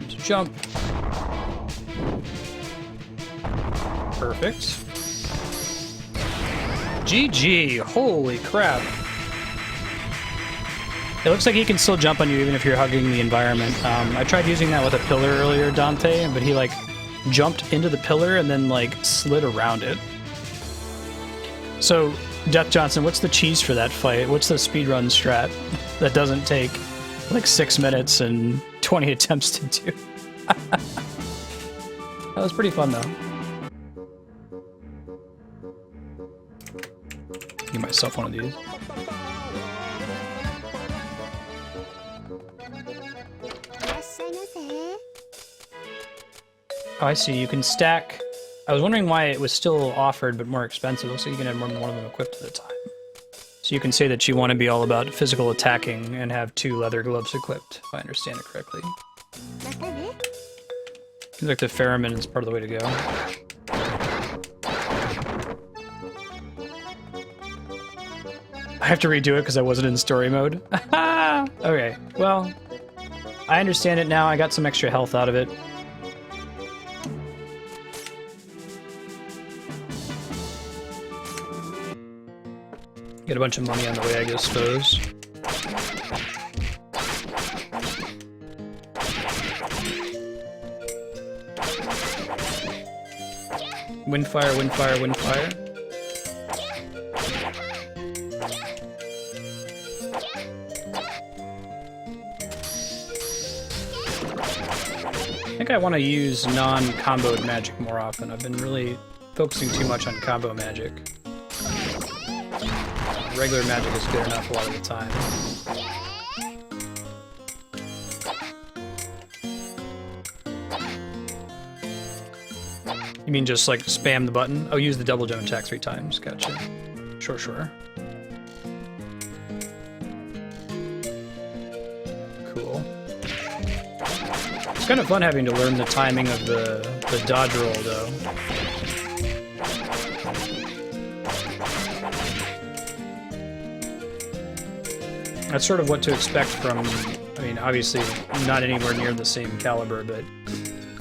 [SPEAKER 1] Just jump. Perfect. GG! Holy crap. It looks like he can still jump on you even if you're hugging the environment. I tried using that with a pillar earlier, Dante, but he like jumped into the pillar and then like slid around it. So Death Johnson, what's the cheese for that fight? What's the speedrun strat that doesn't take like 6 minutes and 20 attempts to do? That was pretty fun though. Give myself one of these. Oh, I see. You can stack. I was wondering why it was still offered, but more expensive. Looks like you can have more than one of them equipped at a time. So you can say that you want to be all about physical attacking and have 2 leather gloves equipped, if I understand it correctly. Seems like the Ferryman is part of the way to go. I have to redo it because I wasn't in story mode. Okay, well, I understand it now. I got some extra health out of it. Get a bunch of money on the way, I suppose. Windfire, windfire, windfire. I think I want to use non-comboed magic more often. I've been really focusing too much on combo magic. Regular magic is good enough a lot of the time. You mean just like spam the button? Oh, use the double jump attack 3 times. Gotcha. Sure, sure. Cool. It's kind of fun having to learn the timing of the dodge roll, though. That's sort of what to expect from, I mean, obviously not anywhere near the same caliber, but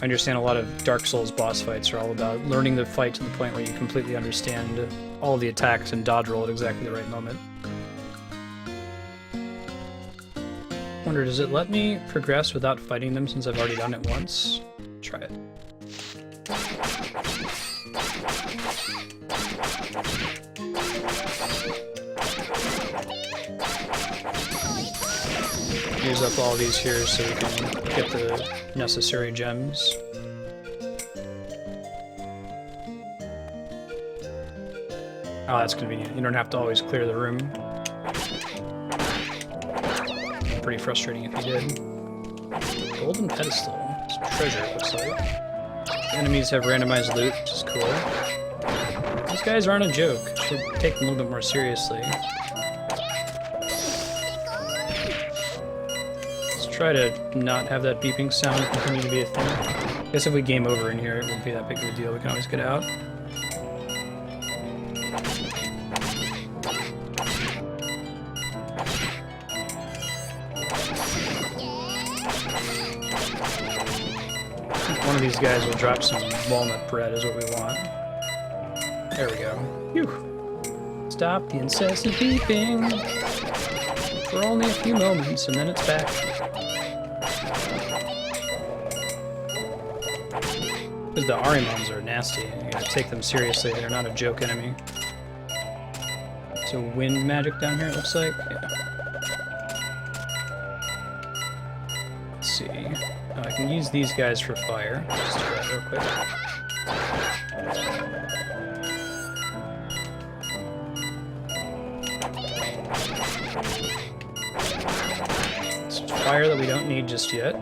[SPEAKER 1] I understand a lot of Dark Souls boss fights are all about learning the fight to the point where you completely understand all the attacks and dodge roll at exactly the right moment. Wonder, does it let me progress without fighting them since I've already done it once? Try it. Use up all these here so we can get the necessary gems. Oh, that's convenient. You don't have to always clear the room. Pretty frustrating if you did. Golden pedestal. It's treasure, it looks like. Enemies have randomized loot, which is cool. These guys aren't a joke. Should take them a little bit more seriously. Try to not have that beeping sound continue to be a thing. I guess if we game over in here, it won't be that big of a deal. We can always get out. One of these guys will drop some walnut bread is what we want. There we go. Phew. Stop the incessant beeping for only a few moments, and then it's back. Because the Arimons are nasty. You gotta take them seriously. They're not a joke enemy. So wind magic down here, it looks like. Yeah. Let's see. I can use these guys for fire. Just do that real quick. Some fire that we don't need just yet.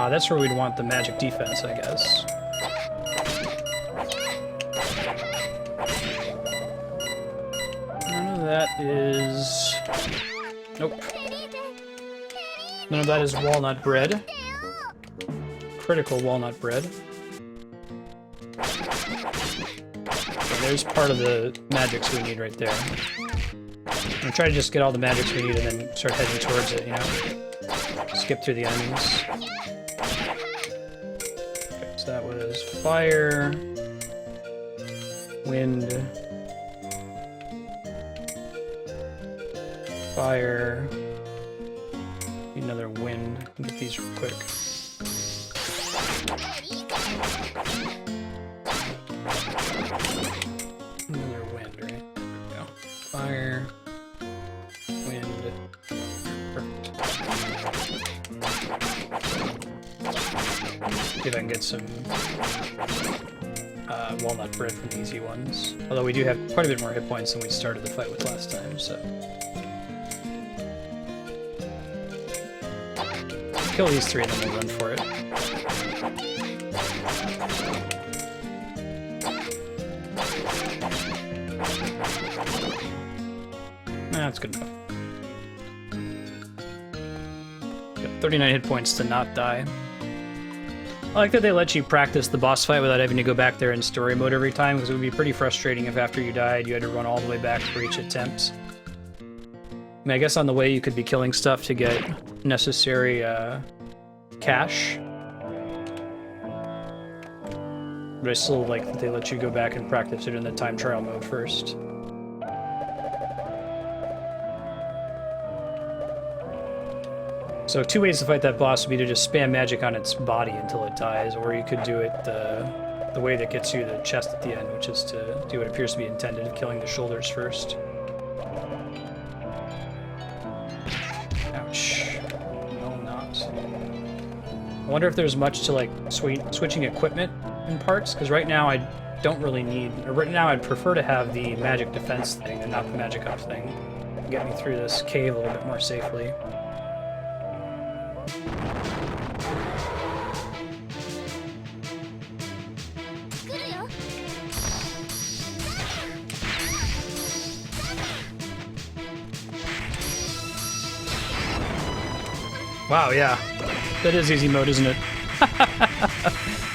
[SPEAKER 1] That's where we'd want the magic defense, I guess. None of that is... Nope. None of that is walnut bread. Critical walnut bread. Okay, there's part of the magics we need right there. I'm gonna try to just get all the magics we need and then start heading towards it, you know? Skip through the enemies. That was fire, wind, fire, need another wind. Get these real quick. Another wind, right? There we go. Fire, wind, perfect. See if I can get some walnut bread from the easy ones. Although we do have quite a bit more hit points than we started the fight with last time, so... Kill these 3 and then we'll run for it. That's good enough. Got 39 hit points to not die. I like that they let you practice the boss fight without having to go back there in story mode every time, because it would be pretty frustrating if after you died you had to run all the way back for each attempt. I mean, I guess on the way you could be killing stuff to get necessary cash. But I still like that they let you go back and practice it in the time trial mode first. So 2 ways to fight that boss would be to just spam magic on its body until it dies, or you could do it the way that gets you the chest at the end, which is to do what appears to be intended, killing the shoulders first. Ouch. No, not. I wonder if there's much to like switching equipment in parts, because right now I don't really need, or right now I'd prefer to have the magic defense thing and not the magic up thing. Get me through this cave a little bit more safely. Wow, yeah. That is easy mode, isn't it?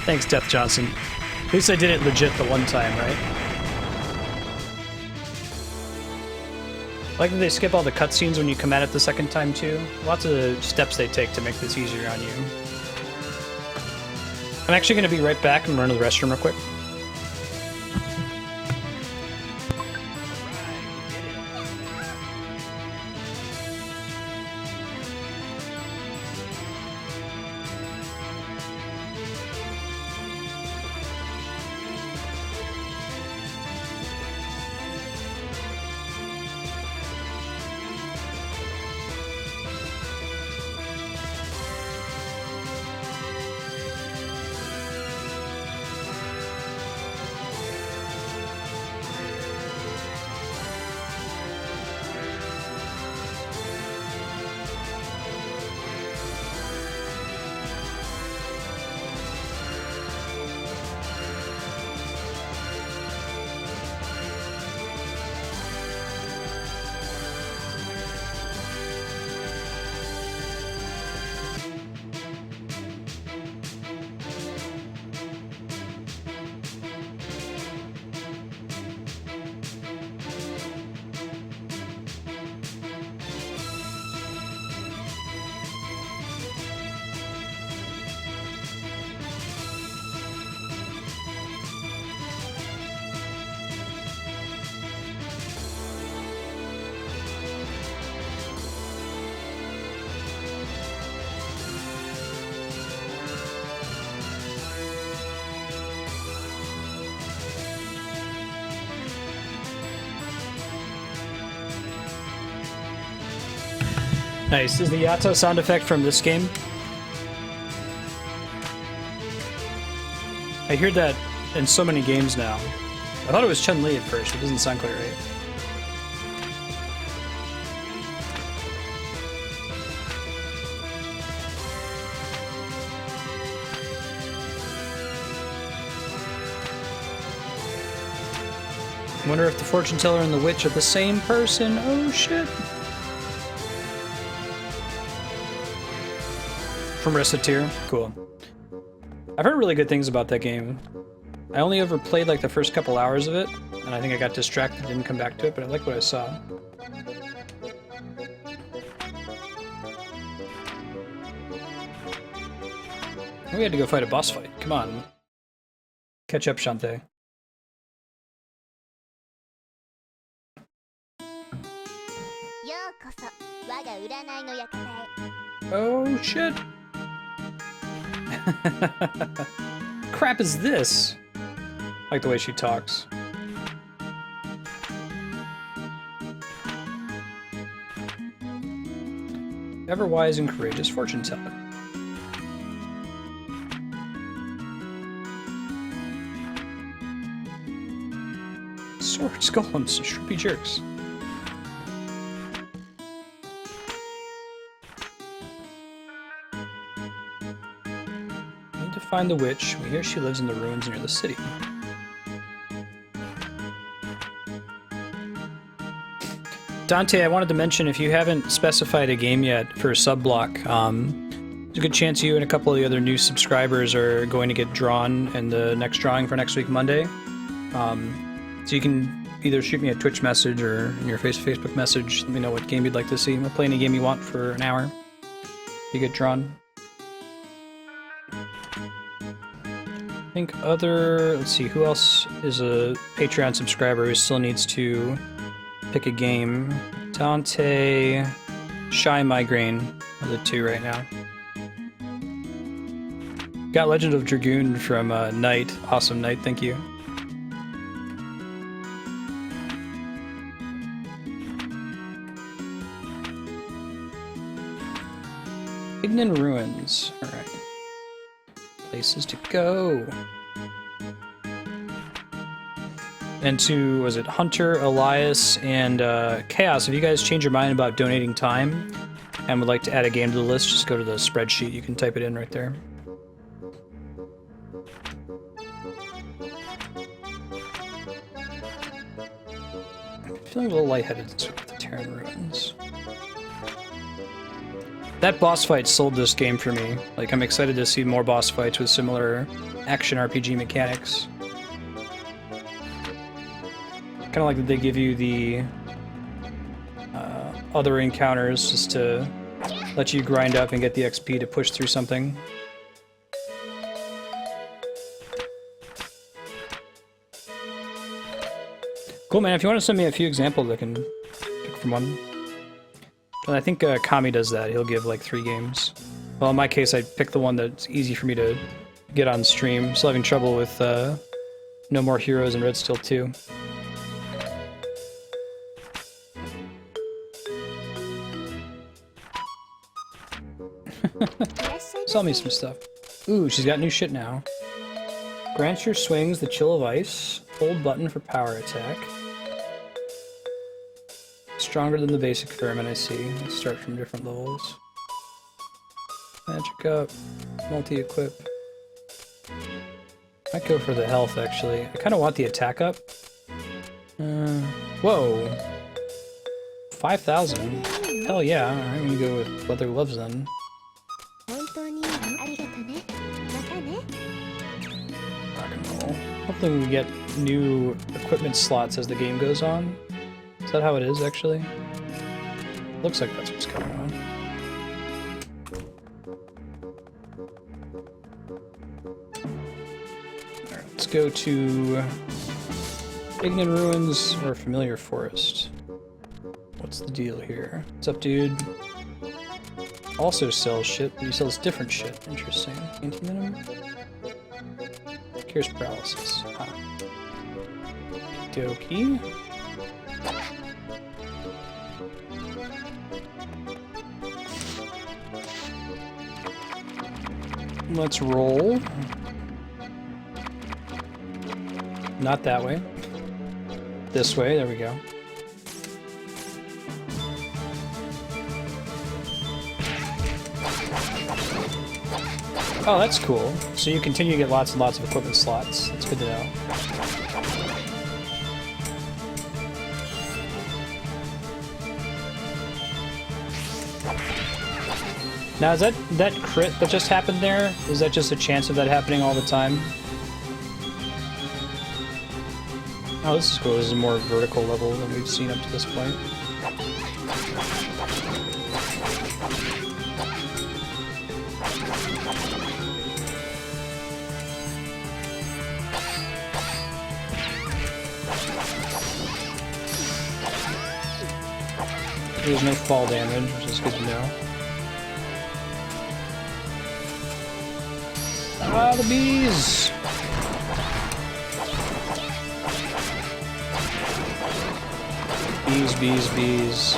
[SPEAKER 1] Thanks, Death Johnson. At least I did it legit the one time, right? I like that they skip all the cutscenes when you come at it the second time, too. Lots of steps they take to make this easier on you. I'm actually going to be right back and run to the restroom real quick. Nice. Is the Yato sound effect from this game? I hear that in so many games now. I thought it was Chun-Li at first. It doesn't sound quite right. I wonder if the fortune teller and the witch are the same person. Oh shit. From Reciteer? Cool. I've heard really good things about that game. I only ever played like the first couple hours of it, and I think I got distracted and didn't come back to it, but I like what I saw. We had to go fight a boss fight. Come on. Catch up, Shantae. Oh shit! Crap is this? I like the way she talks. Ever wise and courageous fortune teller. Swords, golems, shrimpy jerks. Find the witch. We hear she lives in the ruins near the city. Dante, I wanted to mention, if you haven't specified a game yet for a sub-block, there's a good chance you and a couple of the other new subscribers are going to get drawn in the next drawing for next week, Monday. So you can either shoot me a Twitch message or in your Facebook message, let me know what game you'd like to see. We'll play any game you want for an hour. You get drawn. I think let's see, who else is a Patreon subscriber who still needs to pick a game? Dante, Shy Migraine are the two right now. Got Legend of Dragoon from Knight. Awesome Knight, thank you. Ignan Ruins. Alright. Places to go. And to, was it Hunter, Elias, and Chaos, if you guys change your mind about donating time and would like to add a game to the list, just go to the spreadsheet. You can type it in right there. I'm feeling a little lightheaded with the Terran Ruins. That boss fight sold this game for me. Like, I'm excited to see more boss fights with similar action RPG mechanics. Kind of like that they give you the other encounters just to let you grind up and get the XP to push through something. Cool, man. If you want to send me a few examples, I can pick from one. And I think Kami does that. He'll give like 3 games. Well, in my case, I picked the one that's easy for me to get on stream. Still having trouble with No More Heroes and Red Steel 2. Sell me some stuff. Ooh, she's got new shit now. Grants your swings the chill of ice. Hold button for power attack. Stronger than the basic Vermin, I see. Let's start from different levels. Magic up. Multi-equip. Might go for the health, actually. I kind of want the attack up. Whoa. 5,000. Hell yeah. I'm gonna go with Leather Gloves then. Hopefully we get new equipment slots as the game goes on. Is that how it is, actually? Looks like that's what's going on. Alright, let's go to Ignan Ruins or Familiar Forest. What's the deal here? What's up, dude? Also sells shit, but he sells different shit. Interesting. Anti-venom? Cures paralysis. Ah. Dokie. Let's roll. Not that way. This way, there we go. Oh, that's cool. So you continue to get lots and lots of equipment slots. That's good to know. Now, is that crit that just happened there? Is that just a chance of that happening all the time? Oh, this is cool. This is a more vertical level than we've seen up to this point. There's no fall damage, which is good to know. Ah, the bees! Bees, bees, bees.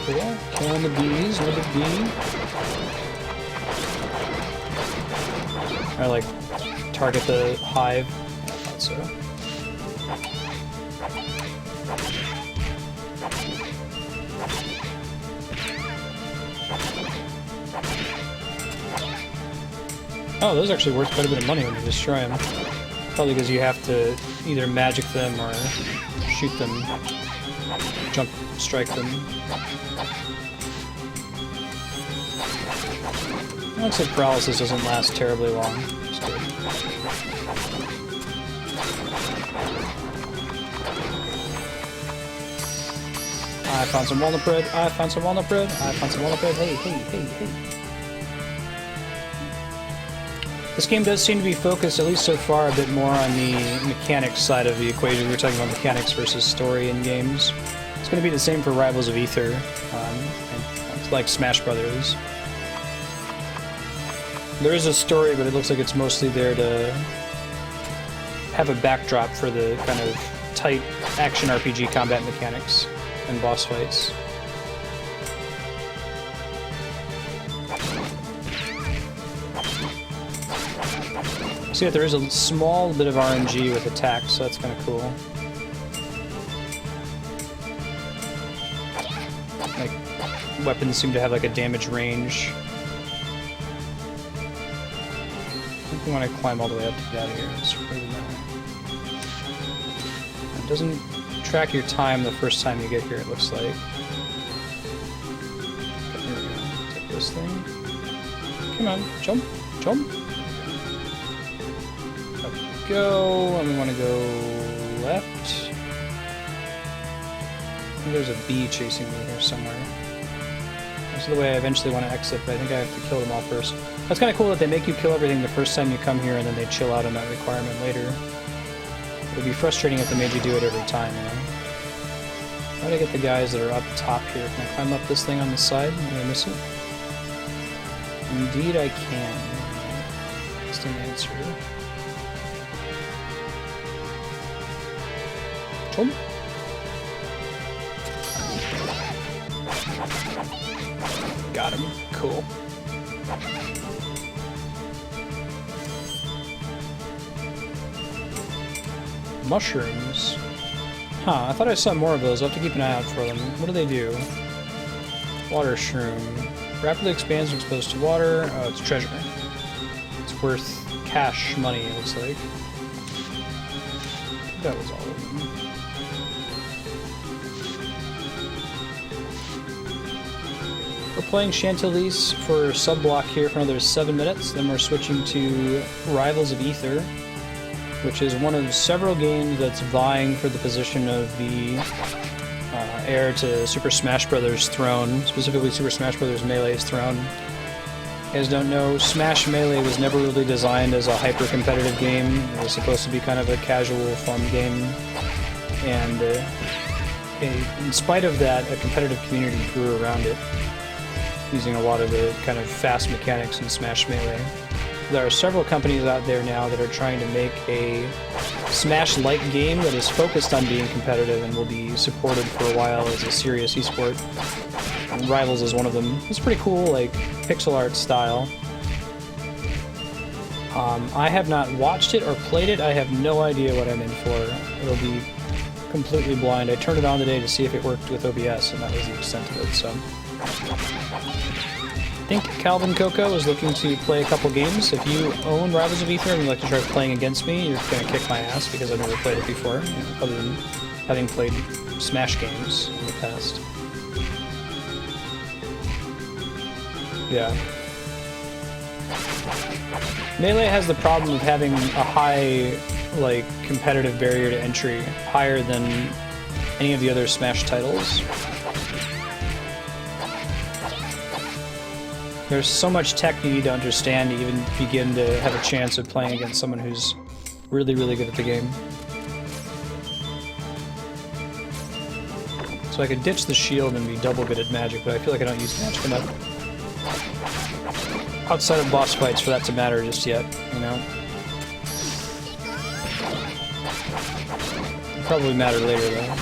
[SPEAKER 1] Cool. Killing the bees, another bee. I like target the hive. So. Oh, those actually worth quite a bit of money when you destroy them. Probably because you have to either magic them or shoot them, jump strike them. It looks like paralysis doesn't last terribly long. It's good. I found some walnut bread. I found some walnut bread. I found some walnut bread. Hey, hey, hey, hey. This game does seem to be focused, at least so far, a bit more on the mechanics side of the equation. We were talking about mechanics versus story in games. It's going to be the same for Rivals of Aether, and like Smash Brothers. There is a story, but it looks like it's mostly there to have a backdrop for the kind of tight action RPG combat mechanics and boss fights. See that there is a small bit of RNG with attacks, so that's kind of cool. Like, weapons seem to have like a damage range. I think we want to climb all the way up to get out of here. It's really not. It doesn't track your time the first time you get here, it looks like. Okay, here we go. Take this thing. Come on, jump, jump. Go, and we want to go left. I think there's a bee chasing me here somewhere. This is the way I eventually want to exit, but I think I have to kill them all first. That's kind of cool that they make you kill everything the first time you come here, and then they chill out on that requirement later. It would be frustrating if they made you do it every time, you know? How do I get the guys that are up top here? Can I climb up this thing on the side? Did I miss it? Indeed I can. Just an answer. Jump. Got him. Cool. Mushrooms. Huh, I thought I saw more of those. I'll have to keep an eye out for them. What do they do? Water shroom. Rapidly expands when exposed to water. Oh, it's treasure. It's worth cash money, it looks like. That was all of them. We're playing Chantelise for sub-block here for another 7 minutes, then we're switching to Rivals of Aether, which is one of several games that's vying for the position of the heir to Super Smash Bros. Throne, specifically Super Smash Bros. Melee's throne. You guys don't know, Smash Melee was never really designed as a hyper-competitive game. It was supposed to be kind of a casual, fun game, and in spite of that, a competitive community grew around it, using a lot of the kind of fast mechanics in Smash Melee. There are several companies out there now that are trying to make a Smash-like game that is focused on being competitive and will be supported for a while as a serious esport. And Rivals is one of them. It's pretty cool, like, pixel art style. I have not watched it or played it. I have no idea what I'm in for. It'll be completely blind. I turned it on today to see if it worked with OBS, and that was the extent of it, so... I think Calvin Coco is looking to play a couple games. If you own Rivals of Aether and you'd like to try playing against me, you're going to kick my ass because I've never played it before, you know, other than having played Smash games in the past. Yeah. Melee has the problem of having a high, like, competitive barrier to entry, higher than any of the other Smash titles. There's so much tech you need to understand to even begin to have a chance of playing against someone who's really, really good at the game. So I could ditch the shield and be double good at magic, but I feel like I don't use magic enough outside of boss fights for that to matter just yet, you know? It'll probably matter later, though.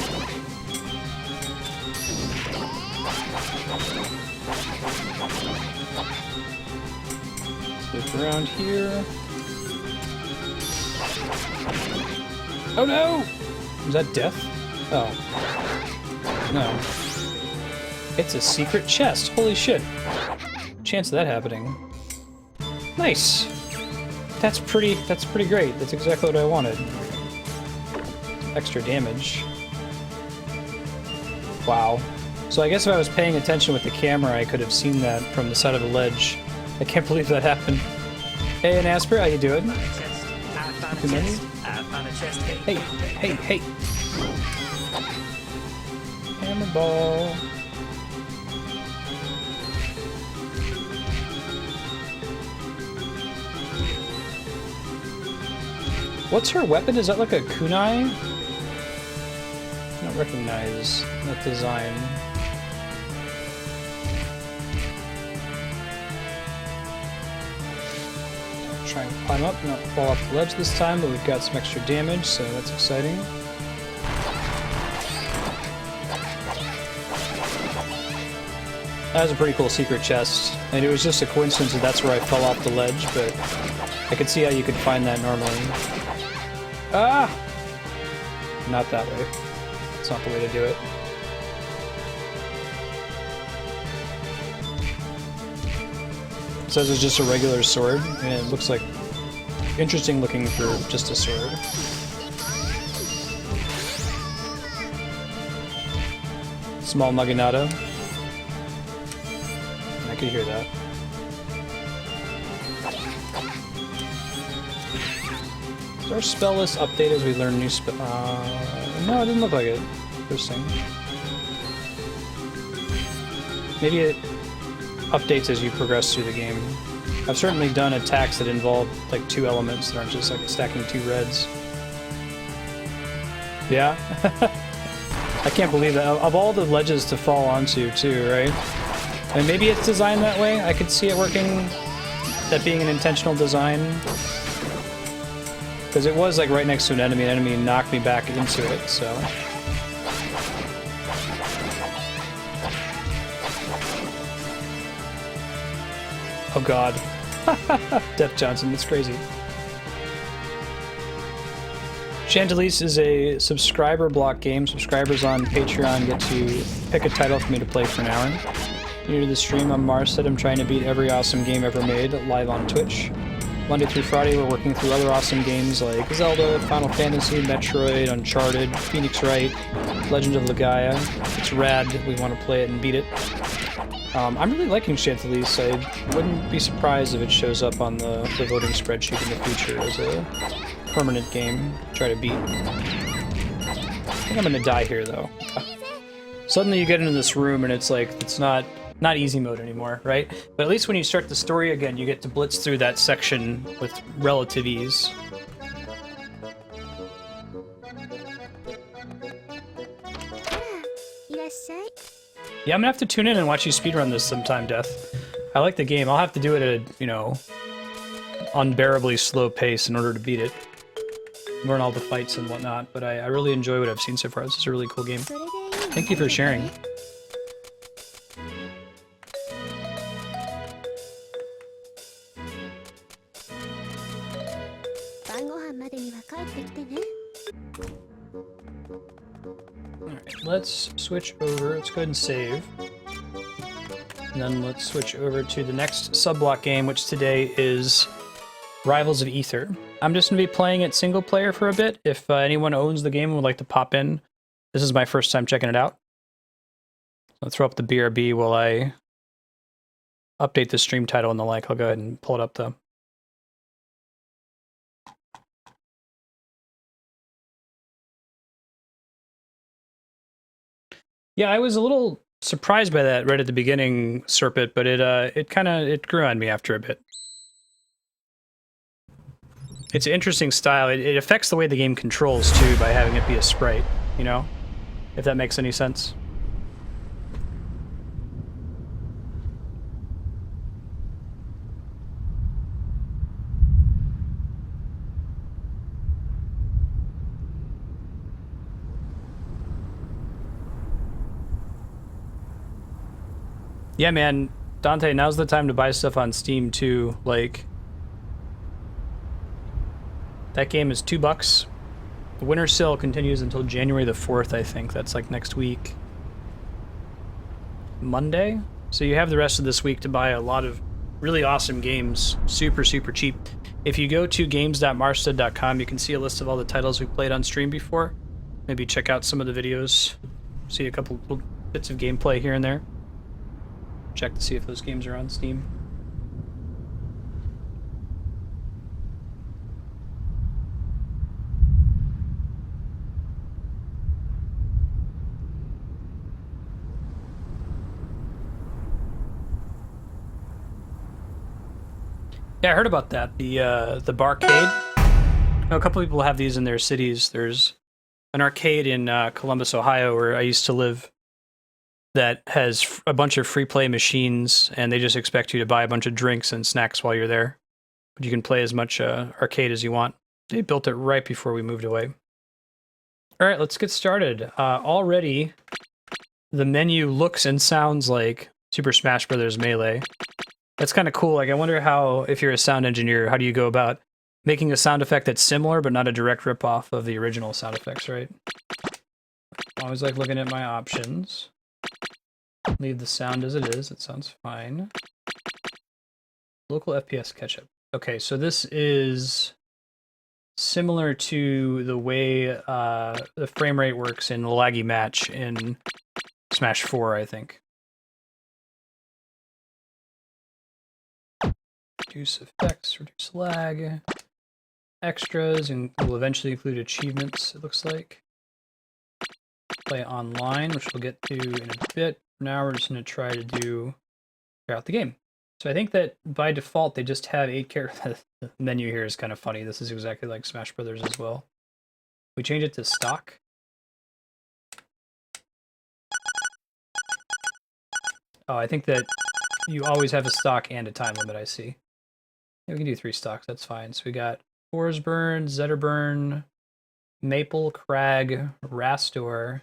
[SPEAKER 1] Look around here. Oh no! Was that death? Oh. No. It's a secret chest. Holy shit. Chance of that happening. Nice. That's pretty great. That's exactly what I wanted. Extra damage. Wow. So I guess if I was paying attention with the camera, I could have seen that from the side of the ledge. I can't believe that happened. Hey, Asper, how you doing? Hey, hey, hey. Hammer ball. What's her weapon? Is that like a kunai? I don't recognize that design. Try and climb up, not fall off the ledge this time, but we've got some extra damage, so that's exciting. That was a pretty cool secret chest, and it was just a coincidence that that's where I fell off the ledge, but I could see how you could find that normally. Ah! Not that way. It's not the way to do it. It says it's just a regular sword, and it looks like interesting looking for just a sword. Small Maginata. I could hear that. Is our spell list update as we learn new spell? No, it didn't look like it. Interesting. Maybe it updates as you progress through the game. I've certainly done attacks that involve like 2 elements that aren't just like stacking 2 reds. Yeah? I can't believe that. Of all the ledges to fall onto too, right? And maybe it's designed that way. I could see it working, that being an intentional design. Because it was like right next to an enemy knocked me back into it, so. Oh god. Death Johnson, that's crazy. Chantelise is a subscriber block game. Subscribers on Patreon get to pick a title for me to play for an hour. New to the stream, I'm Marset. I'm trying to beat every awesome game ever made, live on Twitch. Monday through Friday, we're working through other awesome games like Zelda, Final Fantasy, Metroid, Uncharted, Phoenix Wright, Legend of Legaia. It's rad. We want to play it and beat it. I'm really liking Chantelise. I wouldn't be surprised if it shows up on the voting spreadsheet in the future as a permanent game to try to beat. I think I'm gonna die here, though. Suddenly you get into this room and it's like, it's not easy mode anymore, right? But at least when you start the story again, you get to blitz through that section with relative ease. Yeah, I'm gonna have to tune in and watch you speedrun this sometime, Death. I like the game. I'll have to do it at a, you know, unbearably slow pace in order to beat it. Learn all the fights and whatnot, but I really enjoy what I've seen so far. This is a really cool game. Thank you for sharing. Alright, let's switch over. Let's go ahead and save. And then let's switch over to the next sub-block game, which today is Rivals of Aether. I'm just going to be playing it single player for a bit. If anyone owns the game and would like to pop in, this is my first time checking it out. I'll throw up the BRB while I update the stream title and the like. I'll go ahead and pull it up though. Yeah, I was a little surprised by that right at the beginning, Serpent, but it grew on me after a bit. It's an interesting style. It affects the way the game controls too by having it be a sprite, you know? If that makes any sense. Yeah, man, Dante, now's the time to buy stuff on Steam too. Like, that game is $2. The winter sale continues until January the 4th, I think. That's like next week. Monday? So you have the rest of this week to buy a lot of really awesome games, super, super cheap. If you go to games.marsted.com, you can see a list of all the titles we played on stream before. Maybe check out some of the videos, see a couple little bits of gameplay here and there. Check to see if those games are on Steam. Yeah, I heard about that. The barcade. know, a couple people have these in their cities. There's an arcade in Columbus, Ohio, where I used to live that has a bunch of free play machines, and they just expect you to buy a bunch of drinks and snacks while you're there. But you can play as much arcade as you want. They built it right before we moved away. All right, let's get started. Already, the menu looks and sounds like Super Smash Bros. Melee. That's kind of cool. Like, I wonder how, if you're a sound engineer, how do you go about making a sound effect that's similar but not a direct ripoff of the original sound effects, right? Always like looking at my options. Leave the sound as it is. It sounds fine. Local FPS catch-up. Okay, so this is similar to the way the frame rate works in Laggy Match in Smash 4, I think. Reduce effects, reduce lag. Extras, and will eventually include achievements, it looks like. Play online, which we'll get to in a bit. For now, we're just going to try to do out the game. So I think that by default, they just have 8 characters. The menu here is kind of funny. This is exactly like Smash Brothers as well. We change it to stock. Oh, I think that you always have a stock and a time limit, I see. Yeah, we can do 3 stocks, that's fine. So we got Forsburn, Zetterburn, Maple, Crag, Rastor,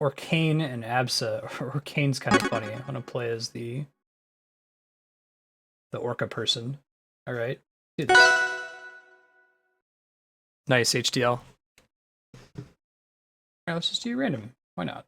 [SPEAKER 1] Orcane, and Absa. Orcane's kind of funny. I want to play as the Orca person. All right, do this. Nice HDL. All right, let's just do random. Why not?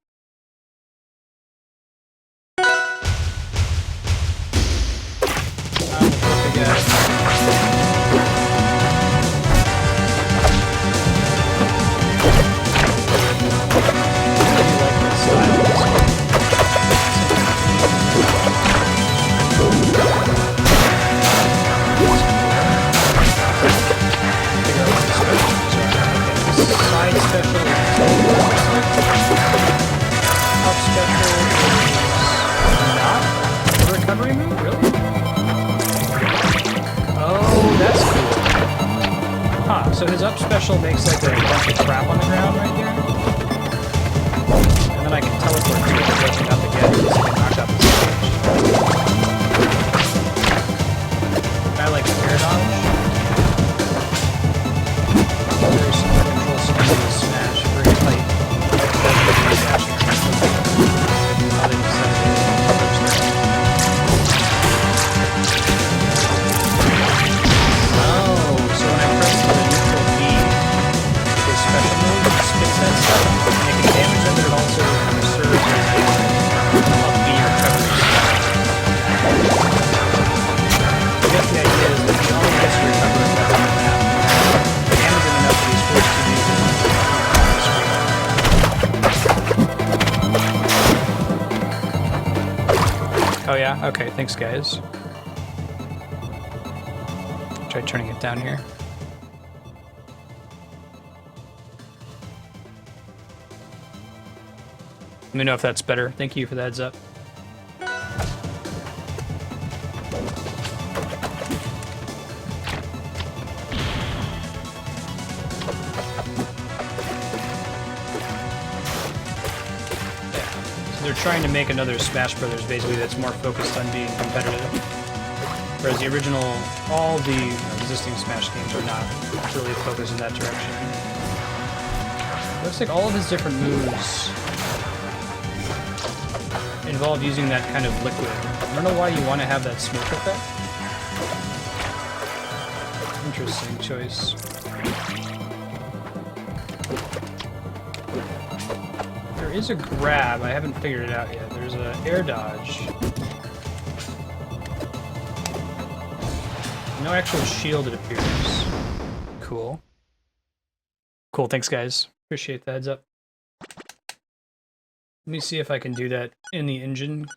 [SPEAKER 1] Recovery move? Really? Oh, that's cool. Huh, so his up special makes like a bunch of crap on the ground right here. And then I can teleport to it, rushing up again, so I can knock out the stage. Can I like air dodge? Very similar control scheme to Smash, very tight. How they decided to approach that. That stuff, making damage them, but it also kind of serves as a up-B recovery spell. I guess the idea is that he only gets to recover if that on the map. Damage him enough that he's forced to use it on the screen. Oh yeah? Okay, thanks guys. Try turning it down here. Let me know if that's better. Thank you for the heads up. Yeah. So they're trying to make another Smash Brothers basically that's more focused on being competitive. Whereas the original, all the existing Smash games are not really focused in that direction. Looks like all of his different moves involve using that kind of liquid. I don't know why you want to have that smoke effect. Interesting choice. There is a grab. I haven't figured it out yet. There's an air dodge. No actual shield, it appears. Cool. Cool, thanks guys. Appreciate the heads up. Let me see if I can do that in the engine.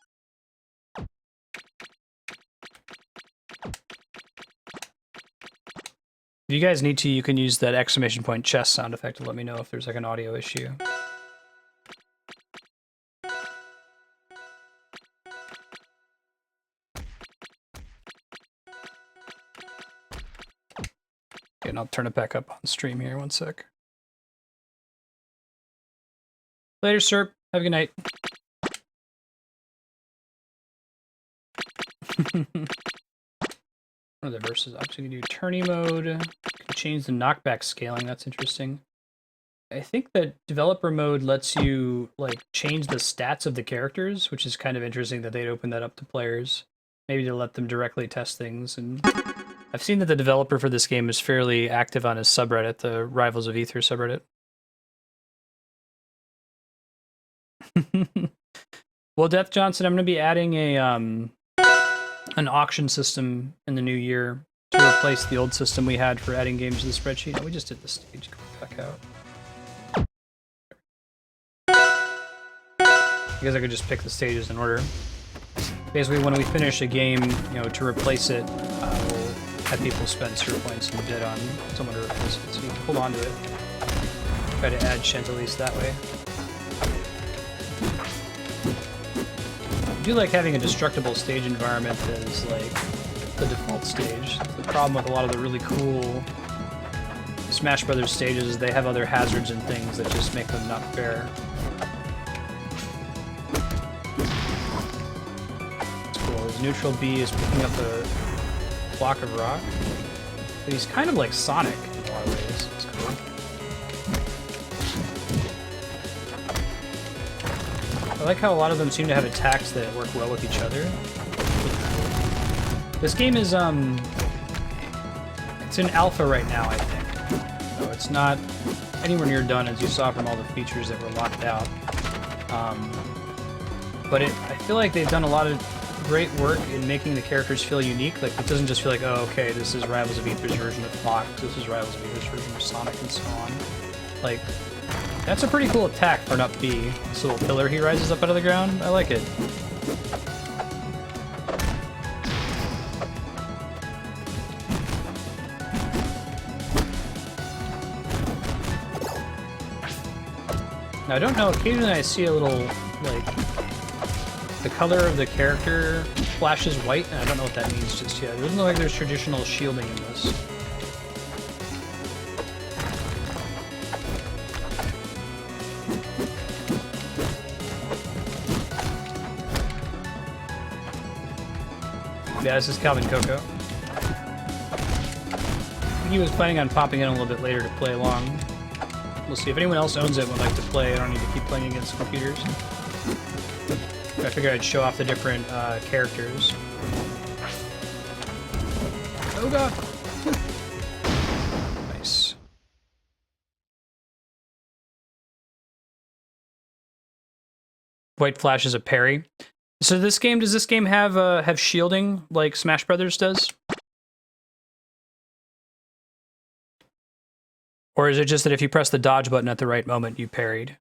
[SPEAKER 1] If you guys need to, you can use that exclamation point chest sound effect to let me know if there's like an audio issue. second. I'll turn it back up on stream here. 1 sec. Later, sir. Have a good night. One of the verses. Obviously, you can do tourney mode. You can change the knockback scaling. That's interesting. I think that developer mode lets you like change the stats of the characters, which is kind of interesting that they'd open that up to players. Maybe to let them directly test things. And I've seen that the developer for this game is fairly active on his subreddit, the Rivals of Aether subreddit. Well, Death Johnson, I'm going to be adding a an auction system in the new year to replace the old system we had for adding games to the spreadsheet. Oh, we just did the stage. Go back out. I guess I could just pick the stages in order. Basically, when we finish a game, you know, to replace it, we'll have people spend certain points and bid on someone to replace it. So you can hold on to it. Try to add Chantelise that way. I do like having a destructible stage environment as like the default stage. The problem with a lot of the really cool Smash Brothers stages is they have other hazards and things that just make them not fair. His neutral B is picking up a block of rock. But he's kind of like Sonic in a lot of ways. It's cool. I like how a lot of them seem to have attacks that work well with each other. This game is, it's in alpha right now, I think. So it's not anywhere near done, as you saw from all the features that were locked out. But I feel like they've done a lot of great work in making the characters feel unique. Like, it doesn't just feel like, oh, okay, this is Rivals of Aether's version of Fox, this is Rivals of Aether's version of Sonic, and so on. Like, that's a pretty cool attack for an up B. This little pillar he rises up out of the ground. I like it. Now, I don't know, occasionally I see a little, like, the color of the character flashes white, and I don't know what that means just yet. It doesn't look like there's traditional shielding in this. Yeah, this is Calvin Coco. He was planning on popping in a little bit later to play along. We'll see. If anyone else owns it and would like to play, I don't need to keep playing against computers. I figured I'd show off the different characters. Oh god! Nice. White flash is a parry. So does this game have shielding like Smash Brothers does? Or is it just that if you press the dodge button at the right moment, you parried?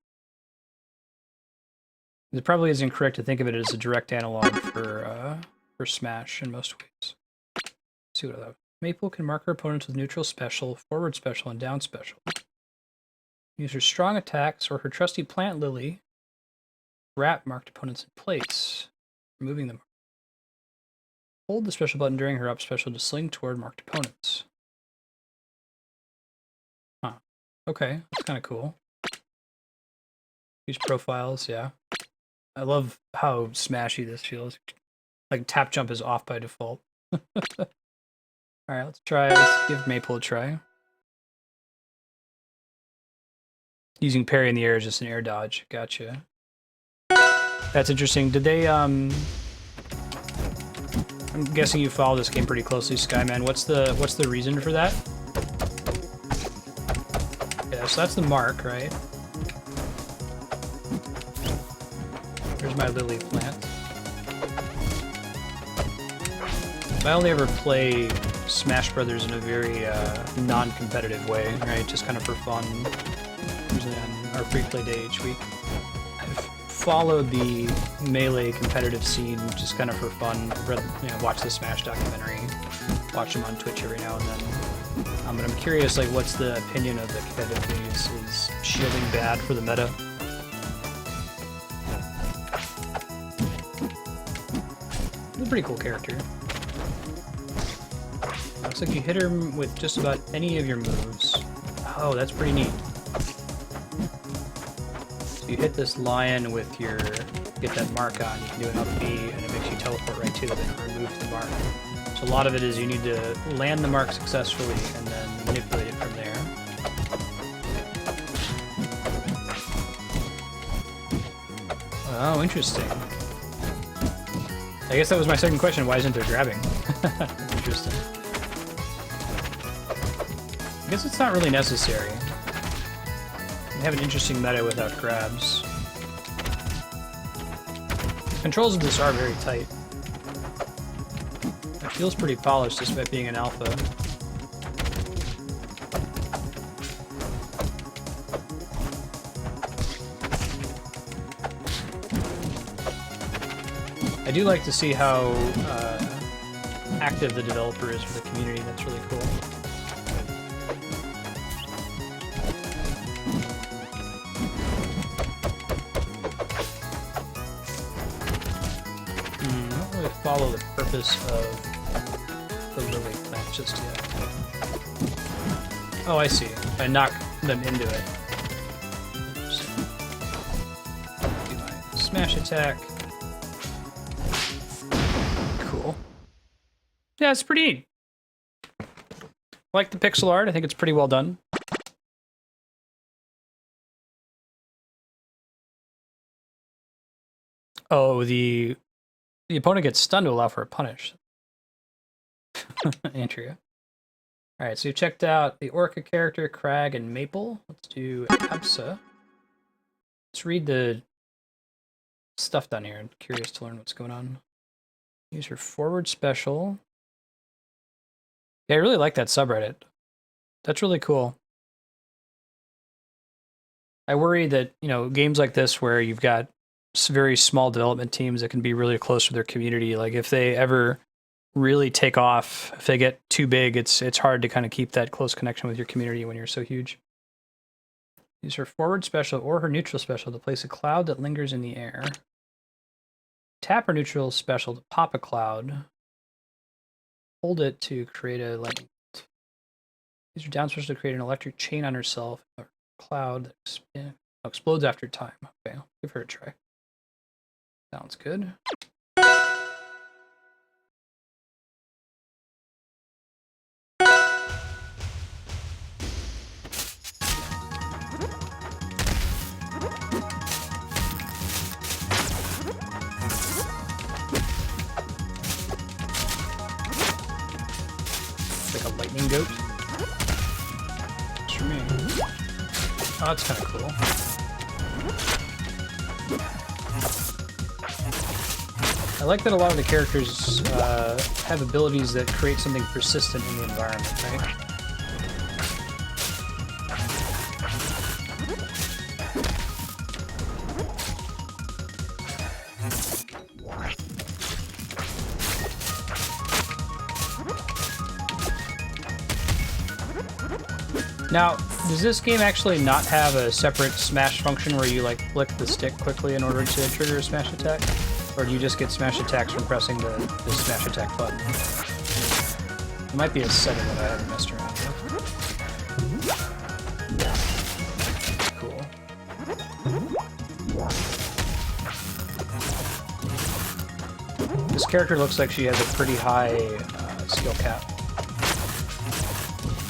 [SPEAKER 1] It probably isn't correct to think of it as a direct analog for Smash in most ways. Let's see what I have. Maple can mark her opponents with neutral special, forward special, and down special. Use her strong attacks or her trusty plant lily. Wrap marked opponents in place, removing them. Hold the special button during her up special to sling toward marked opponents. Huh. Okay, that's kind of cool. Use profiles, yeah. I love how smashy this feels. Like tap jump is off by default. Alright, let's give Maple a try. Using parry in the air is just an air dodge. Gotcha. That's interesting. Did they, I'm guessing you follow this game pretty closely, Skyman. What's the reason for that? Yeah, so that's the mark, right? Here's my lily plant. I only ever play Smash Brothers in a very non-competitive way, right? Just kind of for fun. Usually on our free play day each week. I've followed the Melee competitive scene just kind of for fun. Read, watch the Smash documentary. Watch them on Twitch every now and then. But I'm curious, like, what's the opinion of the competitive phase? Is shielding bad for the meta? He's a pretty cool character. looks like you hit her with just about any of your moves. Oh, that's pretty neat. So you hit this lion with your, get that mark on, you can do an up B, and it makes you teleport right to it and remove the mark. So a lot of it is you need to land the mark successfully and then manipulate it from there. Oh, interesting. I guess that was my second question. Why isn't there grabbing? Interesting. I guess it's not really necessary. We have an interesting meta without grabs. Controls of this are very tight. It feels pretty polished despite being an alpha. I do like to see how active the developer is for the community. That's really cool. I don't really follow the purpose of the lily plant just yet. Oh, I see. I knock them into it. So, do my smash attack. Yeah, it's pretty neat. I like the pixel art. I think it's pretty well done. Oh, the opponent gets stunned to allow for a punish. Andrea. All right, so you checked out the Orca character, Crag, and Maple. Let's do Absa. Let's read the stuff down here. I'm curious to learn what's going on. Use her forward special. Yeah, I really like that subreddit. That's really cool. I worry that, you know, games like this where you've got very small development teams that can be really close to their community, like if they ever really take off, if they get too big, it's hard to kind of keep that close connection with your community when you're so huge. Use her forward special or her neutral special to place a cloud that lingers in the air. Tap her neutral special to pop a cloud. Hold it to create a lightning bolt. Use her down special to create an electric chain on herself. A cloud that explodes after time. Okay, I'll give her a try. Sounds good. Goat. It's for me. Oh, that's kind of cool. I like that a lot of the characters have abilities that create something persistent in the environment, right? Now, does this game actually not have a separate smash function where you like flick the stick quickly in order to trigger a smash attack? Or do you just get smash attacks from pressing the smash attack button? It might be a setting that I haven't messed around with. Cool. This character looks like she has a pretty high skill cap.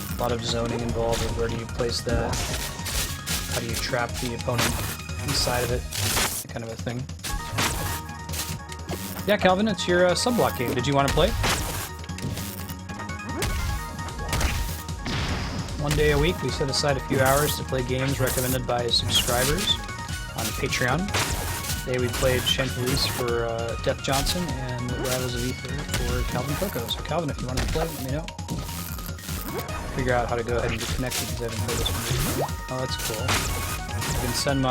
[SPEAKER 1] A lot of zoning involved with where do you place that, how do you trap the opponent inside of it, that kind of a thing. Yeah, Calvin, it's your sub-block game. Did you want to play? One day a week, we set aside a few hours to play games recommended by subscribers on Patreon. Today we played Chantelise for Death Johnson and Rivals of Aether for Calvin Coco. So Calvin, if you want to play, let me know. Figure out how to go ahead and get connected because I haven't played this one before. Oh, that's cool. I can send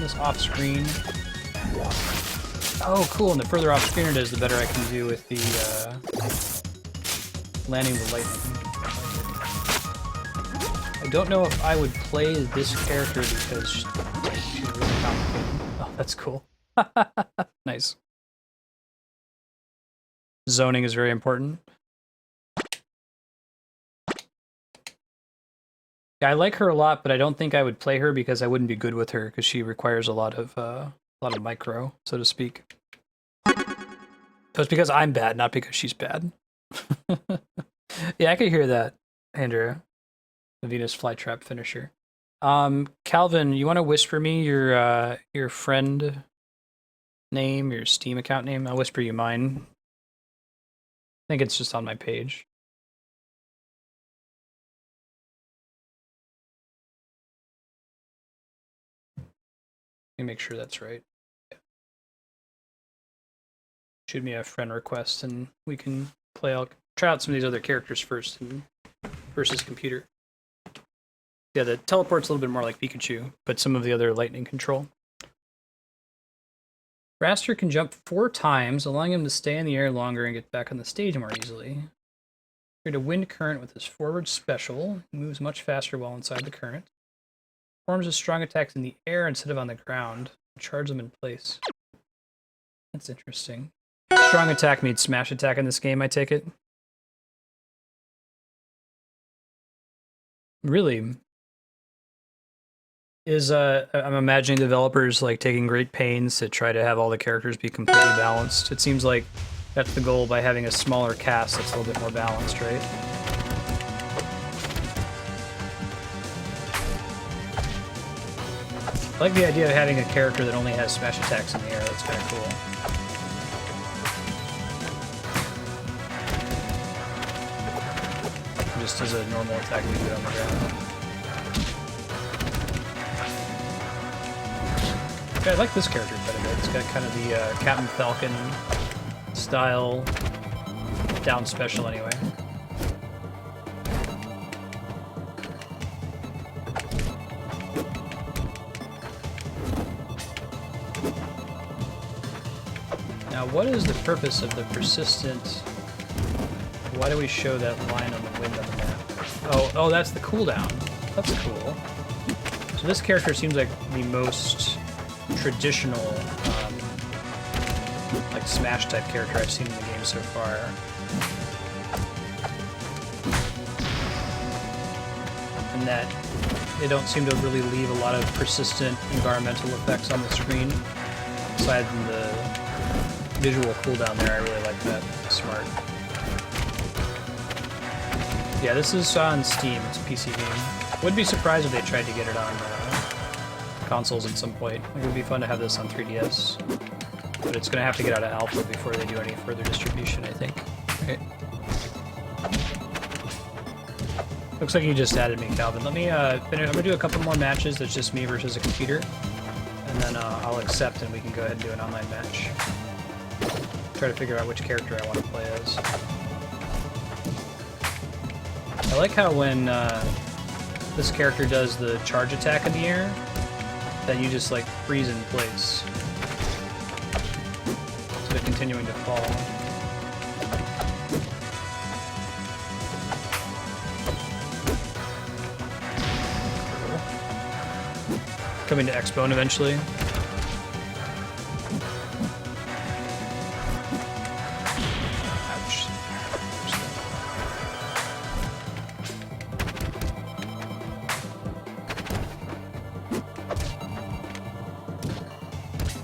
[SPEAKER 1] this off screen. Oh, cool. And the further off screen it is, the better I can do with the landing the lightning. I don't know if I would play this character because she's really complicated. Oh, that's cool. Nice. zoning is very important. Yeah, I like her a lot, but I don't think I would play her because I wouldn't be good with her because she requires a lot of micro, so to speak. So it's because I'm bad, not because she's bad. Yeah, I could hear that, Andrea. The Venus flytrap finisher. Calvin, you want to whisper me your friend name, your Steam account name? I'll whisper you mine. I think it's just on my page. Let me make sure that's right. Yeah. Shoot me a friend request and we can play. I'll try out some of these other characters first versus computer. Yeah, the teleport's a little bit more like Pikachu, but some of the other lightning control. Raster can jump 4 times, allowing him to stay in the air longer and get back on the stage more easily. Create a wind current with his forward special. He moves much faster while inside the current. Performs his strong attacks in the air instead of on the ground. Charge them in place. That's interesting. Strong attack means smash attack in this game, I take it? Really? I'm imagining developers like taking great pains to try to have all the characters be completely balanced. It seems like that's the goal by having a smaller cast that's a little bit more balanced, right? I like the idea of having a character that only has smash attacks in the air. That's kind of cool. Just as a normal attack, we do it on the ground. Yeah, I like this character quite a bit. It's got kind of the Captain Falcon style down special anyway. Now, what is the purpose of the persistent... Why do we show that line on the wind on the map? Oh, that's the cooldown. That's cool. So this character seems like the most traditional, like Smash type character I've seen in the game so far. And that they don't seem to really leave a lot of persistent environmental effects on the screen. Aside from the visual cooldown there, I really like that. Smart. Yeah, this is on Steam. It's a PC game. Wouldn't be surprised if they tried to get it on consoles at some point. It would be fun to have this on 3DS. But it's going to have to get out of alpha before they do any further distribution, I think. Okay. Looks like you just added me, Calvin. Let me finish. I'm going to do a couple more matches that's just me versus a computer. And then I'll accept and we can go ahead and do an online match. Try to figure out which character I want to play as. I like how when this character does the charge attack in the air, then you just like freeze in place instead of continuing to fall. Cool. Coming to Xbone eventually.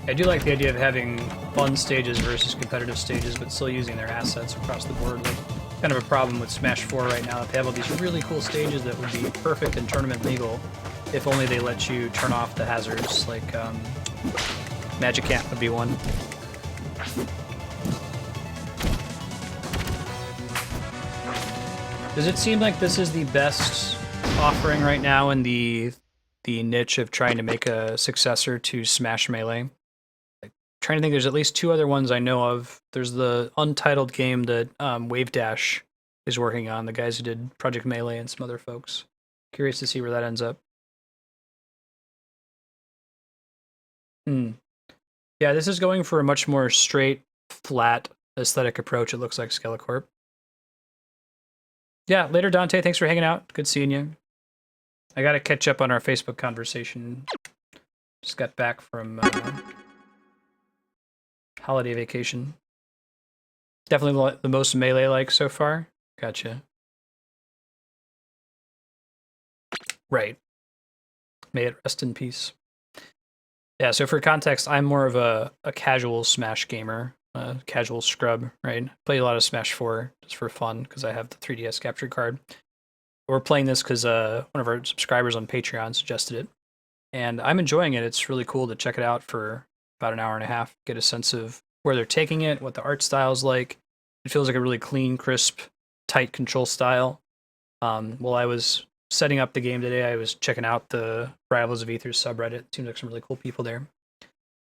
[SPEAKER 1] I do like the idea of having fun stages versus competitive stages, but still using their assets across the board. Like, kind of a problem with Smash 4 right now. They have all these really cool stages that would be perfect and tournament legal if only they let you turn off the hazards, like Magic Camp would be one. Does it seem like this is the best offering right now in the niche of trying to make a successor to Smash Melee? Trying to think, there's at least 2 other ones I know of. There's the untitled game that Wave Dash is working on, the guys who did Project Melee and some other folks. Curious to see where that ends up. Yeah, this is going for a much more straight, flat aesthetic approach, it looks like, Skelecorp. Yeah, later, Dante. Thanks for hanging out. Good seeing you. I gotta catch up on our Facebook conversation. Just got back from... holiday vacation. Definitely the most melee-like so far. Gotcha. Right. May it rest in peace. Yeah, so for context, I'm more of a casual Smash gamer, casual scrub, right? Play a lot of Smash 4 just for fun because I have the 3DS capture card. We're playing this because one of our subscribers on Patreon suggested it, and I'm enjoying it. It's really cool to check it out for about an hour and a half, get a sense of where they're taking it, what the art style is like. It feels like a really clean, crisp, tight control style. While I was setting up the game today, I was checking out the Rivals of Aether subreddit. Seems like some really cool people there.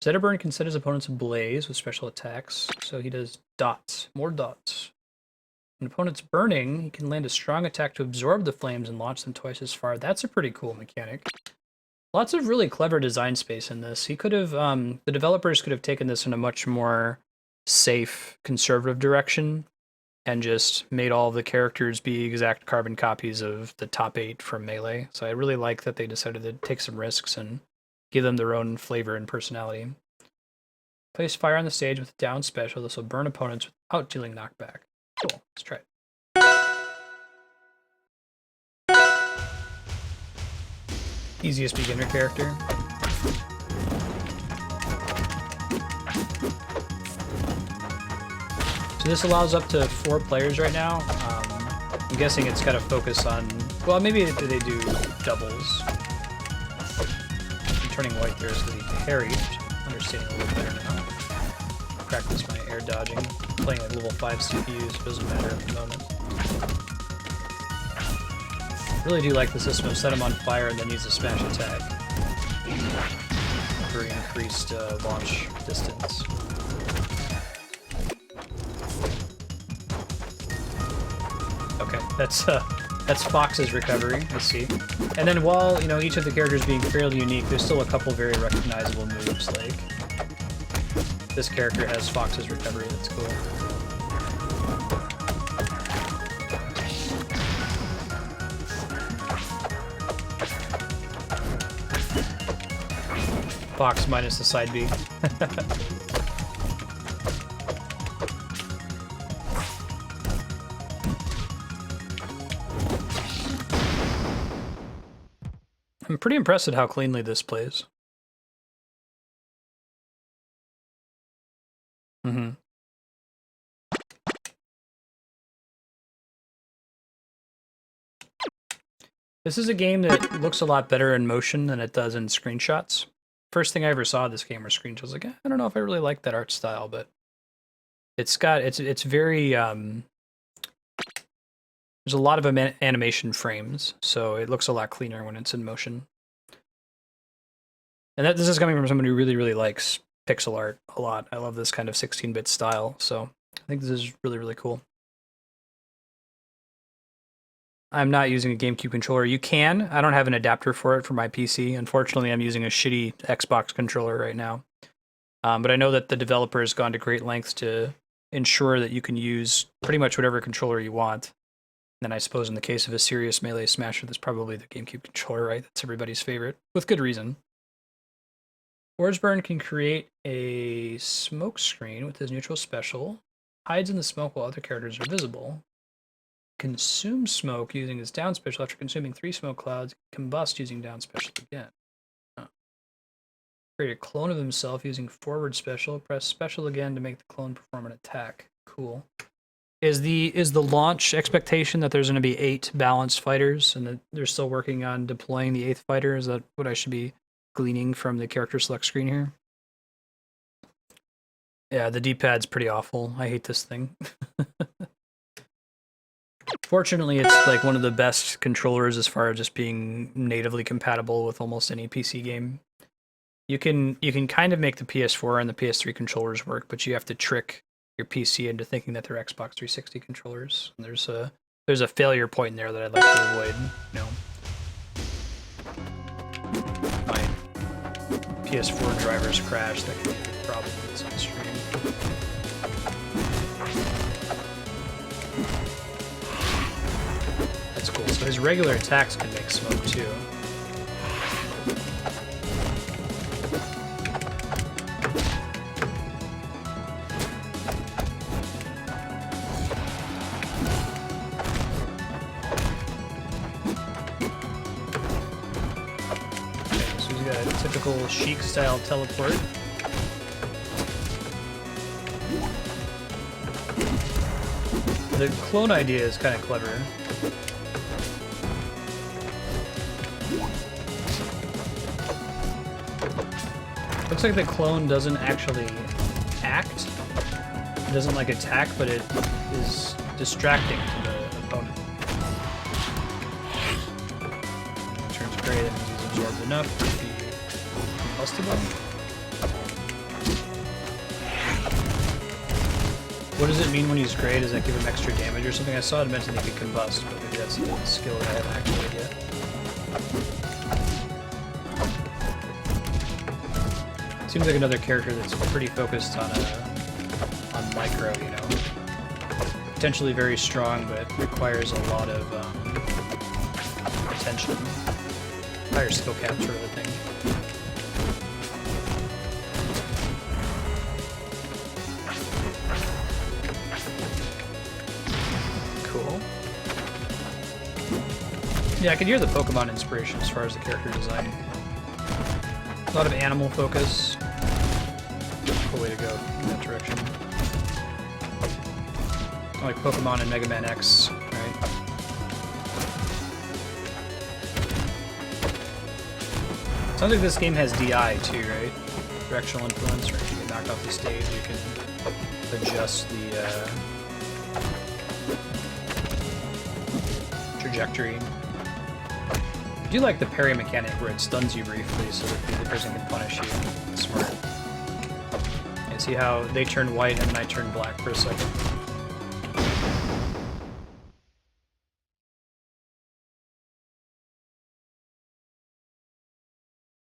[SPEAKER 1] Zetterburn can set his opponents ablaze with special attacks, so he does dots, more dots. When an opponent's burning, he can land a strong attack to absorb the flames and launch them twice as far. That's a pretty cool mechanic. Lots of really clever design space in this. He could have, the developers could have taken this in a much more safe, conservative direction and just made all the characters be exact carbon copies of the top 8 from Melee. So I really like that they decided to take some risks and give them their own flavor and personality. Place fire on the stage with down special. This will burn opponents without dealing knockback. Cool, let's try it. Easiest beginner character. So this allows up to 4 players right now. I'm guessing it's got to focus on, well, maybe they do doubles. I'm turning white there because he's harried, which I'm understanding a little better now. Practice my air dodging. Playing like level 5 CPUs, so it doesn't matter at the moment. Really do like the system of set him on fire and then use a smash attack for increased launch distance. Okay, that's Fox's recovery. Let's see. And then while each of the characters being fairly unique, there's still a couple very recognizable moves. Like this character has Fox's recovery. That's cool. Fox minus the side B. I'm pretty impressed at how cleanly this plays. Mm-hmm. This is a game that looks a lot better in motion than it does in screenshots. First thing I ever saw of this game were screenshots. I was like, I don't know if I really like that art style, but it's very there's a lot of animation frames, so it looks a lot cleaner when it's in motion. And this is coming from someone who really, really likes pixel art a lot. I love this kind of 16-bit style, so I think this is really, really cool. I'm not using a GameCube controller. You can. I don't have an adapter for it for my PC. Unfortunately, I'm using a shitty Xbox controller right now. But I know that the developer has gone to great lengths to ensure that you can use pretty much whatever controller you want. And then I suppose in the case of a serious Melee Smasher, that's probably the GameCube controller, right? That's everybody's favorite, with good reason. Forgeburn can create a smoke screen with his neutral special. Hides in the smoke while other characters are visible. Consume smoke using his down special. After consuming 3 smoke clouds, combust using down special again. Create a clone of himself using forward special. Press special again to make the clone perform an attack. Cool. Is the launch expectation that there's going to be 8 balanced fighters and that they're still working on deploying the 8th fighter? Is that what I should be gleaning from the character select screen here? Yeah, the D-pad's pretty awful. I hate this thing. Fortunately, it's like one of the best controllers as far as just being natively compatible with almost any PC game. You can kind of make the PS4 and the PS3 controllers work, but you have to trick your PC into thinking that they're Xbox 360 controllers. And there's a failure point in there that I'd like to avoid. My PS4 drivers crash. That could be a problem with this on stream. That's cool. So his regular attacks can make smoke too. he's got a typical Sheik-style teleport. The clone idea is kind of clever. Looks like the clone doesn't actually act. It doesn't like attack, but it is distracting to the opponent. Turns gray, that means he's absorbed enough to be combustible. What does it mean when he's gray? Does that give him extra damage or something? I saw it meant that he could combust, but maybe that's a skill that I haven't activated yet. Seems like another character that's pretty focused on micro, you know. Potentially very strong, but requires a lot of attention. Higher skill cap sort of a thing. Cool. Yeah, I could hear the Pokemon inspiration as far as the character design. A lot of animal focus. Cool way to go in that direction. Like Pokemon and Mega Man X, right? Sounds like this game has DI too, right? Directional influence, or if you get knocked off the stage, you can adjust the trajectory. I do like the parry mechanic where it stuns you briefly so that the other person can punish you. It's smart. And see how they turn white and then I turn black for a second.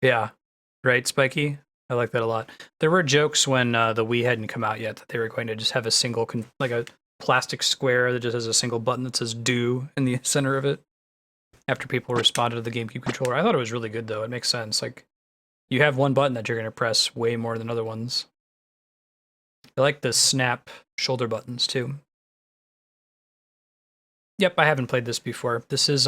[SPEAKER 1] Yeah, right, Spiky? I like that a lot. There were jokes when the Wii hadn't come out yet that they were going to just have a single, like a plastic square that just has a single button that says do in the center of it. After people responded to the GameCube controller. I thought it was really good though, it makes sense. Like, you have one button that you're going to press way more than other ones. I like the snap shoulder buttons too. Yep, I haven't played this before. This is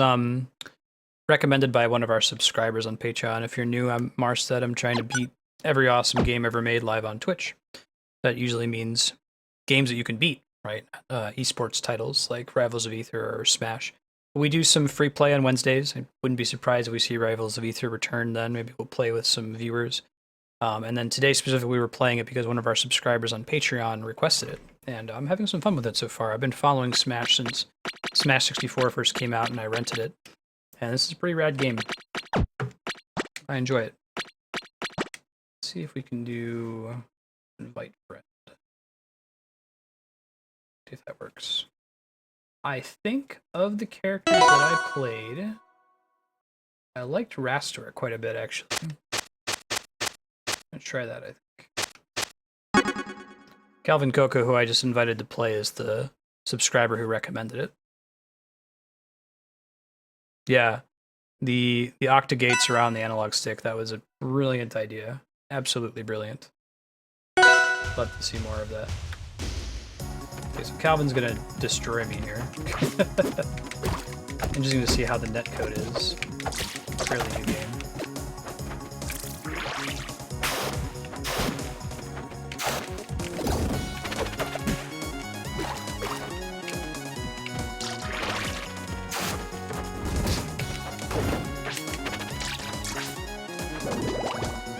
[SPEAKER 1] recommended by one of our subscribers on Patreon. If you're new, I'm Marstead. I'm trying to beat every awesome game ever made live on Twitch. That usually means games that you can beat, right? Esports titles like Rivals of Aether or Smash. We do some free play on Wednesdays. I wouldn't be surprised if we see Rivals of Aether return then. Maybe we'll play with some viewers. And then today specifically we were playing it because one of our subscribers on Patreon requested it. And I'm having some fun with it so far. I've been following Smash since Smash 64 first came out and I rented it. And this is a pretty rad game. I enjoy it. Let's see if we can do invite friend. See if that works. I think of the characters that I played, I liked Rastor quite a bit, actually. Let's try that, I think. Calvin Coco, who I just invited to play, is the subscriber who recommended it. Yeah, the octa-gates around the analog stick, that was a brilliant idea. Absolutely brilliant. Love to see more of that. Okay, so Calvin's gonna destroy me here. I'm just gonna see how the netcode is. Fairly new game.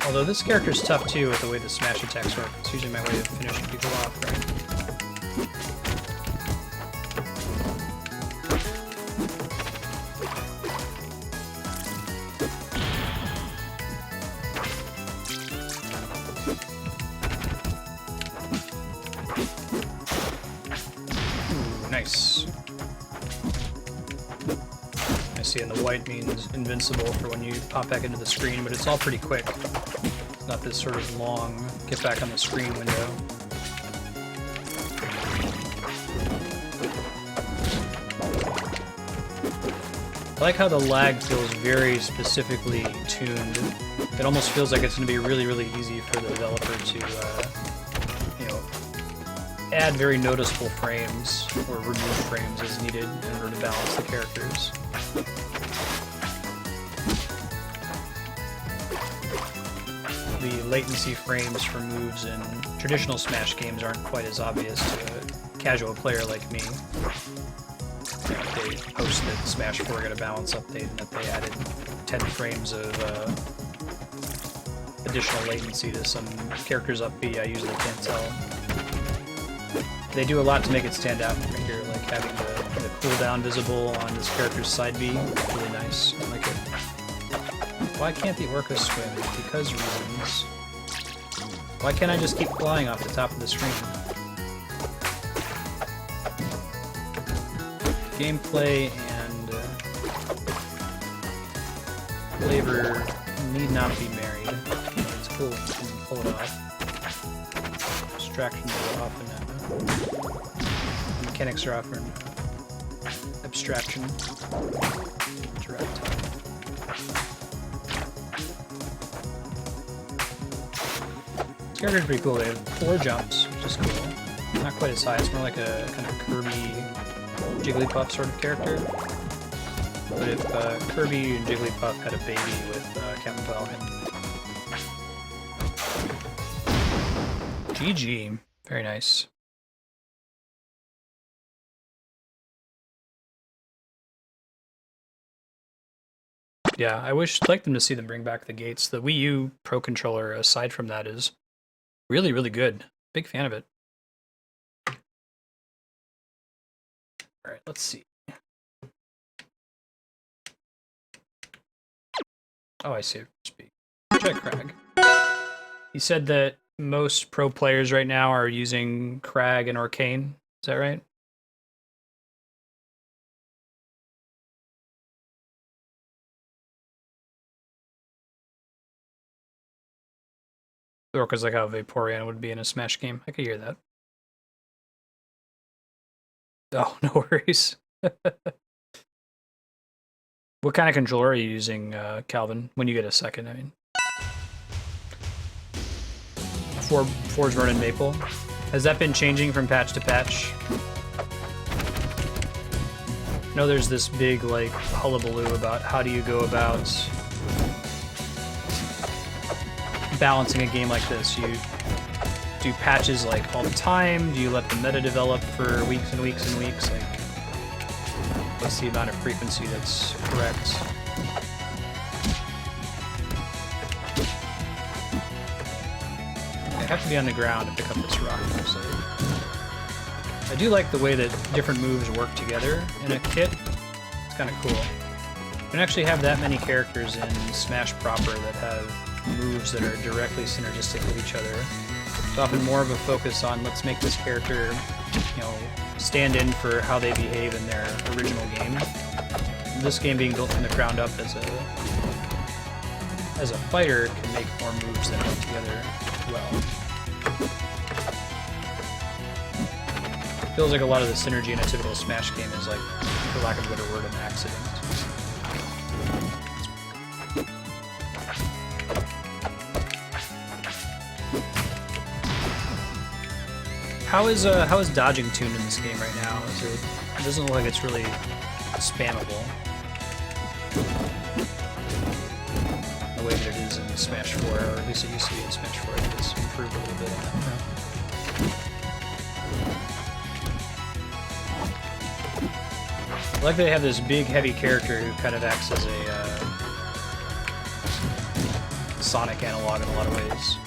[SPEAKER 1] Although this character's tough too with the way the smash attacks work. It's usually my way of finishing people off, right? Ooh, nice. I see, and the white means invincible for when you pop back into the screen, but it's all pretty quick. It's not this sort of long get back on the screen window. I like how the lag feels very specifically tuned. It almost feels like it's going to be really, really easy for the developer to, you know, add very noticeable frames or remove frames as needed in order to balance the characters. the latency frames for moves in traditional Smash games aren't quite as obvious to a casual player like me. They posted that Smash 4 got a balance update and that they added 10 frames of additional latency to some characters up B I usually can't tell. They do a lot to make it stand out right here, like having the cooldown visible on this character's side B. Really nice. I like it. Why can't the orca swim? Because reasons. Why can't I just keep flying off the top of the screen? Gameplay and flavor need not be married. It's cool if you can pull it off. Abstractions are often mechanics are often abstraction. Direct. This character's pretty cool. They have 4 jumps, which is cool. Not quite as high. It's more like a kind of Kirby, Jigglypuff sort of character. But if Kirby and Jigglypuff had a baby with Captain Falcon. GG. Very nice. Yeah, I'd like them to see them bring back the gates. The Wii U Pro Controller, aside from that, is really, really good. Big fan of it. Alright, let's see. Oh, I see. Speak. Check Crag. He said that most pro players right now are using Crag and Arcane. Is that right? Orca's like how Vaporeon would be in a Smash game. I could hear that. Oh, no worries. What kind of controller are you using, Calvin, when you get a second, I mean? Forge Vernon Maple. Has that been changing from patch to patch? I know there's this big, like, hullabaloo about how do you go about balancing a game like this. You do patches like all the time? Do you let the meta develop for weeks and weeks and weeks? Like, what's the amount of frequency that's correct? I have to be on the ground to pick up this rock. So I do like the way that different moves work together in a kit. It's kind of cool. You don't actually have that many characters in Smash proper that have moves that are directly synergistic with each other. It's often more of a focus on let's make this character, you know, stand in for how they behave in their original game. And this game being built from the ground up as a fighter can make more moves that work together well. Feels like a lot of the synergy in a typical Smash game is like, for lack of a better word, an accident. How is dodging tuned in this game right now? It doesn't look like it's really spammable the way that it is in Smash 4, or at least it used to be in Smash 4. I think it's improved a little bit on that front. I like that they have this big, heavy character who kind of acts as a Sonic analog in a lot of ways.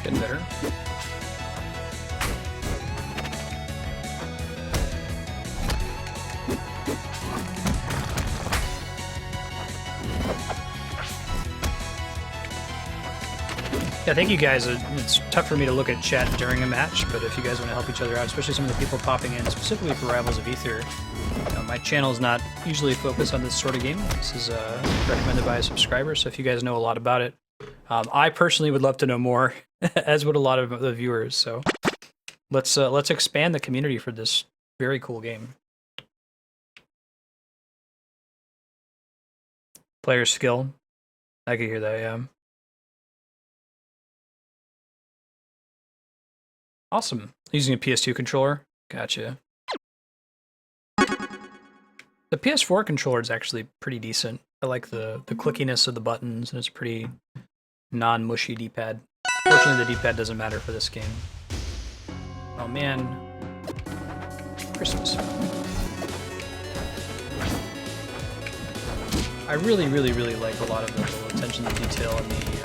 [SPEAKER 1] Getting better. Yeah, thank you guys. It's tough for me to look at chat during a match, but if you guys want to help each other out, especially some of the people popping in, specifically for Rivals of Aether, my channel is not usually focused on this sort of game. This is recommended by a subscriber, so if you guys know a lot about it, I personally would love to know more, as would a lot of the viewers. So let's expand the community for this very cool game. Player skill, I can hear that. Yeah. Awesome. Using a PS2 controller. Gotcha. The PS4 controller is actually pretty decent. I like the clickiness of the buttons, and it's pretty non-mushy D-pad. Fortunately, the D-pad doesn't matter for this game. Oh man. Christmas. I really like a lot of the little attention to detail and the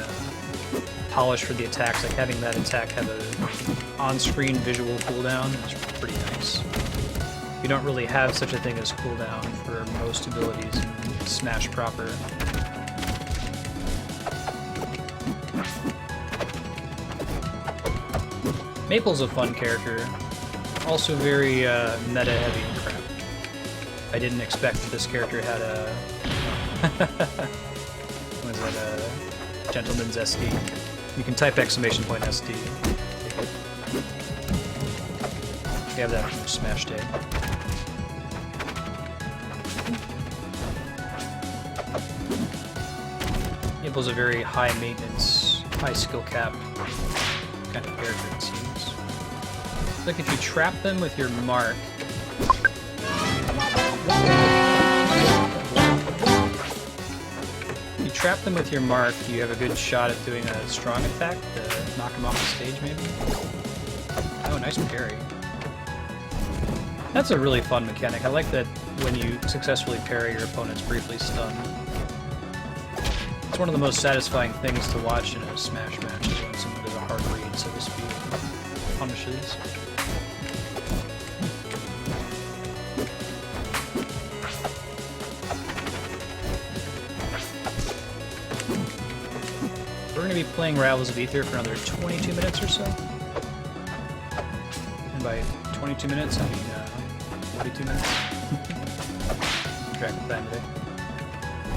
[SPEAKER 1] polish for the attacks. Like having that attack have a on-screen visual cooldown is pretty nice. You don't really have such a thing as cooldown for most abilities in Smash proper. Maple's a fun character, also very meta-heavy and crap. I didn't expect that this character had a... what is that? Gentleman's SD. You can type exclamation point SD. We have that from Smash Day. Maple's a very high maintenance, high skill cap kind of character, it seems. Like if you trap them with your mark. If you trap them with your mark, you have a good shot at doing a strong attack to knock them off the stage, maybe? Oh, nice parry. That's a really fun mechanic. I like that when you successfully parry, your opponent's briefly stunned. It's one of the most satisfying things to watch in a Smash match, is when someone does a hard read, so to speak, and punishes. We're going to be playing Rivals of Aether for another 22 minutes or so. And by 22 minutes, I mean 42 minutes. Track the time today.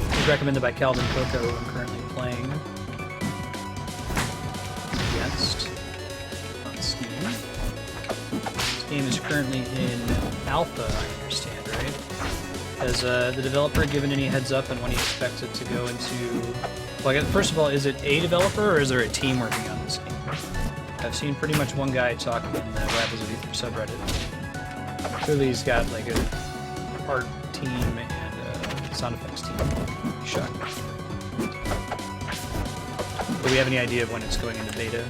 [SPEAKER 1] It's recommended by Calvin Coco. I'm currently playing against on Steam. This game is currently in alpha, I understand, right? Has the developer given any heads up on when he expects it to go into... Well, first of all, is it a developer or is there a team working on this game? I've seen pretty much one guy talking in the Rivals of Aether subreddit. Clearly he's got like a art team and a sound effects team. Shocked. Do we have any idea of when it's going into beta?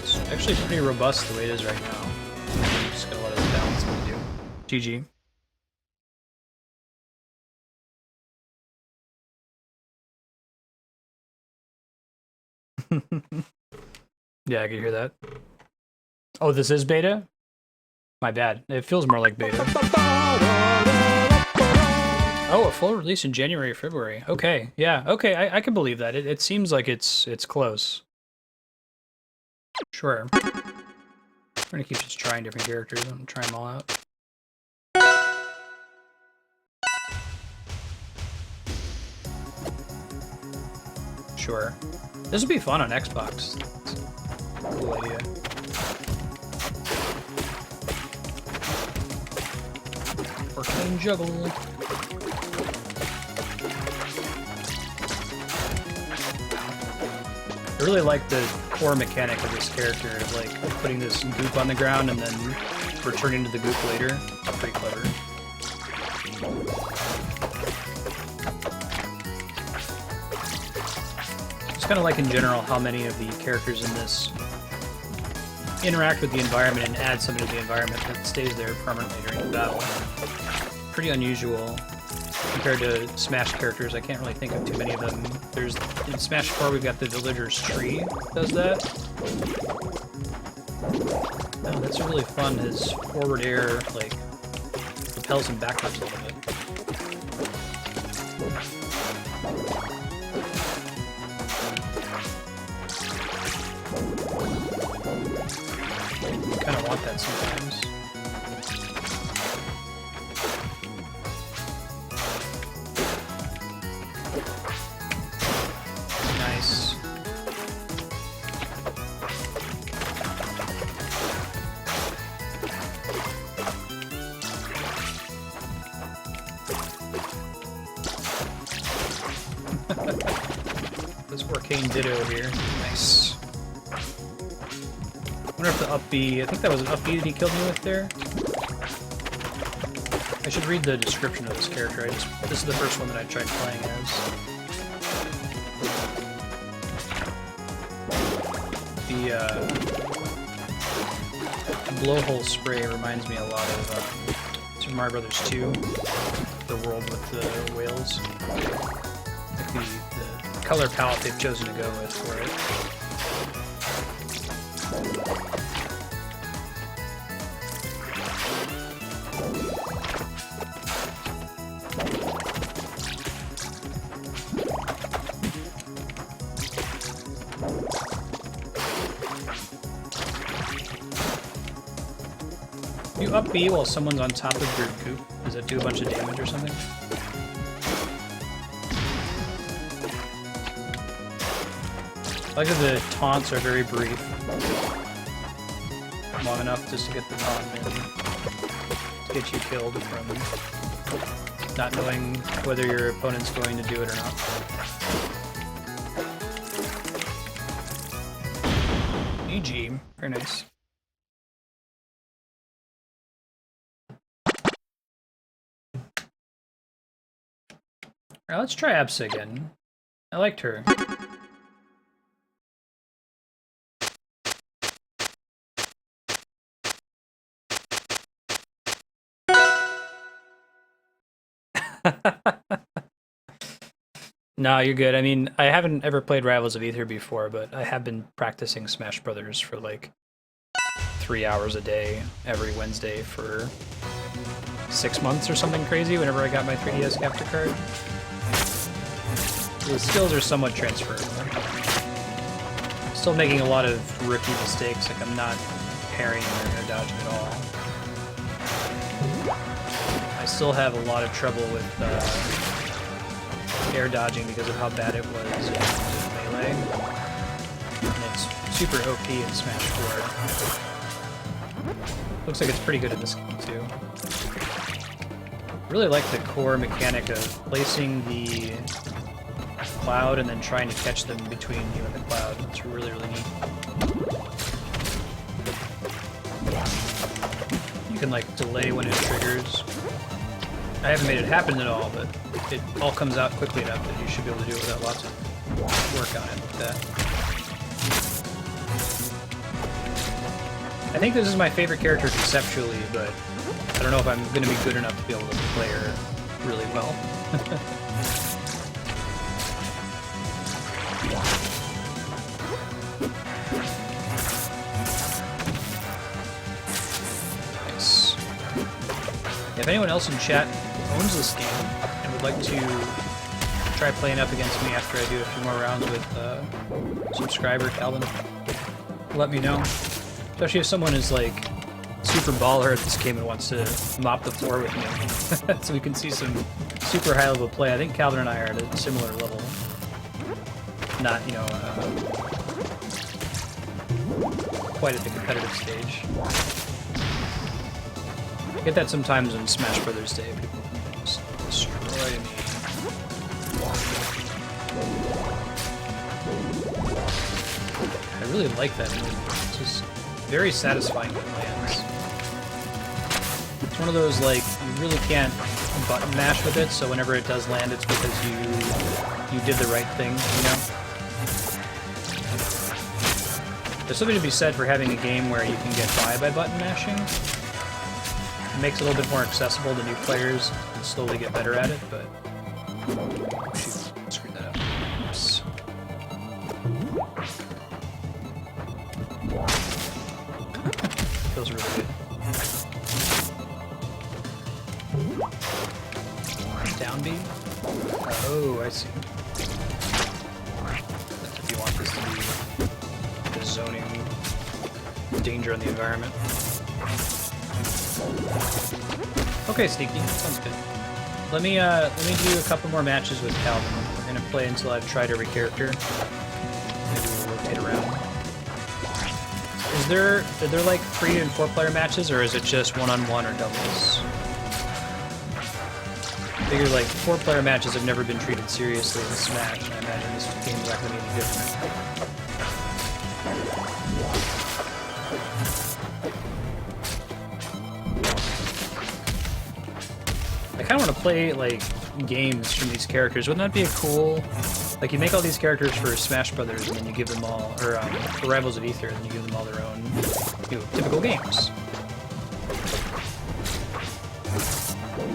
[SPEAKER 1] It's actually pretty robust the way it is right now. Just got a lot of balancing to do. GG. Yeah, I can hear that. Oh, this is beta? My bad. It feels more like beta. Oh, a full release in January or February. Okay, yeah, okay, I can believe that. It seems like it's close. Sure. I'm gonna keep just trying different characters. I'm gonna try them all out. Sure. This would be fun on Xbox. Cool idea. Arcane juggle. I really like the core mechanic of this character, like putting this goop on the ground and then returning to the goop later. Pretty clever. It's kind of like in general how many of the characters in this interact with the environment and add something to the environment that stays there permanently during the battle. Pretty unusual compared to Smash characters. I can't really think of too many of them. There's in Smash 4 we've got the Villager's Tree that does that. Oh, that's really fun. His forward air like propels him backwards a little bit. I kind of want that sometimes. Nice. This Arcane Ditto here. Nice. I wonder if the up B, I think that was an up B that he killed me with there. I should read the description of this character. This is the first one that I tried playing as. The blowhole spray reminds me a lot of Super Mario Brothers 2, the world with the whales. Like the color palette they've chosen to go with for it. You up B while someone's on top of your coop. Does that do a bunch of damage or something? I like that the taunts are very brief. Long enough just to get the taunt in. To get you killed from not knowing whether your opponent's going to do it or not. GG. Very nice. Alright, let's try Absa again. I liked her. No, you're good. I mean, I haven't ever played Rivals of Aether before, but I have been practicing Smash Brothers for like 3 hours a day every Wednesday for 6 months or something crazy whenever I got my 3DS capture card. The skills are somewhat transferable. Still making a lot of rookie mistakes, like I'm not parrying or dodging at all. I still have a lot of trouble with air dodging because of how bad it was in Melee. And it's super OP in Smash 4. Looks like it's pretty good in this game too. I really like the core mechanic of placing the cloud and then trying to catch them between you and the cloud. It's really, really neat. You can like delay when it triggers. I haven't made it happen at all, but it all comes out quickly enough that you should be able to do it without lots of work on it like that. I think this is my favorite character conceptually, but I don't know if I'm going to be good enough to be able to play her really well. Nice. If anyone else in chat owns this game and would like to try playing up against me after I do a few more rounds with subscriber Calvin, let me know. Especially if someone is like super baller at this game and wants to mop the floor with me, so we can see some super high level play. I think Calvin and I are at a similar level. Not, you know, quite at the competitive stage. I get that sometimes in Smash Brothers Day. People just destroy me. I really like that move. It's just very satisfying when it lands. It's one of those, like, you really can't button mash with it, so whenever it does land, it's because you did the right thing, you know? There's something to be said for having a game where you can get by button mashing. It makes it a little bit more accessible to new players and slowly get better at it, but... Shoot, screwed that up. Oops. Feels really good. Down B? Oh, I see. That's if you want this to be the zoning danger on the environment. Okay, Sneaky, sounds good. Let me do a couple more matches with Calvin. We're gonna play until I've tried every character. Maybe we'll rotate around. Are there like 3 and 4 player matches, or is it just 1-on-1 or doubles? figure like 4-player matches have never been treated seriously in Smash, and I imagine this game's not going to be any different. I kind of want to play like games from these characters. Wouldn't that be a cool? Like you make all these characters for Smash Brothers, and then you give them all, or for Rivals of Aether, and then you give them all their own, typical games.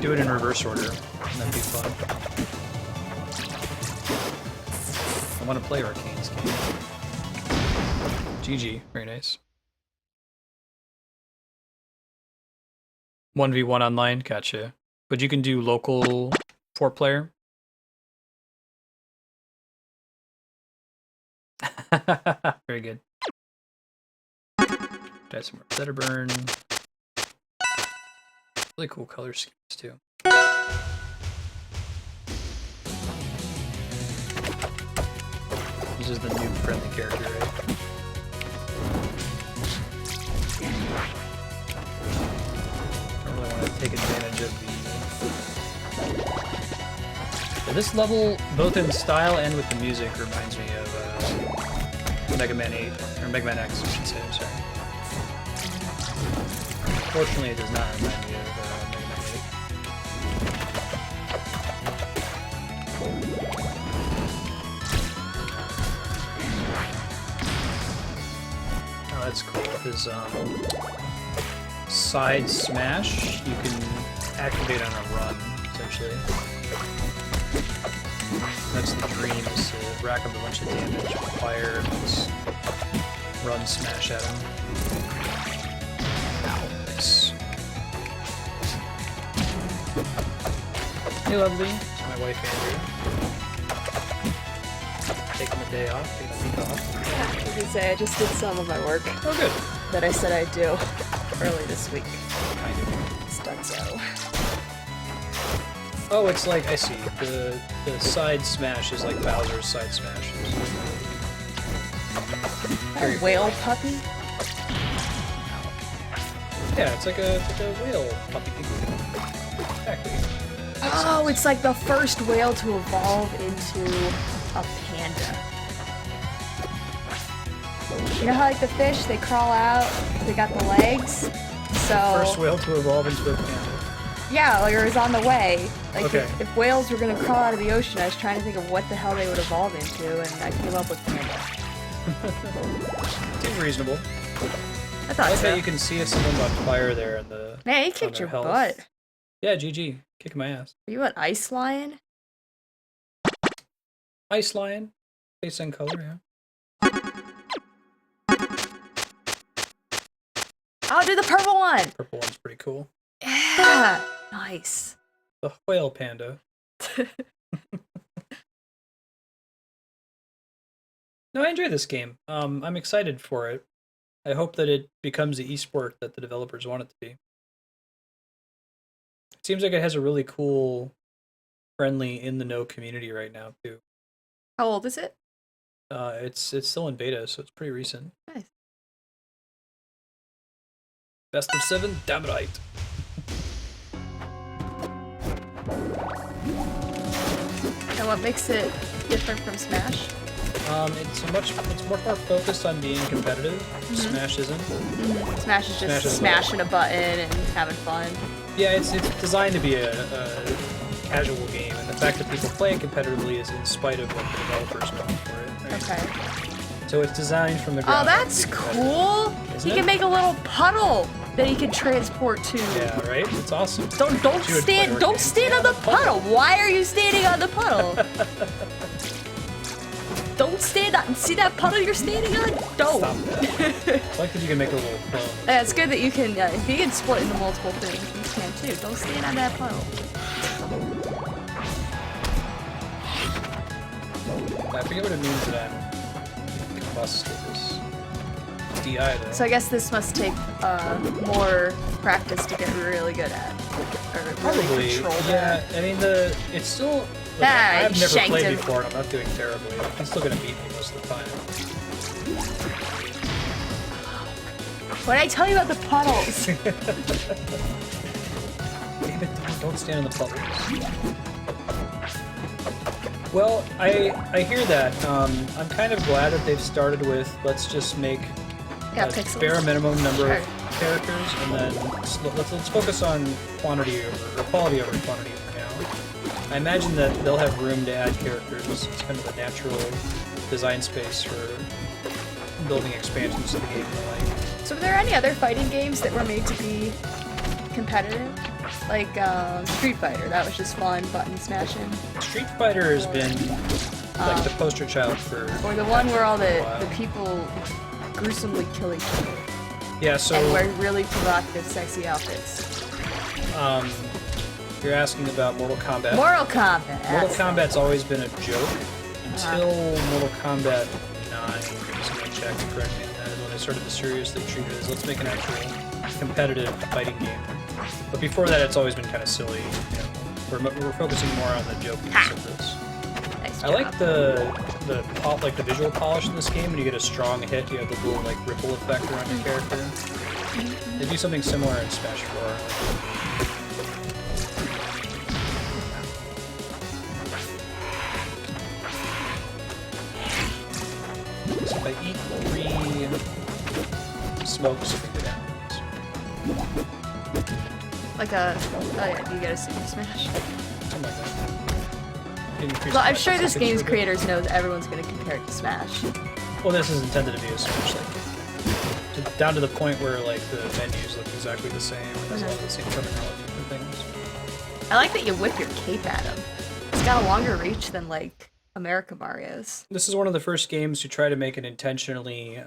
[SPEAKER 1] Do it in reverse order, and that'd be fun. I want to play Arcane's game. GG, very nice. 1v1 online, gotcha. But you can do local 4-player. Very good. Add some more Zeta Burn. Really cool color schemes too. This is the new friendly character, right? I really want to take advantage of the... This level, both in style and with the music, reminds me of Mega Man 8, or Mega Man X, I should say, I'm sorry. Unfortunately, it does not remind me of Mega Man 8. Oh, that's cool. His side smash, you can activate on a run, essentially. That's the dream, is to rack up a bunch of damage with fire and just run smash at him. Ow, nice. Hey, lovely. It's my wife, Andrea. Taking the day off, taking the week off.
[SPEAKER 3] Yeah, I was gonna say, I just did some of my work.
[SPEAKER 1] Oh, good.
[SPEAKER 3] That I said I'd do early this week.
[SPEAKER 1] Kind of.
[SPEAKER 3] It's done so.
[SPEAKER 1] Oh, it's like, I see. The side smash is like Bowser's side smash.
[SPEAKER 3] A whale puppy?
[SPEAKER 1] Yeah, it's like a whale puppy. Exactly.
[SPEAKER 3] Oh, it's like the first whale to evolve into a panda. You know how like the fish, they crawl out, they got the legs? So...
[SPEAKER 1] First whale to evolve into a panda.
[SPEAKER 3] Yeah, like, or is on the way. Like,
[SPEAKER 1] Okay.
[SPEAKER 3] if whales were gonna crawl out of the ocean, I was trying to think of what the hell they would evolve into, and I came up with panda.
[SPEAKER 1] Seems reasonable.
[SPEAKER 3] I
[SPEAKER 1] I
[SPEAKER 3] thought
[SPEAKER 1] like
[SPEAKER 3] so.
[SPEAKER 1] that you can see something on fire there in the...
[SPEAKER 3] Man, you
[SPEAKER 1] on
[SPEAKER 3] kicked
[SPEAKER 1] their
[SPEAKER 3] your
[SPEAKER 1] health.
[SPEAKER 3] butt.
[SPEAKER 1] Yeah, GG. Kicking my ass.
[SPEAKER 3] Are you an ice lion?
[SPEAKER 1] Ice lion. Face and color, yeah.
[SPEAKER 3] I'll do the purple one!
[SPEAKER 1] Purple one's pretty cool.
[SPEAKER 3] Yeah! Nice.
[SPEAKER 1] The whale panda. No, I enjoy this game. I'm excited for it. I hope that it becomes the esport that the developers want it to be. It seems like it has a really cool, friendly, in-the-know community right now, too.
[SPEAKER 3] How old is it?
[SPEAKER 1] It's still in beta, so it's pretty recent.
[SPEAKER 3] Nice.
[SPEAKER 1] Best of 7, damn right.
[SPEAKER 3] And what makes it different from Smash?
[SPEAKER 1] It's more focused on being competitive. Smash isn't.
[SPEAKER 3] Smash is just
[SPEAKER 1] Smash is
[SPEAKER 3] smashing a button and having fun.
[SPEAKER 1] Yeah, it's designed to be a casual game, and the fact that people play it competitively is in spite of what the developers want for it. Right?
[SPEAKER 3] Okay.
[SPEAKER 1] So it's designed from the ground.
[SPEAKER 3] Oh, that's cool!
[SPEAKER 1] Isn't
[SPEAKER 3] You
[SPEAKER 1] it?
[SPEAKER 3] can make a little puddle that you can transport to.
[SPEAKER 1] Yeah, right. It's awesome.
[SPEAKER 3] Don't
[SPEAKER 1] You would play
[SPEAKER 3] stand
[SPEAKER 1] Arcane.
[SPEAKER 3] on the puddle. Why are you standing on the puddle? Don't stand on. See that puddle you're standing on? Don't.
[SPEAKER 1] Stop that. I like that you can make a little clone.
[SPEAKER 3] Yeah, it's good that you can. If you can split into multiple things, you can too. Don't stand on that puddle.
[SPEAKER 1] I forget what it means that I'm combusted. DI though.
[SPEAKER 3] So I guess this must take more practice to get really good at, or really
[SPEAKER 1] Probably.
[SPEAKER 3] control
[SPEAKER 1] Yeah.
[SPEAKER 3] that.
[SPEAKER 1] I mean it's still. Like,
[SPEAKER 3] Ah,
[SPEAKER 1] I've
[SPEAKER 3] you
[SPEAKER 1] never
[SPEAKER 3] shanked
[SPEAKER 1] played
[SPEAKER 3] him.
[SPEAKER 1] before, and I'm not doing terribly. He's still gonna beat me most of the time.
[SPEAKER 3] What did I tell you about the puddles?
[SPEAKER 1] David, don't stand in the puddle. Well, I hear that. I'm kind of glad that they've started with let's just make a bare minimum number of characters, and then let's focus on quantity or quality over quantity for now. I imagine that they'll have room to add characters. It's kind of a natural design space for building expansions to the game and the like.
[SPEAKER 3] So, were there any other fighting games that were made to be competitive? Like Street Fighter, that was just fun, button smashing.
[SPEAKER 1] Street Fighter has been like the poster child for.
[SPEAKER 3] Or the one where all the people gruesomely kill each other.
[SPEAKER 1] Yeah, so.
[SPEAKER 3] And wear really provocative, sexy outfits.
[SPEAKER 1] You're asking about Mortal Kombat.
[SPEAKER 3] Mortal Kombat.
[SPEAKER 1] Mortal Kombat's always been a joke until Mortal Kombat 9. Somebody checked correctly on that. When they started to seriously treat it as let's make an actual competitive fighting game. But before that, it's always been kind of silly. You know, we're focusing more on the jokiness of this.
[SPEAKER 3] Nice
[SPEAKER 1] I like the visual polish in this game. When you get a strong hit, you have the little like ripple effect around your character. They do something similar in Smash 4. So if I eat 3 smokes, I can go down.
[SPEAKER 3] Like a... Oh yeah, you get a super smash.
[SPEAKER 1] Something like that.
[SPEAKER 3] Well, I'm sure this game's creators know that everyone's going to compare it to Smash.
[SPEAKER 1] Well, this is intended to be a Smash, down to the point where like the menus look exactly the same and has a lot of the same terminology for things.
[SPEAKER 3] I like that you whip your cape at him. It's got a longer reach than like America Mario's.
[SPEAKER 1] This is one of the first games to try to make an intentionally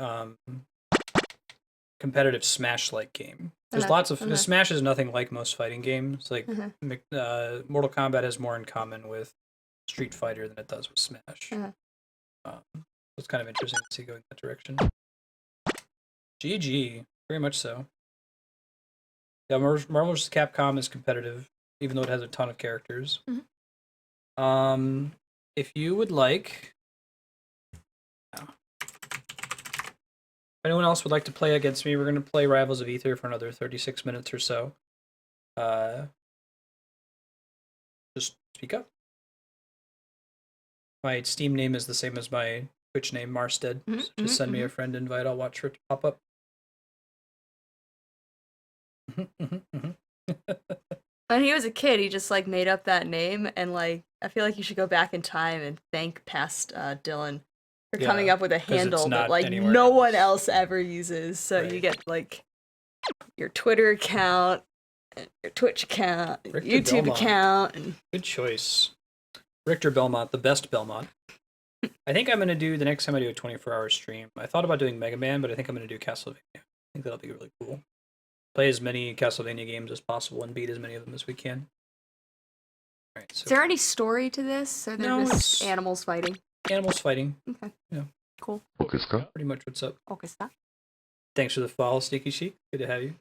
[SPEAKER 1] competitive Smash-like game. There's lots of Smash is nothing like most fighting games. Like Mortal Kombat has more in common with Street Fighter than it does with Smash. It's kind of interesting to see going that direction. GG, very much so. Yeah, Marvel vs. Capcom is competitive, even though it has a ton of characters. If you would like, if anyone else would like to play against me, we're going to play Rivals of Aether for another 36 minutes or so. Just speak up. My Steam name is the same as my Twitch name, Marstead. So just send me a friend invite. I'll watch for it to pop up.
[SPEAKER 3] When he was a kid, he just like made up that name, and like I feel like you should go back in time and thank past Dylan for coming up with a handle that like no one else ever uses. So you get like your Twitter account, and your Twitch account, and YouTube account, and
[SPEAKER 1] good choice. Richter Belmont, the best Belmont. I think I'm gonna do the next time I do a 24-hour stream. I thought about doing Mega Man, but I think I'm gonna do Castlevania. I think that'll be really cool. Play as many Castlevania games as possible and beat as many of them as we can. All right, so.
[SPEAKER 3] Is there any story to this, or they're just animals fighting?
[SPEAKER 1] Animals fighting.
[SPEAKER 3] Okay.
[SPEAKER 1] Yeah.
[SPEAKER 3] Cool.
[SPEAKER 1] Pretty much what's up.
[SPEAKER 3] Okay, stop.
[SPEAKER 1] Thanks for the follow, Sneaky Chic. Good to have you.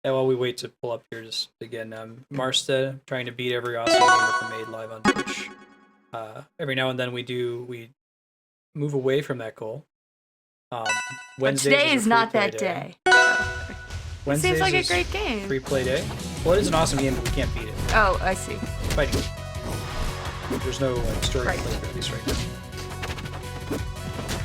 [SPEAKER 1] And while we wait to pull up here, just again, Marstead, trying to beat every awesome game ever made live on Twitch. Every now and then we move away from that goal. Wednesdays
[SPEAKER 3] but today is not that day.
[SPEAKER 1] Wednesdays
[SPEAKER 3] seems like a great game.
[SPEAKER 1] Free play day. Well, it is an awesome game, but we can't beat it.
[SPEAKER 3] Oh, I see.
[SPEAKER 1] Fighting. There's no story to play for at least right now.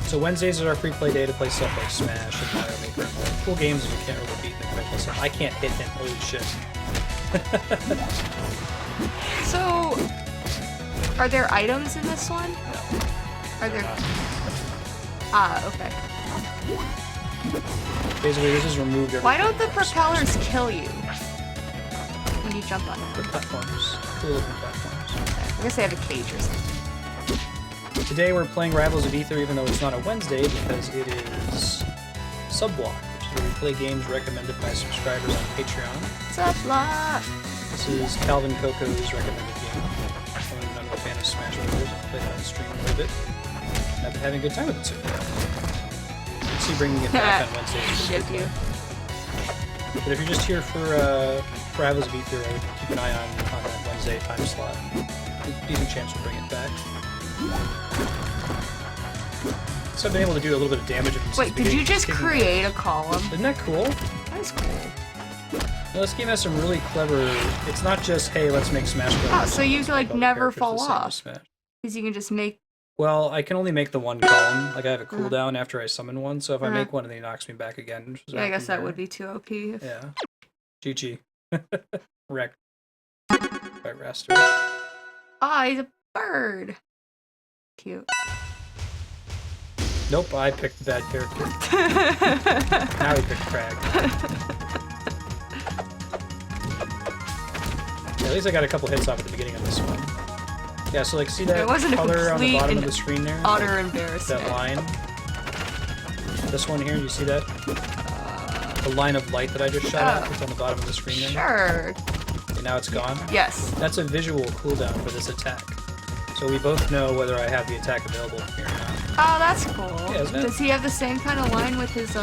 [SPEAKER 1] So Wednesdays is our free play day to play stuff like Smash and Mario Maker. Cool games that we can't really beat in the quick stuff. I can't hit him. Holy shit.
[SPEAKER 3] So, are there items in this one?
[SPEAKER 1] No.
[SPEAKER 3] Are there? Okay.
[SPEAKER 1] Basically, this is removed.
[SPEAKER 3] Why don't the propellers kill you when you jump on them?
[SPEAKER 1] The platforms. Cool looking platforms.
[SPEAKER 3] Okay. I guess they have a cage or something.
[SPEAKER 1] Today we're playing Rivals of Aether, even though it's not a Wednesday, because it is Subblock, which is where we play games recommended by subscribers on Patreon.
[SPEAKER 3] Subblock!
[SPEAKER 1] This is Calvin Coco's recommended game. I'm a fan of Smash Bros. I've played it on stream a little bit. And I've been having a good time with it so far. Let's see bringing it back on Wednesdays.
[SPEAKER 3] Ship you.
[SPEAKER 1] But if you're just here for Rivals of Aether, I would keep an eye on that Wednesday time slot. Decent chance to bring it back. So I've been able to do a little bit of damage.
[SPEAKER 3] Wait, did you just create a column?
[SPEAKER 1] Isn't that cool?
[SPEAKER 3] That's cool.
[SPEAKER 1] Well, this game has some really clever... It's not just, hey, let's make Smash Bros.
[SPEAKER 2] Oh, so you like never fall off. Because you can just make...
[SPEAKER 1] Well, I can only make the one column. Like, I have a cooldown after I summon one, so if I make one and then he knocks me back again...
[SPEAKER 2] Yeah, I guess that would be too OP.
[SPEAKER 1] Yeah. GG. Wreck. By Raster.
[SPEAKER 2] Ah, he's a bird. Cute.
[SPEAKER 1] Nope, I picked the bad character. Now he picked Crag. Yeah, at least I got a couple hits off at the beginning of this one. Yeah, so like, see that color on the bottom of the screen there?
[SPEAKER 2] Utter embarrassment.
[SPEAKER 1] That line? This one here, you see that? The line of light that I just shot at, it's on the bottom of the screen there.
[SPEAKER 2] Sure.
[SPEAKER 1] Okay, now it's gone?
[SPEAKER 2] Yes.
[SPEAKER 1] That's a visual cooldown for this attack. So we both know whether I have the attack available here or not.
[SPEAKER 2] Oh, that's cool.
[SPEAKER 1] Yeah, isn't it?
[SPEAKER 2] Does he have the same kind of line with his,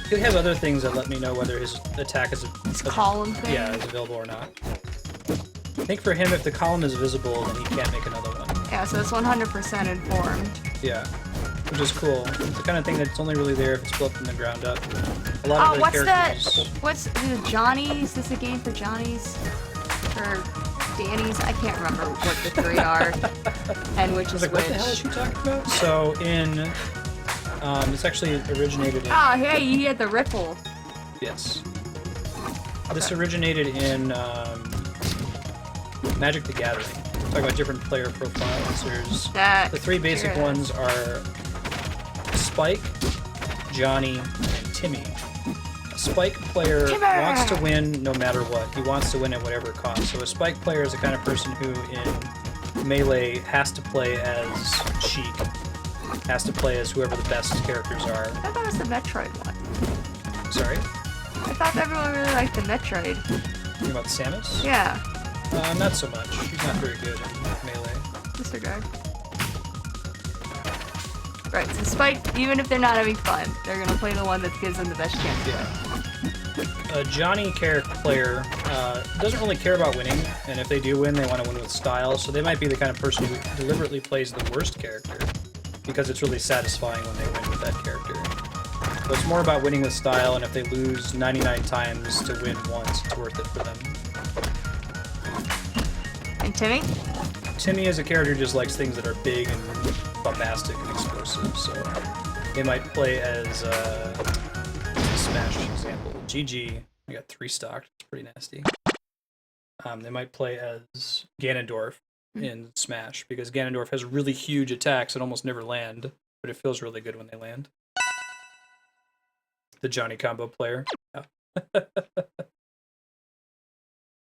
[SPEAKER 1] He has other things that let me know whether his attack is...
[SPEAKER 2] His column thing?
[SPEAKER 1] Yeah, is available or not. I think for him, if the column is visible, then he can't make another one.
[SPEAKER 2] Yeah, so it's 100% informed.
[SPEAKER 1] Yeah, which is cool. It's the kind of thing that's only really there if it's built from the ground up. A lot of
[SPEAKER 2] what's
[SPEAKER 1] characters...
[SPEAKER 2] What's it, Johnny's? Is this a game for Johnny's? Or Danny's? I can't remember what the three are. And which is which.
[SPEAKER 1] What the hell is she talking about? So in... it's actually originated in...
[SPEAKER 2] Oh, hey, he had the ripple.
[SPEAKER 1] Yes. Okay. This originated in Magic the Gathering. Talk about different player profiles. There's the three basic ones are Spike, Johnny, and Timmy. A Spike player wants to win no matter what. He wants to win at whatever cost. So a Spike player is the kind of person who in Melee has to play as Sheik, has to play as whoever the best characters are.
[SPEAKER 2] I thought it was the Metroid one.
[SPEAKER 1] Sorry?
[SPEAKER 2] I thought everyone really liked the Metroid.
[SPEAKER 1] You about Samus?
[SPEAKER 2] Yeah.
[SPEAKER 1] Not so much. She's not very good in Melee.
[SPEAKER 2] Disregard. Right, so Spike, even if they're not having fun, they're gonna play the one that gives them the best chance.
[SPEAKER 1] Yeah. A Johnny player doesn't really care about winning, and if they do win, they want to win with style, so they might be the kind of person who deliberately plays the worst character, because it's really satisfying when they win with that character. So it's more about winning with style, and if they lose 99 times to win once, it's worth it for them.
[SPEAKER 2] And Timmy?
[SPEAKER 1] Timmy is a character who just likes things that are big and bombastic and explosive, so they might play as Smash example. GG, I got 3 stocked, it's pretty nasty. They might play as Ganondorf in Smash, because Ganondorf has really huge attacks that almost never land, but it feels really good when they land. The Johnny combo player. Yeah.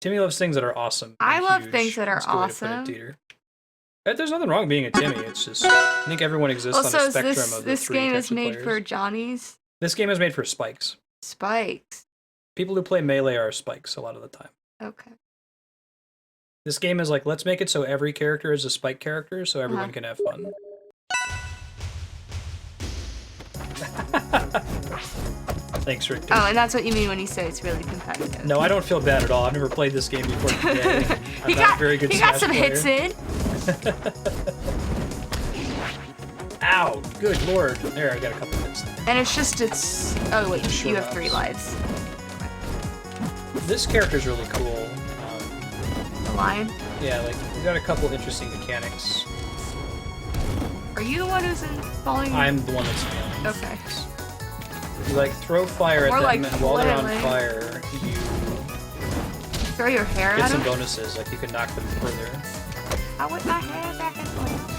[SPEAKER 1] Timmy loves things that are awesome.
[SPEAKER 2] I love things that are awesome.
[SPEAKER 1] There's nothing wrong with being a Timmy. It's just I think everyone exists on a spectrum of the
[SPEAKER 2] this
[SPEAKER 1] three
[SPEAKER 2] game
[SPEAKER 1] types
[SPEAKER 2] is
[SPEAKER 1] of
[SPEAKER 2] made
[SPEAKER 1] players.
[SPEAKER 2] for Johnnies.
[SPEAKER 1] This game is made for Spikes.
[SPEAKER 2] Spikes.
[SPEAKER 1] People who play Melee are Spikes a lot of the time.
[SPEAKER 2] Okay.
[SPEAKER 1] This game is like, let's make it so every character is a Spike character, so everyone can have fun. Thanks, Rick.
[SPEAKER 2] Oh, and that's what you mean when you say it's really competitive.
[SPEAKER 1] No, I don't feel bad at all. I've never played this game before today. I'm not a very good Smash
[SPEAKER 2] player. He got some
[SPEAKER 1] player.
[SPEAKER 2] hits in.
[SPEAKER 1] Ow! Good lord. There, I got a couple hits.
[SPEAKER 2] And it's... Oh, wait, you have 3 lives.
[SPEAKER 1] This character's really cool.
[SPEAKER 2] The lion?
[SPEAKER 1] Yeah, like, we've got a couple interesting mechanics.
[SPEAKER 2] Are you the one who's falling?
[SPEAKER 1] I'm the one that's failing.
[SPEAKER 2] Okay.
[SPEAKER 1] You, like, throw fire at them, and while they're on fire, you...
[SPEAKER 2] Throw your hair at them?
[SPEAKER 1] Get some bonuses, like you can knock them further.
[SPEAKER 2] I whip my hair back and forth.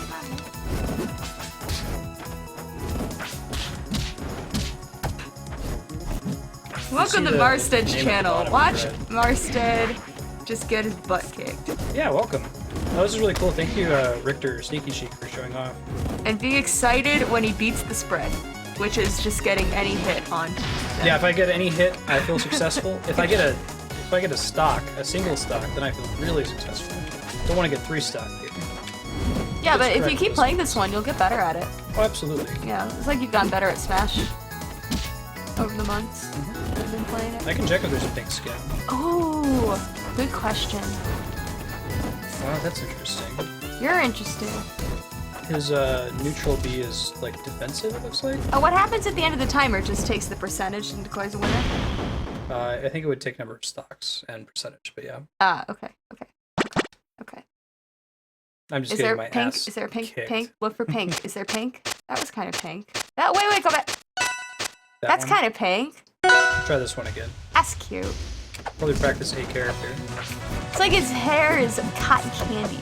[SPEAKER 2] Welcome to Marsted's channel. Watch Marstead just get his butt kicked.
[SPEAKER 1] Yeah, welcome. Oh, this is really cool. Thank you, Richter Sneaky Chic, for showing off.
[SPEAKER 2] And be excited when he beats the spread, which is just getting any hit on them.
[SPEAKER 1] Yeah, if I get any hit, I feel successful. If I get a stock, a single stock, then I feel really successful. Don't want to get 3 stock.
[SPEAKER 2] Yeah, but if you keep playing this one, you'll get better at it.
[SPEAKER 1] Oh, absolutely.
[SPEAKER 2] Yeah, it's like you've gotten better at Smash over the months you've been playing it.
[SPEAKER 1] I can check if there's a pink skin.
[SPEAKER 2] Oh, good question.
[SPEAKER 1] Wow, that's interesting.
[SPEAKER 2] You're interesting.
[SPEAKER 1] His neutral B is like defensive, it looks like.
[SPEAKER 2] Oh, what happens at the end of the timer? It just takes the percentage and declares a winner?
[SPEAKER 1] I think it would take number of stocks and percentage, but yeah.
[SPEAKER 2] Okay.
[SPEAKER 1] I'm just getting my ass
[SPEAKER 2] Is there pink?
[SPEAKER 1] kicked.
[SPEAKER 2] Pink? Look for pink. Is there pink? That was kind of pink. Wait, go back. That's kind of pink.
[SPEAKER 1] Try this one again.
[SPEAKER 2] That's cute.
[SPEAKER 1] Probably practice a character.
[SPEAKER 2] It's like his hair is cotton candy.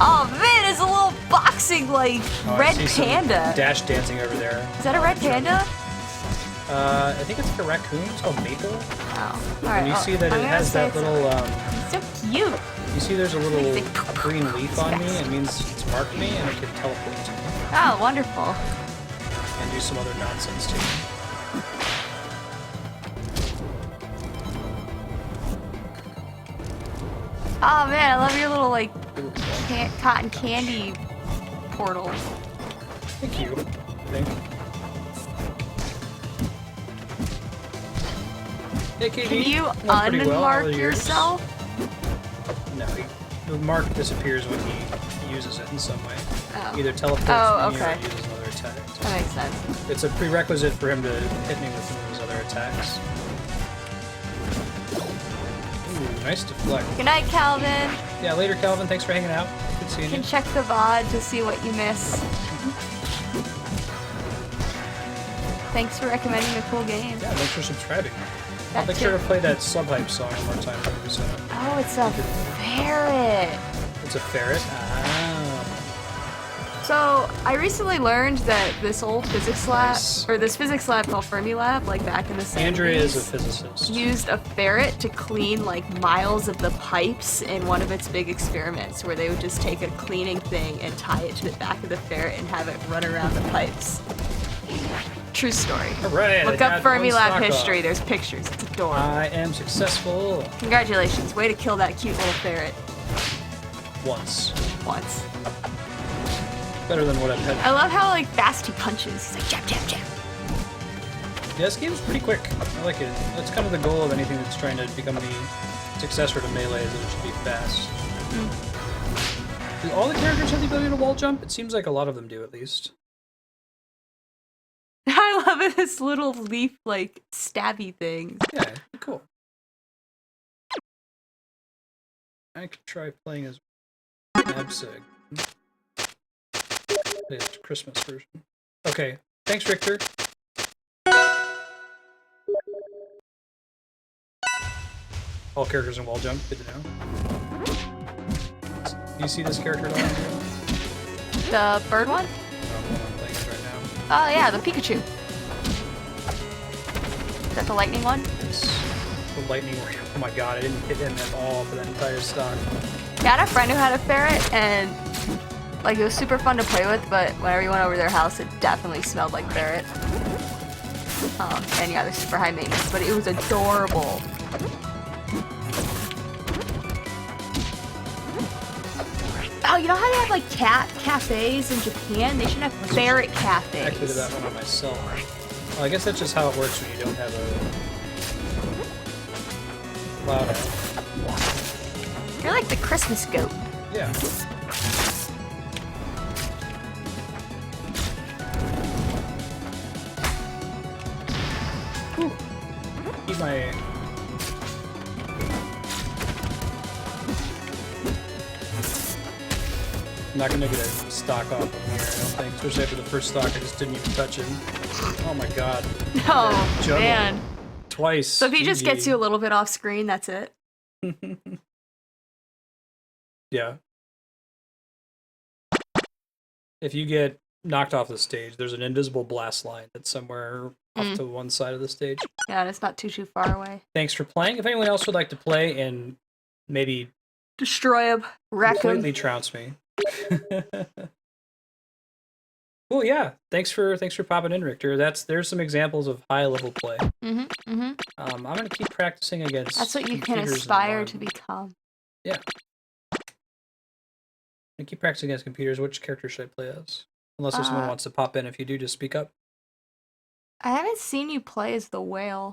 [SPEAKER 2] Oh man, it's a little boxing like red panda.
[SPEAKER 1] Dash dancing over there.
[SPEAKER 2] Is that a red panda?
[SPEAKER 1] I think it's like a raccoon. It's called Maple.
[SPEAKER 2] Oh, all right.
[SPEAKER 1] And you see that it has that little.
[SPEAKER 2] It's so cute.
[SPEAKER 1] You see, there's a little green leaf on me. It means it's marked me, and it can teleport to me.
[SPEAKER 2] Oh, wonderful.
[SPEAKER 1] And do some other nonsense too.
[SPEAKER 2] Oh man, I love your little like cotton candy portal.
[SPEAKER 1] Thank you. Thank you. Hey, Katie.
[SPEAKER 2] Can you unmark yourself?
[SPEAKER 1] No, the mark disappears when he uses it in some way.
[SPEAKER 2] Oh.
[SPEAKER 1] Either teleports me or uses another attack.
[SPEAKER 2] That makes sense.
[SPEAKER 1] It's a prerequisite for him to hit me with one of his other attacks. Ooh, nice deflect.
[SPEAKER 2] Good night, Calvin.
[SPEAKER 1] Yeah, later, Calvin. Thanks for hanging out. Good seeing
[SPEAKER 2] you.
[SPEAKER 1] You
[SPEAKER 2] can check the VOD to see what you miss. Thanks for recommending a cool game.
[SPEAKER 1] Yeah, thanks for subscribing. I'll make sure to play that sub-hype song one more time.
[SPEAKER 2] Oh, it's a ferret.
[SPEAKER 1] It's a ferret? Ah.
[SPEAKER 2] So, I recently learned that this old physics lab, or this physics lab called Fermilab, like back in the 70s,
[SPEAKER 1] Andrea is a physicist.
[SPEAKER 2] Used a ferret to clean like miles of the pipes in one of its big experiments, where they would just take a cleaning thing and tie it to the back of the ferret and have it run around the pipes. True story.
[SPEAKER 1] All right.
[SPEAKER 2] Look up Fermilab history. There's pictures. It's adorable.
[SPEAKER 1] I am successful.
[SPEAKER 2] Congratulations. Way to kill that cute little ferret.
[SPEAKER 1] Once. Better than what I've had.
[SPEAKER 2] I love how like fast he punches. He's like jab, jab, jab.
[SPEAKER 1] Yeah, this game's pretty quick. I like it. That's kind of the goal of anything that's trying to become the successor to Melee, is that it should be fast. Do all the characters have the ability to wall jump? It seems like a lot of them do, at least.
[SPEAKER 2] I love this little leaf, like, stabby thing.
[SPEAKER 1] Yeah, cool. I could try playing as Abseg. It's Christmas version. Okay, thanks, Richter. All characters in wall jump, good to know. Do you see this character at all?
[SPEAKER 2] The bird one? Oh yeah, the Pikachu. Is that the lightning one?
[SPEAKER 1] It's the lightning one. Oh my god, I didn't hit him at all for that entire stun.
[SPEAKER 2] Yeah, I had a friend who had a ferret, and like it was super fun to play with, but whenever you went over their house, it definitely smelled like ferret. And yeah, they're super high maintenance, but it was adorable. Oh, you know how they have like cat cafes in Japan? They should have ferret cafes.
[SPEAKER 1] I actually did that one on myself. Well, I guess that's just how it works when you don't have a cloud out.
[SPEAKER 2] You're like the Christmas goat.
[SPEAKER 1] Yeah. Whew. Keep my... I'm not gonna get a stock off of here, I don't think. Especially after the first stock, I just didn't even touch him. Oh my god.
[SPEAKER 2] Oh, man.
[SPEAKER 1] Twice.
[SPEAKER 2] So if he just gets you a little bit off screen, that's it?
[SPEAKER 1] Yeah. If you get knocked off the stage, there's an invisible blast line that's somewhere off to one side of the stage.
[SPEAKER 2] Yeah, and it's not too far away.
[SPEAKER 1] Thanks for playing. If anyone else would like to play and maybe...
[SPEAKER 2] destroy him. Wreck him.
[SPEAKER 1] Completely trounce me. Cool, yeah. Thanks for popping in, Richter. There's some examples of high level play. I'm gonna keep practicing against.
[SPEAKER 2] That's what you can aspire to become.
[SPEAKER 1] Yeah. I keep practicing against computers. Which character should I play as? Unless if someone wants to pop in. If you do, just speak up.
[SPEAKER 2] I haven't seen you play as the whale.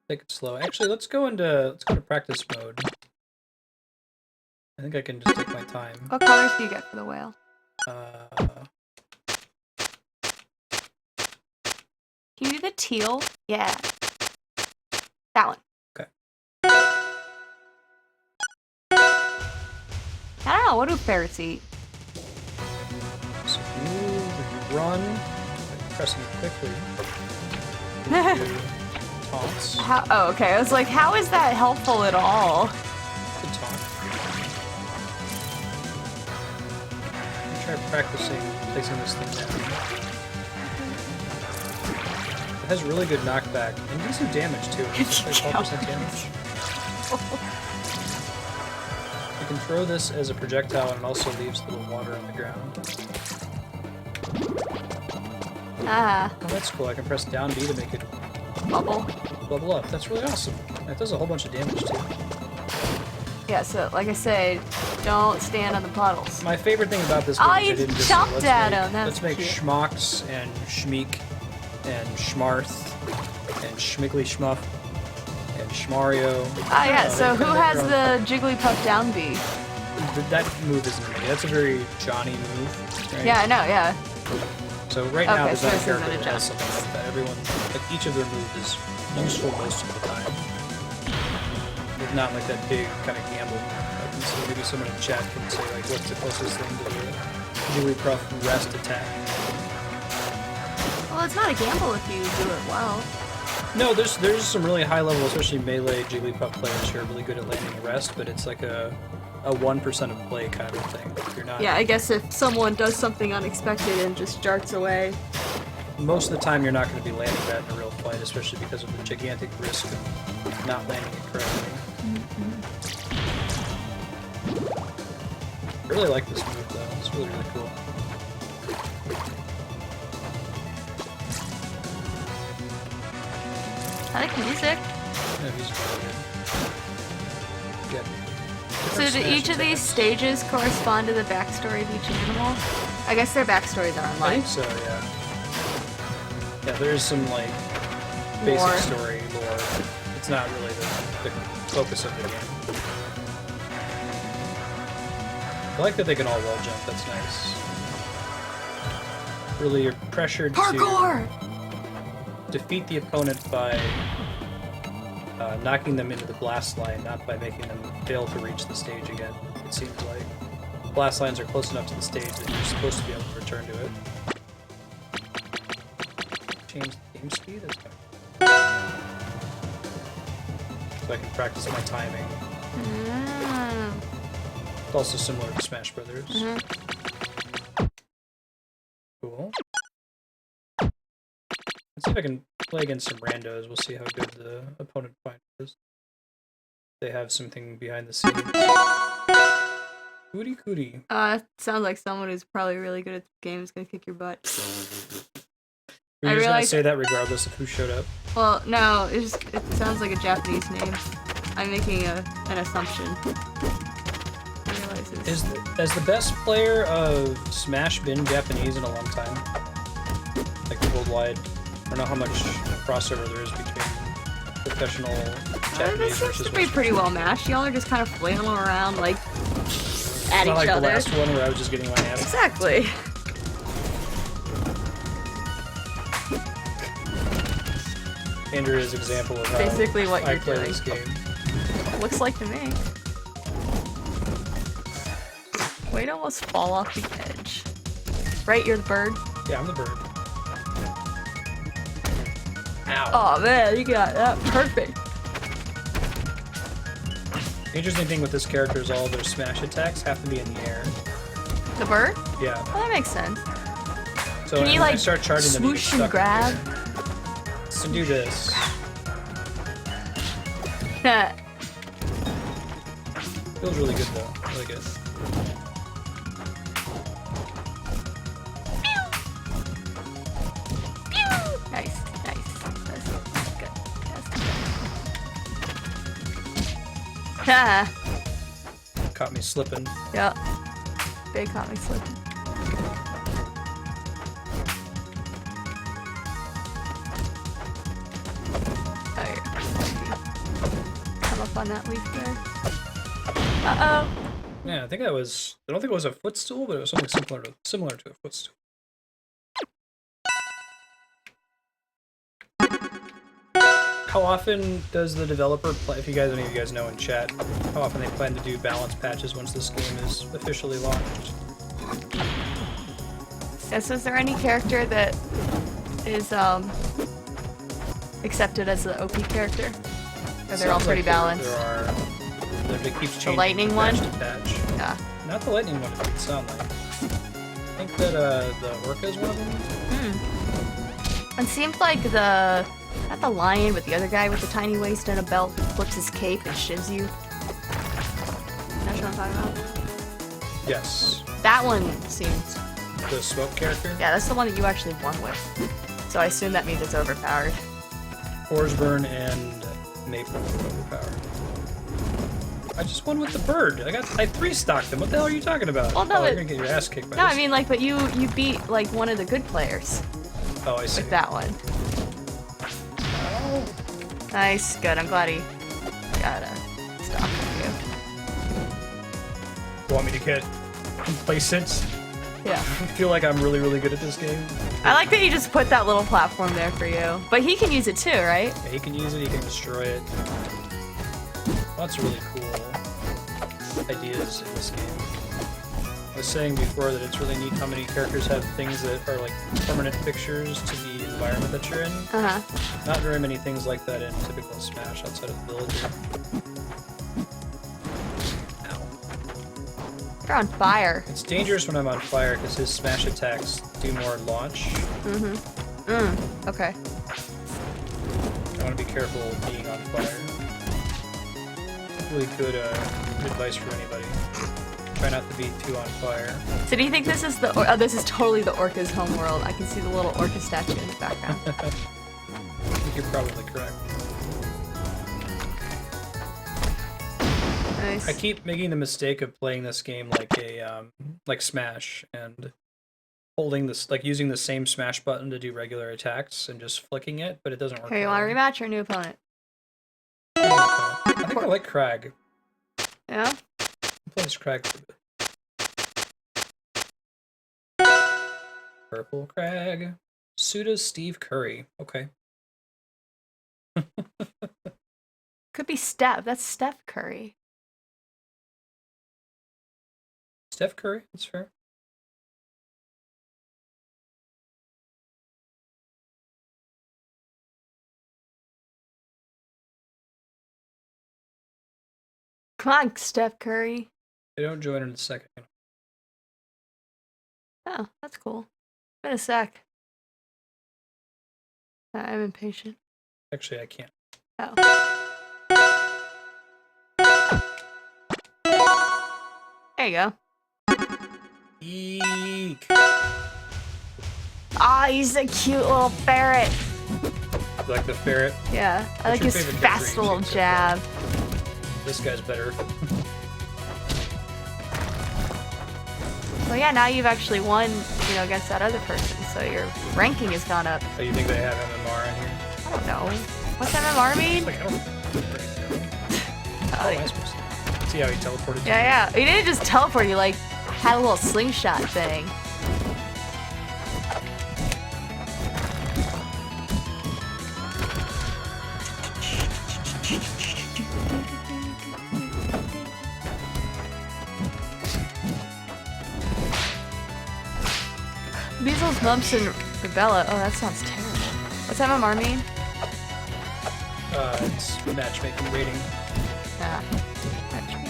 [SPEAKER 1] Take it slow. Actually, let's go into practice mode. I think I can just take my time.
[SPEAKER 2] What colors do you get for the whale? Can Can you do the teal? Yeah. That one.
[SPEAKER 1] Okay.
[SPEAKER 2] I don't know. What do ferrets eat?
[SPEAKER 1] So you move, if you run, by pressing it quickly. Taunts.
[SPEAKER 2] Oh, okay. I was like, how is that helpful at all?
[SPEAKER 1] Good taunt. Try practicing placing this thing down. It has really good knockback and decent damage too. It's like 12% damage. You can throw this as a projectile and it also leaves a little water on the ground.
[SPEAKER 2] Ah.
[SPEAKER 1] Oh, that's cool. I can press down B to make it bubble up. That's really awesome. That does a whole bunch of damage too.
[SPEAKER 2] Yeah, so like I said, don't stand on the puddles.
[SPEAKER 1] My favorite thing about this game is
[SPEAKER 2] you
[SPEAKER 1] I didn't just
[SPEAKER 2] jumped at him.
[SPEAKER 1] let's make schmucks and schmeek and schmarth and schmickly schmuff and schmario.
[SPEAKER 2] Ah, yeah. So who has the Jigglypuff down B?
[SPEAKER 1] That move isn't me. That's a very Johnny move. Right?
[SPEAKER 2] Yeah, I know. Yeah.
[SPEAKER 1] So right now there's
[SPEAKER 2] so
[SPEAKER 1] not a
[SPEAKER 2] this
[SPEAKER 1] character
[SPEAKER 2] isn't a
[SPEAKER 1] that has something like that. Everyone, like each of their moves is useful most of the time. It's not like that big kind of gamble. So maybe someone in chat can say like, what's the closest thing to the Jigglypuff rest attack?
[SPEAKER 2] Well, it's not a gamble if you do it well.
[SPEAKER 1] No, there's some really high level, especially melee Jigglypuff players who are really good at landing rest, but it's like a 1% of play kind of thing. If you're not.
[SPEAKER 2] Yeah, I guess if someone does something unexpected and just jarts away.
[SPEAKER 1] Most of the time, you're not going to be landing that in a real fight, especially because of the gigantic risk of not landing it correctly. I really like this move, though. It's really, really cool.
[SPEAKER 2] I like the music.
[SPEAKER 1] Yeah, music's really good. Yeah.
[SPEAKER 2] So do each of these stages correspond to the backstory of each animal? I guess their backstories are
[SPEAKER 1] I
[SPEAKER 2] online.
[SPEAKER 1] think so, yeah. Yeah, there's some, like, basic story lore. It's not really the focus of the game. I like that they can all wall jump, that's nice. Really, you're pressured to defeat the opponent by knocking them into the blast line, not by making them fail to reach the stage again. It seems like blast lines are close enough to the stage that you're supposed to be able to return to it. Change the game speed? That's fine. So I can practice my timing. It's also similar to Smash Brothers. Cool. Let's see if I can play against some randos. We'll see how good the opponent finder is. They have something behind the scenes. Cootie cootie.
[SPEAKER 2] Sounds like someone who's probably really good at the game is gonna kick your butt.
[SPEAKER 1] You're just gonna say that regardless of who showed up?
[SPEAKER 2] Well, no, it sounds like a Japanese name. I'm making an assumption.
[SPEAKER 1] Has the best player of Smash been Japanese in a long time? Like worldwide? I don't know how much crossover there is between professional Japanese
[SPEAKER 2] this seems to be pretty well matched. Y'all are just kind of flailing around, like, at each
[SPEAKER 1] like
[SPEAKER 2] other.
[SPEAKER 1] The last one where I was just getting my ass.
[SPEAKER 2] Exactly.
[SPEAKER 1] Andrea's example of how
[SPEAKER 2] basically what
[SPEAKER 1] I
[SPEAKER 2] you're
[SPEAKER 1] play
[SPEAKER 2] doing.
[SPEAKER 1] this game.
[SPEAKER 2] Looks like to me. Wait, almost fall off the edge. Right, you're the bird?
[SPEAKER 1] Yeah, I'm the bird. Ow.
[SPEAKER 2] Oh man, you got that perfect.
[SPEAKER 1] The interesting thing with this character is all their smash attacks have to be in the air.
[SPEAKER 2] The bird?
[SPEAKER 1] Yeah.
[SPEAKER 2] Oh, that makes sense.
[SPEAKER 1] So
[SPEAKER 2] can you like
[SPEAKER 1] start charging
[SPEAKER 2] swoosh
[SPEAKER 1] them,
[SPEAKER 2] and grab?
[SPEAKER 1] And do this. Feels really good though. Really good.
[SPEAKER 2] Nice. That's good. That's good.
[SPEAKER 1] Caught me slipping.
[SPEAKER 2] Yeah. They caught me slipping. Come up on that leaf there. Uh-oh.
[SPEAKER 1] Yeah, I think that was. I don't think it was a footstool, but it was something similar to a footstool. How often does the developer play? If any of you guys know in chat, how often they plan to do balance patches once this game is officially launched?
[SPEAKER 2] Yes, is there any character that is accepted as the OP character? Or they're all pretty balanced?
[SPEAKER 1] There are. It keeps changing.
[SPEAKER 2] The lightning one?
[SPEAKER 1] To patch.
[SPEAKER 2] Yeah.
[SPEAKER 1] Not the lightning one, it doesn't sound like. I think that the orca is one of them.
[SPEAKER 2] It seems like not the lion, but the other guy with the tiny waist and a belt who flips his cape and shivs you. That's what I'm talking about?
[SPEAKER 1] Yes.
[SPEAKER 2] That one seems...
[SPEAKER 1] The smoke character?
[SPEAKER 2] Yeah, that's the one that you actually won with. So I assume that means it's overpowered.
[SPEAKER 1] Forsburn and Maple are overpowered. I just won with the bird. I 3-stocked them. What the hell are you talking about?
[SPEAKER 2] Well, no,
[SPEAKER 1] you're gonna get your ass kicked by
[SPEAKER 2] no,
[SPEAKER 1] this.
[SPEAKER 2] I mean, like, but you beat, like, one of the good players.
[SPEAKER 1] Oh, I see.
[SPEAKER 2] With that one. Nice, good. I'm glad he got a stock with
[SPEAKER 1] You want me to get complacent?
[SPEAKER 2] you. Yeah.
[SPEAKER 1] I feel like I'm really, really good at this game.
[SPEAKER 2] I like that you just put that little platform there for you. But he can use it too, right?
[SPEAKER 1] Yeah, he can use it, he can destroy it. Lots of really cool ideas in this game. I was saying before that it's really neat how many characters have things that are like permanent fixtures to the environment that you're in.
[SPEAKER 2] Uh-huh.
[SPEAKER 1] Not very many things like that in typical Smash outside of the villager. Ow.
[SPEAKER 2] You're on fire.
[SPEAKER 1] It's dangerous when I'm on fire because his Smash attacks do more launch.
[SPEAKER 2] Okay.
[SPEAKER 1] I want to be careful being on fire. Really good advice for anybody. Try not to be too on fire.
[SPEAKER 2] So do you think this is this is totally the orca's homeworld? I can see the little orca statue in the background.
[SPEAKER 1] I think you're probably correct.
[SPEAKER 2] Nice.
[SPEAKER 1] I keep making the mistake of playing this game like a like Smash and holding this, like using the same Smash button to do regular attacks and just flicking it, but it doesn't work.
[SPEAKER 2] Okay, you want to rematch or new opponent?
[SPEAKER 1] I think I like Crag.
[SPEAKER 2] Yeah?
[SPEAKER 1] Who plays Crag? Purple Crag. Suda Steve Curry. Okay.
[SPEAKER 2] Could be Steph. That's Steph Curry.
[SPEAKER 1] Steph Curry? That's fair.
[SPEAKER 2] Come on, Steph Curry.
[SPEAKER 1] They don't join in a second.
[SPEAKER 2] Oh, that's cool. Been a sec. I'm impatient.
[SPEAKER 1] Actually, I can't.
[SPEAKER 2] Oh. There you go.
[SPEAKER 1] Eek.
[SPEAKER 2] Ah, he's a cute little ferret.
[SPEAKER 1] You like the ferret?
[SPEAKER 2] Yeah, I like his fast little jab.
[SPEAKER 1] This guy's better.
[SPEAKER 2] Well, yeah, now you've actually won, you know, against that other person, so your ranking has gone up.
[SPEAKER 1] Oh, you think they have MMR in here?
[SPEAKER 2] I don't know. What's MMR mean?
[SPEAKER 1] Like, I don't How am I supposed to? See how he teleported?
[SPEAKER 2] Yeah. He didn't just teleport, he like had a little slingshot thing. Measles, mumps, and rubella. Oh, that sounds terrible. What's MMR mean?
[SPEAKER 1] It's matchmaking rating.
[SPEAKER 2] Yeah. Matchmaking.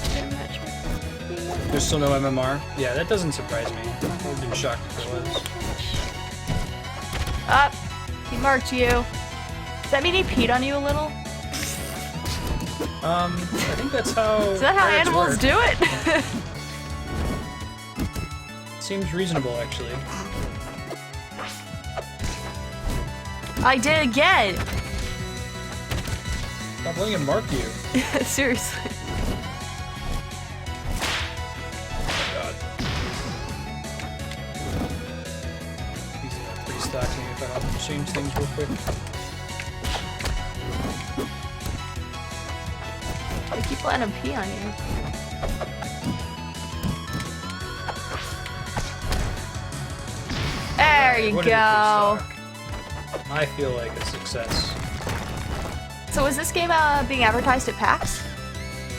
[SPEAKER 1] There's still no MMR? Yeah, that doesn't surprise me. I would have been shocked if there was.
[SPEAKER 2] Up! He marked you. Does that mean he peed on you a little?
[SPEAKER 1] I think that's how...
[SPEAKER 2] Is that how animals
[SPEAKER 1] work.
[SPEAKER 2] do it?
[SPEAKER 1] Seems reasonable, actually.
[SPEAKER 2] I did again!
[SPEAKER 1] Stop letting him mark you.
[SPEAKER 2] Seriously.
[SPEAKER 1] Oh god. He's restocking if I don't change things real quick.
[SPEAKER 2] I keep letting him pee on you. There you
[SPEAKER 1] What did it
[SPEAKER 2] go.
[SPEAKER 1] restock? I feel like a success.
[SPEAKER 2] So was this game being advertised at PAX?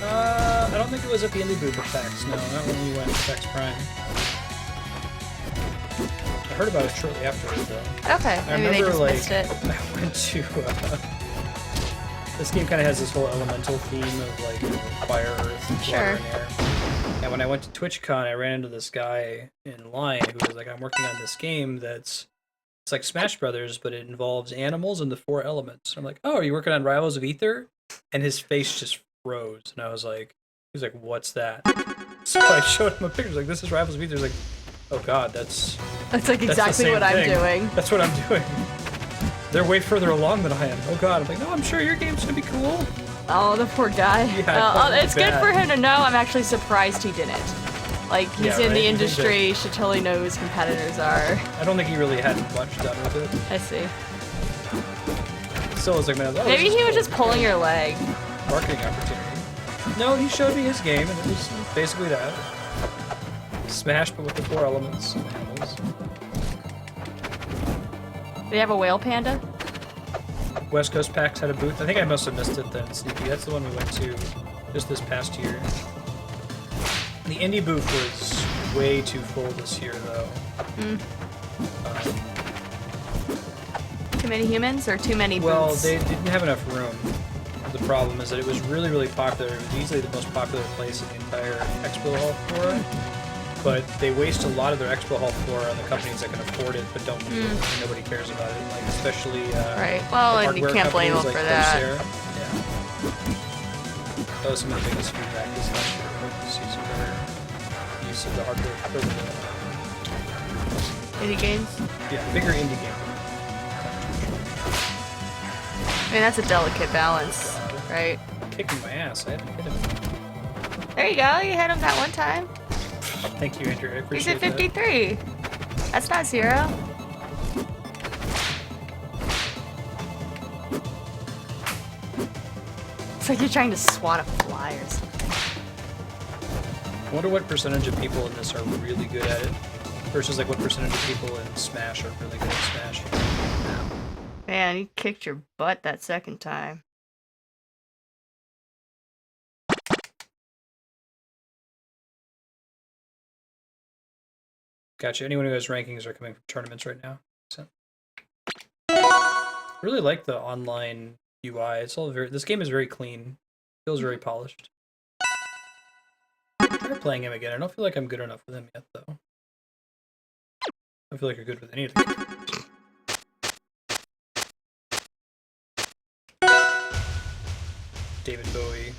[SPEAKER 1] I don't think it was at the Indie booth at PAX. No, not when we went to PAX Prime. I heard about it shortly afterwards, though.
[SPEAKER 2] Okay,
[SPEAKER 1] I
[SPEAKER 2] maybe
[SPEAKER 1] remember,
[SPEAKER 2] they just missed it.
[SPEAKER 1] I went to. This game kind of has this whole elemental theme of like fire, earth, water, and air. And when I went to TwitchCon, I ran into this guy in line who was like, "I'm working on this game that's it's like Smash Brothers, but it involves animals and the 4 elements." And I'm like, "Oh, are you working on Rivals of Aether?" And his face just froze, and I was like, "He was like, what's that?" So I showed him a picture. Like, "This is Rivals of Aether." He's like, "Oh God, that's
[SPEAKER 2] like exactly what I'm doing."
[SPEAKER 1] That's what I'm doing. They're way further along than I am. Oh God, I'm like, "No, I'm sure your game's gonna be cool."
[SPEAKER 2] Oh, the poor guy.
[SPEAKER 1] Yeah,
[SPEAKER 2] it's good for him to know. I'm actually surprised he didn't. Like, he's in the industry, should totally know who his competitors are.
[SPEAKER 1] I don't think he really had much done with it.
[SPEAKER 2] I see.
[SPEAKER 1] Still was like, man,
[SPEAKER 2] maybe he was just pulling your leg.
[SPEAKER 1] Marketing opportunity. No, he showed me his game, and it was basically that. Smash, but with the 4 elements and animals.
[SPEAKER 2] They have a whale panda?
[SPEAKER 1] West Coast PAX had a booth. I think I must have missed it then, Sneaky. That's the one we went to just this past year. The indie booth was way too full this year, though.
[SPEAKER 2] Too many humans or too many booths?
[SPEAKER 1] Well, they didn't have enough room. The problem is that it was really, really popular. It was easily the most popular place in the entire Expo Hall floor. But they waste a lot of their Expo Hall floor on the companies that can afford it but don't need it, and nobody cares about it. Like, especially
[SPEAKER 2] right. Well, and you can't blame them
[SPEAKER 1] like
[SPEAKER 2] for that.
[SPEAKER 1] Yeah. That was some of the biggest feedback this last year. I hope to see some better use of the hardware.
[SPEAKER 2] Indie games?
[SPEAKER 1] Yeah, bigger indie game.
[SPEAKER 2] I mean, that's a delicate balance, right?
[SPEAKER 1] Kicking my ass. I had to hit him.
[SPEAKER 2] There you go. You hit him that one time.
[SPEAKER 1] Thank you, Andrew. I
[SPEAKER 2] He's
[SPEAKER 1] appreciate
[SPEAKER 2] at 53. That's not 0. It's like you're trying to swat a fly or something.
[SPEAKER 1] I wonder what percentage of people in this are really good at it versus like what percentage of people in Smash are really good at Smash.
[SPEAKER 2] Man, you kicked your butt that second time.
[SPEAKER 1] Gotcha. Anyone who has rankings are coming from tournaments right now. So. I really like the online UI. It's all very. This game is very clean. Feels very polished. I'm playing him again. I don't feel like I'm good enough with him yet, though. I don't feel like you're good with any of them. David Bowie.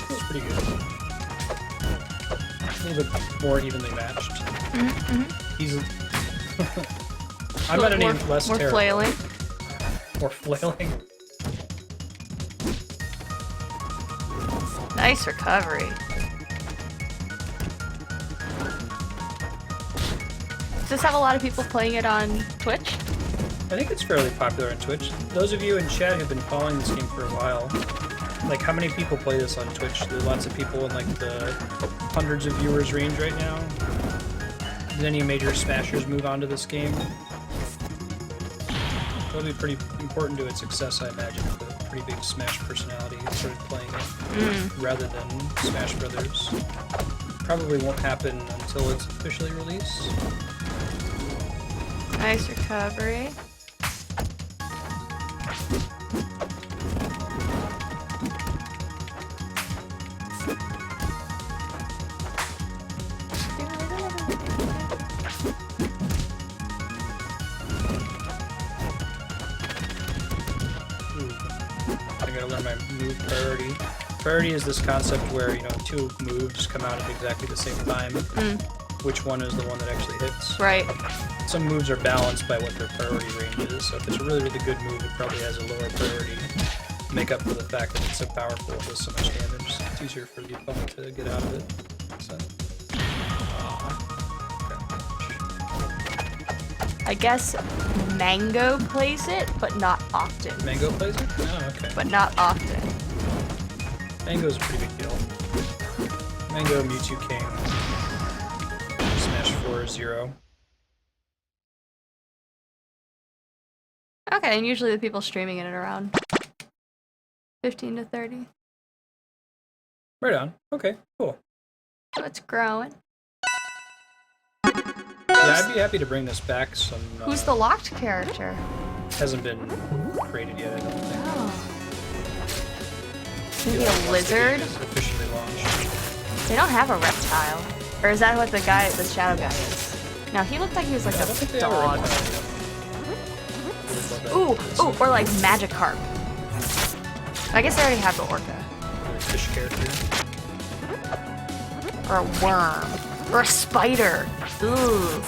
[SPEAKER 1] Feels pretty good. A little bit more evenly matched. He's. I'm gonna name less
[SPEAKER 2] more
[SPEAKER 1] terrible.
[SPEAKER 2] Flailing.
[SPEAKER 1] More flailing.
[SPEAKER 2] Nice recovery. Does this have a lot of people playing it on Twitch?
[SPEAKER 1] I think it's fairly popular on Twitch. Those of you in chat who've been following this game for a while, like how many people play this on Twitch? There are lots of people in like the hundreds of viewers range right now. Did any major smashers move on to this game? That'll be pretty important to its success, I imagine, if a pretty big Smash personality started playing it rather than Smash Brothers. Probably won't happen until it's officially released.
[SPEAKER 2] Nice recovery.
[SPEAKER 1] I gotta learn my move priority. Priority is this concept where, you know, 2 moves come out at exactly the same time. Which one is the one that actually hits?
[SPEAKER 2] Right.
[SPEAKER 1] Some moves are balanced by what their priority range is, so if it's a really, really good move, it probably has a lower priority to make up for the fact that it's so powerful, it does so much damage. It's easier for the opponent to get out of it.
[SPEAKER 2] I guess Mango plays it, but not often.
[SPEAKER 1] Mango plays it? Oh, okay.
[SPEAKER 2] But not often.
[SPEAKER 1] Mango's a pretty big deal. Mango, Mewtwo King, Smash 4-0.
[SPEAKER 2] Okay, and usually the people streaming it at around 15 to 30.
[SPEAKER 1] Right on. Okay, cool.
[SPEAKER 2] So it's growing.
[SPEAKER 1] Yeah, I'd be happy to bring this back some...
[SPEAKER 2] Who's the locked character?
[SPEAKER 1] Hasn't been created yet, I don't think.
[SPEAKER 2] Oh. Maybe a lizard?
[SPEAKER 1] Officially launched.
[SPEAKER 2] They don't have a reptile. Or is that what the shadow guy is? No, he looked like he was like a dog. Ooh, or like Magikarp. I guess they already have the orca.
[SPEAKER 1] Or a fish character.
[SPEAKER 2] Or a worm. Or a spider. Ooh.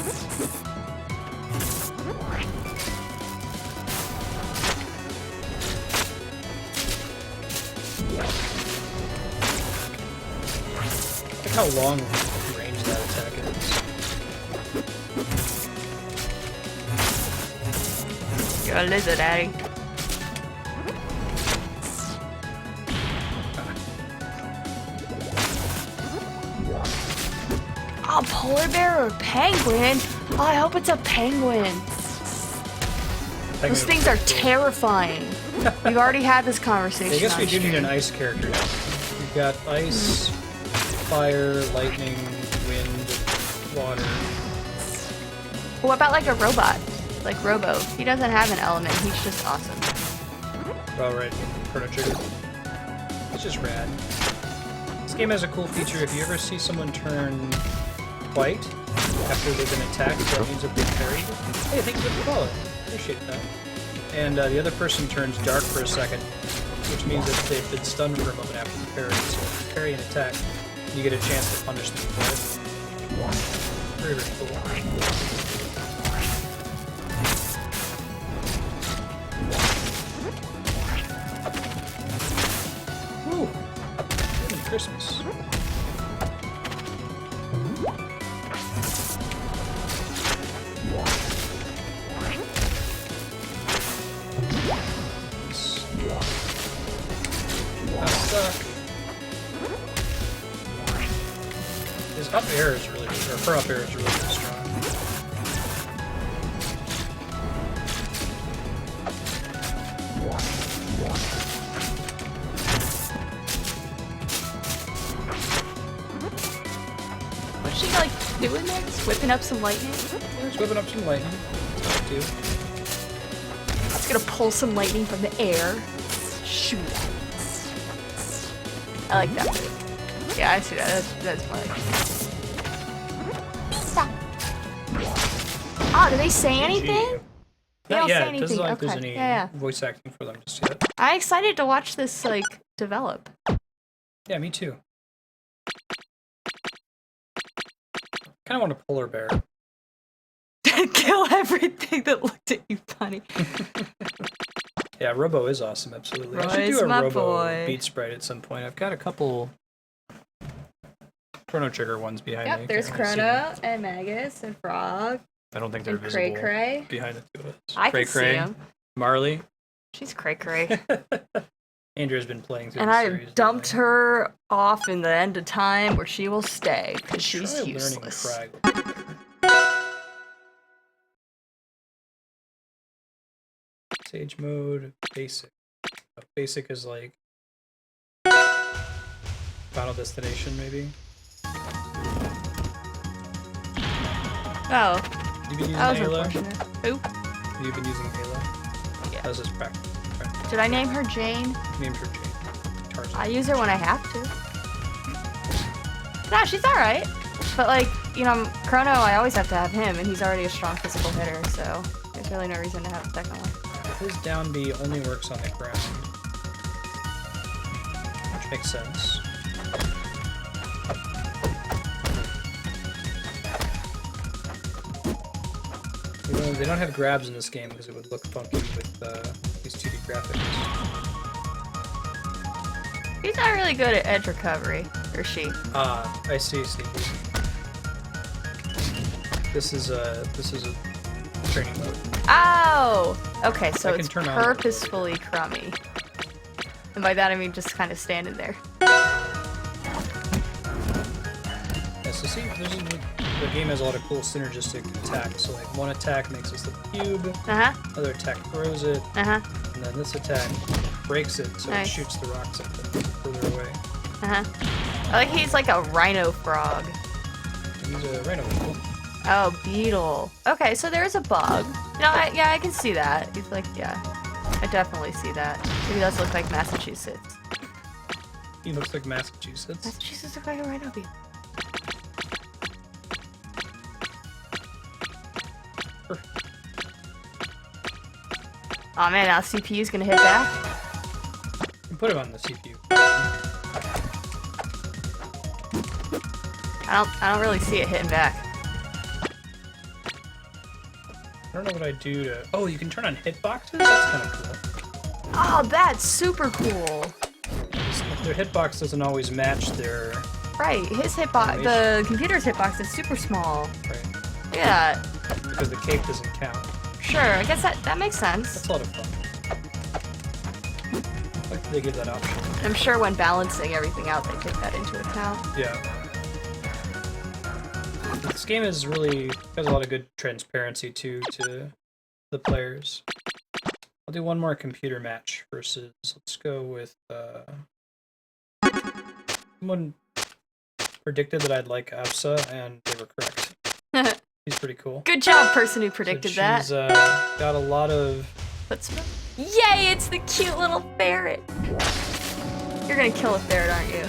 [SPEAKER 1] Look how long range that attack is.
[SPEAKER 2] You're a lizard, Daddy. Oh, polar bear or penguin? Oh, I hope it's a penguin. Those things are terrifying. We've already had this conversation.
[SPEAKER 1] I guess we do need an ice character now. We've got ice, fire, lightning, wind, water.
[SPEAKER 2] What about like a robot? Like Robo. He doesn't have an element, he's just awesome.
[SPEAKER 1] Oh, right, Chrono Trigger. It's just rad. This game has a cool feature. If you ever see someone turn white after they've been attacked, that means that they've parried. Hey, thank you for the follow. Appreciate that. And the other person turns dark for a second, which means that they've been stunned for a moment after the parry. So if you parry an attack, you get a chance to punish them for it. Very, very cool. Ooh! Merry Christmas. His up air is really, or her up air is really, really strong.
[SPEAKER 2] What's she like doing there? Just whipping up some lightning?
[SPEAKER 1] Yeah, just whipping up some lightning. Too.
[SPEAKER 2] It's gonna pull some lightning from the air. Shoot at it. I like that move. Yeah, I see that. That's funny. Ah, do they say anything? They don't say anything.
[SPEAKER 1] It doesn't look like
[SPEAKER 2] okay.
[SPEAKER 1] there's any voice acting for them just yet.
[SPEAKER 2] I'm excited to watch this, like, develop.
[SPEAKER 1] Yeah, me too. Kind of want a polar bear.
[SPEAKER 2] Kill everything that looked at you funny.
[SPEAKER 1] Yeah, Robo is awesome, absolutely. I should do a Robo beat sprite at some point. I've got a couple Chrono Trigger ones behind me.
[SPEAKER 2] Yep, there's Chrono and Magus and Frog.
[SPEAKER 1] I don't think they're visible
[SPEAKER 2] Cray Cray
[SPEAKER 1] behind the two of us.
[SPEAKER 2] I can see them.
[SPEAKER 1] Marley.
[SPEAKER 2] She's Cray Cray.
[SPEAKER 1] Andrea's been playing through
[SPEAKER 2] and
[SPEAKER 1] the
[SPEAKER 2] I
[SPEAKER 1] series.
[SPEAKER 2] dumped her off in the end of time where she will stay because she's useless.
[SPEAKER 1] Sage mode, basic. Basic is like Final Destination, maybe.
[SPEAKER 2] Oh.
[SPEAKER 1] You've been using Halo?
[SPEAKER 2] Who?
[SPEAKER 1] You've been using Halo?
[SPEAKER 2] Yeah.
[SPEAKER 1] How's this practice?
[SPEAKER 2] Did I name her Jane?
[SPEAKER 1] Named her Jane. Tarzan.
[SPEAKER 2] I use her when I have to. No, she's alright. But like, you know, Chrono, I always have to have him, and he's already a strong physical hitter, so there's really no reason to have a second one.
[SPEAKER 1] His down B only works on the ground. Which makes sense. They don't have grabs in this game because it would look funky with these 2D graphics.
[SPEAKER 2] He's not really good at edge recovery, or she.
[SPEAKER 1] I see, Sneaky. This is a training mode.
[SPEAKER 2] Oh! Okay, so it's purposefully crummy. And by that I mean just kind of standing there.
[SPEAKER 1] Yeah, so see, the game has a lot of cool synergistic attacks. So like one attack makes this little cube, other attack throws it, and then this attack breaks it, so it shoots the rocks up further away.
[SPEAKER 2] I like he's like a rhino frog.
[SPEAKER 1] He's a rhino beetle.
[SPEAKER 2] Oh, beetle. Okay, so there's a bug. You know, yeah, I can see that. He's like, yeah, I definitely see that. He does look like Massachusetts.
[SPEAKER 1] He looks like Massachusetts.
[SPEAKER 2] Massachusetts looks like a rhino beetle. Oh man, now CPU's gonna hit back.
[SPEAKER 1] You can put him on the CPU.
[SPEAKER 2] I don't really see it hitting back.
[SPEAKER 1] I don't know what I do to... Oh, you can turn on hitboxes? That's kind of cool.
[SPEAKER 2] Oh, that's super cool.
[SPEAKER 1] Their hitbox doesn't always match their...
[SPEAKER 2] Right, his hitbox, the computer's hitbox is super small.
[SPEAKER 1] Right.
[SPEAKER 2] Yeah.
[SPEAKER 1] Because the cape doesn't count.
[SPEAKER 2] Sure, I guess that makes sense.
[SPEAKER 1] That's a lot of fun. Like they give that option.
[SPEAKER 2] I'm sure when balancing everything out, they take that into account.
[SPEAKER 1] Yeah. This game has a lot of good transparency too to the players. I'll do one more computer match versus. Let's go with. Someone predicted that I'd like Absa, and they were correct. He's pretty cool.
[SPEAKER 2] Good job, person who predicted that.
[SPEAKER 1] She's got a lot of...
[SPEAKER 2] Yay, it's the cute little ferret. You're gonna kill a ferret, aren't you?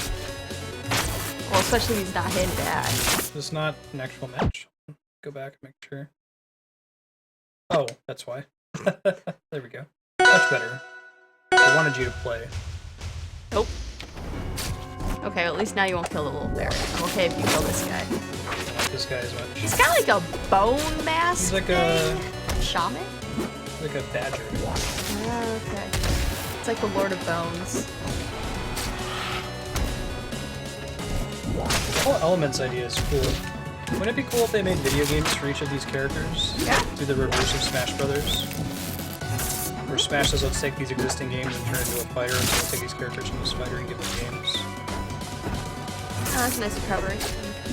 [SPEAKER 2] Well, especially if he's not hitting back.
[SPEAKER 1] This is not an actual match. Go back and make sure. Oh, that's why. There we go. Much better. I wanted you to play.
[SPEAKER 2] Nope. Okay, well, at least now you won't kill the little ferret. I'm okay if you kill this guy.
[SPEAKER 1] I don't like this guy as much.
[SPEAKER 2] He's got like a bone mask.
[SPEAKER 1] He's like a
[SPEAKER 2] shaman?
[SPEAKER 1] Like a badger.
[SPEAKER 2] Oh, okay. It's like the Lord of Bones.
[SPEAKER 1] The whole Elements idea is cool. Wouldn't it be cool if they made video games for each of these characters?
[SPEAKER 2] Yeah.
[SPEAKER 1] Do the reverse of Smash Brothers. Where Smash says, let's take these existing games and turn it into a fighter, and so we'll take these characters from this fighter and give them games.
[SPEAKER 2] Oh, that's a nice recovery.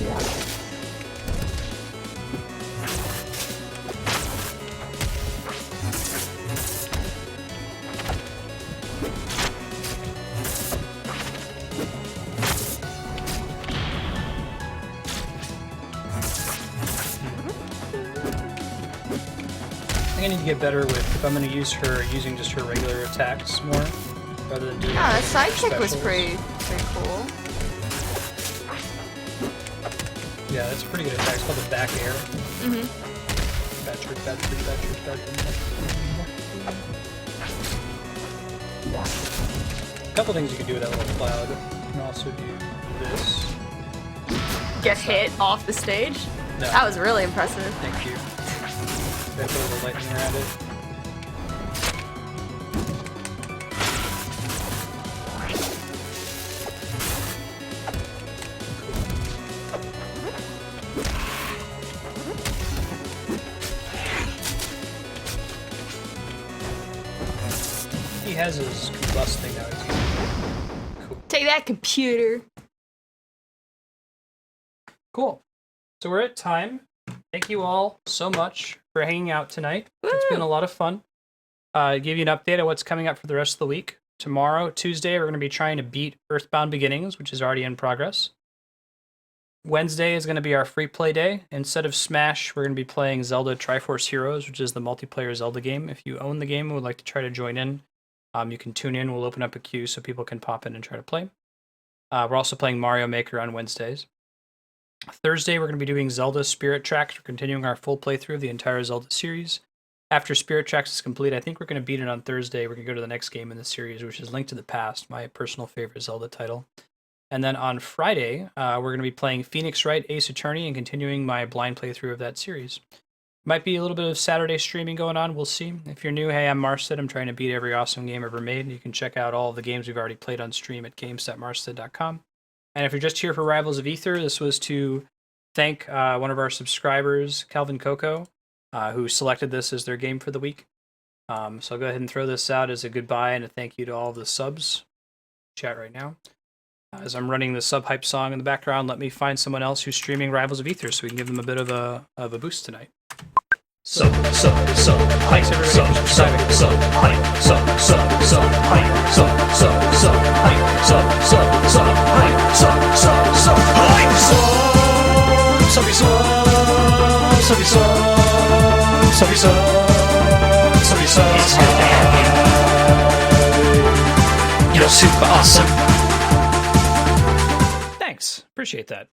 [SPEAKER 2] Yeah.
[SPEAKER 1] I think I need to get better with, if I'm going to use her, using just her regular attacks more, rather than doing
[SPEAKER 2] that sidekick was pretty cool.
[SPEAKER 1] Yeah, that's a pretty good attack. It's called the back air. A couple things you can do with that little cloud. You can also do this.
[SPEAKER 2] Get hit off the stage? No. That was really impressive.
[SPEAKER 1] Thank you. Put a little lightning around it. He has his combust thing now. Cool.
[SPEAKER 2] Take that, computer.
[SPEAKER 1] Cool. So we're at time. Thank you all so much for hanging out tonight.
[SPEAKER 2] Woo!
[SPEAKER 1] It's been a lot of fun. Give you an update on what's coming up for the rest of the week. Tomorrow, Tuesday, we're going to be trying to beat Earthbound Beginnings, which is already in progress. Wednesday is going to be our free play day. Instead of Smash, we're going to be playing Zelda Triforce Heroes, which is the multiplayer Zelda game. If you own the game and would like to try to join in, you can tune in. We'll open up a queue so people can pop in and try to play. We're also playing Mario Maker on Wednesdays. Thursday, we're going to be doing Zelda Spirit Tracks. We're continuing our full playthrough of the entire Zelda series. After Spirit Tracks is complete, I think we're going to beat it on Thursday. We're going to go to the next game in the series, which is Link to the Past, my personal favorite Zelda title. And then on Friday, we're going to be playing Phoenix Wright Ace Attorney and continuing my blind playthrough of that series. Might be a little bit of Saturday streaming going on. We'll see. If you're new, hey, I'm Marstead. I'm trying to beat every awesome game ever made. You can check out all of the games we've already played on stream at games.marstead.com. And if you're just here for Rivals of Aether, this was to thank one of our subscribers, Calvin Coco. who selected this as their game for the week. So I'll go ahead and throw this out as a goodbye and a thank you to all the subs. Chat right now. As I'm running the sub hype song in the background, let me find someone else who's streaming Rivals of Aether so we can give them a bit of a boost tonight. Hype, hype, hype, hype, you're super awesome. Thanks, appreciate that.